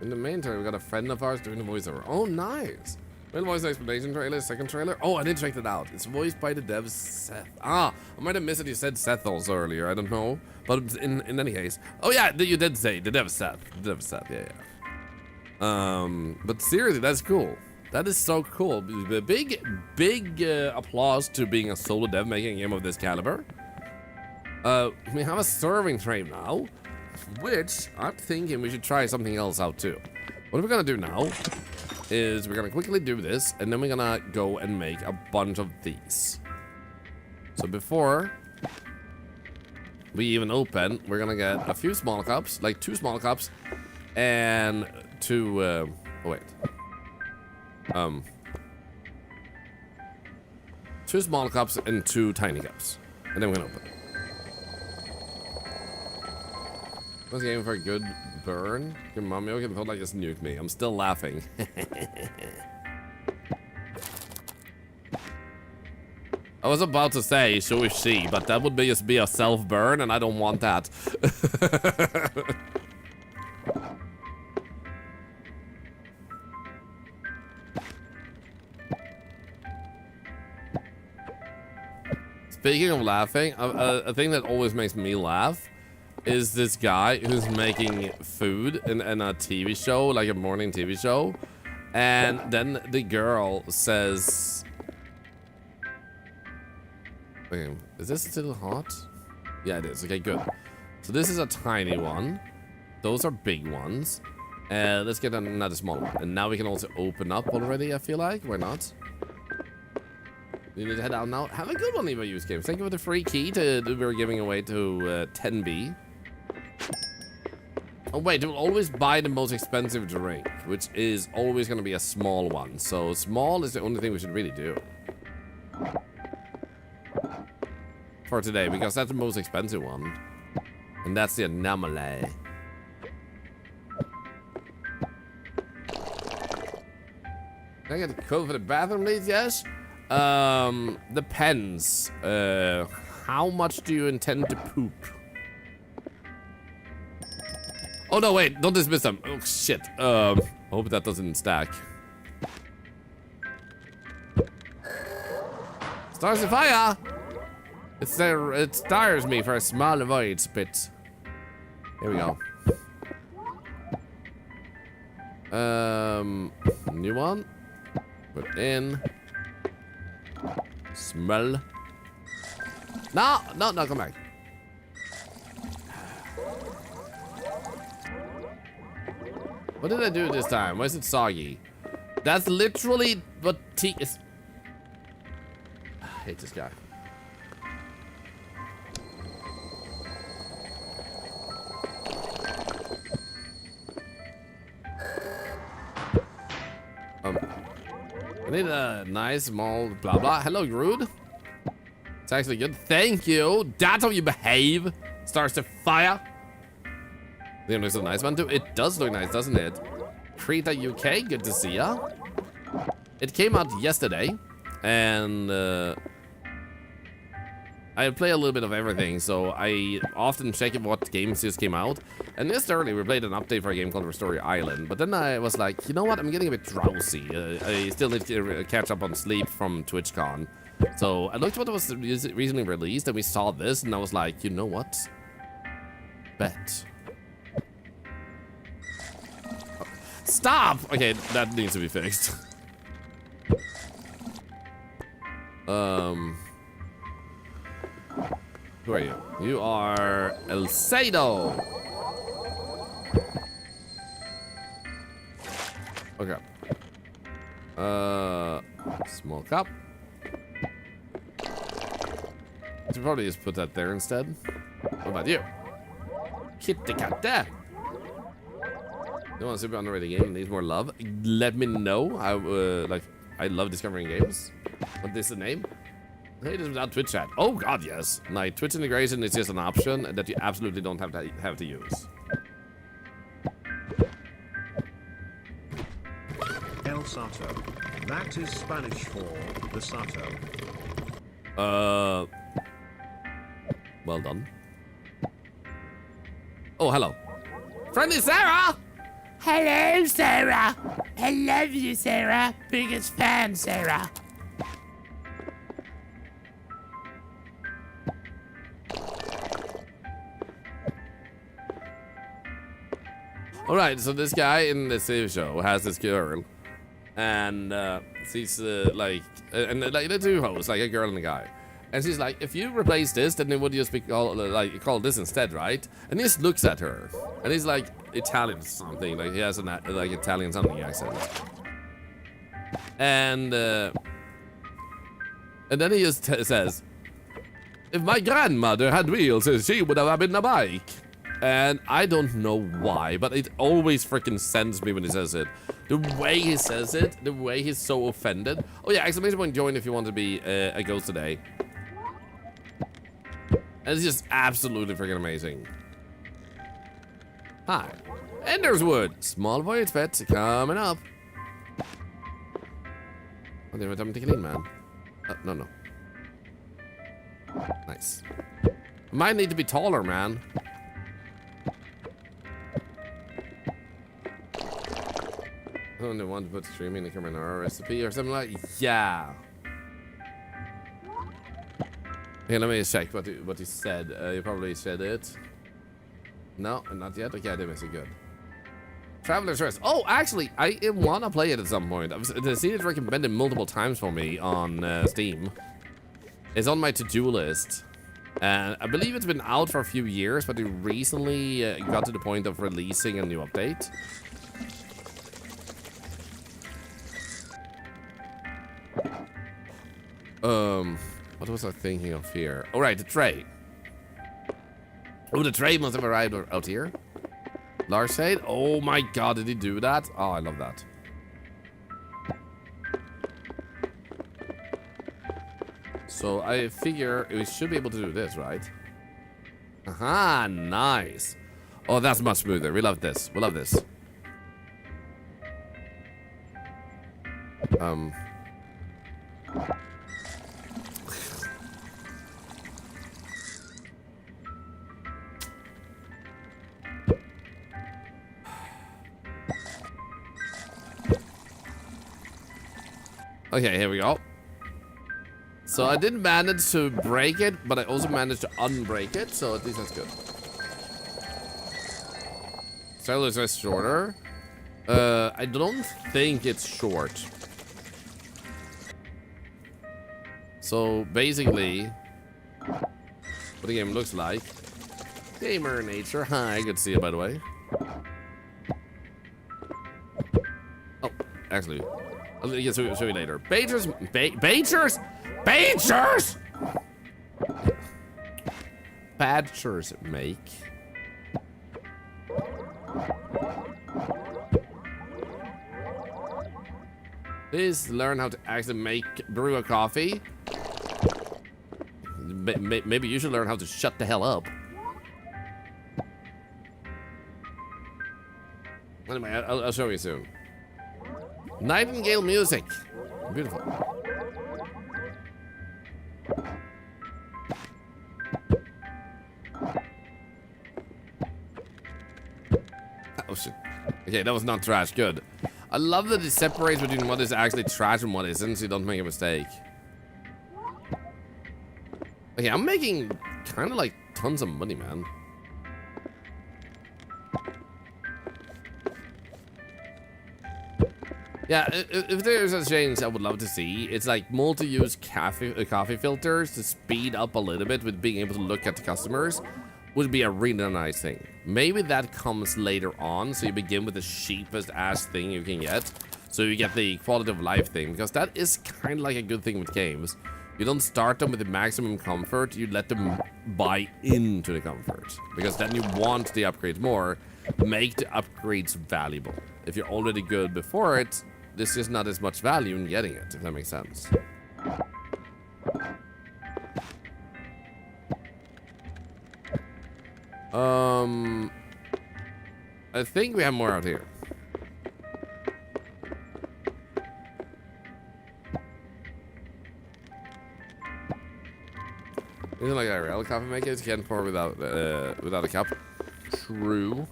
In the meantime, we got a friend of ours doing the voiceover. Oh, nice. Real voice explanation trailer, second trailer. Oh, I didn't check that out. It's voiced by the dev Seth. Ah, I might have missed it. You said Seth also earlier. I don't know. But in any case. Oh, yeah, you did say the dev Seth. The dev Seth, yeah. But seriously, that's cool. That is so cool. The big applause to being a solo dev making a game of this caliber. We have a serving tray now, which I'm thinking we should try something else out too. What we're gonna do now is we're gonna quickly do this, and then we're gonna go and make a bunch of these. So before we even open, we're gonna get a few small cups, like 2 small cups, and 2, oh wait. 2 small cups and 2 tiny cups. And then we're gonna open. I was aiming for a good burn. Your mommy can feel like just nuked me. I'm still laughing. I was about to say, so is she, but that would just be a self-burn, and I don't want that. Speaking of laughing, a thing that always makes me laugh is this guy who's making food in a TV show, like a morning TV show, and then the girl says, okay, is this still hot? Yeah, it is. Okay, good. So this is a tiny one. Those are big ones. Let's get another small one. And now we can also open up already, I feel like. Why not? We need to head out now. Have a good one, Eva Use Games. Thank you for the free key that we were giving away to 10B. Oh wait, we'll always buy the most expensive drink, which is always going to be a small one. So small is the only thing we should really do for today, because that's the most expensive one, and that's the anomaly. Can I get the code for the bathroom, please? Yes. Depends. How much do you intend to poop? Oh no, wait, don't dismiss them. Oh shit. I hope that doesn't stack. Stars of fire! It stars me for a small void spit. Here we go. New one. Put in. Smell. No, come back. What did I do this time? Why is it soggy? That's literally what tea is. I hate this guy. I need a nice small blah blah. Hello, Grood. It's actually good. Thank you. That's how you behave. Starts to fire. It looks a nice one too. It does look nice, doesn't it? Krita UK, good to see ya. It came out yesterday, and I play a little bit of everything, so I often check what games just came out. And just early, we played an update for a game called Restory Island, but then I was like, you know what? I'm getting a bit drowsy. I still need to catch up on sleep from TwitchCon. So I looked what was recently released, and we saw this, and I was like, you know what? Bet. Stop! Okay, that needs to be fixed. Who are you? You are El Sado. Okay. Small cup. I should probably just put that there instead. What about you? Kitty cat there. You want a super underrated game and needs more love? Let me know. I love discovering games. What is the name? Hey, this without Twitch chat. Oh god, yes. Like Twitch integration is just an option that you absolutely don't have to use. El Sato. That is Spanish for the Sato. Well done. Oh, hello. Friendly Sarah! Hello, Sarah. I love you, Sarah. Biggest fan, Sarah. All right, so this guy in the TV show has this girl, and she's like the two hosts, like a girl and a guy, and she's like, if you replace this, then it would just be called this instead, right? And he just looks at her, and he's like Italian or something, like he has an like Italian something accent, and then he just says, if my grandmother had wheels, she would have been a bike. And I don't know why, but it always freaking sends me when he says it. The way he says it, the way he's so offended. Oh yeah, exclamation point join if you want to be a ghost today. And it's just absolutely freaking amazing. Hi. Enderswood. Small voyage pets coming up. Oh, damn it, I'm taking in, man. No. Nice. Might need to be taller, man. I don't want to put streaming in the carbonara recipe or something like. Yeah. Hey, let me check what you said. You probably said it. No, not yet. Okay, I did miss it. Good. Traveler's Rest. Oh, actually, I want to play it at some point. I've seen it recommended multiple times for me on Steam. It's on my to-do list. And I believe it's been out for a few years, but it recently got to the point of releasing a new update. What was I thinking of here? All right, the tray. Oh, the tray must have arrived out here. Large shade. Oh my god, did he do that? Oh, I love that. So I figure we should be able to do this, right? Aha, nice. Oh, that's much smoother. We love this. We love this. Okay, here we go. So I didn't manage to break it, but I also managed to unbreak it, so at least that's good. Cellular's just shorter. I don't think it's short. So basically, what the game looks like. Gamer nature. Hi, good to see you, by the way. Oh, actually, I'll get to show you later. Badgers, Badgers make. Please learn how to actually brew a coffee. Maybe you should learn how to shut the hell up. Anyway, I'll show you soon. Nightingale music. Beautiful. Oh shit. Okay, that was not trash. Good. I love that it separates between what is actually trash and what isn't, so you don't make a mistake. Okay, I'm making kind of like tons of money, man. Yeah, if there's a change I would love to see, it's like multi-use coffee filters to speed up a little bit with being able to look at the customers would be a really nice thing. Maybe that comes later on, so you begin with the cheapest ass thing you can get, so you get the quality of life thing, because that is kind of like a good thing with games. You don't start them with the maximum comfort, you let them buy into the comfort, because then you want the upgrades more. Make the upgrades valuable. If you're already good before it, there's just not as much value in getting it, if that makes sense. I think we have more out here. Isn't like a real coffee maker? You can't pour without a cup. True.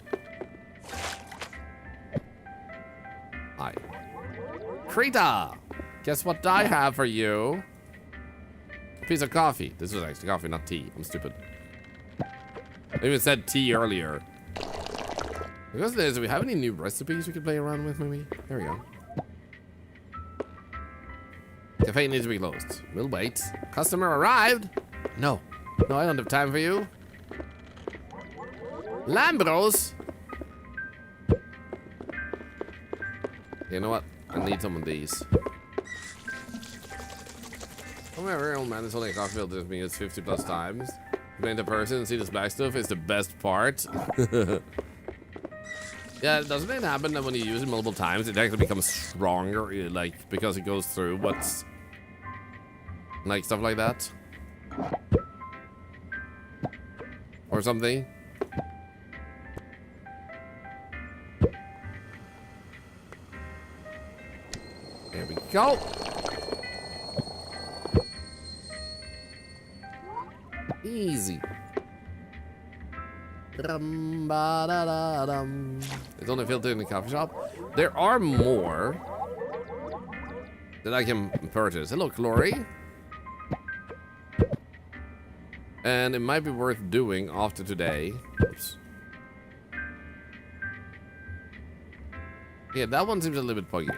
Hi. Krita! Guess what I have for you? A piece of coffee. This was actually coffee, not tea. I'm stupid. I even said tea earlier. Because there's, do we have any new recipes we could play around with, maybe? There we go. Cafe needs to be closed. We'll wait. Customer arrived. No. No, I don't have time for you. Lambros. You know what? I need some of these. Oh, my real man is only a coffee filter with me. It's 50 plus times. Playing the person and see this back stuff is the best part. Yeah, doesn't it happen that when you use it multiple times, it actually becomes stronger, like, because it goes through what's... Like, stuff like that? Or something? There we go! Easy. It's only filtered in the coffee shop. There are more that I can purchase. Hello, Chloe. And it might be worth doing after today. Oops. Yeah, that one seems a little bit buggy.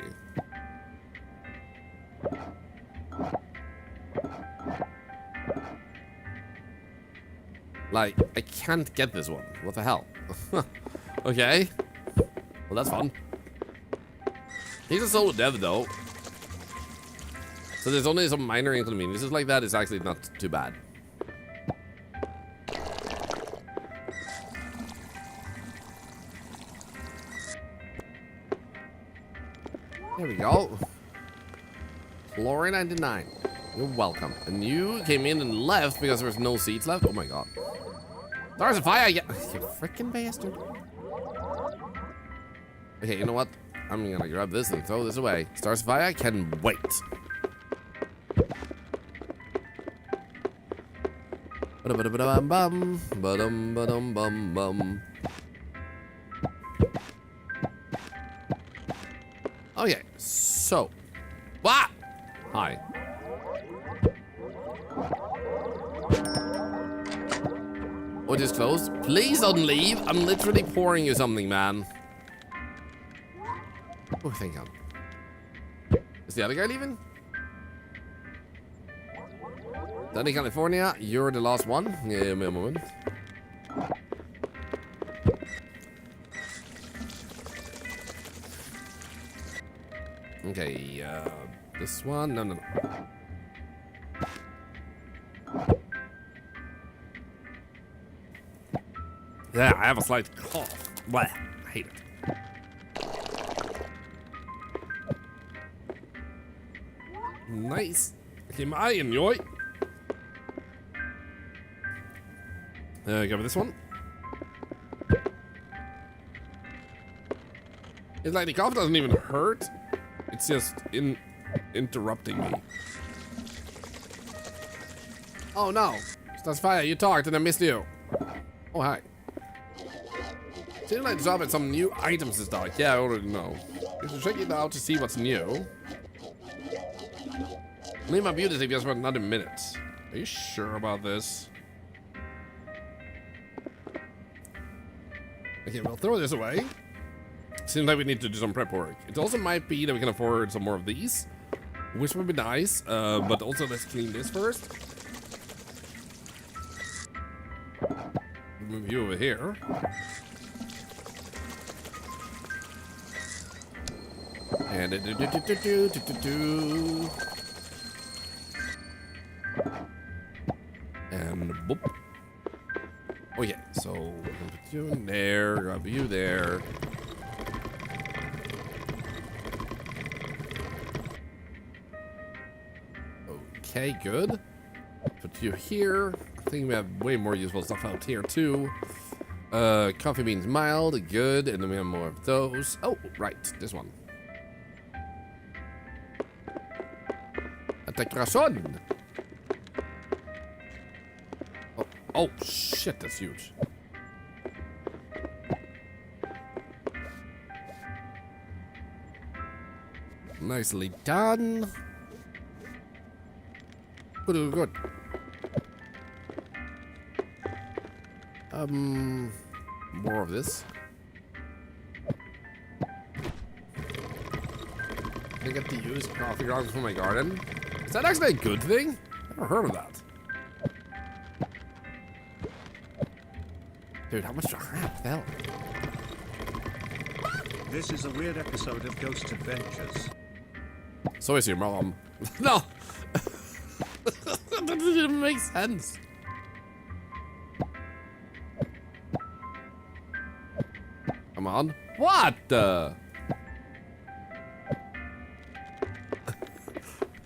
Like, I can't get this one. What the hell? Okay. Well, that's fun. He's a solo dev, though. So there's only some minor inconveniences like that. It's actually not too bad. There we go. Floor 99. You're welcome. And you came in and left because there was no seats left? Oh my god. Stars of fire! Yeah. You freaking bastard. Okay, you know what? I'm gonna grab this and throw this away. Stars of fire can wait. Ba-dum-ba-dum-bum. Ba-dum-ba-dum-bum-bum. Okay, so. What? Hi. What is closed? Please don't leave. I'm literally pouring you something, man. Oh, thank God. Is the other guy leaving? Sunny, California. You're the last one. Yeah, give me a moment. Okay, this one. No. Yeah, I have a slight cough. Blah, I hate it. Nice. Okay, I enjoy. Go with this one. It's like the cough doesn't even hurt. It's just interrupting me. Oh no. That's fire. You talked and I missed you. Oh, hi. Seems like to drop at some new items in stock. Yeah, I already know. You should check it out to see what's new. Leave my beauty sleep just for another minute. Are you sure about this? Okay, we'll throw this away. Seems like we need to do some prep work. It also might be that we can afford some more of these, which would be nice. But also let's clean this first. Move you over here. And and boop. Oh yeah, so we're gonna put you in there, grab you there. Okay, good. Put you here. I think we have way more useful stuff out here too. Coffee beans mild, good, and then we have more of those. Oh, right, this one. Attackration. Oh shit, that's huge. Nicely done. Good. More of this. get to use coffee grounds for my garden. Is that actually a good thing? Never heard of that. Dude, how much do I have? Hell. This is a weird episode of Ghost Adventures. So is your mom. No! That doesn't even make sense. Come on. What the?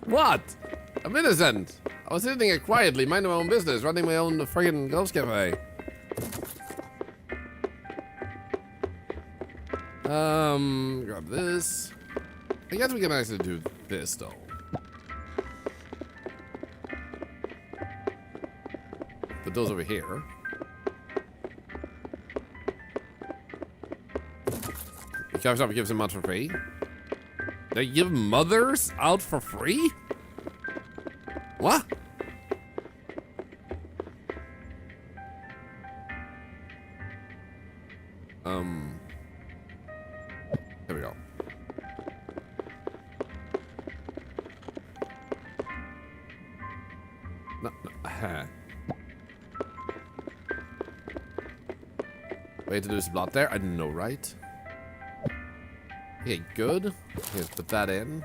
What? I'm innocent. I was sitting here quietly, minding my own business, running my own friggin' ghost cafe. Grab this. I guess we can actually do this though. Put those over here. The coffee shop gives them out for free. They give mothers out for free? What? There we go. No. Way to lose blood there? I didn't know, right? Okay, good. Here, put that in.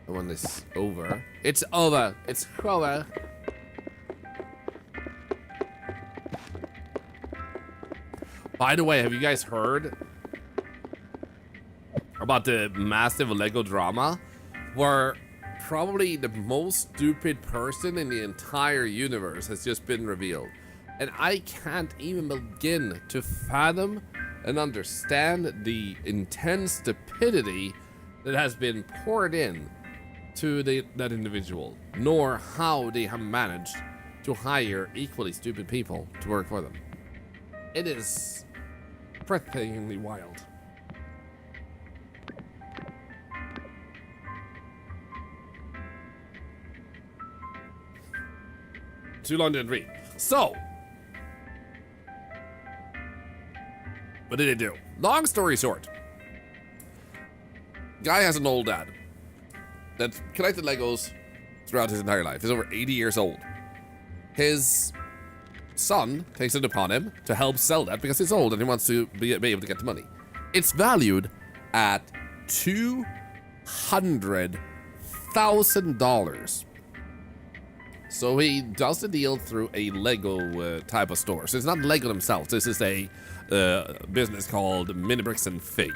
And when this over. It's over! It's over! By the way, have you guys heard about the massive Lego drama where probably the most stupid person in the entire universe has just been revealed? And I can't even begin to fathom and understand the intense stupidity that has been poured in to that individual, nor how they have managed to hire equally stupid people to work for them. It is breathtakingly wild. Too long didn't read. So, what did it do? Long story short, guy has an old dad that collected Legos throughout his entire life. He's over 80 years old. His son takes it upon him to help sell that because he's old and he wants to be able to get the money. It's valued at $200,000. So he does the deal through a Lego type of store. So it's not Lego themselves. This is a business called Mini Bricks and Fig.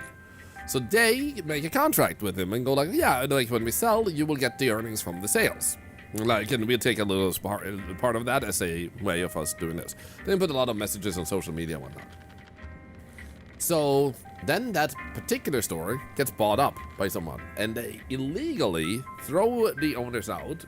So they make a contract with him and go like, yeah, like when we sell, you will get the earnings from the sales. Like, and we'll take a little part of that as a way of us doing this. Then put a lot of messages on social media and whatnot. So then that particular store gets bought up by someone, and they illegally throw the owners out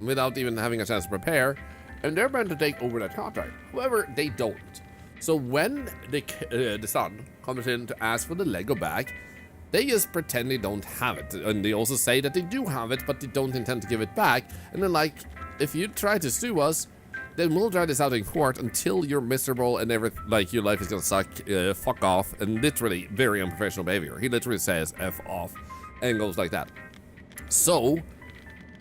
without even having a chance to prepare, and they're meant to take over that contract. However, they don't. So when the son comes in to ask for the Lego back, they just pretend they don't have it, and they also say that they do have it, but they don't intend to give it back. And they're like, if you try to sue us, then we'll drag this out in court until you're miserable and like your life is gonna suck. Fuck off. And literally very unprofessional behavior. He literally says F off and goes like that. So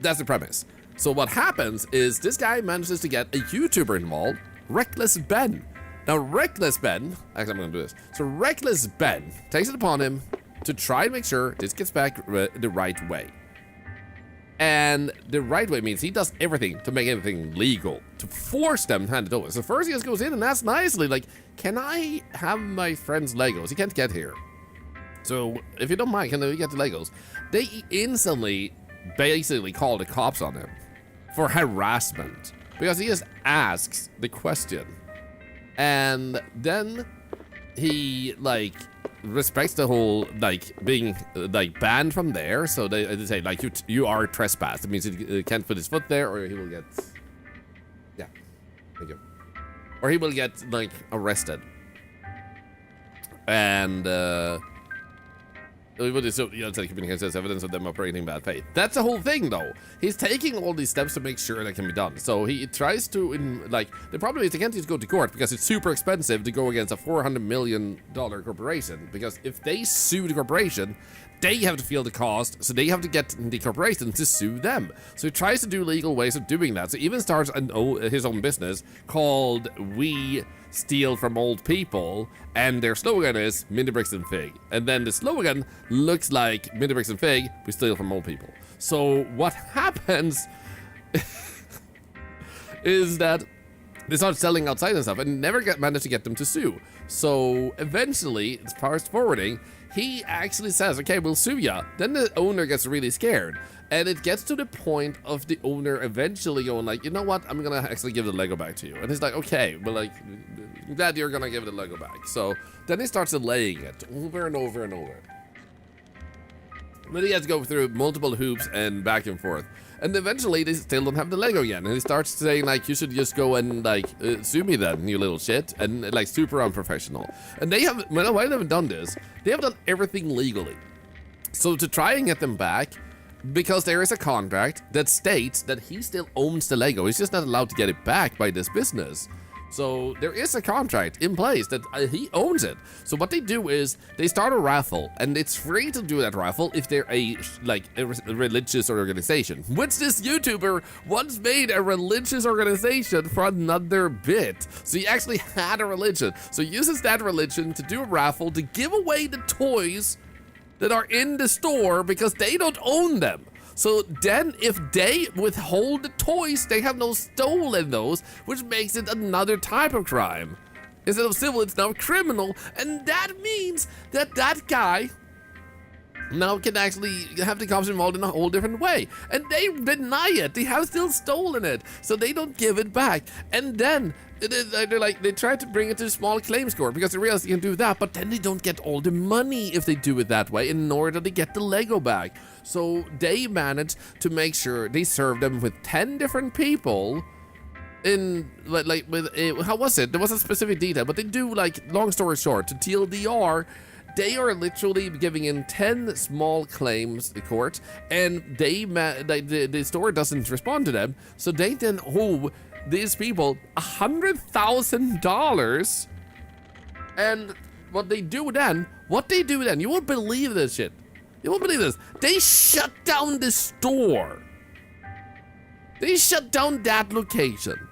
that's the premise. So what happens is this guy manages to get a YouTuber involved, Reckless Ben. Now Reckless Ben, actually I'm gonna do this. So Reckless Ben takes it upon him to try and make sure this gets back the right way. And the right way means he does everything to make everything legal, to force them to hand it over. So first he just goes in and asks nicely, like, can I have my friend's Legos? He can't get here. So if you don't mind, can we get the Legos? They instantly basically call the cops on him for harassment because he just asks the question. And then he, like, respects the whole, like, being, like, banned from there. So they say, like, you are trespassed. It means he can't put his foot there, or he will get, yeah, thank you. Or he will get, like, arrested. And, so, communication says evidence of them operating in bad faith. That's the whole thing, though. He's taking all these steps to make sure that can be done. So he tries to, the problem is they can't just go to court because it's super expensive to go against a $400 million corporation. Because if they sue the corporation, they have to feel the cost, so they have to get the corporation to sue them. So he tries to do legal ways of doing that. So he even starts his own business called We Steal From Old People, and their slogan is Mini Bricks and Fig. And then the slogan looks like Mini Bricks and Fig, we steal from old people. So what happens is that they start selling outside and stuff and never managed to get them to sue. So eventually, it's fast forwarding, he actually says, okay, we'll sue ya. Then the owner gets really scared. And it gets to the point of the owner eventually going like, you know what, I'm gonna actually give the Lego back to you. And he's like, okay, but like, I'm glad you're gonna give the Lego back. So then he starts delaying it over and over and over. But he has to go through multiple hoops and back and forth. And eventually they still don't have the Lego again. And he starts saying like, you should just go and like, sue me then, you little shit. And like super unprofessional. And they have, well, why they haven't done this, they have done everything legally. So to try and get them back, because there is a contract that states that he still owns the Lego. He's just not allowed to get it back by this business. So there is a contract in place that he owns it. So what they do is they start a raffle, and it's free to do that raffle if they're a religious organization. Which this YouTuber once made a religious organization for another bit. So he actually had a religion. So he uses that religion to do a raffle to give away the toys that are in the store because they don't own them. So then if they withhold the toys, they have no stolen those, which makes it another type of crime. Instead of civil, it's now criminal, and that means that that guy now can actually have the cops involved in a whole different way. And they deny it. They have still stolen it, so they don't give it back. And then they're like, they try to bring it to a small claims court because they realize they can do that, but then they don't get all the money if they do it that way, in order to get the Lego back. So they manage to make sure they serve them with 10 different people in like with how was it? There wasn't specific detail, but they do, like, long story short, to TLDR, they are literally giving in 10 small claims to the court, and the store doesn't respond to them, so they then owe these people $100,000. And what they do then, you won't believe this shit. You won't believe this. They shut down the store. They shut down that location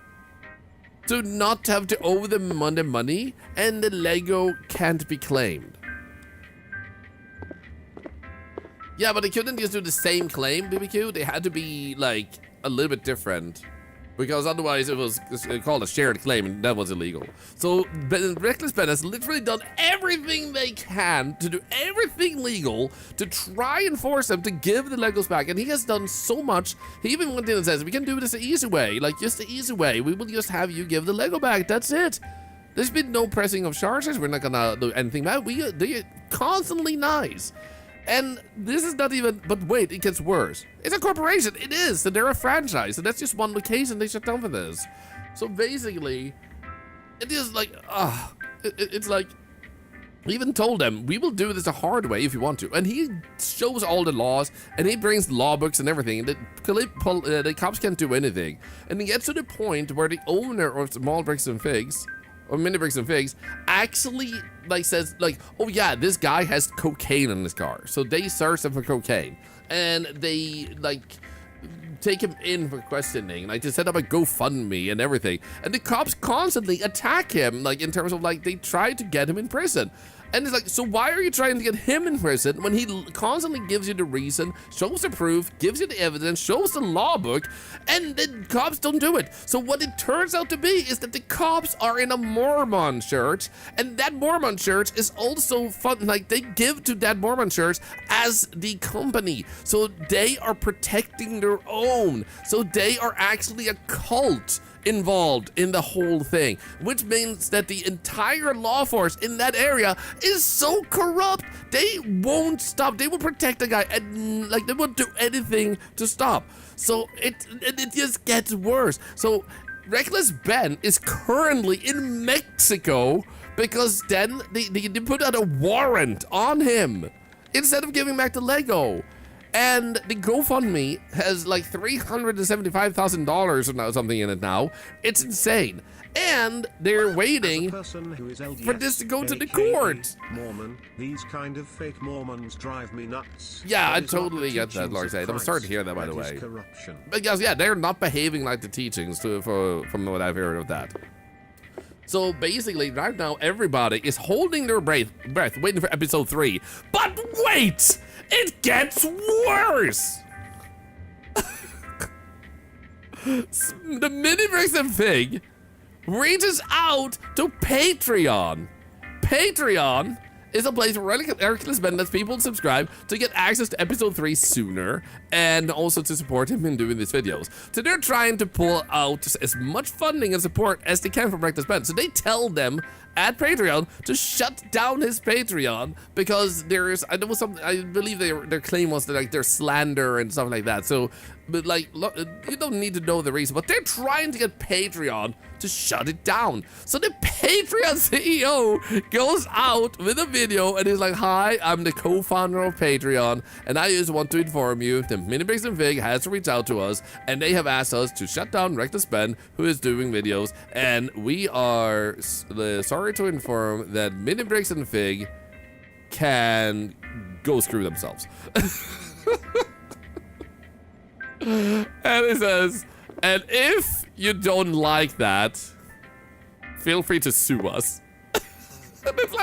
to not have to owe them the money, and the Lego can't be claimed. Yeah, but they couldn't just do the same claim, BBQ. They had to be, like, a little bit different, because otherwise it was called a shared claim, and that was illegal. So Reckless Ben has literally done everything they can to do everything legal to try and force them to give the Legos back, and he has done so much. He even went in and says, we can do this the easy way, like just the easy way. We will just have you give the Lego back, that's it. There's been no pressing of charges. We're not gonna do anything bad. They're constantly nice. And this is not even, but wait, it gets worse. It's a corporation, it is, so they're a franchise, and that's just one location they shut down for this. So basically, it is like, it's like, he even told them, we will do this the hard way if you want to. And he shows all the laws, and he brings law books and everything. The cops can't do anything. And he gets to the point where the owner of Small Bricks and Figs, or Mini Bricks and Figs, actually like says like, oh yeah, this guy has cocaine in his car. So they search him for cocaine, and they like take him in for questioning, like to set up a GoFundMe and everything. And the cops constantly attack him, like in terms of like they try to get him in prison. And it's like, so why are you trying to get him in prison when he constantly gives you the reason, shows the proof, gives you the evidence, shows the law book, and the cops don't do it? So what it turns out to be is that the cops are in a Mormon church, and that Mormon church is also fun, like they give to that Mormon church as the company. So they are protecting their own. So they are actually a cult involved in the whole thing, which means that the entire law force in that area is so corrupt, they won't stop. They will protect the guy, and like they won't do anything to stop. So it just gets worse. So Reckless Ben is currently in Mexico because then they put out a warrant on him instead of giving back the Lego. And the GoFundMe has like $375,000 or something in it now. It's insane. And they're waiting for this to go to the court. Mormon, these kind of fake Mormons drive me nuts. Yeah, I That is not totally the get that, teachings Lord. of I'm sorry to hear that, by Christ. the That is way. corruption. Because, yeah, they're not behaving like the teachings from what I've heard of that. So basically, right now, everybody is holding their breath, waiting for episode 3. But wait! It gets worse! The Mini Bricks and Fig reaches out to Patreon. Patreon is a place where Reckless Ben lets people subscribe to get access to episode 3 sooner and also to support him in doing these videos. So they're trying to pull out as much funding and support as they can from Reckless Ben. So they tell them at Patreon to shut down his Patreon because there's, I believe their claim was that like there's slander and stuff like that. So, but like, look, you don't need to know the reason, but they're trying to get Patreon to shut it down. So the Patreon CEO goes out with a video and he's like, "Hi, I'm the co-founder of Patreon, and I just want to inform you that Mini Bricks and Fig has reached out to us, and they have asked us to shut down Reckless Ben, who is doing videos, and we are sorry to inform that Mini Bricks and Fig can go screw themselves." And it says, "And if you don't like that, feel free to sue us." And it's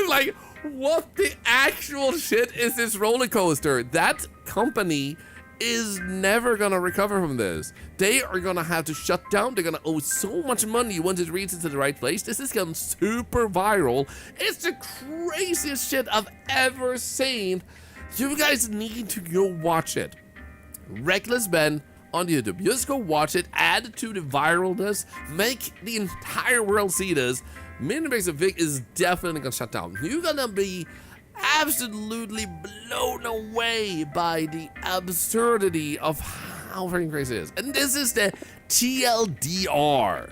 like, what the actual shit is this roller coaster? That company is never gonna recover from this. They are gonna have to shut down. They're gonna owe so much money once it reaches to the right place. This is gone super viral. It's the craziest shit I've ever seen. You guys need to go watch it. Reckless Ben on YouTube. Just go watch it, add it to the viralness, make the entire world see this. Mini Bricks and Fig is definitely gonna shut down. You're gonna be absolutely blown away by the absurdity of how freaking crazy it is. And this is the TLDR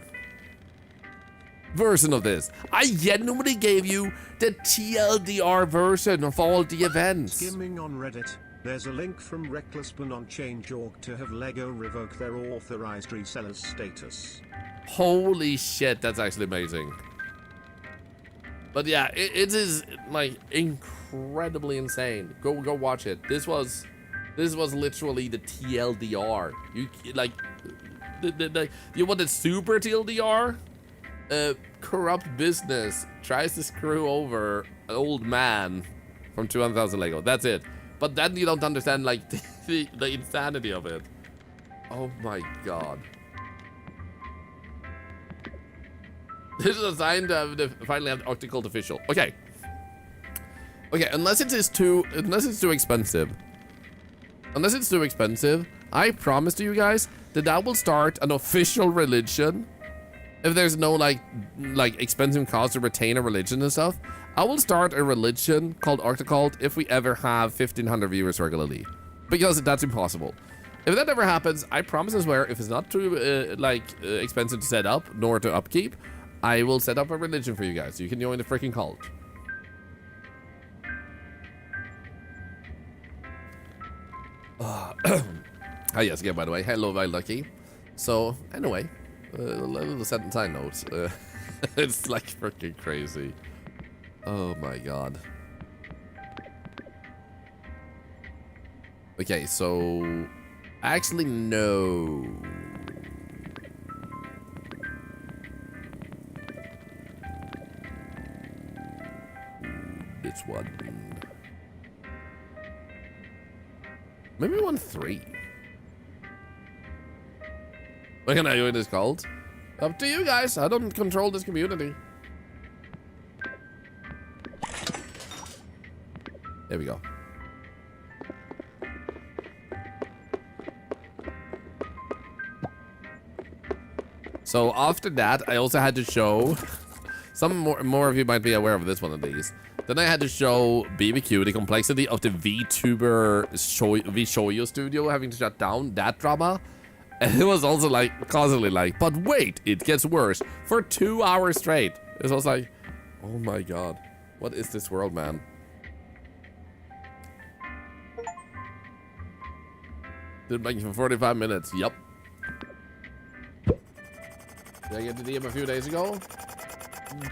version of this. I genuinely gave you the TLDR version of all the events. Skimming on Reddit, there's a link from Reckless Ben on Change.org to have LEGO revoke their authorized resellers status. Holy shit, that's actually amazing. But yeah, it is like incredibly insane. Go watch it. This was literally the TLDR. You like you want the super TLDR? Corrupt business tries to screw over an old man from 200,000 Lego. That's it. But then you don't understand like the insanity of it. Oh my god. This is a sign to finally have the Octocult official. Okay. Okay, unless it's too expensive. Unless it's too expensive, I promise to you guys that I will start an official religion. If there's no like expensive cost to retain a religion and stuff, I will start a religion called Octocult if we ever have 1,500 viewers regularly. Because that's impossible. If that ever happens, I promise and swear, if it's not too expensive to set up nor to upkeep, I will set up a religion for you guys. You can join the freaking cult. Hi, yes, again, by the way. Hello, my lucky. So, anyway, a little side note. It's like freaking crazy. Oh my god. Okay, so actually no. This one. Maybe 1-3. What can I do in this cult? Up to you guys. I don't control this community. There we go. So after that, I also had to show some more of you might be aware of this one of these. Then I had to show BBQ the complexity of the VTuber VShoyo studio having to shut down that drama. And it was also like constantly like, but wait, it gets worse for 2 hours straight. It was like, oh my god, what is this world, man? Did banking for 45 minutes. Yup. Did I get the DM a few days ago?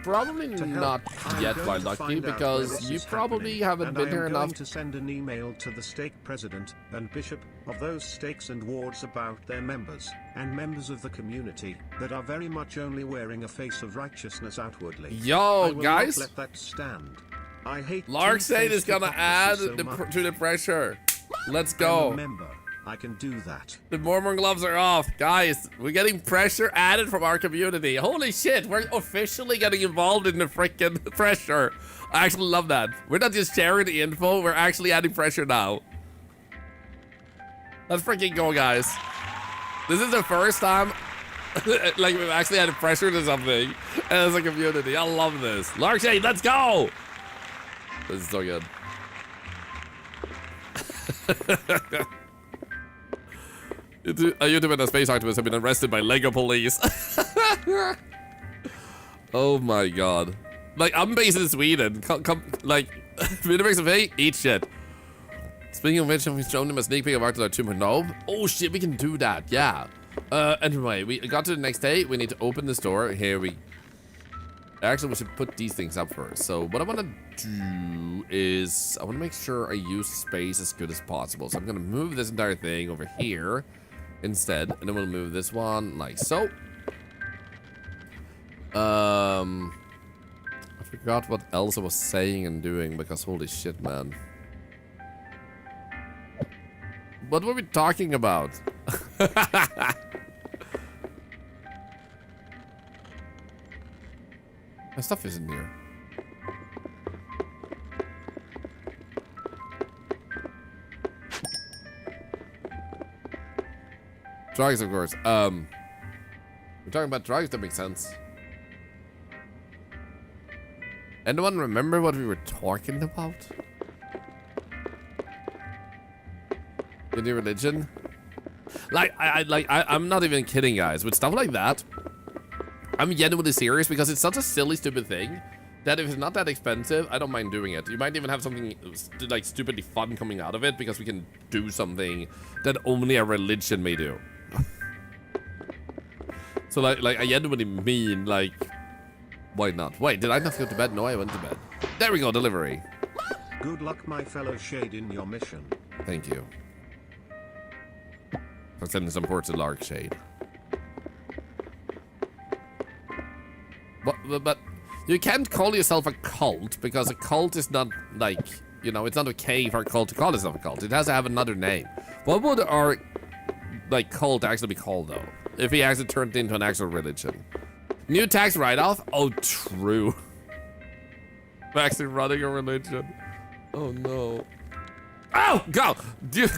Probably not yet, by lucky, because you probably haven't been here enough. I'm going to send an email to the stake president and bishop of those stakes and wards about their members and members of the community that are very much only wearing a face of righteousness outwardly. Yo, guys. Not let that stand. I hate Larkshade is gonna add so to the pressure. Let's go. Remember, I can do that. The Mormon gloves are off. Guys, we're getting pressure added from our community. Holy shit, we're officially getting involved in the freaking pressure. I actually love that. We're not just sharing the info, we're actually adding pressure now. Let's freaking go, guys. This is the first time like we've actually added pressure to something as a community. I love this. Larkshade, let's go! This is so good. A YouTuber and a space activist have been arrested by Lego police. Oh my god. Like, I'm based in Sweden. Come, like, Universe of Fate, eat shit. Speaking of which, we've shown him a sneak peek of Arctic 2.0. Oh shit, we can do that, yeah. Anyway, we got to the next day. We need to open this door. Here we... Actually, we should put these things up first. So what I want to do is... I want to make sure I use space as good as possible. So I'm going to move this entire thing over here instead. And then we'll move this one like so. I forgot what else I was saying and doing because holy shit, man. What were we talking about? My stuff isn't here. Drugs, of course. We're talking about drugs, that makes sense. Anyone remember what we were talking about? The new religion? I'm not even kidding, guys. With stuff like that, I'm genuinely serious because it's such a silly, stupid thing that if it's not that expensive, I don't mind doing it. You might even have something like stupidly fun coming out of it because we can do something that only a religion may do. So like I genuinely mean like, why not? Wait, did I not go to bed? No, I went to bed. There we go, delivery. Good luck, my fellow Shade, in your mission. Thank you. I'm sending some ports to Larkshade. But you can't call yourself a cult because a cult is not like, you know, it's not okay for a cult to call itself a cult. It has to have another name. What would our like cult actually be called though? If he actually turned into an actual religion. New tax write-off? Oh, true. I'm actually running a religion. Oh no. Oh, go! Dude.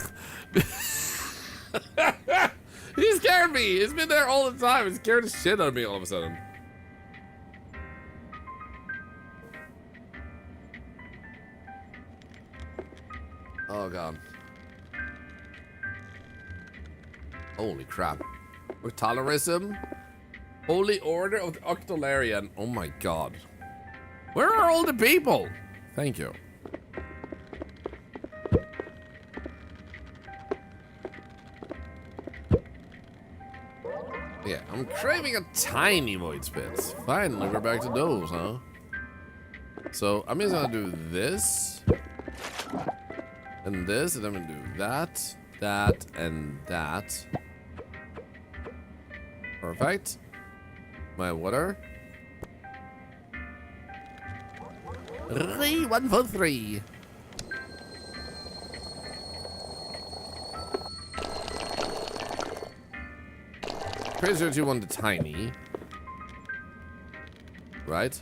He scared me. He's been there all the time. He scared the shit out of me all of a sudden. Oh god. Holy crap. With Tolarism? Holy Order of the Octolarian. Oh my god. Where are all the people? Thank you. Yeah, I'm craving a tiny void spit. Finally, we're back to those, huh? So, I'm just gonna do this. And this, and then I'm gonna do that, that, and that. Perfect. My water. 3, 1 for 3. Pretty sure you want the tiny. Right?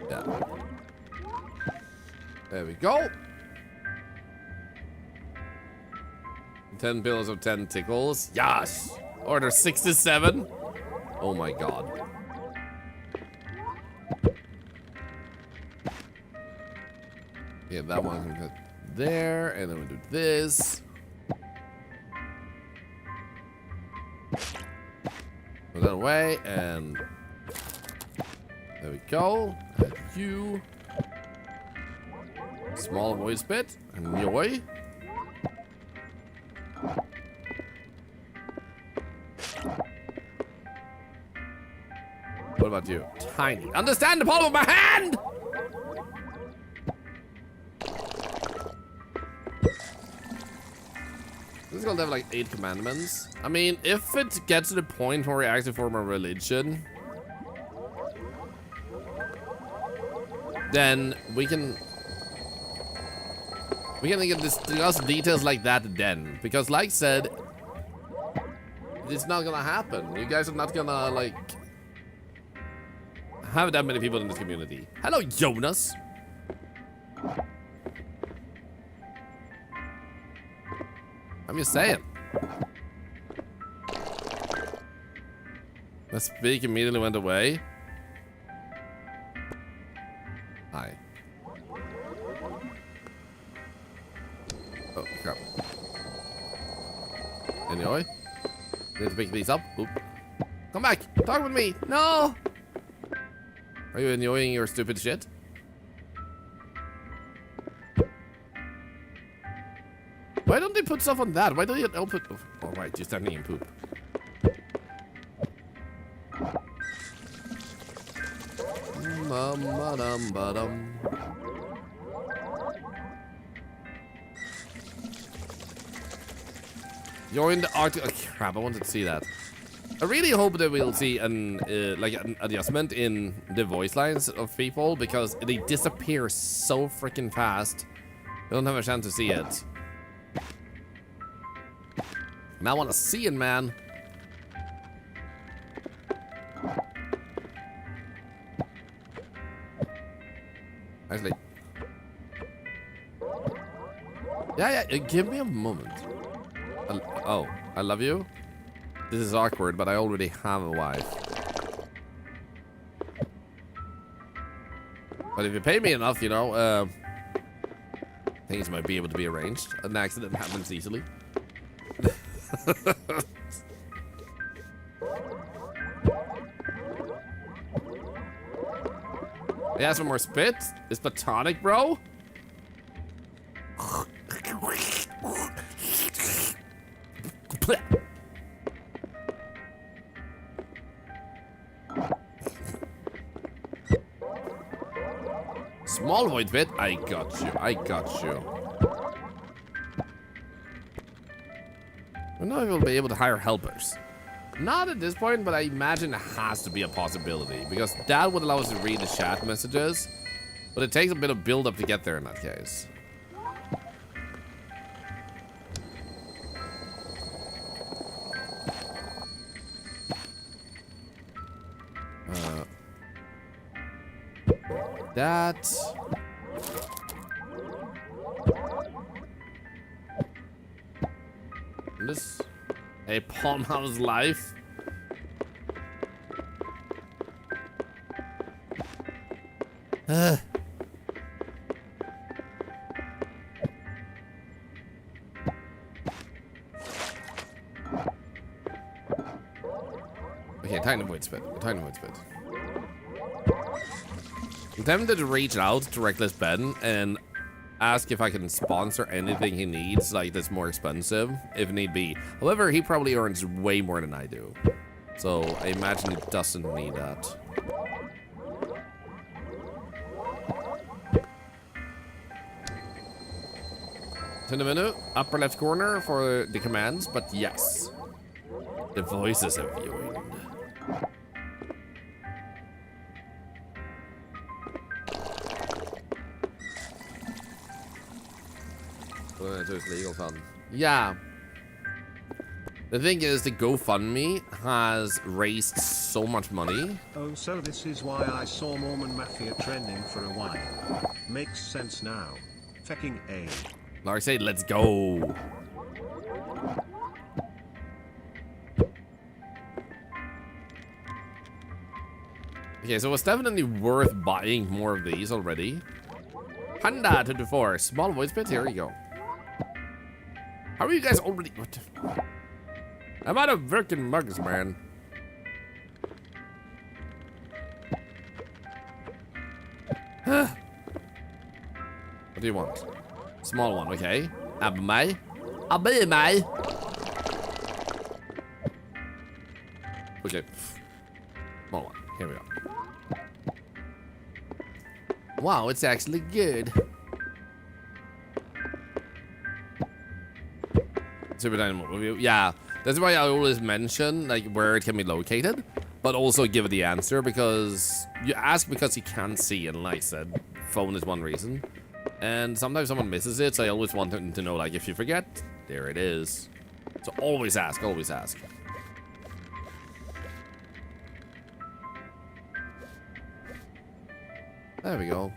Yeah. There we go. 10 pillows of tentacles. Yes! Order 67. Oh my god. Yeah, that one can go there, and then we do this. Put that away, and there we go. Add you. Small void spit. Enjoy. What about you? Tiny. Understand the palm of my hand! This is gonna have like 8 commandments. I mean, if it gets to the point where we actually form a religion, then we can discuss details like that then. Because like I said, it's not gonna happen. You guys are not gonna like have that many people in this community. Hello, Jonas. I'm just saying. The speak immediately went away. Hi. Oh, crap. Anyway. Need to pick these up. Oop. Come back! Talk with me! No! Are you enjoying your stupid shit? Why don't they put stuff on that? Why don't you put... Oh, right, you're standing in poop. Join the Arctic... Oh, crap, I wanted to see that. I really hope that we'll see an adjustment in the voice lines of people, because they disappear so freaking fast. We don't have a chance to see it. And I want to see it, man. Actually. Yeah, give me a moment. Oh, I love you. This is awkward, but I already have a wife. But if you pay me enough, you know, things might be able to be arranged. An accident happens easily. Yeah, some more spit. It's platonic, bro. Small void bit. I got you. I got you. I don't know if we'll be able to hire helpers. Not at this point, but I imagine it has to be a possibility, because that would allow us to read the chat messages, but it takes a bit of build-up to get there in that case. That... This... A Palm House life. Okay, time to void spit. Time to void spit. I'm tempted to reach out to Reckless Ben and ask if I can sponsor anything he needs, like that's more expensive, if need be. However, he probably earns way more than I do, so I imagine he doesn't need that. In the menu, upper left corner for the commands, but yes, the voices have joined. To his legal fund. Yeah. The thing is, the GoFundMe has raised so much money. Oh, so this is why I saw Mormon Mafia trending for a while. Makes sense now. Fecking A. Like I said, let's go. Okay, so it's definitely worth buying more of these already. Honda 24. Small voice bit. Here you go. How are you guys already? What the... I'm out of freaking mugs, man. What do you want? Small one, okay. Abbe mig. Abbe mig. Okay. Small one. Here we go. Wow, it's actually good. Super Dynamo review. Yeah, that's why I always mention like where it can be located, but also give it the answer, because you ask because you can't see, and like I said, phone is one reason. And sometimes someone misses it, so I always want them to know, like, if you forget, there it is. So always ask, always ask. There we go.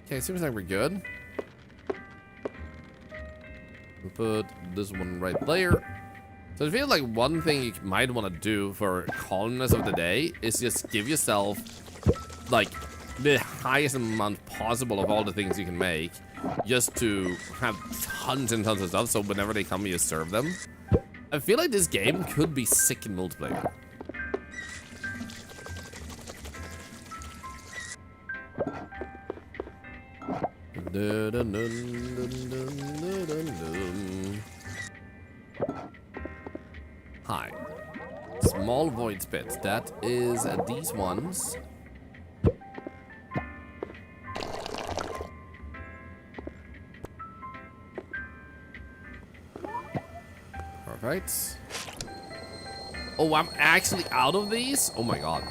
Okay, seems like we're good. We'll put this one right there. So I feel like one thing you might want to do for calmness of the day is just give yourself like the highest amount possible of all the things you can make, just to have tons and tons of stuff, so whenever they come you serve them. I feel like this game could be sick in multiplayer. Hi. Small void spits. That is these ones. Perfect. Oh, I'm actually out of these? Oh my god.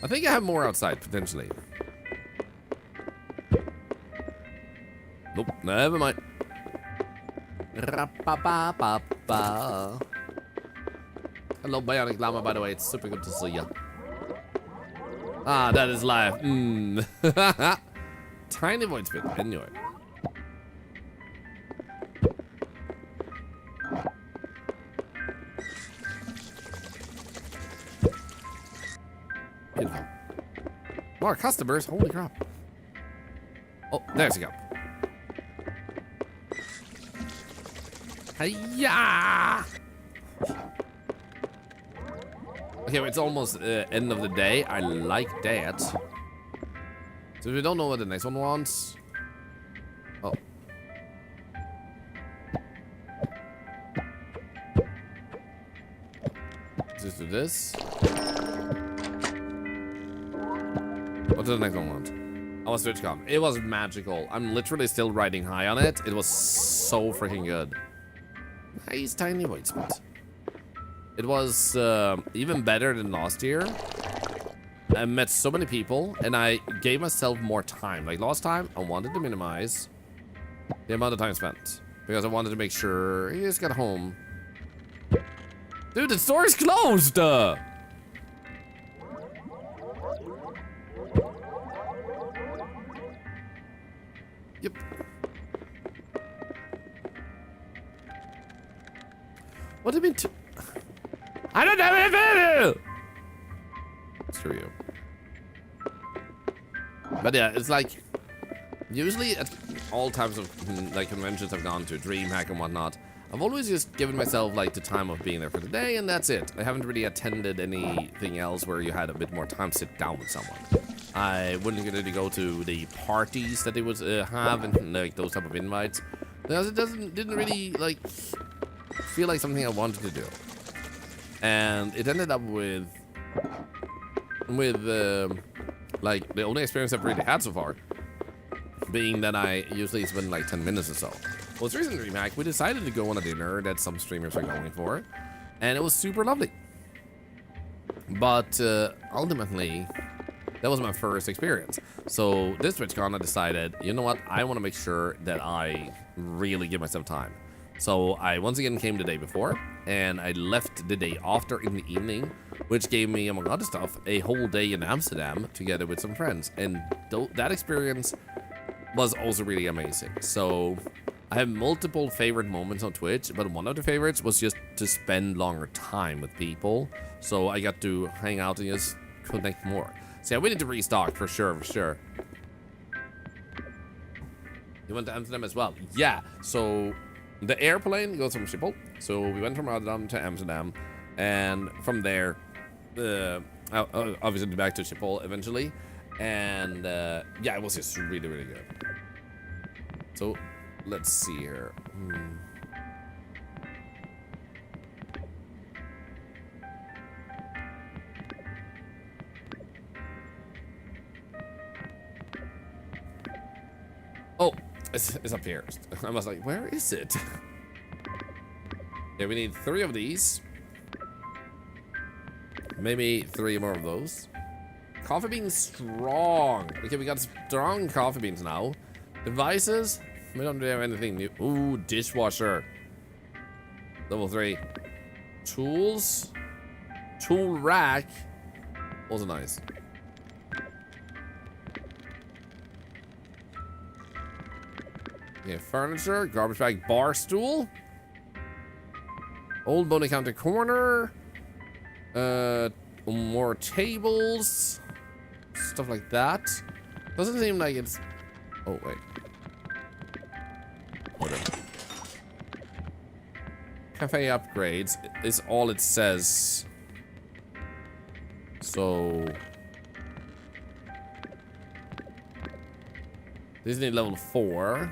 I think I have more outside, potentially. Nope, never mind. Hello, Bionic Llama, by the way. It's super good to see you. Ah, that is live. Tiny void spit. Anyway. Beautiful. More customers. Holy crap. Oh, there's a go. Hiya! Okay, it's almost end of the day. I like that. So if we don't know what the next one wants. Oh. Let's just do this. What does the next one want? Oh, SwitchCom. It was magical. I'm literally still riding high on it. It was so freaking good. Nice tiny void spit. It was even better than last year. I met so many people, and I gave myself more time. Like last time, I wanted to minimize the amount of time spent, because I wanted to make sure he just got home. Dude, the store is closed! Yep. What do you mean to... I don't know what to do! Screw you. But yeah, it's like... Usually at all types of like conventions I've gone to, DreamHack and whatnot, I've always just given myself like the time of being there for the day, and that's it. I haven't really attended anything else where you had a bit more time to sit down with someone. I wouldn't really go to the parties that they would have, and like those type of invites, because it didn't really like feel like something I wanted to do. And it ended up with like the only experience I've really had so far being that I usually spend like 10 minutes or so. Well, it's recent DreamHack, we decided to go on a dinner that some streamers are going for, and it was super lovely. But ultimately, that was my first experience. So this TwitchCon, I decided, you know what, I want to make sure that I really give myself time. So I once again came the day before, and I left the day after in the evening, which gave me, among other stuff, a whole day in Amsterdam together with some friends. And that experience was also really amazing. So I have multiple favorite moments on Twitch, but one of the favorites was just to spend longer time with people. So I got to hang out and just connect more. So yeah, we need to restock for sure, for sure. You went to Amsterdam as well? Yeah, so the airplane goes from Schiphol. So we went from Rotterdam to Amsterdam, and from there, obviously back to Schiphol eventually. And yeah, it was just really, really good. So let's see here. It's up here. I was like, where is it? Yeah, we need 3 of these. Maybe 3 more of those. Coffee beans strong. Okay, we got strong coffee beans now. Devices. We don't have anything new. Ooh, dishwasher. Level 3. Tools. Tool rack. Also nice. Yeah, furniture. Garbage bag. Bar stool. Old bony counter corner. More tables. Stuff like that. Doesn't seem like it's... Oh, wait. Order. Cafe upgrades is all it says. So... These need level 4.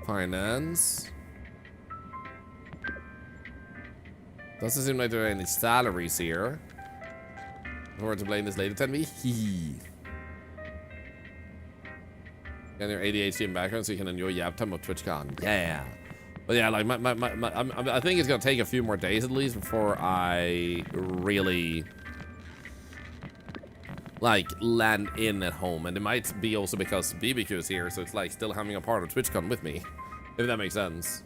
Finance. Doesn't seem like there are any salaries here. Or to blame this later, tell me. And your ADHD in background so you can enjoy Yap time of TwitchCon. Yeah. But yeah, like I think it's gonna take a few more days at least before I really like land in at home. And it might be also because BBQ is here, so it's like still having a part of TwitchCon with me. If that makes sense.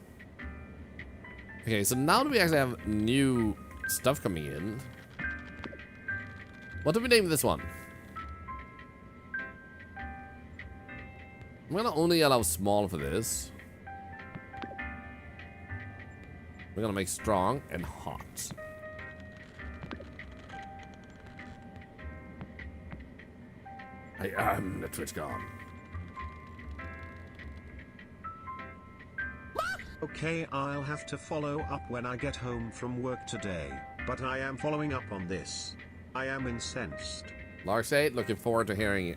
Okay, so now that we actually have new stuff coming in. What do we name this one? I'm gonna only allow small for this. We're gonna make strong and hot. I am the TwitchCon. Okay, I'll have to follow up when I get home from work today, but I am following up on this. I am incensed. Larkshade, looking forward to hearing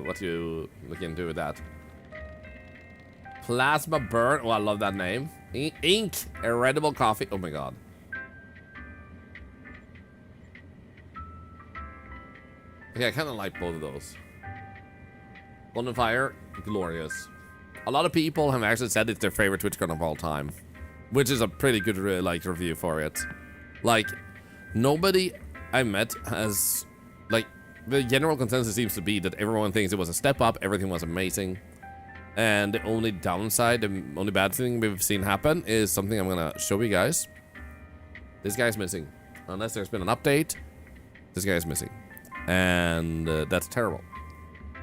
what you look into with that. Plasma burn. Oh, I love that name. Ink, irritable coffee. Oh my god. Okay, I kind of like both of those. Bonfire, glorious. A lot of people have actually said it's their favorite TwitchCon of all time, which is a pretty good like review for it. Like, nobody I met has, like, the general consensus seems to be that everyone thinks it was a step up, everything was amazing. And the only downside, the only bad thing we've seen happen is something I'm gonna show you guys. This guy's missing. Unless there's been an update, this guy's missing. And that's terrible.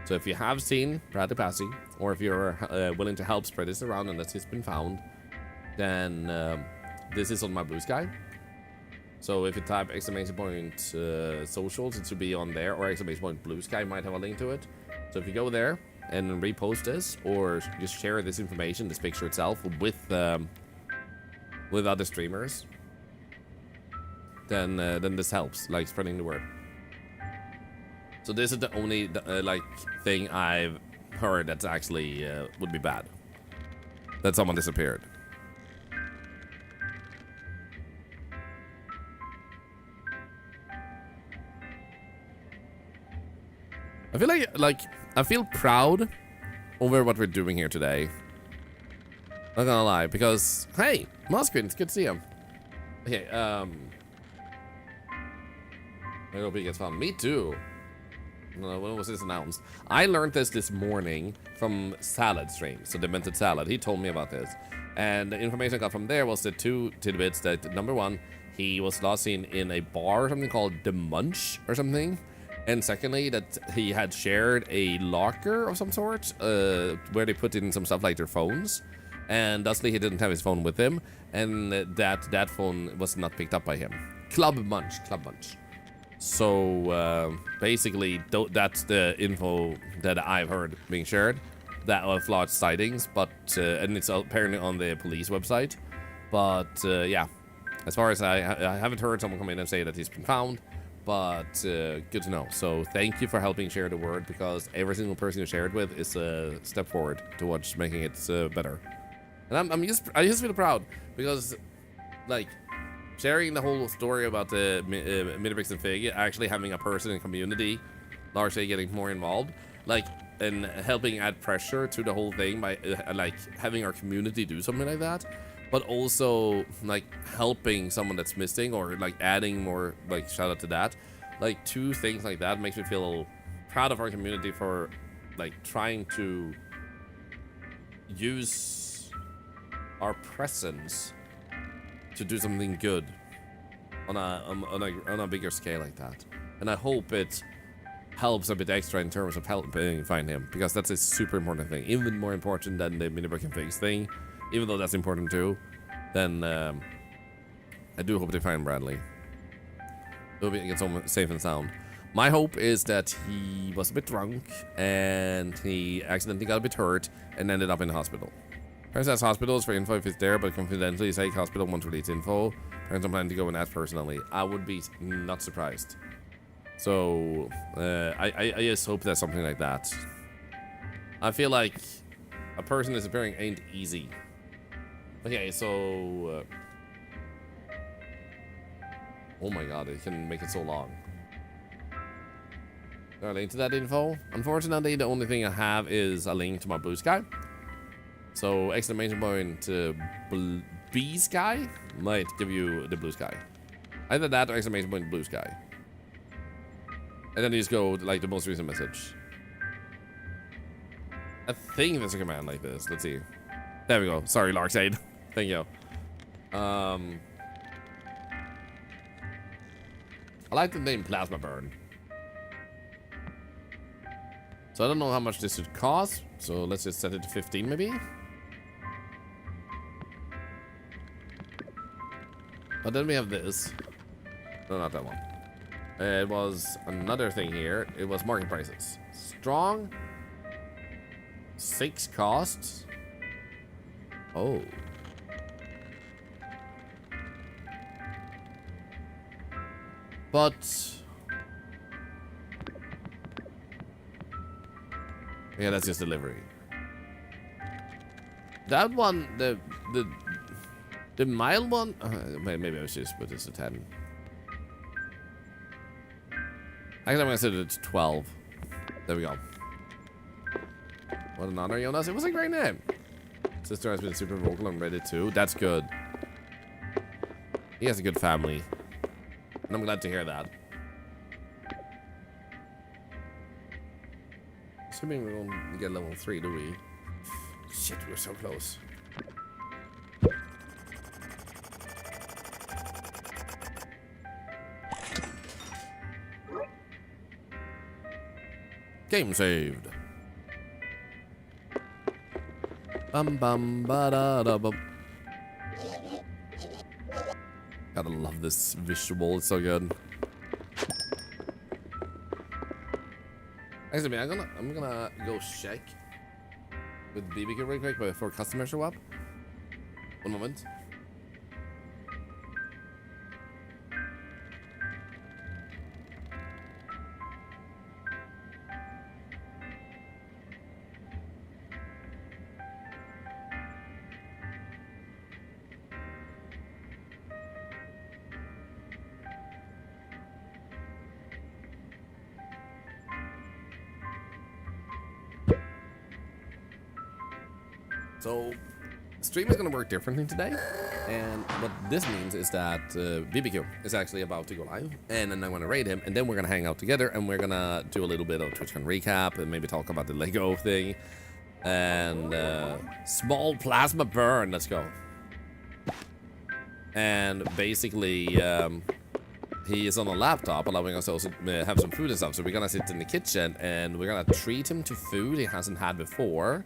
So if you have seen Bradley Passy, or if you're willing to help spread this around unless it's been found, then this is on my Blue Sky. So if you type exclamation point socials, it should be on there, or exclamation point Blue Sky might have a link to it. So if you go there and repost this, or just share this information, this picture itself, with other streamers, then this helps, like spreading the word. So this is the only like thing I've heard that's actually would be bad. That someone disappeared. I feel like I feel proud over what we're doing here today. Not gonna lie, because hey, Moskvin, it's good to see him. Okay, I hope he gets found. Me too. No, when was this announced? I learned this morning from Salad stream, so Demented Salad. He told me about this, and the information I got from there was the 2 tidbits. That number 1, he was last seen in a bar, something called The Munch or something, and secondly, that he had shared a locker of some sort, where they put in some stuff like their phones, and thusly he didn't have his phone with him, and that phone was not picked up by him. Club Munch. So basically, that's the info that I've heard being shared, that of large sightings, but and it's apparently on the police website. But yeah, as far as I haven't heard someone come in and say that he's been found, but good to know. So thank you for helping share the word, because every single person you shared with is a step forward towards making it better. And I just feel proud, because like, sharing the whole story about the Minibrix and Fig actually having a person in community largely getting more involved, like, and helping add pressure to the whole thing by like having our community do something like that, but also like helping someone that's missing or like adding more like shout out to that. Like 2 things like that makes me feel proud of our community for like trying to use our presence to do something good on a bigger scale like that. And I hope it helps a bit extra in terms of helping find him, because that's a super important thing, even more important than the minibook configs thing. Even though that's important too, then I do hope they find Bradley. Hope he gets home safe and sound. My hope is that he was a bit drunk and he accidentally got a bit hurt and ended up in the hospital. Parents ask hospitals for info if it's there, but confidentially say hospital won't release info. Parents don't plan to go and ask personally. I would be not surprised. So I just hope there's something like that. I feel like a person disappearing ain't easy. Okay, so oh my god, it can make it so long. Is there a link to that info? Unfortunately, the only thing I have is a link to my blue sky. So exclamation point B sky might give you the blue sky. Either that or exclamation point blue sky. And then you just go like the most recent message. I think there's a command like this. Let's see. There we go. Sorry, Larkshade. Thank you. I like the name Plasma Burn. So I don't know how much this would cost. So let's just set it to 15 maybe. But then we have this. No, not that one. It was another thing here. It was market prices. Strong. 6 costs. Oh. But yeah, that's just delivery. That one, the mild one, maybe I should just put this to 10. Actually, I'm gonna set it to 12. There we go. What an honor, Jonas. It was a great name. Sister has been super vocal on Reddit too. That's good. He has a good family. And I'm glad to hear that. Assuming we won't get level 3, do we? Shit, we're so close. Game saved. Bum bum ba da da bum. Gotta love this visual, it's so good. Actually, I'm gonna go check with BBQ real quick before customers show up. One moment. So, stream is going to work differently today, and what this means is that BBQ is actually about to go live, and then I'm going to raid him, and then we're going to hang out together, and we're going to do a little bit of TwitchCon recap, and maybe talk about the Lego thing, and small plasma burn, let's go. And basically, he is on a laptop, allowing us to also have some food and stuff, so we're going to sit in the kitchen, and we're going to treat him to food he hasn't had before.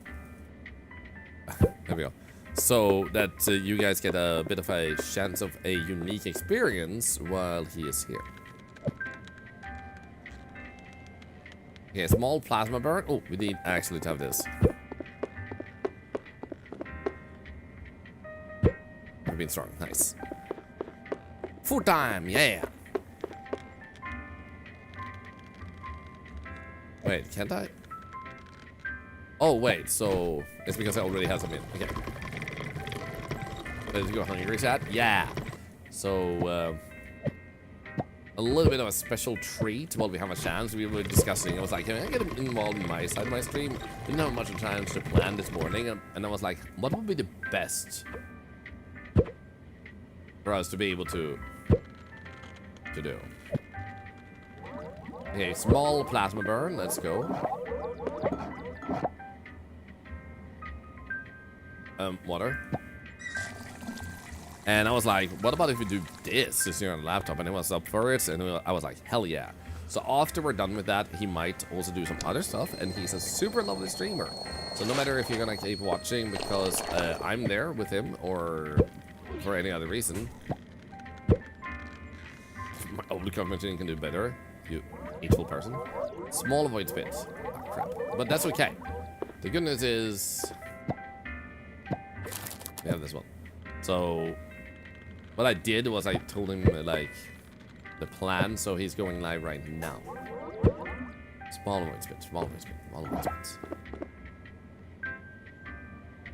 There we go. So that you guys get a bit of a chance of a unique experience while he is here. Okay, small plasma burn. Oh, we need actually to have this. We've been strong. Nice. Full time. Yeah. Wait, can't I? Oh, wait, so it's because I already have some in. Okay. Ready to go hungry, chat? Yeah. So, a little bit of a special treat while we have a chance. We were discussing. I was like, can I get involved in my side of my stream? Didn't have much of a chance to plan this morning, and I was like, what would be the best for us to be able to do? Okay, small plasma burn. Let's go. Water. And I was like, what about if we do this since you're on a laptop? And he was up for it, and I was like, hell yeah. So after we're done with that, he might also do some other stuff, and he's a super lovely streamer. So no matter if you're gonna keep watching because I'm there with him or for any other reason, my old comment machine can do better. You hateful person. Small void spit. Oh, crap. But that's okay. The good news is we have this one. So what I did was I told him like the plan, so he's going live right now. Small void spit, small void spit, small void spit.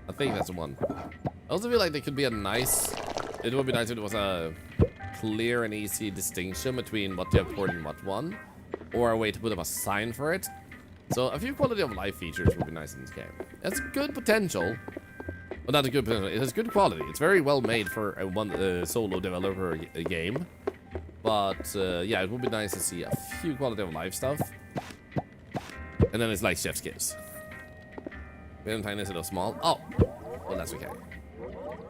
I think that's the one. I also feel like there could be a nice. It would be nice if it was a clear and easy distinction between what you have poured and what one, or a way to put up a sign for it. So a few quality of life features would be nice in this game. It's good potential. Well, not a good potential. It has good quality. It's very well made for a one solo developer game. But yeah, it would be nice to see a few quality of life stuff. And then it's like chef's kiss. We haven't tiny little small. Oh, well that's okay.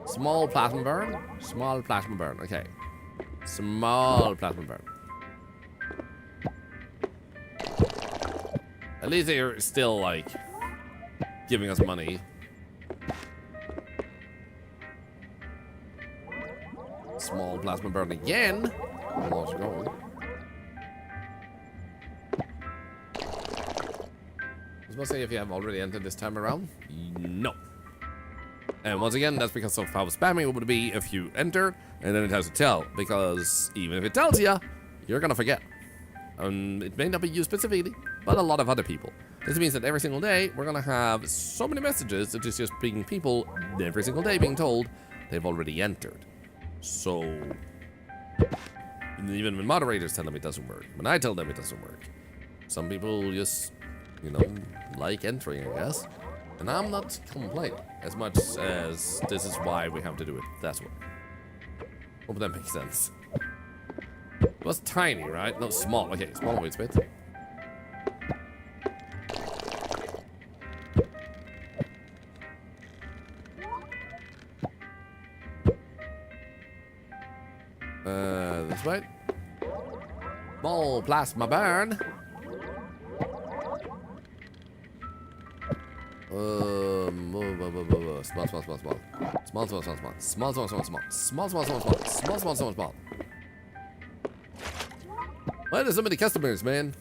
Small plasma burn. Small plasma burn. Okay. Small plasma burn. At least they're still like giving us money. Small plasma burn again. Let's go. I was supposed to say if you have already entered this time around. No. And once again, that's because of how spamming it would be if you enter and then it has to tell. Because even if it tells you, you're gonna forget. It may not be you specifically, but a lot of other people. This means that every single day, we're gonna have so many messages that it's just being people every single day being told they've already entered. So, even when moderators tell them it doesn't work, when I tell them it doesn't work, some people just, you know, like entering, I guess. And I'm not complaining as much as this is why we have to do it that way. Hope that makes sense. It was tiny, right? No, small. Okay, small void spit. This way. Small plasma burn. Small. Why there's so many customers, man?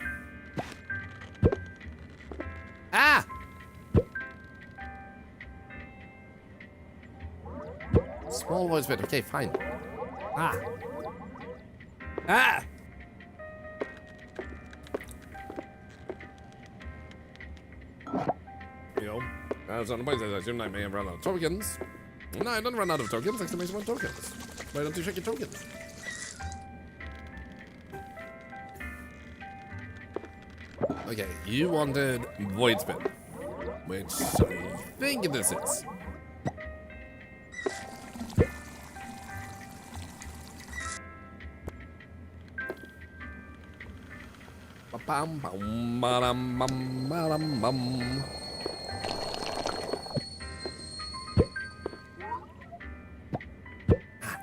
Ah! Small voice bit. Okay, fine. Ah! Ah! You know, as on the point, I assume I may have run out of tokens. No, I don't run out of tokens. Exclamation point tokens. Why don't you check your tokens? Okay, you wanted void spin, which I think this is.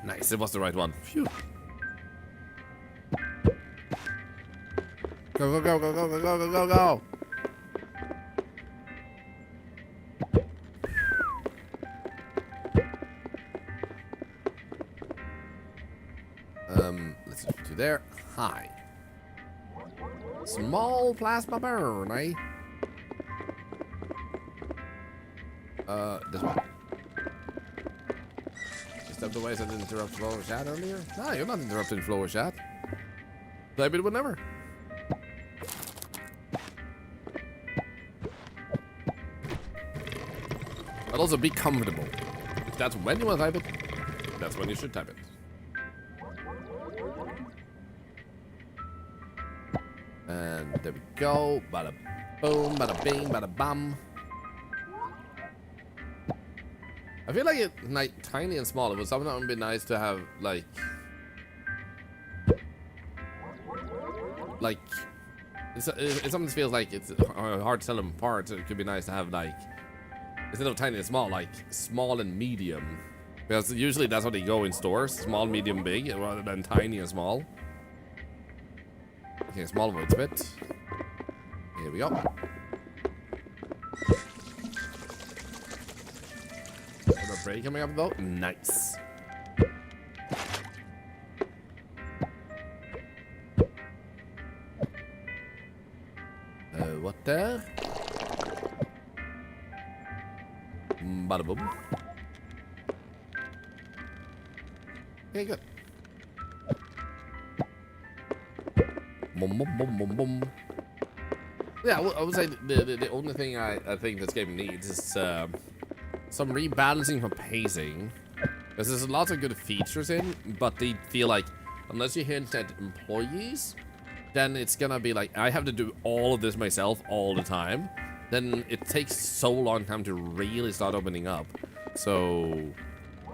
Nice, it was the right one. Phew. Go, go, go, go, go, go, go, go, go. Let's put you there. Hi. Small plasma burn, eh? This one. Is that the way I didn't interrupt flow of chat earlier? No, you're not interrupting flow of chat. Play it whenever. But also be comfortable. If that's when you want to type it, that's when you should type it. And there we go. Bada boom, bada bing, bada bum. I feel like it, like, tiny and small. It would sometimes be nice to have, like, it sometimes feels like it's hard to tell them apart. So it could be nice to have, like, instead of tiny and small, like small and medium, because usually that's what they go in stores: small, medium, big, rather than tiny and small. Okay, small void spit. Here we go. Another break coming up though. Nice. What there? Bada boom. Okay, good. Boom, boom, boom, boom, boom. Yeah, I would say the only thing I think this game needs is some rebalancing for pacing. Because there's lots of good features in, but they feel like unless you hint at employees, then it's gonna be like I have to do all of this myself all the time. Then it takes so long time to really start opening up. So,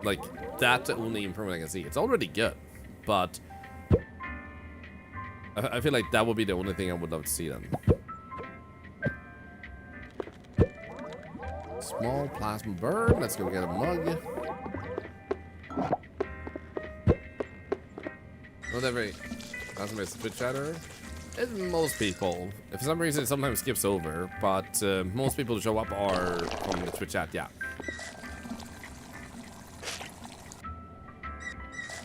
like, that's the only improvement I can see. It's already good, but I feel like that would be the only thing I would love to see then. Small plasma burn. Let's go get a mug. Not every plasma is Twitch chatter. It's most people. For some reason, it sometimes skips over, but most people who show up are on the Twitch chat. Yeah.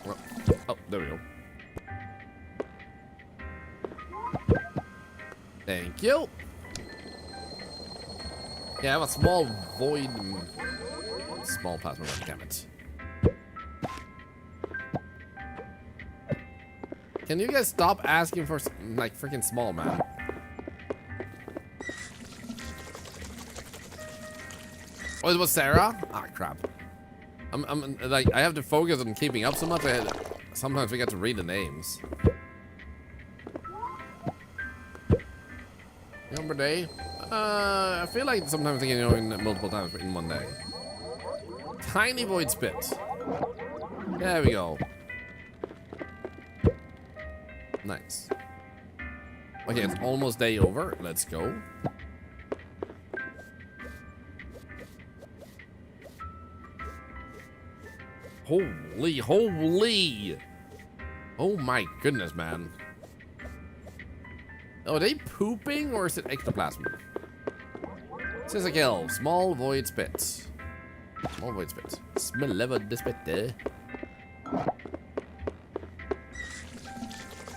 Well, oh, there we go. Thank you. Yeah, I have a small void. Small plasma run, damn it. Can you guys stop asking for, like, freaking small, man? Oh, it was Sarah? Ah, crap. I'm like, I have to focus on keeping up so much. Sometimes we get to read the names. Number day. I feel like sometimes I can go in multiple times in one day. Tiny void spit. There we go. Nice. Okay, it's almost day over. Let's go. Holy. Oh my goodness, man. Oh, are they pooping or is it ectoplasm? Says a kill. Small void spit. Small void spit. Smell level the spit there.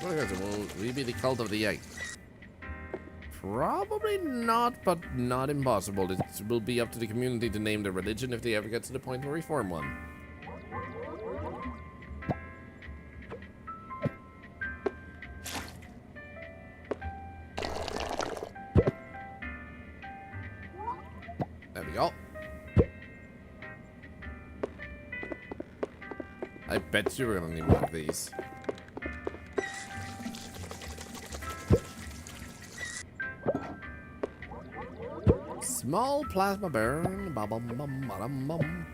Will we be the cult of the egg? Probably not, but not impossible. It will be up to the community to name the religion if they ever get to the point where we form one. There we go. I bet you we're gonna need more of these. Small plasma burn. Ba bum bum ba dum bum.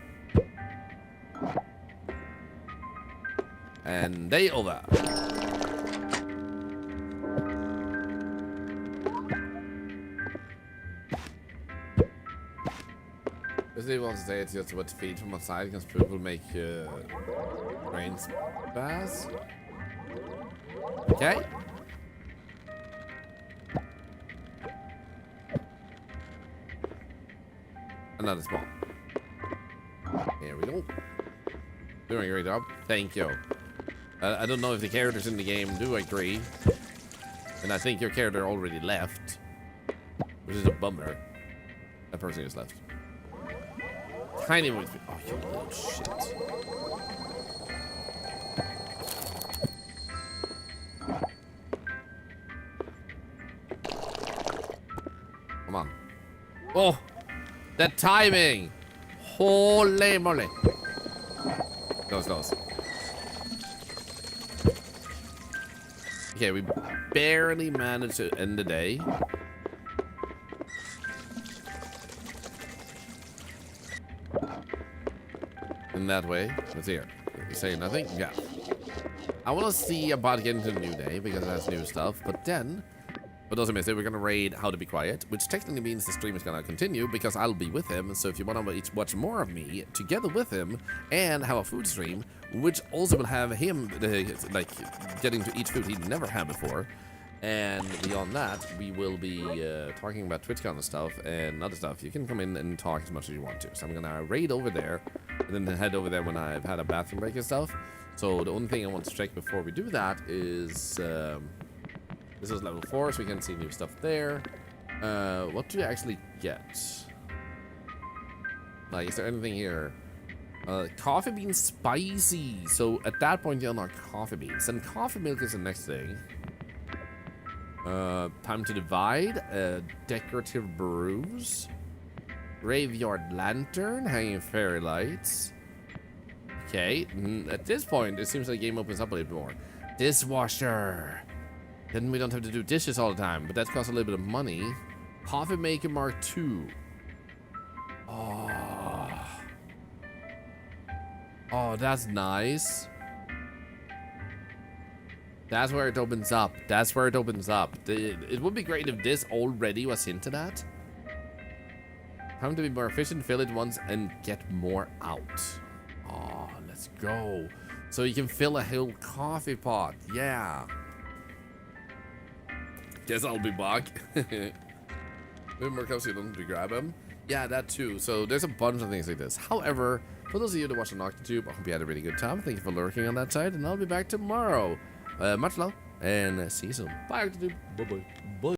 And day over. Basically, wants to say it's just what to feed from outside because people make brains pass. Okay. Another small. Here we go. Doing a great job. Thank you. I don't know if the characters in the game do agree. And I think your character already left. Which is a bummer. That person just left. Tiny voice. Oh, you little shit. Come on. Oh! That timing! Holy moly! Close. Okay, we barely managed to end the day. In that way. Let's see here. You say nothing? Yeah. I want to see about getting to the new day because that's new stuff. But then, but also miss it, we're going to raid How to Be Quiet, which technically means the stream is going to continue because I'll be with him. So if you want to watch more of me together with him and have a food stream, which also will have him like getting to eat food he never had before. And beyond that, we will be talking about TwitchCon and stuff and other stuff. You can come in and talk as much as you want to. So I'm going to raid over there and then head over there when I've had a bathroom break and stuff. So the only thing I want to check before we do that is this is level 4, so we can see new stuff there. What do you actually get? Like, is there anything here? Coffee bean spicy. So at that point, you unlock coffee beans. And coffee milk is the next thing. Time to divide. Decorative brews. Graveyard lantern. Hanging fairy lights. Okay. At this point, it seems like the game opens up a little bit more. Dishwasher. Then we don't have to do dishes all the time, but that costs a little bit of money. Coffee maker Mark II. Oh, that's nice. That's where it opens up. That's where it opens up. It would be great if this already was hinted at. Time to be more efficient, fill it once, and get more out. Oh, let's go. So you can fill a whole coffee pot. Yeah. Guess I'll be back. Maybe more coffee, you don't to grab him. Yeah, that too. So there's a bunch of things like this. However, for those of you that watch on Octotube, I hope you had a really good time. Thank you for lurking on that side, and I'll be back tomorrow. Much love, and see you soon. Bye, Octotube. Bye-bye. Bye.